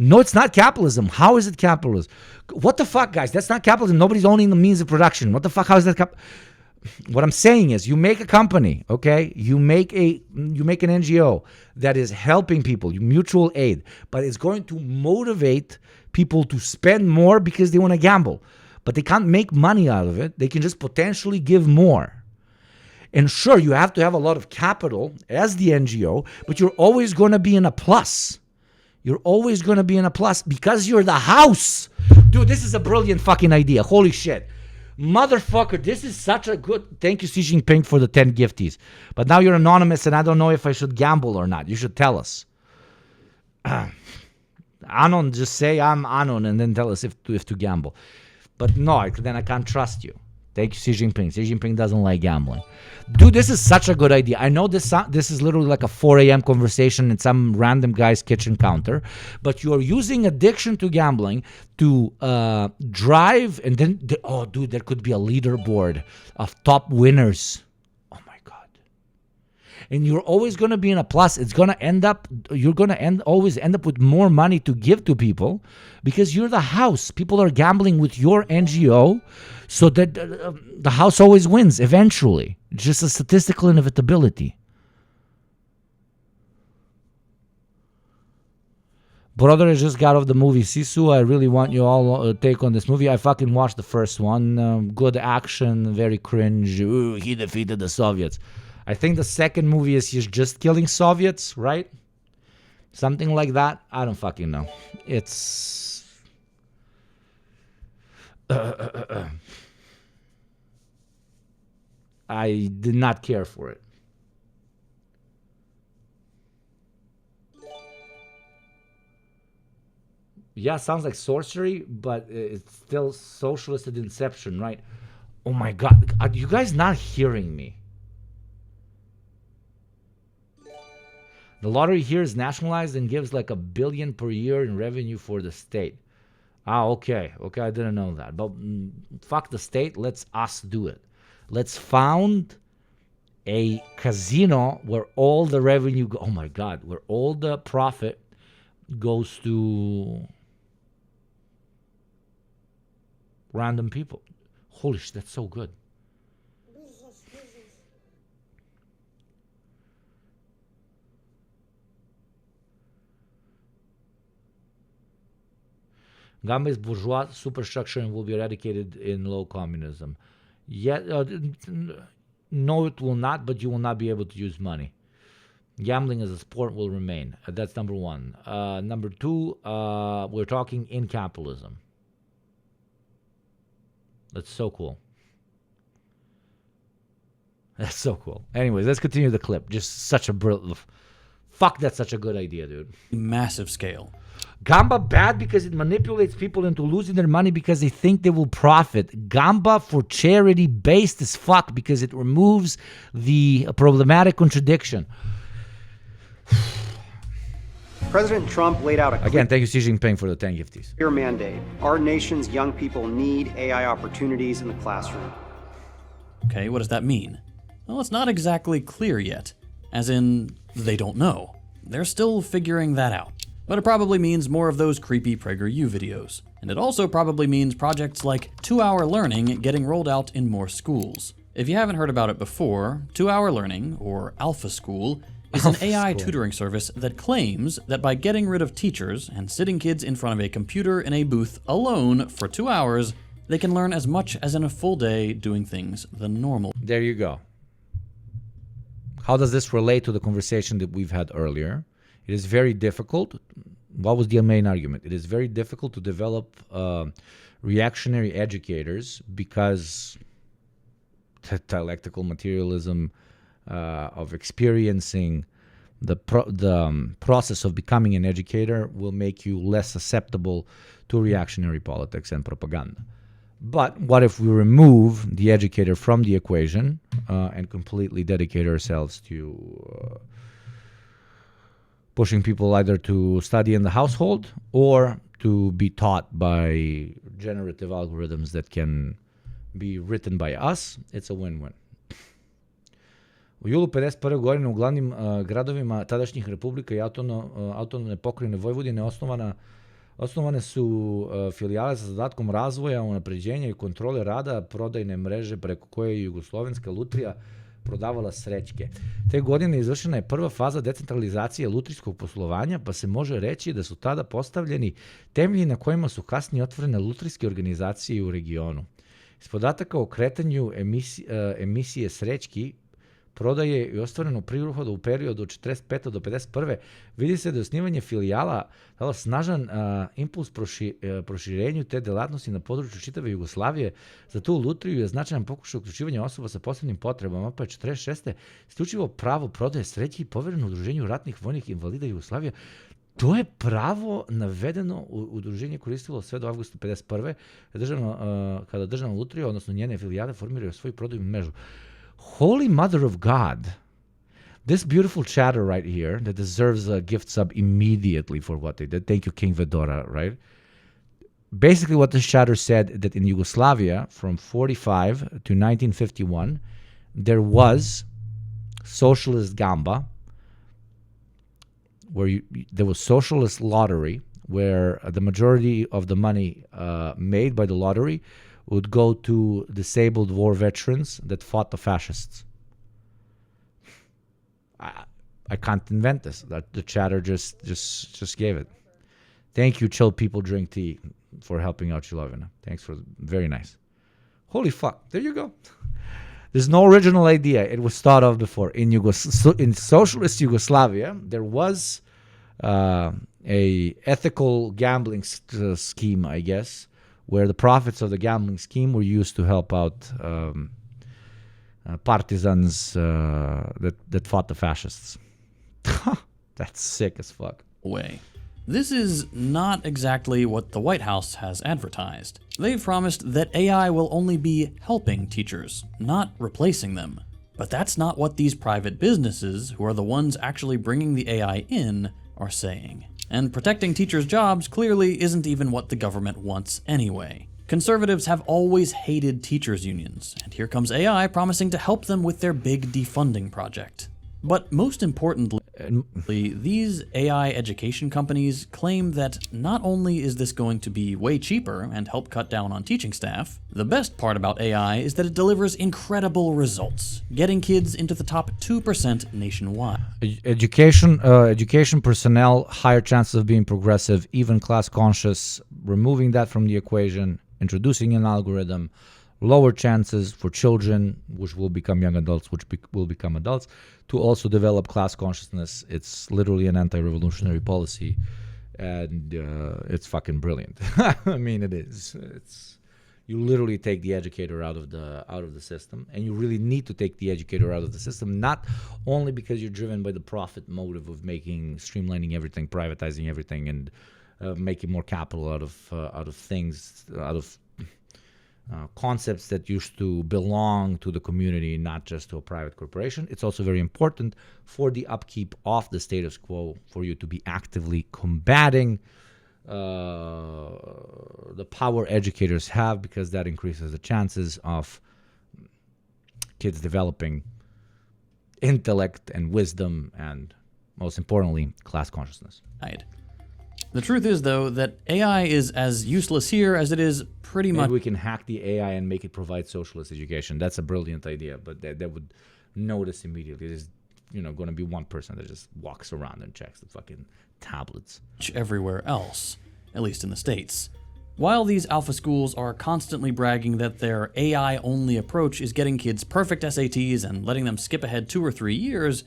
No, it's not capitalism. How is it capitalism? What the fuck, guys? That's not capitalism. Nobody's owning the means of production. What the fuck? How is that What I'm saying is, you make a company, okay? You make an NGO that is helping people, mutual aid, but it's going to motivate people to spend more because they want to gamble. But they can't make money out of it. They can just potentially give more. And sure, you have to have a lot of capital as the NGO, but you're always going to be in a plus. You're always going to be in a plus because you're the house. Dude, this is a brilliant fucking idea. Holy shit. Motherfucker, this is such a good... Thank you, Xi Jinping, for the 10 gifties. But now you're anonymous, and I don't know if I should gamble or not. You should tell us. Anon, just say I'm Anon, and then tell us if to gamble. But no, then I can't trust you. Thank you, Xi Jinping. Xi Jinping doesn't like gambling. Dude, this is such a good idea. I know this is literally like a 4 a.m. conversation in some random guy's kitchen counter, but you're using addiction to gambling to drive, and then, dude, there could be a leaderboard of top winners. Oh my God. and you're always going to be in a plus. It's going to end up, you're going to always end up with more money to give to people because you're the house. People are gambling with your NGO, so that the house always wins eventually. It's just a statistical inevitability. Brother, I just got off the movie Sisu. I really want you all take on this movie. I fucking watched the first one. Good action, very cringe. Ooh, he defeated the Soviets. I think the second movie is he's just killing Soviets, right? Something like that. I don't fucking know. It's... I did not care for it. Yeah, sounds like sorcery, but it's still socialist at inception, right? Oh my God, are you guys not hearing me? The lottery here is nationalized and gives like $1 billion per year in revenue for the state. Ah, okay, I didn't know that. But fuck the state, let's us do it. Let's found a casino where all the revenue, oh my God, where all the profit goes to random people. Holy shit, that's so good. Gamba is bourgeois superstructure and will be eradicated in low communism. Yet, no, it will not, but you will not be able to use money. Gambling as a sport will remain. That's number one. Number two, we're talking in capitalism. That's so cool. That's so cool. Anyways, let's continue the clip. Just such a brilliant... Fuck, that's such a good idea, dude. Massive scale. Gamba bad because it manipulates people into losing their money because they think they will profit. Gamba for charity based as fuck because it removes the problematic contradiction. President Trump laid out a Again, thank you Xi Jinping for the 10 gifties. clear mandate. Our nation's young people need AI opportunities in the classroom. Okay, what does that mean? Well, it's not exactly clear yet. As in, they don't know. They're still figuring that out. But it probably means more of those creepy PragerU videos. And it also probably means projects like 2-Hour Learning getting rolled out in more schools. If you haven't heard about it before, 2-Hour Learning, or Alpha School, is an AI tutoring service that claims that by getting rid of teachers and sitting kids in front of a computer in a booth alone for 2 hours, they can learn as much as in a full day doing things the normal. There you go. How does this relate to the conversation that we've had earlier? It is very difficult. What was the main argument? It is very difficult to develop reactionary educators because dialectical materialism of experiencing the process of becoming an educator will make you less susceptible to reactionary politics and propaganda. But what if we remove the educator from the equation and completely dedicate ourselves to pushing people either to study in the household or to be taught by generative algorithms that can be written by us? It's a win-win. U julu 1951. godine u glavnim gradovima tadašnjih republika i autonomne pokrajine Vojvodine osnovane su filijale sa zadatkom razvoja, unapređenja i kontrole rada prodajne mreže preko koje je Jugoslovenska lutrija prodavala srećke. Te godine izvršena je prva faza decentralizacije lutrijskog poslovanja, pa se može reći da su tada postavljeni temelji na kojima su kasnije otvorene lutrijske organizacije u regionu. Iz podataka o kretanju emisije srećki, prodaje i ostvarenu prihoda u periodu od 45. do 51. vidi se da je osnivanje filijala dalo snažan impuls proširenju te delatnosti na području čitave Jugoslavije. Za tu lutriju je značajan pokušaj uključivanja osoba sa posebnim potrebama, pa je 46. isključivo pravo prodaje srećki povereno Udruženju ratnih vojnih invalida Jugoslavije. To je pravo navedeno udruženje koristilo sve do avgusta 51. Kada državna lutrija, odnosno njene filijale, formiraju svoju prodajnu mrežu. Holy Mother of God, this beautiful chatter right here that deserves a gift sub immediately for what they did. Thank you, King Vedora, right? Basically what this chatter said, that in Yugoslavia from 45 to 1951, there was socialist gamba, where there was socialist lottery, where the majority of the money made by the lottery would go to disabled war veterans that fought the fascists. I can't invent this. That the chatter just gave it. Thank you, Chill People Drink Tea, for helping out Chilovina. Thanks for very nice. Holy fuck! There you go. There's no original idea. It was thought of before. In socialist Yugoslavia, there was a ethical gambling scheme, I guess, where the profits of the gambling scheme were used to help out partisans that fought the fascists. That's sick as fuck. Way. This is not exactly what the White House has advertised. They've promised that AI will only be helping teachers, not replacing them. But that's not what these private businesses, who are the ones actually bringing the AI in, are saying. And protecting teachers' jobs clearly isn't even what the government wants anyway. Conservatives have always hated teachers' unions, and here comes AI promising to help them with their big defunding project. But most importantly, these AI education companies claim that not only is this going to be way cheaper and help cut down on teaching staff, the best part about AI is that it delivers incredible results, getting kids into the top 2% nationwide. Education personnel, higher chances of being progressive, even class conscious, removing that from the equation, introducing an algorithm, lower chances for children, which will become young adults, which will become adults, to also develop class consciousness. It's literally an anti-revolutionary policy, and it's fucking brilliant. I mean, it is. You literally take the educator out of the system, and you really need to take the educator out of the system, not only because you're driven by the profit motive of streamlining everything, privatizing everything, and making more capital out of things, out of concepts that used to belong to the community, not just to a private corporation. It's also very important for the upkeep of the status quo, for you to be actively combating the power educators have, because that increases the chances of kids developing intellect and wisdom and, most importantly, class consciousness. The truth is, though, that AI is as useless here as it is pretty much... Maybe we can hack the AI and make it provide socialist education. That's a brilliant idea, but they would notice immediately. There's going to be one person that just walks around and checks the fucking tablets. Everywhere else, at least in the States. While these alpha schools are constantly bragging that their AI-only approach is getting kids perfect SATs and letting them skip ahead 2 or 3 years,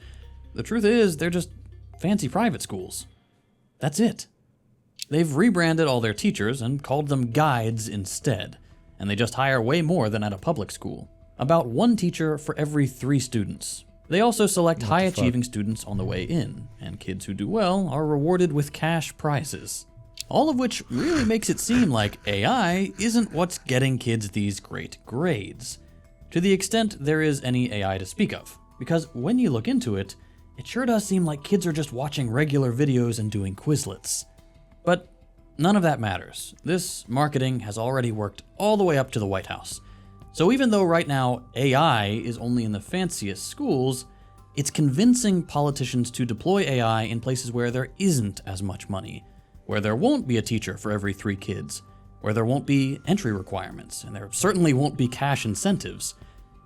the truth is they're just fancy private schools. That's it. They've rebranded all their teachers and called them guides instead, and they just hire way more than at a public school. About 1 teacher for every 3 students. They also select high-achieving students on the way in, and kids who do well are rewarded with cash prizes. All of which really makes it seem like AI isn't what's getting kids these great grades, to the extent there is any AI to speak of, because when you look into it, it sure does seem like kids are just watching regular videos and doing Quizlets. But none of that matters. This marketing has already worked all the way up to the White House. So even though right now AI is only in the fanciest schools, it's convincing politicians to deploy AI in places where there isn't as much money, where there won't be a teacher for every 3 kids, where there won't be entry requirements, and there certainly won't be cash incentives.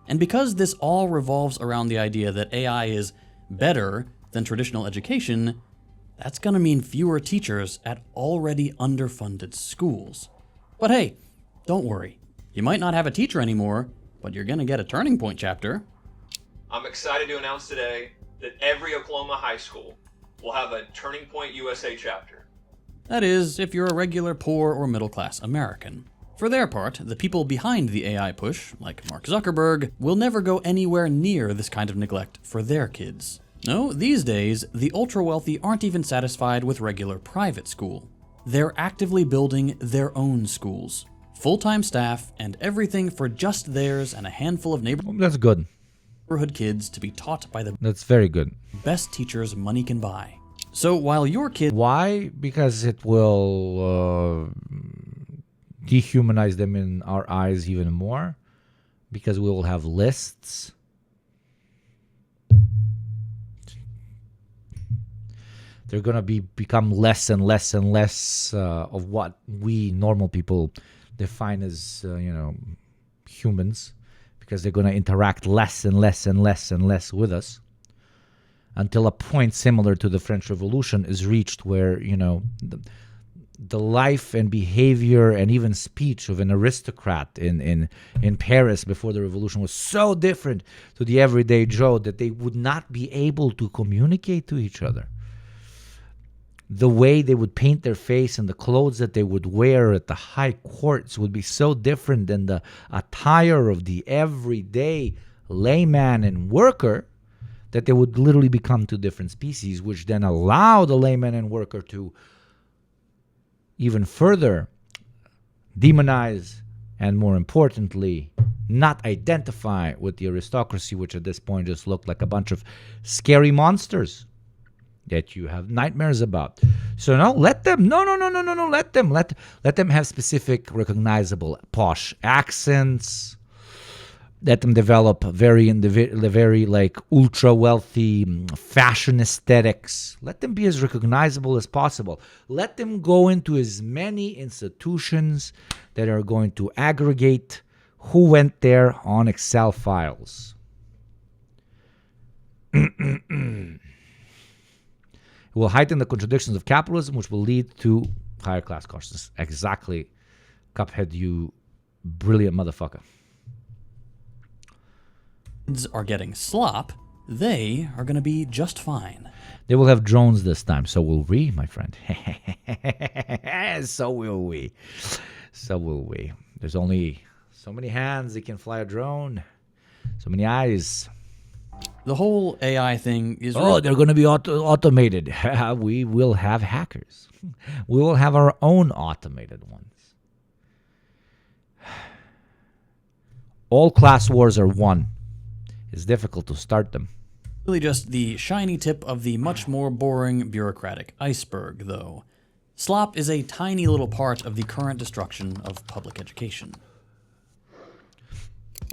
And because this all revolves around the idea that AI is better than traditional education, that's going to mean fewer teachers at already underfunded schools. But hey, don't worry. You might not have a teacher anymore, but you're going to get a Turning Point chapter. I'm excited to announce today that every Oklahoma high school will have a Turning Point USA chapter. That is, if you're a regular poor or middle-class American. For their part, the people behind the AI push, like Mark Zuckerberg, will never go anywhere near this kind of neglect for their kids. No, these days, the ultra-wealthy aren't even satisfied with regular private school. They're actively building their own schools. Full-time staff and everything for just theirs and a handful of That's good. neighborhood kids to be taught by the That's very good. best teachers money can buy. So while your kid... Why? Because it will dehumanize them in our eyes even more. Because we will have lists. They're going to become less and less and less of what we normal people define as, humans, because they're going to interact less and less and less and less with us until a point similar to the French Revolution is reached where, the life and behavior and even speech of an aristocrat in Paris before the revolution was so different to the everyday Joe that they would not be able to communicate to each other. The way they would paint their face and the clothes that they would wear at the high courts would be so different than the attire of the everyday layman and worker that they would literally become two different species, which then allow the layman and worker to even further demonize and, more importantly, not identify with the aristocracy, which at this point just looked like a bunch of scary monsters that you have nightmares about. So let them have specific, recognizable, posh accents. Let them develop very like ultra wealthy fashion aesthetics. Let them be as recognizable as possible. Let them go into as many institutions that are going to aggregate who went there on Excel files. It will heighten the contradictions of capitalism, which will lead to higher class consciousness. Exactly, Cuphead, you brilliant motherfucker. Are getting slop, they are going to be just fine. They will have drones this time. So will we, my friend. So will we. So will we. There's only so many hands that can fly a drone. So many eyes. The whole AI thing is... they're going to be automated. We will have hackers. We will have our own automated ones. All class wars are won. It's difficult to start them. Really just the shiny tip of the much more boring bureaucratic iceberg, though. Slop is a tiny little part of the current destruction of public education.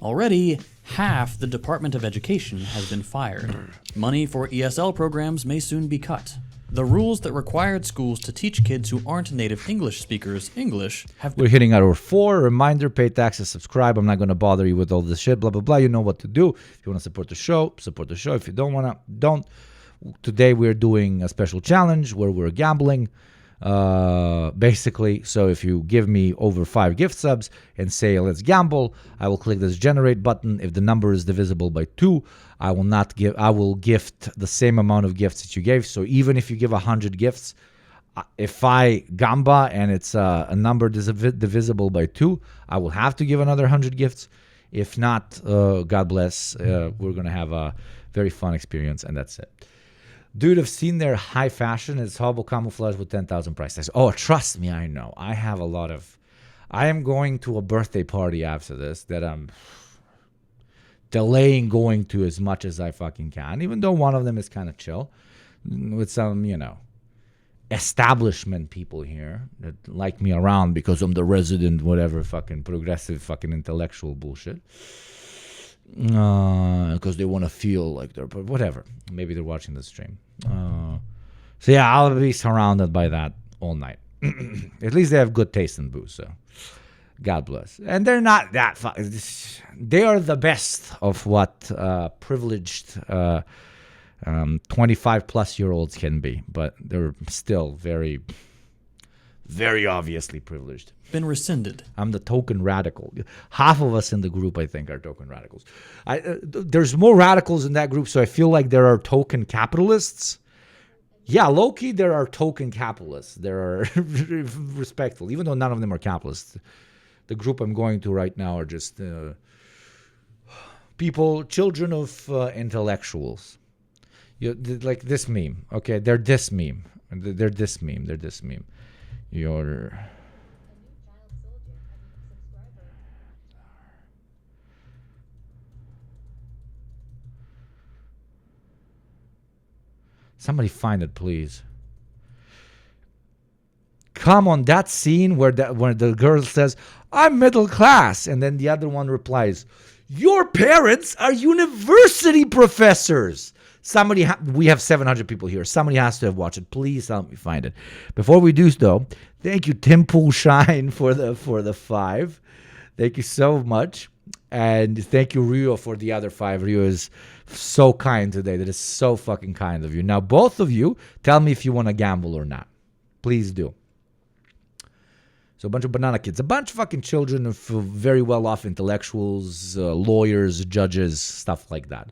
Already, half the Department of Education has been fired. Money for ESL programs may soon be cut. The rules that required schools to teach kids who aren't native English speakers English have been... We're hitting hour 4. Reminder, pay taxes, subscribe. I'm not going to bother you with all this shit, blah, blah, blah. You know what to do. If you want to support the show, support the show. If you don't want to, don't. Today we're doing a special challenge where we're gambling. Basically, so if you give me over 5 gift subs and say let's gamble, I will click this generate button. If the number is divisible by 2, I will gift the same amount of gifts that you gave. So even if you give 100 gifts, if I gamba and it's a number divisible by 2, I will have to give another 100 gifts. If not, God bless, we're gonna have a very fun experience, and that's it. Dude, I've seen their high fashion. It's horrible camouflage with 10,000 price tags. Oh, trust me, I know. I have a lot of... I am going to a birthday party after this that I'm delaying going to as much as I fucking can, even though one of them is kind of chill, with some, establishment people here that like me around because I'm the resident, whatever, fucking progressive, fucking intellectual bullshit. Because they want to feel like they're, but whatever. Maybe they're watching the stream. So yeah, I'll be surrounded by that all night. At least they have good taste in booze, so God bless. And they're not that they are the best of what privileged 25 plus year olds can be, but they're still very, very obviously privileged. Been rescinded. I'm the token radical. Half of us in the group, I think, are token radicals. There's more radicals in that group, so I feel like there are token capitalists. Yeah, low-key, there are token capitalists. There are respectful, even though none of them are capitalists. The group I'm going to right now are just people, children of intellectuals. Like this meme. Okay, they're this meme. They're this meme. They're this meme. You're... Somebody find it, please. Come on, that scene where the girl says, "I'm middle class," and then the other one replies, "Your parents are university professors. we have 700 people here. Somebody has to have watched it. Please help me find it. Before we do so, thank you, Tim Pool Shine, for the 5. Thank you so much. And thank you, Rio, for the other 5. Rio is so kind today. That is so fucking kind of you. Now, both of you, tell me if you want to gamble or not. Please do. So a bunch of banana kids. A bunch of fucking children of very well-off intellectuals, lawyers, judges, stuff like that.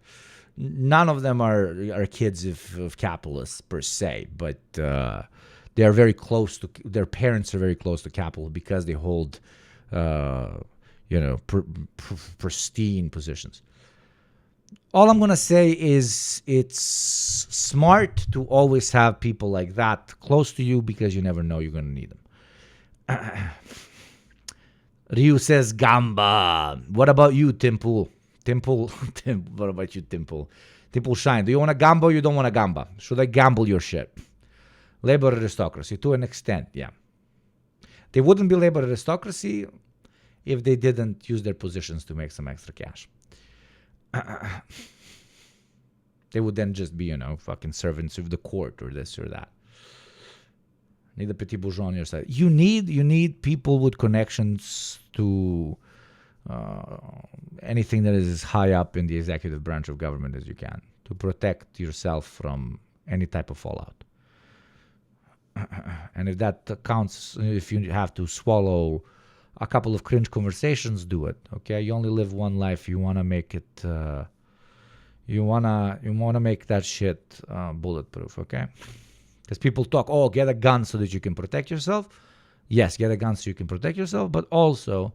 None of them are kids of capitalists per se, but they are very close to, their parents are very close to capital because they hold, pristine positions. All I'm going to say is it's smart to always have people like that close to you because you never know you're going to need them. Ryu says Gamba. What about you, Timpool? What about you, Timpool? Timpool Shine. Do you want a Gamba or you don't want a Gamba? Should I gamble your shit? Labor aristocracy, to an extent, yeah. They wouldn't be labor aristocracy if they didn't use their positions to make some extra cash. They would then just be, fucking servants of the court or this or that. Need a petit bourgeois on your side. You need people with connections to anything that is as high up in the executive branch of government as you can to protect yourself from any type of fallout. And if that counts, if you have to swallow a couple of cringe conversations, do it. Okay, you only live one life. You want to make it. You wanna make that shit bulletproof. Okay. Because people talk, get a gun so that you can protect yourself. Yes, get a gun so you can protect yourself, but also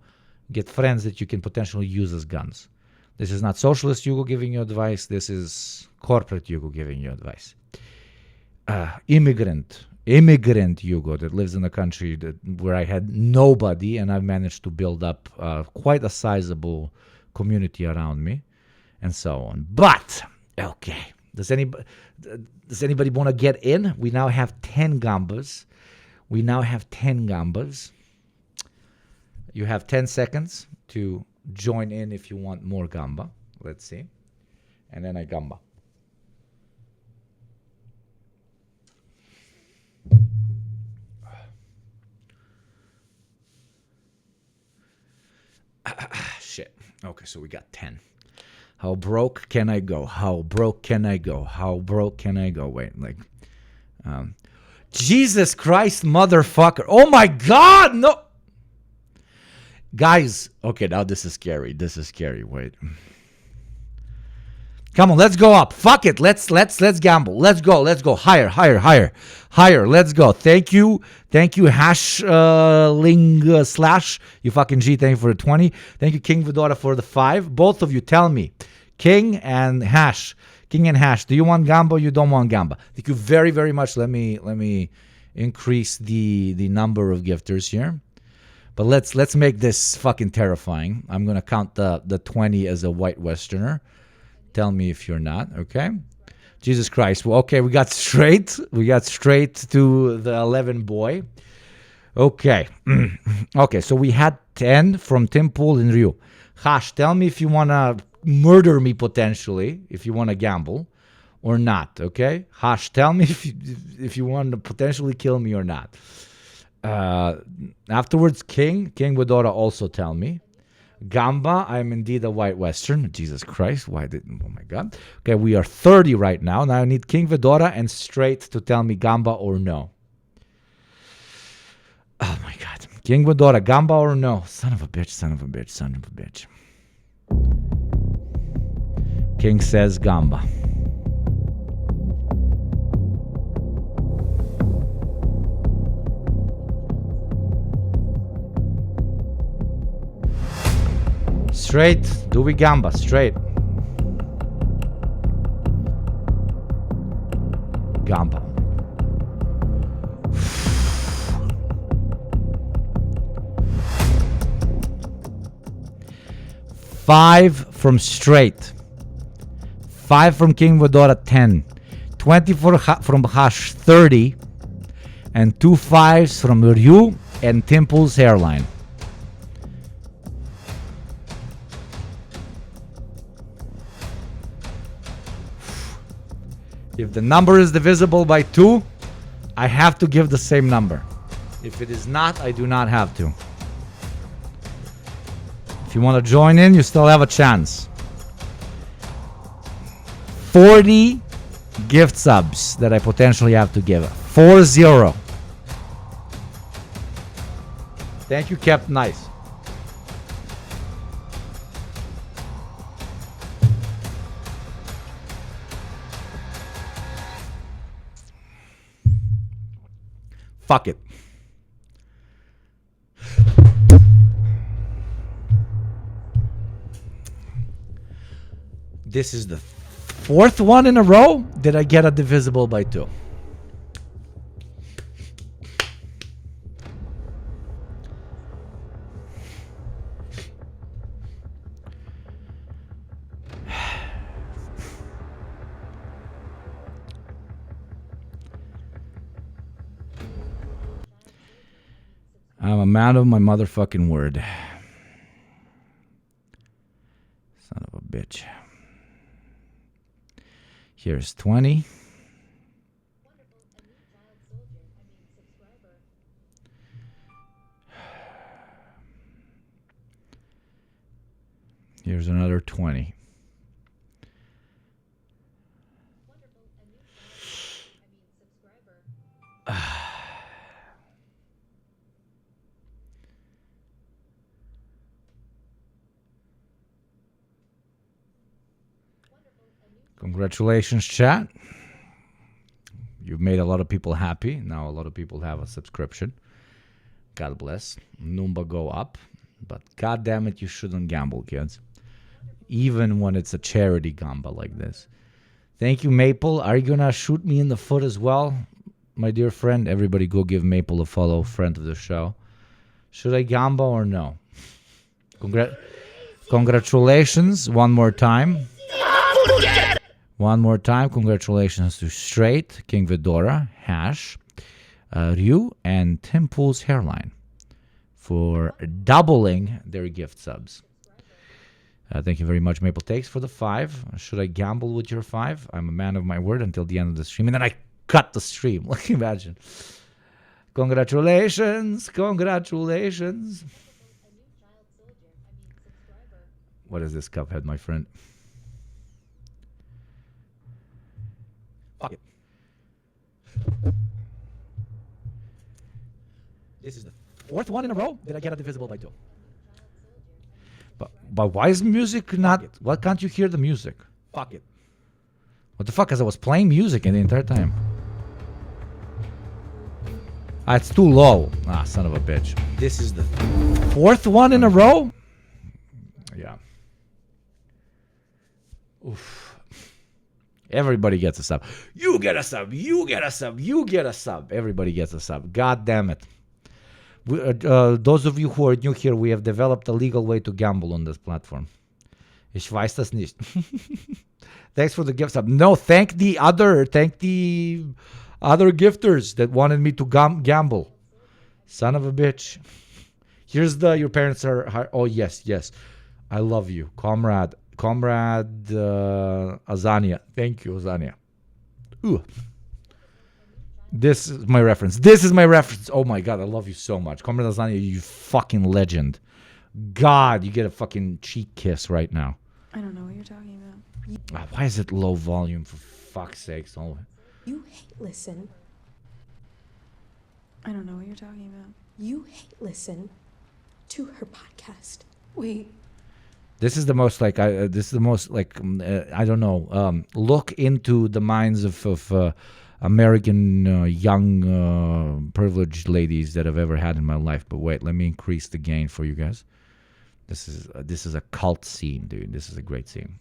get friends that you can potentially use as guns. This is not socialist Hugo giving you advice. This is corporate Hugo giving you advice. Immigrant Hugo that lives in a country where I had nobody, and I've managed to build up quite a sizable community around me, and so on. But, okay. Does anybody want to get in? We now have 10 Gambas. You have 10 seconds to join in if you want more Gamba. Let's see. And then I Gamba. Shit. Okay, so we got 10. How broke can I go? Wait, Jesus Christ, motherfucker. Oh my God, no. Guys, okay, now this is scary. Wait. Come on, let's go up. Fuck it. Let's gamble. Let's go. Higher. Let's go. Thank you, Hashling Slash. You fucking G. Thank you for the 20. Thank you, King Vidora, for the 5. Both of you, tell me, King and Hash. Do you want Gamba or you don't want Gamba? Thank you very, very much. Let me increase the number of gifters here. But let's make this fucking terrifying. I'm gonna count the 20 as a white Westerner. Tell me if you're not, okay? Jesus Christ. Well, okay, we got straight to the 11 boy. Okay. Okay, so we had 10 from Tim Pool and Ryu. Hash, tell me if you want to murder me potentially, if you want to gamble or not, okay? Hash, tell me if you want to potentially kill me or not. Afterwards, King Widora also tell me. Gamba, I am indeed a white Western. Jesus Christ, oh my God. Okay, we are 30 right now. Now I need King Vidora and Straight to tell me Gamba or no. Oh my God. King Vidora, Gamba or no? Son of a bitch. King says Gamba. Straight, do we Gamba? Straight. Gamba. $5 from Straight. 5 from King Vidora, 10. 20 from Hash, 30. And 2 5s from Ryu and Timple's hairline. If the number is divisible by 2, I have to give the same number. If it is not, I do not have to. If you want to join in, you still have a chance. 40 gift subs that I potentially have to give. 40. Thank you, kept nice. Fuck it. This is the 4th one in a row that I get a divisible by 2. I'm a man of my motherfucking word. Son of a bitch. Here's 20. Here's another 20. Congratulations, chat. You've made a lot of people happy. Now a lot of people have a subscription. God bless. Number go up. But god damn it, you shouldn't gamble, kids. Even when it's a charity gamble like this. Thank you, Maple. Are you gonna shoot me in the foot as well, my dear friend? Everybody go give Maple a follow, friend of the show. Should I gamble or no? Congratulations one more time. One more time, congratulations to Straight, King Vidora, Hash, Ryu, and Tim Pool's Hairline for doubling their gift subs. Thank you very much, Maple Takes, for the 5. Should I gamble with your 5? I'm a man of my word until the end of the stream, and then I cut the stream. Like, imagine. Congratulations, congratulations. What is this, Cuphead, my friend? Fuck it. This is the 4th one in a row that I get a divisible by 2. But why is music not... Why can't you hear the music? Fuck it. What the fuck? Because I was playing music the entire time. It's too low. Son of a bitch. This is the 4th one in a row? Yeah. Oof. Everybody gets a sub. You get a sub. You get a sub. You get a sub. Everybody gets a sub. God damn it. Those of you who are new here, we have developed a legal way to gamble on this platform. Ich weiß das nicht. Thanks for the gift sub. No, thank the other gifters that wanted me to gamble. Son of a bitch. Here's your parents are. Oh, yes. I love you. Comrade Azania. Thank you, Azania. Ooh. This is my reference. Oh my god, I love you so much. Comrade Azania, you fucking legend. God, you get a fucking cheek kiss right now. I don't know what you're talking about. Why is it low volume, for fuck's sakes? Oh. You hate listen. I don't know what you're talking about. You hate listen to her podcast. Wait. This is the most I don't know. Look into the minds of American young privileged ladies that I've ever had in my life. But wait, let me increase the gain for you guys. This is a cult scene, dude. This is a great scene.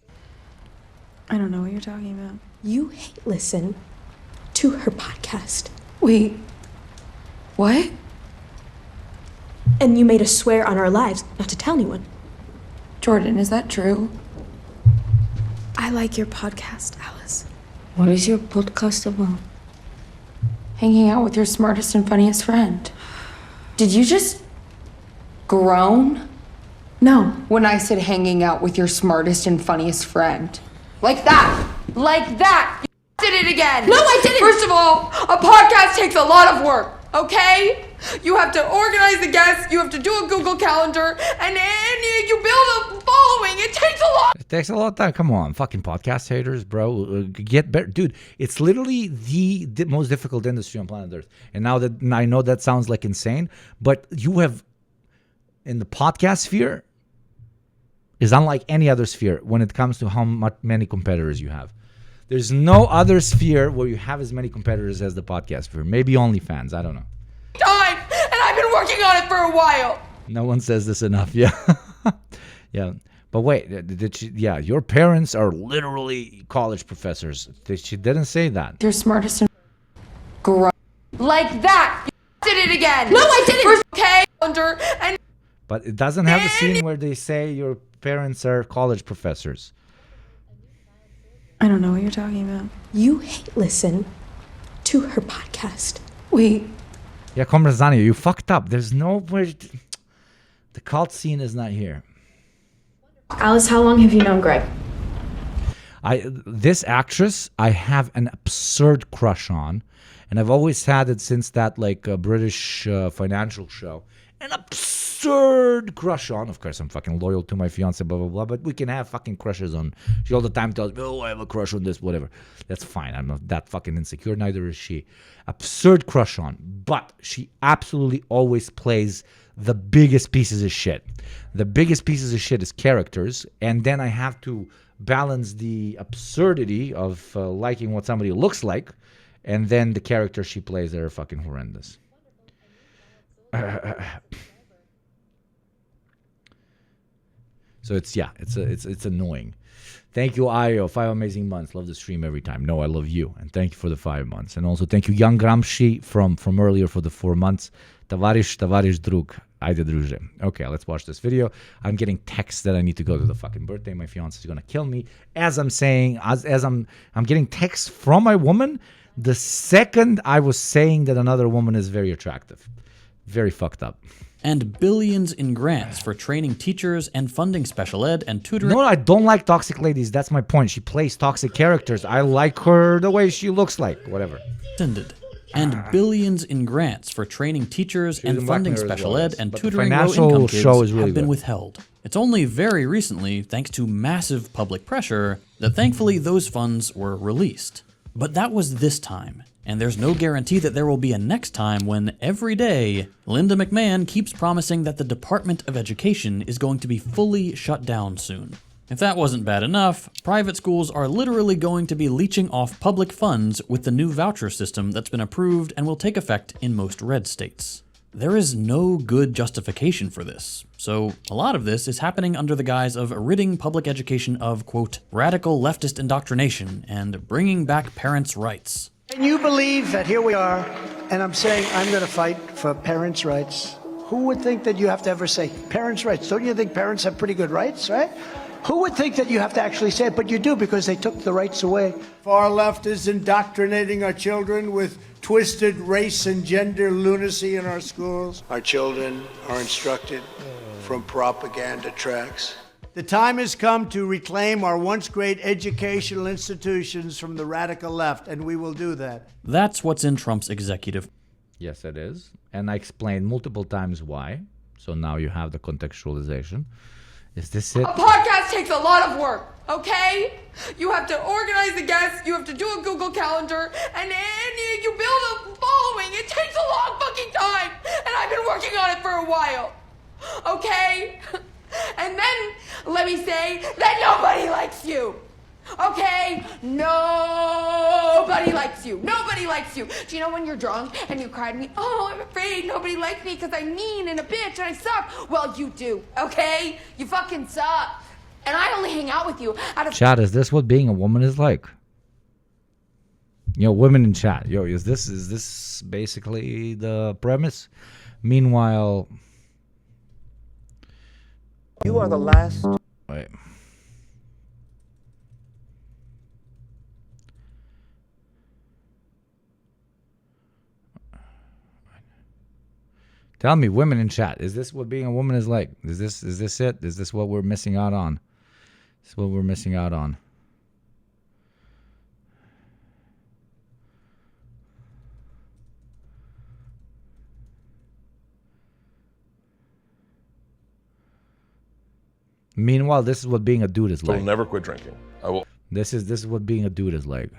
I don't know what you're talking about. You hate listen to her podcast. Wait. What? And you made us swear on our lives not to tell anyone. Jordan, is that true? I like your podcast, Alice. What is your podcast about? Hanging out with your smartest and funniest friend. Did you just groan? No. When I said hanging out with your smartest and funniest friend. Like that! Like that! You did it again. No, I didn't. First of all, a podcast takes a lot of work, okay? You have to organize the guests, you have to do a Google Calendar, and you build a following. It takes a lot. It takes a lot of time. Come on, fucking podcast haters, bro. Get better. Dude, it's literally the most difficult industry on planet Earth. And now that I know that sounds like insane, but you have, in the podcast sphere, is unlike any other sphere when it comes to many competitors you have. There's no other sphere where you have as many competitors as the podcast sphere. Maybe OnlyFans. I don't know. Time, and I've been working on it for a while. No one says this enough. Yeah. Yeah. But wait, your parents are literally college professors. She didn't say that. You're smartest and like that. You did it again. No, I didn't. First, okay, and but it doesn't have the scene where they say your parents are college professors. I don't know what you're talking about. You listen to her podcast. Wait. Yeah, Komrazania, you fucked up. There's nowhere. The cult scene is not here. Alice, how long have you known Greg? This actress, I have an absurd crush on, and I've always had it since that British financial show. An absurd crush on. Of course, I'm fucking loyal to my fiance, blah, blah, blah, but we can have fucking crushes on. She all the time tells me, oh, I have a crush on this, whatever. That's fine. I'm not that fucking insecure. Neither is she. Absurd crush on. But she absolutely always plays the biggest pieces of shit. The biggest pieces of shit is characters, and then I have to balance the absurdity of liking what somebody looks like, and then the characters she plays that are fucking horrendous. So it's annoying. Thank you, Ayo. 5 amazing months. Love the stream every time. No, I love you, and thank you for the 5 months. And also thank you, Young Gramsci from earlier for the 4 months. Tavarish drug. Ajde druže. Okay, let's watch this video. I'm getting texts that I need to go to the fucking birthday. My fiance is gonna kill me. As I'm saying, as I'm getting texts from my woman the second I was saying that another woman is very attractive. Very fucked up. And billions in grants for training teachers and funding special ed and tutoring. No, I don't like toxic ladies. That's my point. She plays toxic characters. I like her the way she looks like. Whatever. And billions in grants for training teachers and funding special ed and tutoring low-income kids have been withheld. It's only very recently, thanks to massive public pressure, that thankfully those funds were released. But that was this time. And there's no guarantee that there will be a next time when every day, Linda McMahon keeps promising that the Department of Education is going to be fully shut down soon. If that wasn't bad enough, private schools are literally going to be leeching off public funds with the new voucher system that's been approved and will take effect in most red states. There is no good justification for this, so a lot of this is happening under the guise of ridding public education of, quote, radical leftist indoctrination and bringing back parents' rights. Can you believe that here we are, and I'm saying I'm going to fight for parents' rights? Who would think that you have to ever say parents' rights? Don't you think parents have pretty good rights, right? Who would think that you have to actually say it? But you do, because they took the rights away. Far left is indoctrinating our children with twisted race and gender lunacy in our schools. Our children are instructed from propaganda tracks. The time has come to reclaim our once great educational institutions from the radical left, and we will do that. That's what's in Trump's executive. Yes, it is. And I explained multiple times why. So now you have the contextualization. Is this it? A podcast takes a lot of work, okay? You have to organize the guests, you have to do a Google Calendar, and you build a following. It takes a long fucking time, and I've been working on it for a while, okay? And then, let me say that nobody likes you. Okay? Nobody likes you. Nobody likes you. Do you know when you're drunk and you cry to me, oh, I'm afraid nobody likes me because I'm mean and a bitch and I suck? Well, you do, okay? You fucking suck. And I only hang out with you out of... Chat, is this what being a woman is like? Women in chat. Is this basically the premise? Meanwhile... You are the last... Wait. Tell me, women in chat, is this what being a woman is like? Is this it? Is this what we're missing out on? This is what we're missing out on. Meanwhile, this is what being a dude is I will like. never quit drinking. This is what being a dude is like.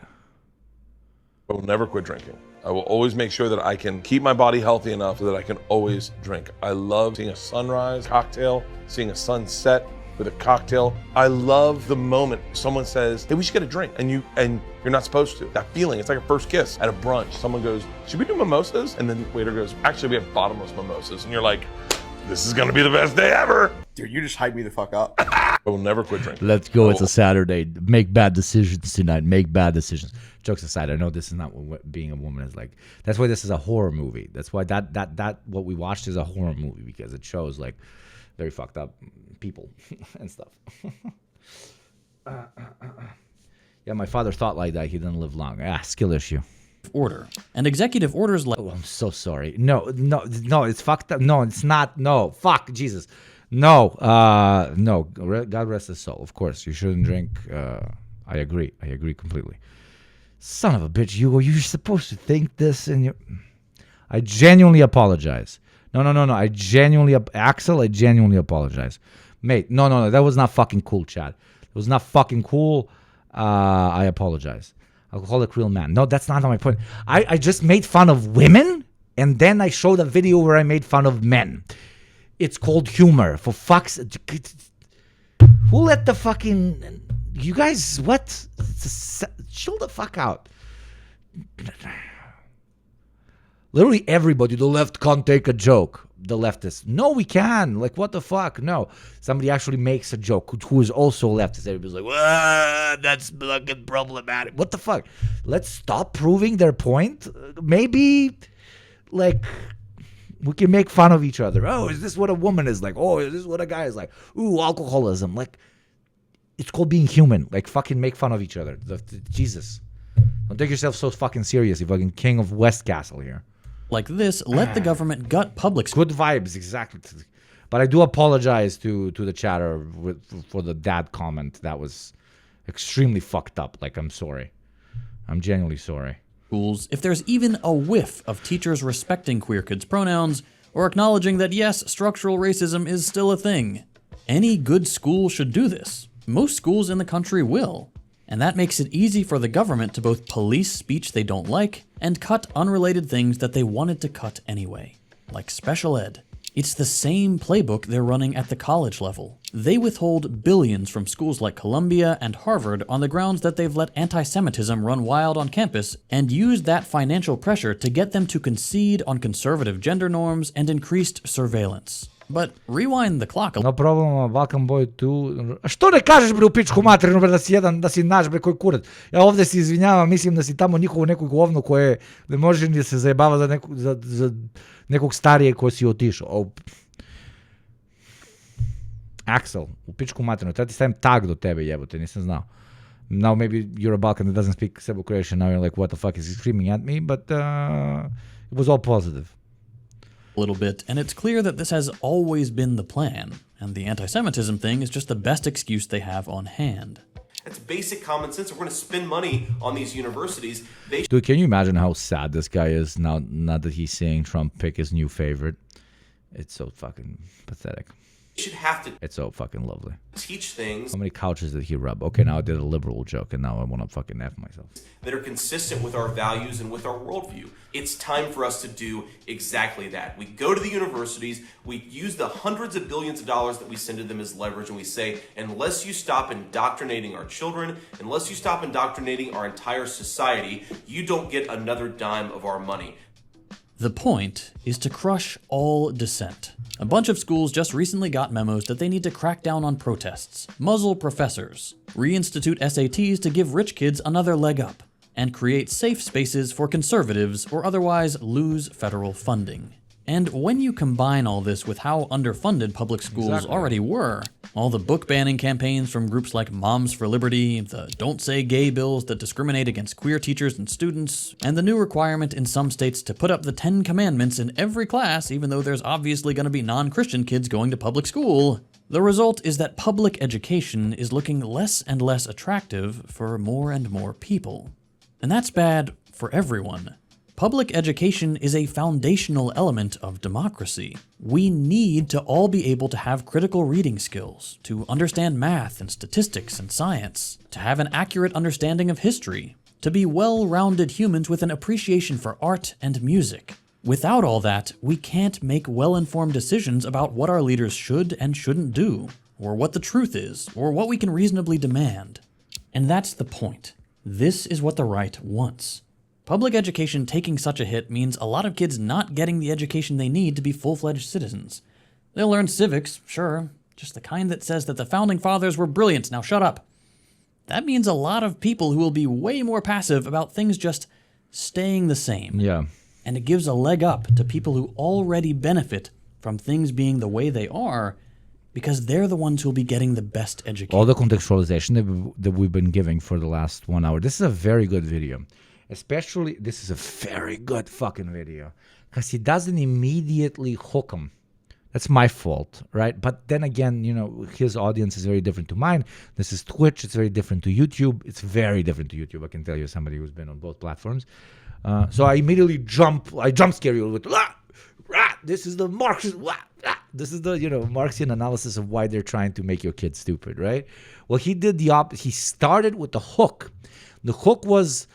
I will never quit drinking. I will always make sure that I can keep my body healthy enough so that I can always drink. I love seeing a sunrise cocktail, seeing a sunset with a cocktail. I love the moment someone says, hey, we should get a drink, and you're not supposed to. That feeling, it's like a first kiss at a brunch. Someone goes, should we do mimosas? And then the waiter goes, actually, we have bottomless mimosas. And you're like, this is gonna be the best day ever. Dude, you just hyped me the fuck up. I will never quit drinking. Let's go. It's a Saturday. Make bad decisions tonight. Make bad decisions. Jokes aside, I know this is not what being a woman is like. That's why this is a horror movie. That's why that what we watched is a horror movie, because it shows like very fucked up people and stuff. Yeah, my father thought like that. He didn't live long. Skill issue. Order. And executive orders like... Oh, I'm so sorry. No, it's fucked up. No, it's not. No, fuck, Jesus. No, God rest his soul. Of course, you shouldn't drink. I agree completely. Son of a bitch, Hugo, you're supposed to think this and I genuinely apologize. No, Axel, I genuinely apologize. Mate, no, that was not fucking cool, Chad. It was not fucking cool. I apologize. Alcoholic real man. No, that's not my point. I just made fun of women, and then I showed a video where I made fun of men. It's called humor. For fuck's... Who let the fucking... You guys, what? Chill the fuck out. Literally everybody, the left can't take a joke. The leftists. No, we can. Like, what the fuck? No. Somebody actually makes a joke who is also leftist. Everybody's like, that's fucking problematic. What the fuck? Let's stop proving their point. Maybe, like, we can make fun of each other. Oh, is this what a woman is like? Oh, is this what a guy is like? Ooh, alcoholism. Like, it's called being human. Like, fucking make fun of each other. Jesus. Don't take yourself so fucking serious, you fucking king of Westcastle here. Like this, let the government gut public schools. Good vibes, exactly. But I do apologize to the chatter for the dad comment. That was extremely fucked up. Like, I'm sorry. I'm genuinely sorry. Schools, if there's even a whiff of teachers respecting queer kids' pronouns or acknowledging that yes, structural racism is still a thing. Any good school should do this. Most schools in the country will. And that makes it easy for the government to both police speech they don't like and cut unrelated things that they wanted to cut anyway, like special ed. It's the same playbook they're running at the college level. They withhold billions from schools like Columbia and Harvard on the grounds that they've let anti-Semitism run wild on campus and used that financial pressure to get them to concede on conservative gender norms and increased surveillance. But rewind the clock. No problem, welcome boy to... Što ne kažeš bre u pičku materinu bre da si naš bre koji kurac? Ja ovdje se izvinjavam, mislim da si tamo njihovo neko govno koje ne može ni se zajebava za nekog starije koji si otišao. Axel, u pičku materinu, treba ti stavim tag do tebe jebote, nisam znao. Now maybe you're a Balkan that doesn't speak Serbo-Croatian, now you're like what the fuck is he screaming at me, but it was all positive. A little bit, and it's clear that this has always been the plan, and the anti-Semitism thing is just the best excuse they have on hand. It's basic common sense. We're going to spend money on these universities. Dude, can you imagine how sad this guy is now that he's seeing Trump pick his new favorite? It's so fucking pathetic. Should have to. It's so fucking lovely. Teach things. How many couches did he rub? Okay, now I did a liberal joke, and now I want to fucking F myself. That are consistent with our values and with our worldview. It's time for us to do exactly that. We go to the universities, we use the hundreds of billions of dollars that we send to them as leverage, and we say, unless you stop indoctrinating our children, unless you stop indoctrinating our entire society, you don't get another dime of our money. The point is to crush all dissent. A bunch of schools just recently got memos that they need to crack down on protests, muzzle professors, reinstitute SATs to give rich kids another leg up, and create safe spaces for conservatives or otherwise lose federal funding. And when you combine all this with how underfunded public schools already were, all the book banning campaigns from groups like Moms for Liberty, the Don't Say Gay bills that discriminate against queer teachers and students, and the new requirement in some states to put up the 10 Commandments in every class even though there's obviously going to be non-Christian kids going to public school, the result is that public education is looking less and less attractive for more and more people. And that's bad for everyone. Public education is a foundational element of democracy. We need to all be able to have critical reading skills, to understand math and statistics and science, to have an accurate understanding of history, to be well-rounded humans with an appreciation for art and music. Without all that, we can't make well-informed decisions about what our leaders should and shouldn't do, or what the truth is, or what we can reasonably demand. And that's the point. This is what the right wants. Public education taking such a hit means a lot of kids not getting the education they need to be full-fledged citizens. They'll learn civics, sure, just the kind that says that the founding fathers were brilliant, now shut up. That means a lot of people who will be way more passive about things just staying the same. Yeah. And it gives a leg up to people who already benefit from things being the way they are, because they're the ones who will be getting the best education. All the contextualization that we've been giving for the last 1 hour. This is a very good video. Especially, this is a very good fucking video. Because he doesn't immediately hook them. That's my fault, right? But then again, you know, his audience is very different to mine. This is Twitch. It's very different to YouTube. It's very different to YouTube. I can tell you, somebody who's been on both platforms. So I immediately jump scare you with, this is the Marxist, this is the, you know, Marxian analysis of why they're trying to make your kids stupid, right? Well, he did the opposite. He started with the hook. The hook was,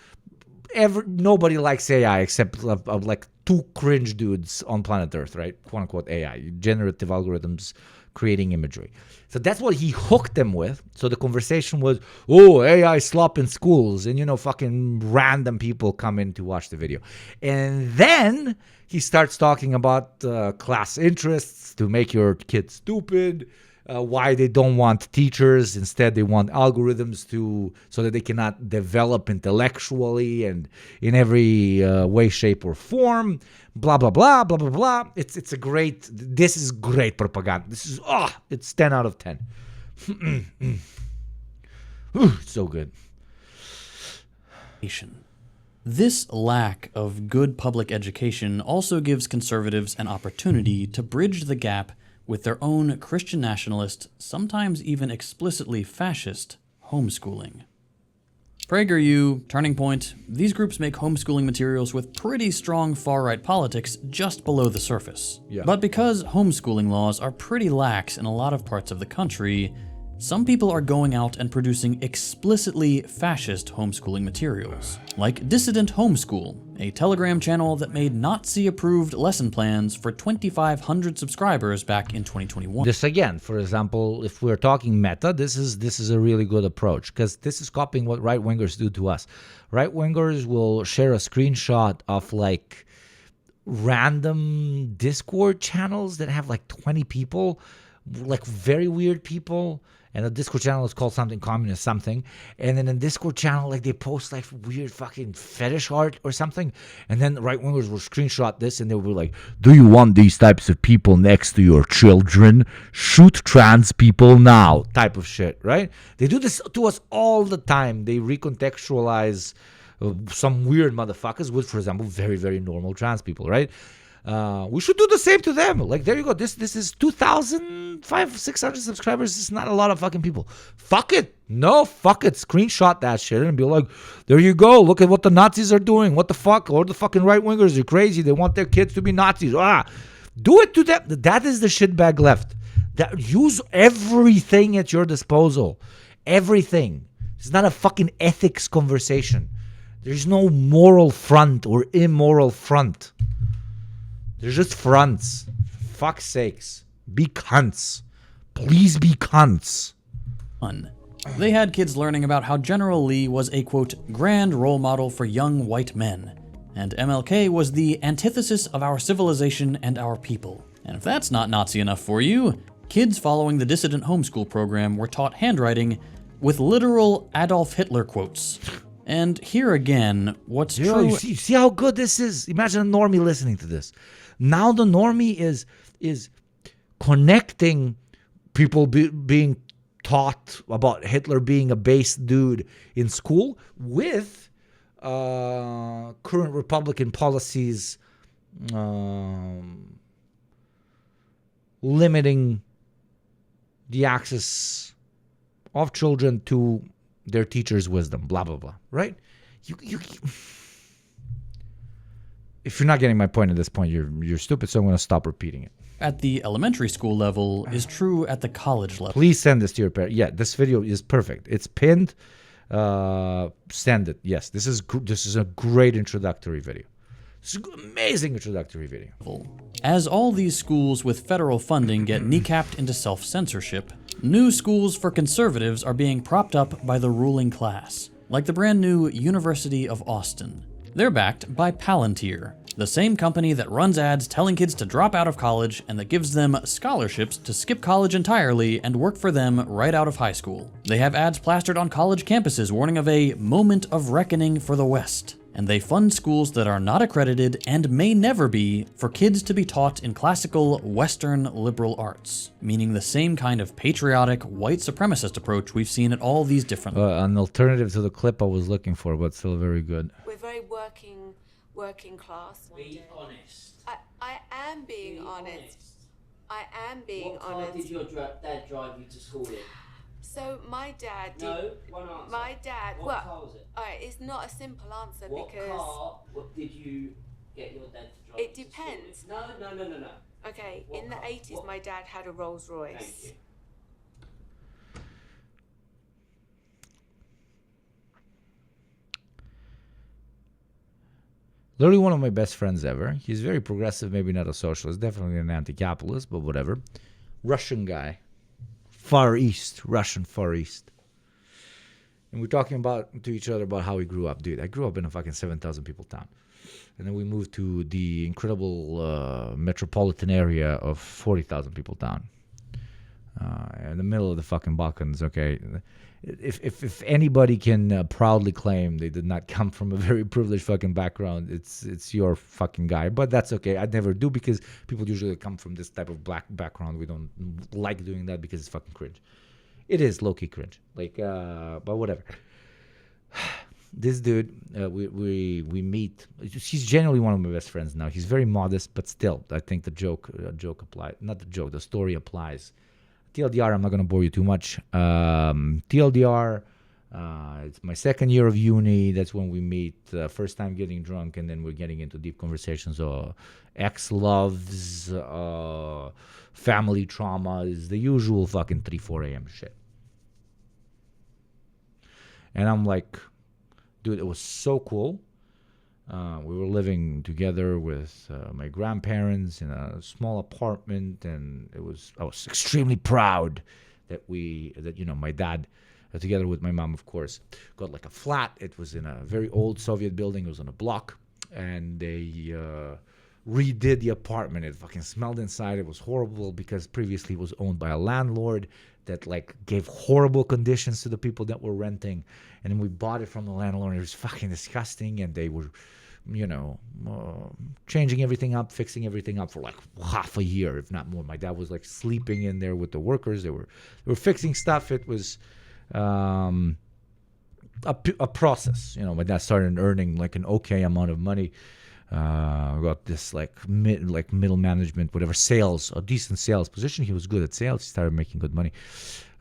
nobody likes AI except like two cringe dudes on planet Earth, right? Quote unquote AI, generative algorithms creating imagery. So that's what he hooked them with. So the conversation was, oh, AI slop in schools, and, you know, fucking random people come in to watch the video. And then he starts talking about class interests to make your kids stupid, why they don't want teachers. Instead, they want algorithms so that they cannot develop intellectually and in every way, shape, or form. Blah, blah, blah, blah, blah, blah. This is great propaganda. This is, it's 10 out of 10. So good. This lack of good public education also gives conservatives an opportunity to bridge the gap with their own Christian nationalist, sometimes even explicitly fascist, homeschooling. PragerU, Turning Point, these groups make homeschooling materials with pretty strong far-right politics just below the surface. Yeah. But because homeschooling laws are pretty lax in a lot of parts of the country, some people are going out and producing explicitly fascist homeschooling materials, like Dissident Homeschool, a Telegram channel that made Nazi-approved lesson plans for 2,500 subscribers back in 2021. This again, for example, if we're talking meta, this is a really good approach, because this is copying what right-wingers do to us. Right-wingers will share a screenshot of like random Discord channels that have like 20 people, like very weird people. And the Discord channel is called something communist something. And then in Discord channel, like they post like weird fucking fetish art or something. And then right-wingers will screenshot this and they'll be like, do you want these types of people next to your children? Shoot trans people now. Type of shit, right? They do this to us all the time. They recontextualize some weird motherfuckers with, for example, very, very normal trans people, right? We should do the same to them. Like, there you go. This is 2,500-600 subscribers. This is not a lot of fucking people. Fuck it. No, fuck it. Screenshot that shit and be like, there you go. Look at what the Nazis are doing. What the fuck? Or the fucking right-wingers are crazy. They want their kids to be Nazis. Do it to them. That is the shitbag left. Use everything at your disposal. Everything. It's not a fucking ethics conversation. There's no moral front or immoral front. They're just fronts. Fuck's sakes. Be cunts. Please be cunts. They had kids learning about how General Lee was a, quote, grand role model for young white men, and MLK was the antithesis of our civilization and our people. And if that's not Nazi enough for you, kids following the Dissident Homeschool program were taught handwriting with literal Adolf Hitler quotes. And here again, what's true... You see how good this is? Imagine a normie listening to this. Now the normie is connecting people being taught about Hitler being a base dude in school with current Republican policies limiting the access of children to their teachers' wisdom, blah, blah, blah, right? if you're not getting my point at this point, you're stupid, so I'm going to stop repeating it. At the elementary school level is true at the college level. Please send this to your parents. Yeah, this video is perfect. It's pinned. Send it. Yes, this is a great introductory video. It's an amazing introductory video. As all these schools with federal funding get kneecapped into self-censorship, new schools for conservatives are being propped up by the ruling class, like the brand new University of Austin. They're backed by Palantir, the same company that runs ads telling kids to drop out of college and that gives them scholarships to skip college entirely and work for them right out of high school. They have ads plastered on college campuses warning of a moment of reckoning for the West. And they fund schools that are not accredited and may never be for kids to be taught in classical Western liberal arts, meaning the same kind of patriotic white supremacist approach we've seen at all these different an alternative to the clip I was looking for, but still very good. We're very working class. Be honest. I am being honest. I am being honest. What car did your dad drive you to school in? So my dad did. No, one answer. My dad. What car was it? Alright, it's not a simple answer what because. What did you get your dad to drive? It depends. No. Okay, What in the car? 80s, my dad had a Rolls Royce. Thank you. Literally one of my best friends ever. He's very progressive, maybe not a socialist, definitely an anti-capitalist, but whatever. Russian guy. Far East. Russian Far East. And we're talking to each other about how we grew up. Dude, I grew up in a fucking 7,000 people town. And then we moved to the incredible metropolitan area of 40,000 people town. In the middle of the fucking Balkans, okay? If anybody can proudly claim they did not come from a very privileged fucking background, it's your fucking guy. But that's okay. I never do because people usually come from this type of black background. We don't like doing that because it's fucking cringe. It is low-key cringe. But whatever. This dude, we meet. He's genuinely one of my best friends now. He's very modest, but still, I think the joke applies. Not the joke, the story applies. TLDR, I'm not going to bore you too much. TLDR, it's my second year of uni. That's when we meet. First time getting drunk, and then we're getting into deep conversations. Ex-loves, family traumas, the usual fucking 3-4 a.m. shit. And I'm like, dude, it was so cool. We were living together with my grandparents in a small apartment, and I was extremely proud that my dad, together with my mom, of course, got like a flat. It was in a very old Soviet building. It was on a block, and they redid the apartment. It fucking smelled inside. It was horrible because previously it was owned by a landlord that gave horrible conditions to the people that were renting. And then we bought it from the landlord. It was fucking disgusting, and they were changing everything up, fixing everything up for half a year, if not more. My dad was sleeping in there with the workers. They were fixing stuff. It was a process. My dad started earning an okay amount of money. Got this middle management, whatever, sales, a decent sales position. He was good at sales. He started making good money.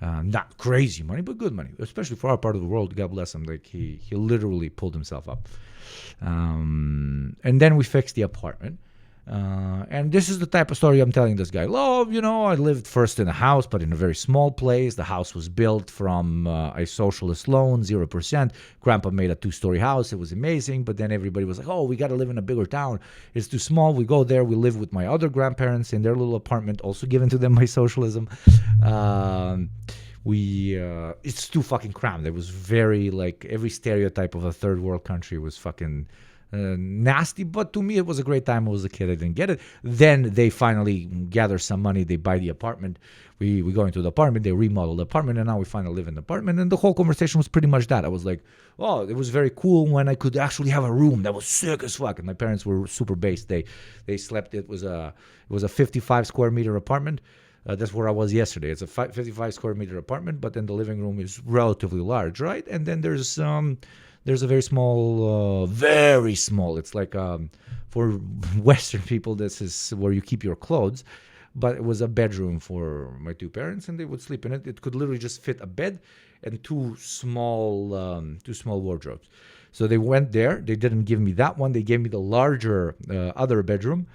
Not crazy money, but good money, especially for our part of the world. God bless him. He literally pulled himself up. And then we fixed the apartment. And this is the type of story I'm telling this guy. I lived first in a house, but in a very small place. The house was built from a socialist loan, 0%. Grandpa made a 2-story house. It was amazing. But then everybody was like, oh, we got to live in a bigger town. It's too small. We go there. We live with my other grandparents in their little apartment, also given to them by socialism. It's too fucking crammed. It was very every stereotype of a third world country was fucking nasty, but to me it was a great time. I was a kid, I didn't get it. Then they finally gather some money, they buy the apartment, we go into the apartment, they remodel the apartment, and now we finally live in the apartment. And the whole conversation was pretty much that. I was like, oh, it was very cool when I could actually have a room that was sick as fuck. And my parents were super based. They slept, it was a 55 square meter apartment. That's where I was yesterday. It's a 55 square meter apartment, but then the living room is relatively large, right? And then there's a very small, it's for Western people, this is where you keep your clothes. But it was a bedroom for my two parents, and they would sleep in it. It could literally just fit a bed and two small wardrobes. So they went there. They didn't give me that one. They gave me the larger other bedroom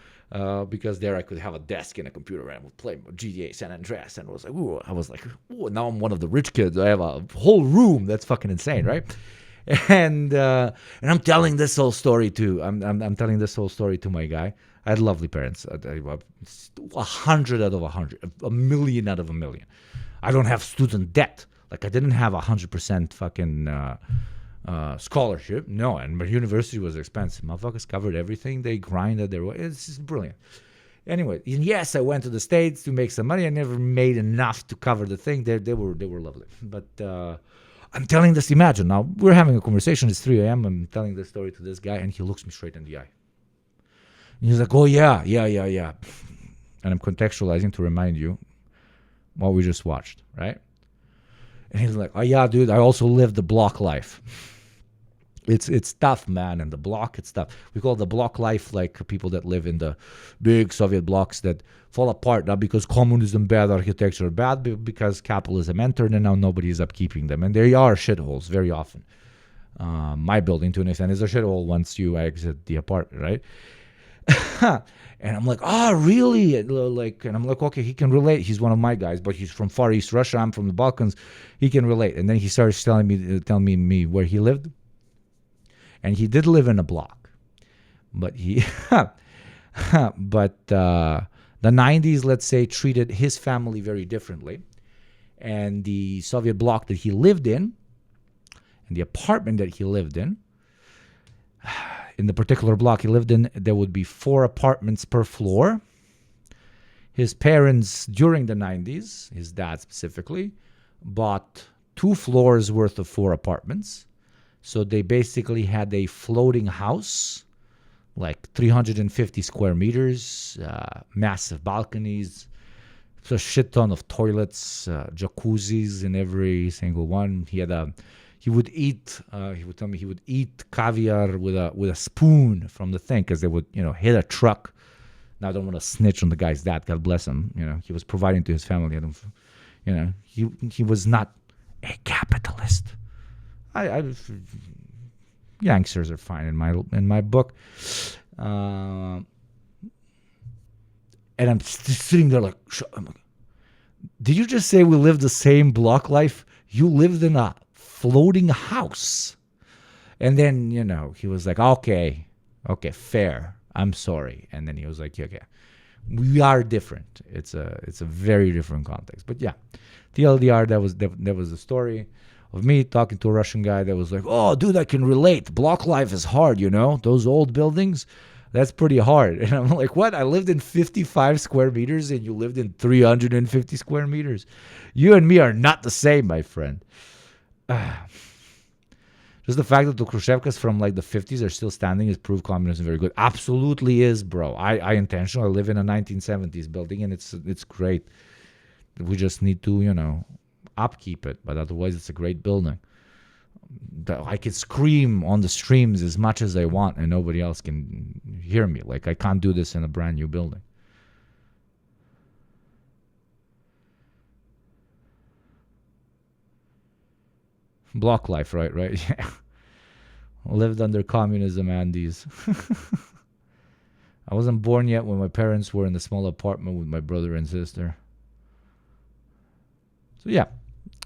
because there I could have a desk and a computer and I would play GTA San Andreas. And I was like, ooh, now I'm one of the rich kids. I have a whole room. That's fucking insane, right? And I'm telling this whole story too. I'm telling this whole story to my guy. I had lovely parents. 100 out of 100, a million out of a million. I don't have student debt. Like I didn't have 100% fucking scholarship. No, and my university was expensive. Motherfuckers covered everything. They grinded their way. It's just brilliant. Anyway, and yes, I went to the States to make some money. I never made enough to cover the thing. They were lovely. But I'm telling this. Imagine now we're having a conversation. It's 3 a.m. I'm telling this story to this guy, and he looks me straight in the eye. And he's like, "Oh yeah." And I'm contextualizing to remind you what we just watched, right? And he's like, "Oh yeah, dude, I also lived the block life. It's tough, man, and the block, it's tough. We call the block life like people that live in the big Soviet blocks that fall apart, not because communism bad, architecture bad, but because capitalism entered and now nobody is upkeeping them. And they are shitholes very often. My building, to an extent, is a shithole once you exit the apartment, right? And I'm like, oh, really? Like, and I'm like, okay, he can relate. He's one of my guys, but he's from Far East Russia. I'm from the Balkans. He can relate. And then he starts telling me where he lived. And he did live in a block, but the 90s, let's say, treated his family very differently. And the Soviet block that he lived in, and the apartment that he lived in the particular block he lived in, there would be 4 apartments per floor. His parents, during the 90s, his dad specifically, bought 2 floors worth of 4 apartments. So they basically had a floating house, like 350 square meters, massive balconies, a shit ton of toilets, jacuzzis in every single one. He would tell me he would eat caviar with a spoon from the thing because they would, hit a truck. Now I don't want to snitch on the guy's dad. God bless him. He was providing to his family. He was not a capitalist. Youngsters are fine in my book, and I'm sitting there like, did you just say we lived the same block life? You lived in a floating house, and then he was like, okay, fair. I'm sorry, and then he was like, okay, we are different. It's a very different context, but yeah, TLDR. That was the story of me talking to a Russian guy that was like, oh, dude, I can relate. Block life is hard, Those old buildings, that's pretty hard. And I'm like, what? I lived in 55 square meters and you lived in 350 square meters. You and me are not the same, my friend. Just the fact that the Khrushchevkas from like the 50s are still standing is proof communism very good. Absolutely is, bro. I intentionally live in a 1970s building and it's great. We just need to, upkeep it, but otherwise it's a great building. I can scream on the streams as much as I want and nobody else can hear me. Like I can't do this in a brand new building. Block life, right? Yeah. Lived under communism, Andes. I wasn't born yet when my parents were in a small apartment with my brother and sister. So yeah.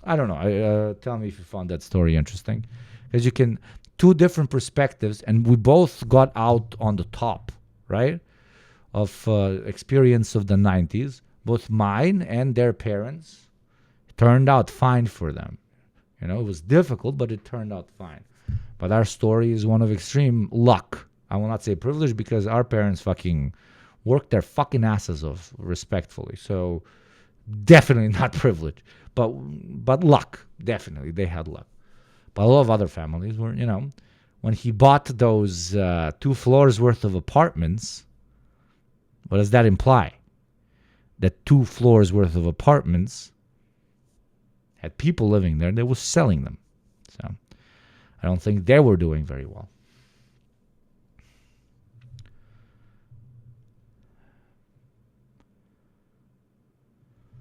I don't know. Tell me if you found that story interesting. Because you can, 2 different perspectives, and we both got out on the top, right? Of experience of the 90s. Both mine and their parents. It turned out fine for them. It was difficult, but it turned out fine. But our story is one of extreme luck. I will not say privilege because our parents fucking worked their fucking asses off respectfully. So definitely not privilege. But luck, definitely, they had luck. But a lot of other families were, when he bought those 2 floors worth of apartments, what does that imply? That 2 floors worth of apartments had people living there, they were selling them. So I don't think they were doing very well.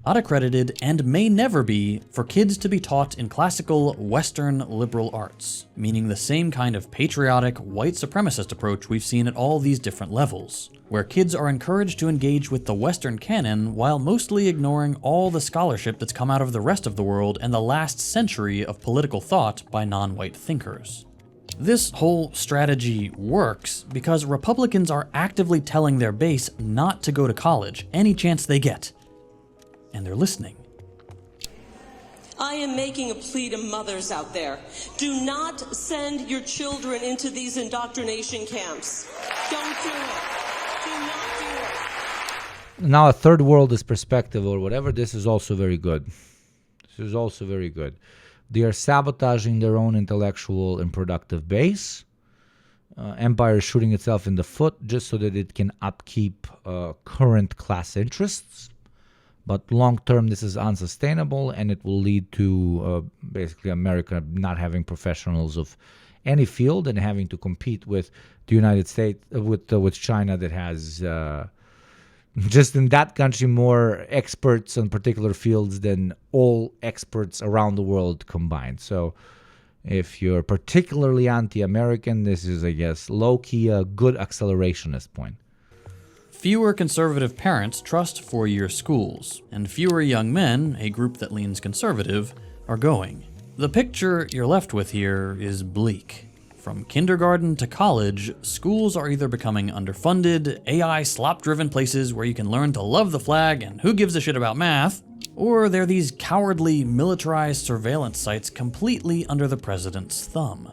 not accredited, and may never be for kids to be taught in classical Western liberal arts, meaning the same kind of patriotic, white supremacist approach we've seen at all these different levels, where kids are encouraged to engage with the Western canon while mostly ignoring all the scholarship that's come out of the rest of the world and the last century of political thought by non-white thinkers. This whole strategy works because Republicans are actively telling their base not to go to college any chance they get. And they're listening. I am making a plea to mothers out there. Do not send your children into these indoctrination camps. Don't do it. Do not do it. Now, a third worldist perspective or whatever, this is also very good. This is also very good. They are sabotaging their own intellectual and productive base. Empire is shooting itself in the foot just so that it can upkeep current class interests. But long term, this is unsustainable, and it will lead to basically America not having professionals of any field and having to compete with the United States, with China, that has just in that country more experts on particular fields than all experts around the world combined. So if you're particularly anti-American, this is, I guess, low-key a good accelerationist point. Fewer conservative parents trust four-year schools, and fewer young men, a group that leans conservative, are going. The picture you're left with here is bleak. From kindergarten to college, schools are either becoming underfunded, AI slop-driven places where you can learn to love the flag and who gives a shit about math, or they're these cowardly, militarized surveillance sites completely under the president's thumb.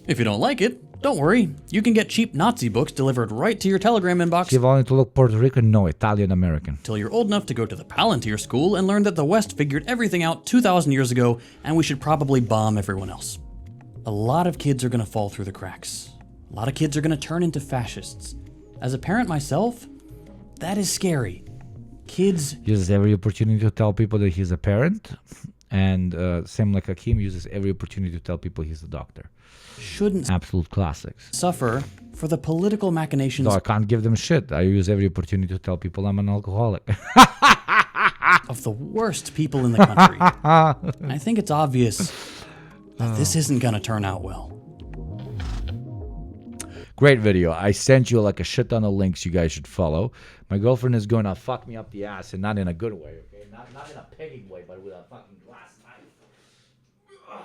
If you don't like it, don't worry, you can get cheap Nazi books delivered right to your Telegram inbox. If you want to look Puerto Rican, no, Italian-American. Till you're old enough to go to the Palantir School and learn that the West figured everything out 2,000 years ago and we should probably bomb everyone else. A lot of kids are going to fall through the cracks. A lot of kids are going to turn into fascists. As a parent myself, that is scary. Kids uses every opportunity to tell people that he's a parent, and same like Hakeem uses every opportunity to tell people he's a doctor. Shouldn't absolute classics suffer for the political machinations. No, I can't give them shit. I use every opportunity to tell people I'm an alcoholic. Of the worst people in the country. I think it's obvious that this isn't gonna turn out well. Great video. I sent you like a shit ton of links you guys should follow. My girlfriend is going to fuck me up the ass, and not in a good way, okay? Not in a pegging way, but with a fucking glass knife.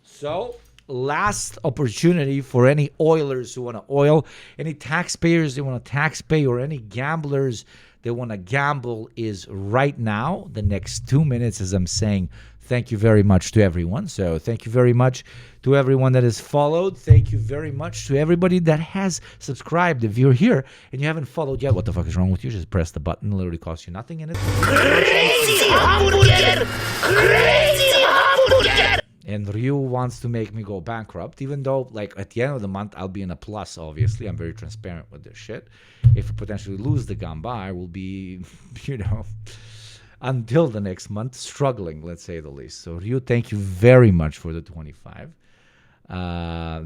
So, last opportunity for any oilers who want to oil, any taxpayers that want to tax pay, or any gamblers that want to gamble is right now. The next 2 minutes, as I'm saying, thank you very much to everyone. So thank you very much to everyone that has followed. Thank you very much to everybody that has subscribed. If you're here and you haven't followed yet, what the fuck is wrong with you? Just press the button. It literally costs you nothing. And Crazy hamburger! Crazy hamburger! And Ryu wants to make me go bankrupt, even though, like, at the end of the month, I'll be in a plus, obviously. I'm very transparent with this shit. If I potentially lose the Gamba, I will be, until the next month, struggling, let's say the least. So, Ryu, thank you very much for the 25.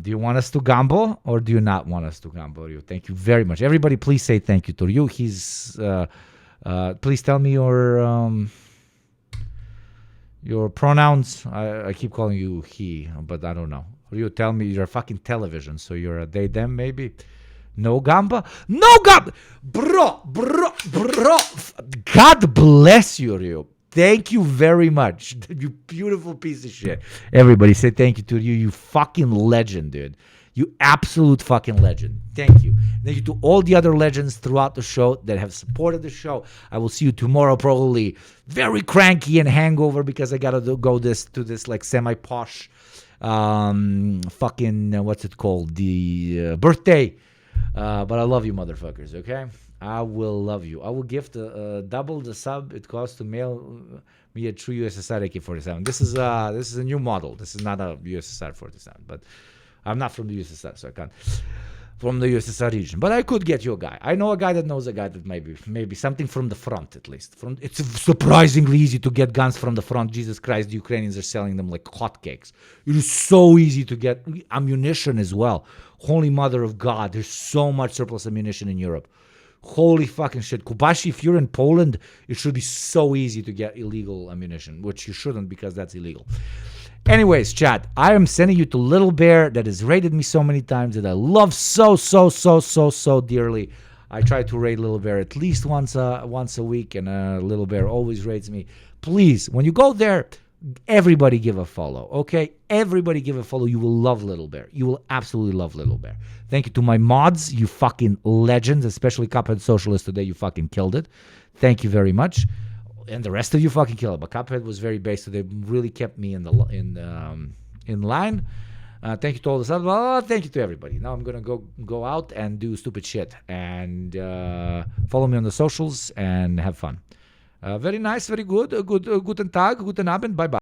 Do you want us to gamble, or do you not want us to gamble, Ryu? Thank you very much. Everybody, please say thank you to Ryu. He's, please tell me your pronouns. I keep calling you he, but I don't know. Ryu, tell me you're fucking television, so you're a they, them, maybe? No Gamba? No Gamba! Bro! God bless you, Ryu. Thank you very much. You beautiful piece of shit. Everybody say thank you to you. You fucking legend, dude. You absolute fucking legend. Thank you. Thank you to all the other legends throughout the show that have supported the show. I will see you tomorrow, probably very cranky and hangover because I gotta go to this like semi-posh fucking what's it called? The birthday. But I love you, motherfuckers, okay? I will love you. I will gift double the sub it costs to mail me a true USSR AK-47. This is a new model. This is not a USSR 47, but I'm not from the USSR, so I can't. From the USSR region, but I could get you a guy. I know a guy that knows a guy that maybe something from the front at least. It's surprisingly easy to get guns from the front. Jesus Christ, the Ukrainians are selling them like hotcakes. It is so easy to get ammunition as well. Holy Mother of God, there's so much surplus ammunition in Europe. Holy fucking shit. Kubashi, if you're in Poland, it should be so easy to get illegal ammunition, which you shouldn't because that's illegal. Anyways, chat, I am sending you to Little Bear that has raided me so many times that I love so dearly. I try to raid Little Bear at least once a week, and Little Bear always raids me. Please, when you go there, everybody give a follow, okay? Everybody give a follow. You will love Little Bear. You will absolutely love Little Bear. Thank you to my mods, you fucking legends, especially Cuphead Socialist today. You fucking killed it. Thank you very much. And the rest of you fucking killed it. But Cuphead was very base today. Really kept me in line. Thank you to all this other. Thank you to everybody. Now I'm gonna go out and do stupid shit and follow me on the socials and have fun. Very nice, very good. Guten Tag, guten Abend. Bye bye.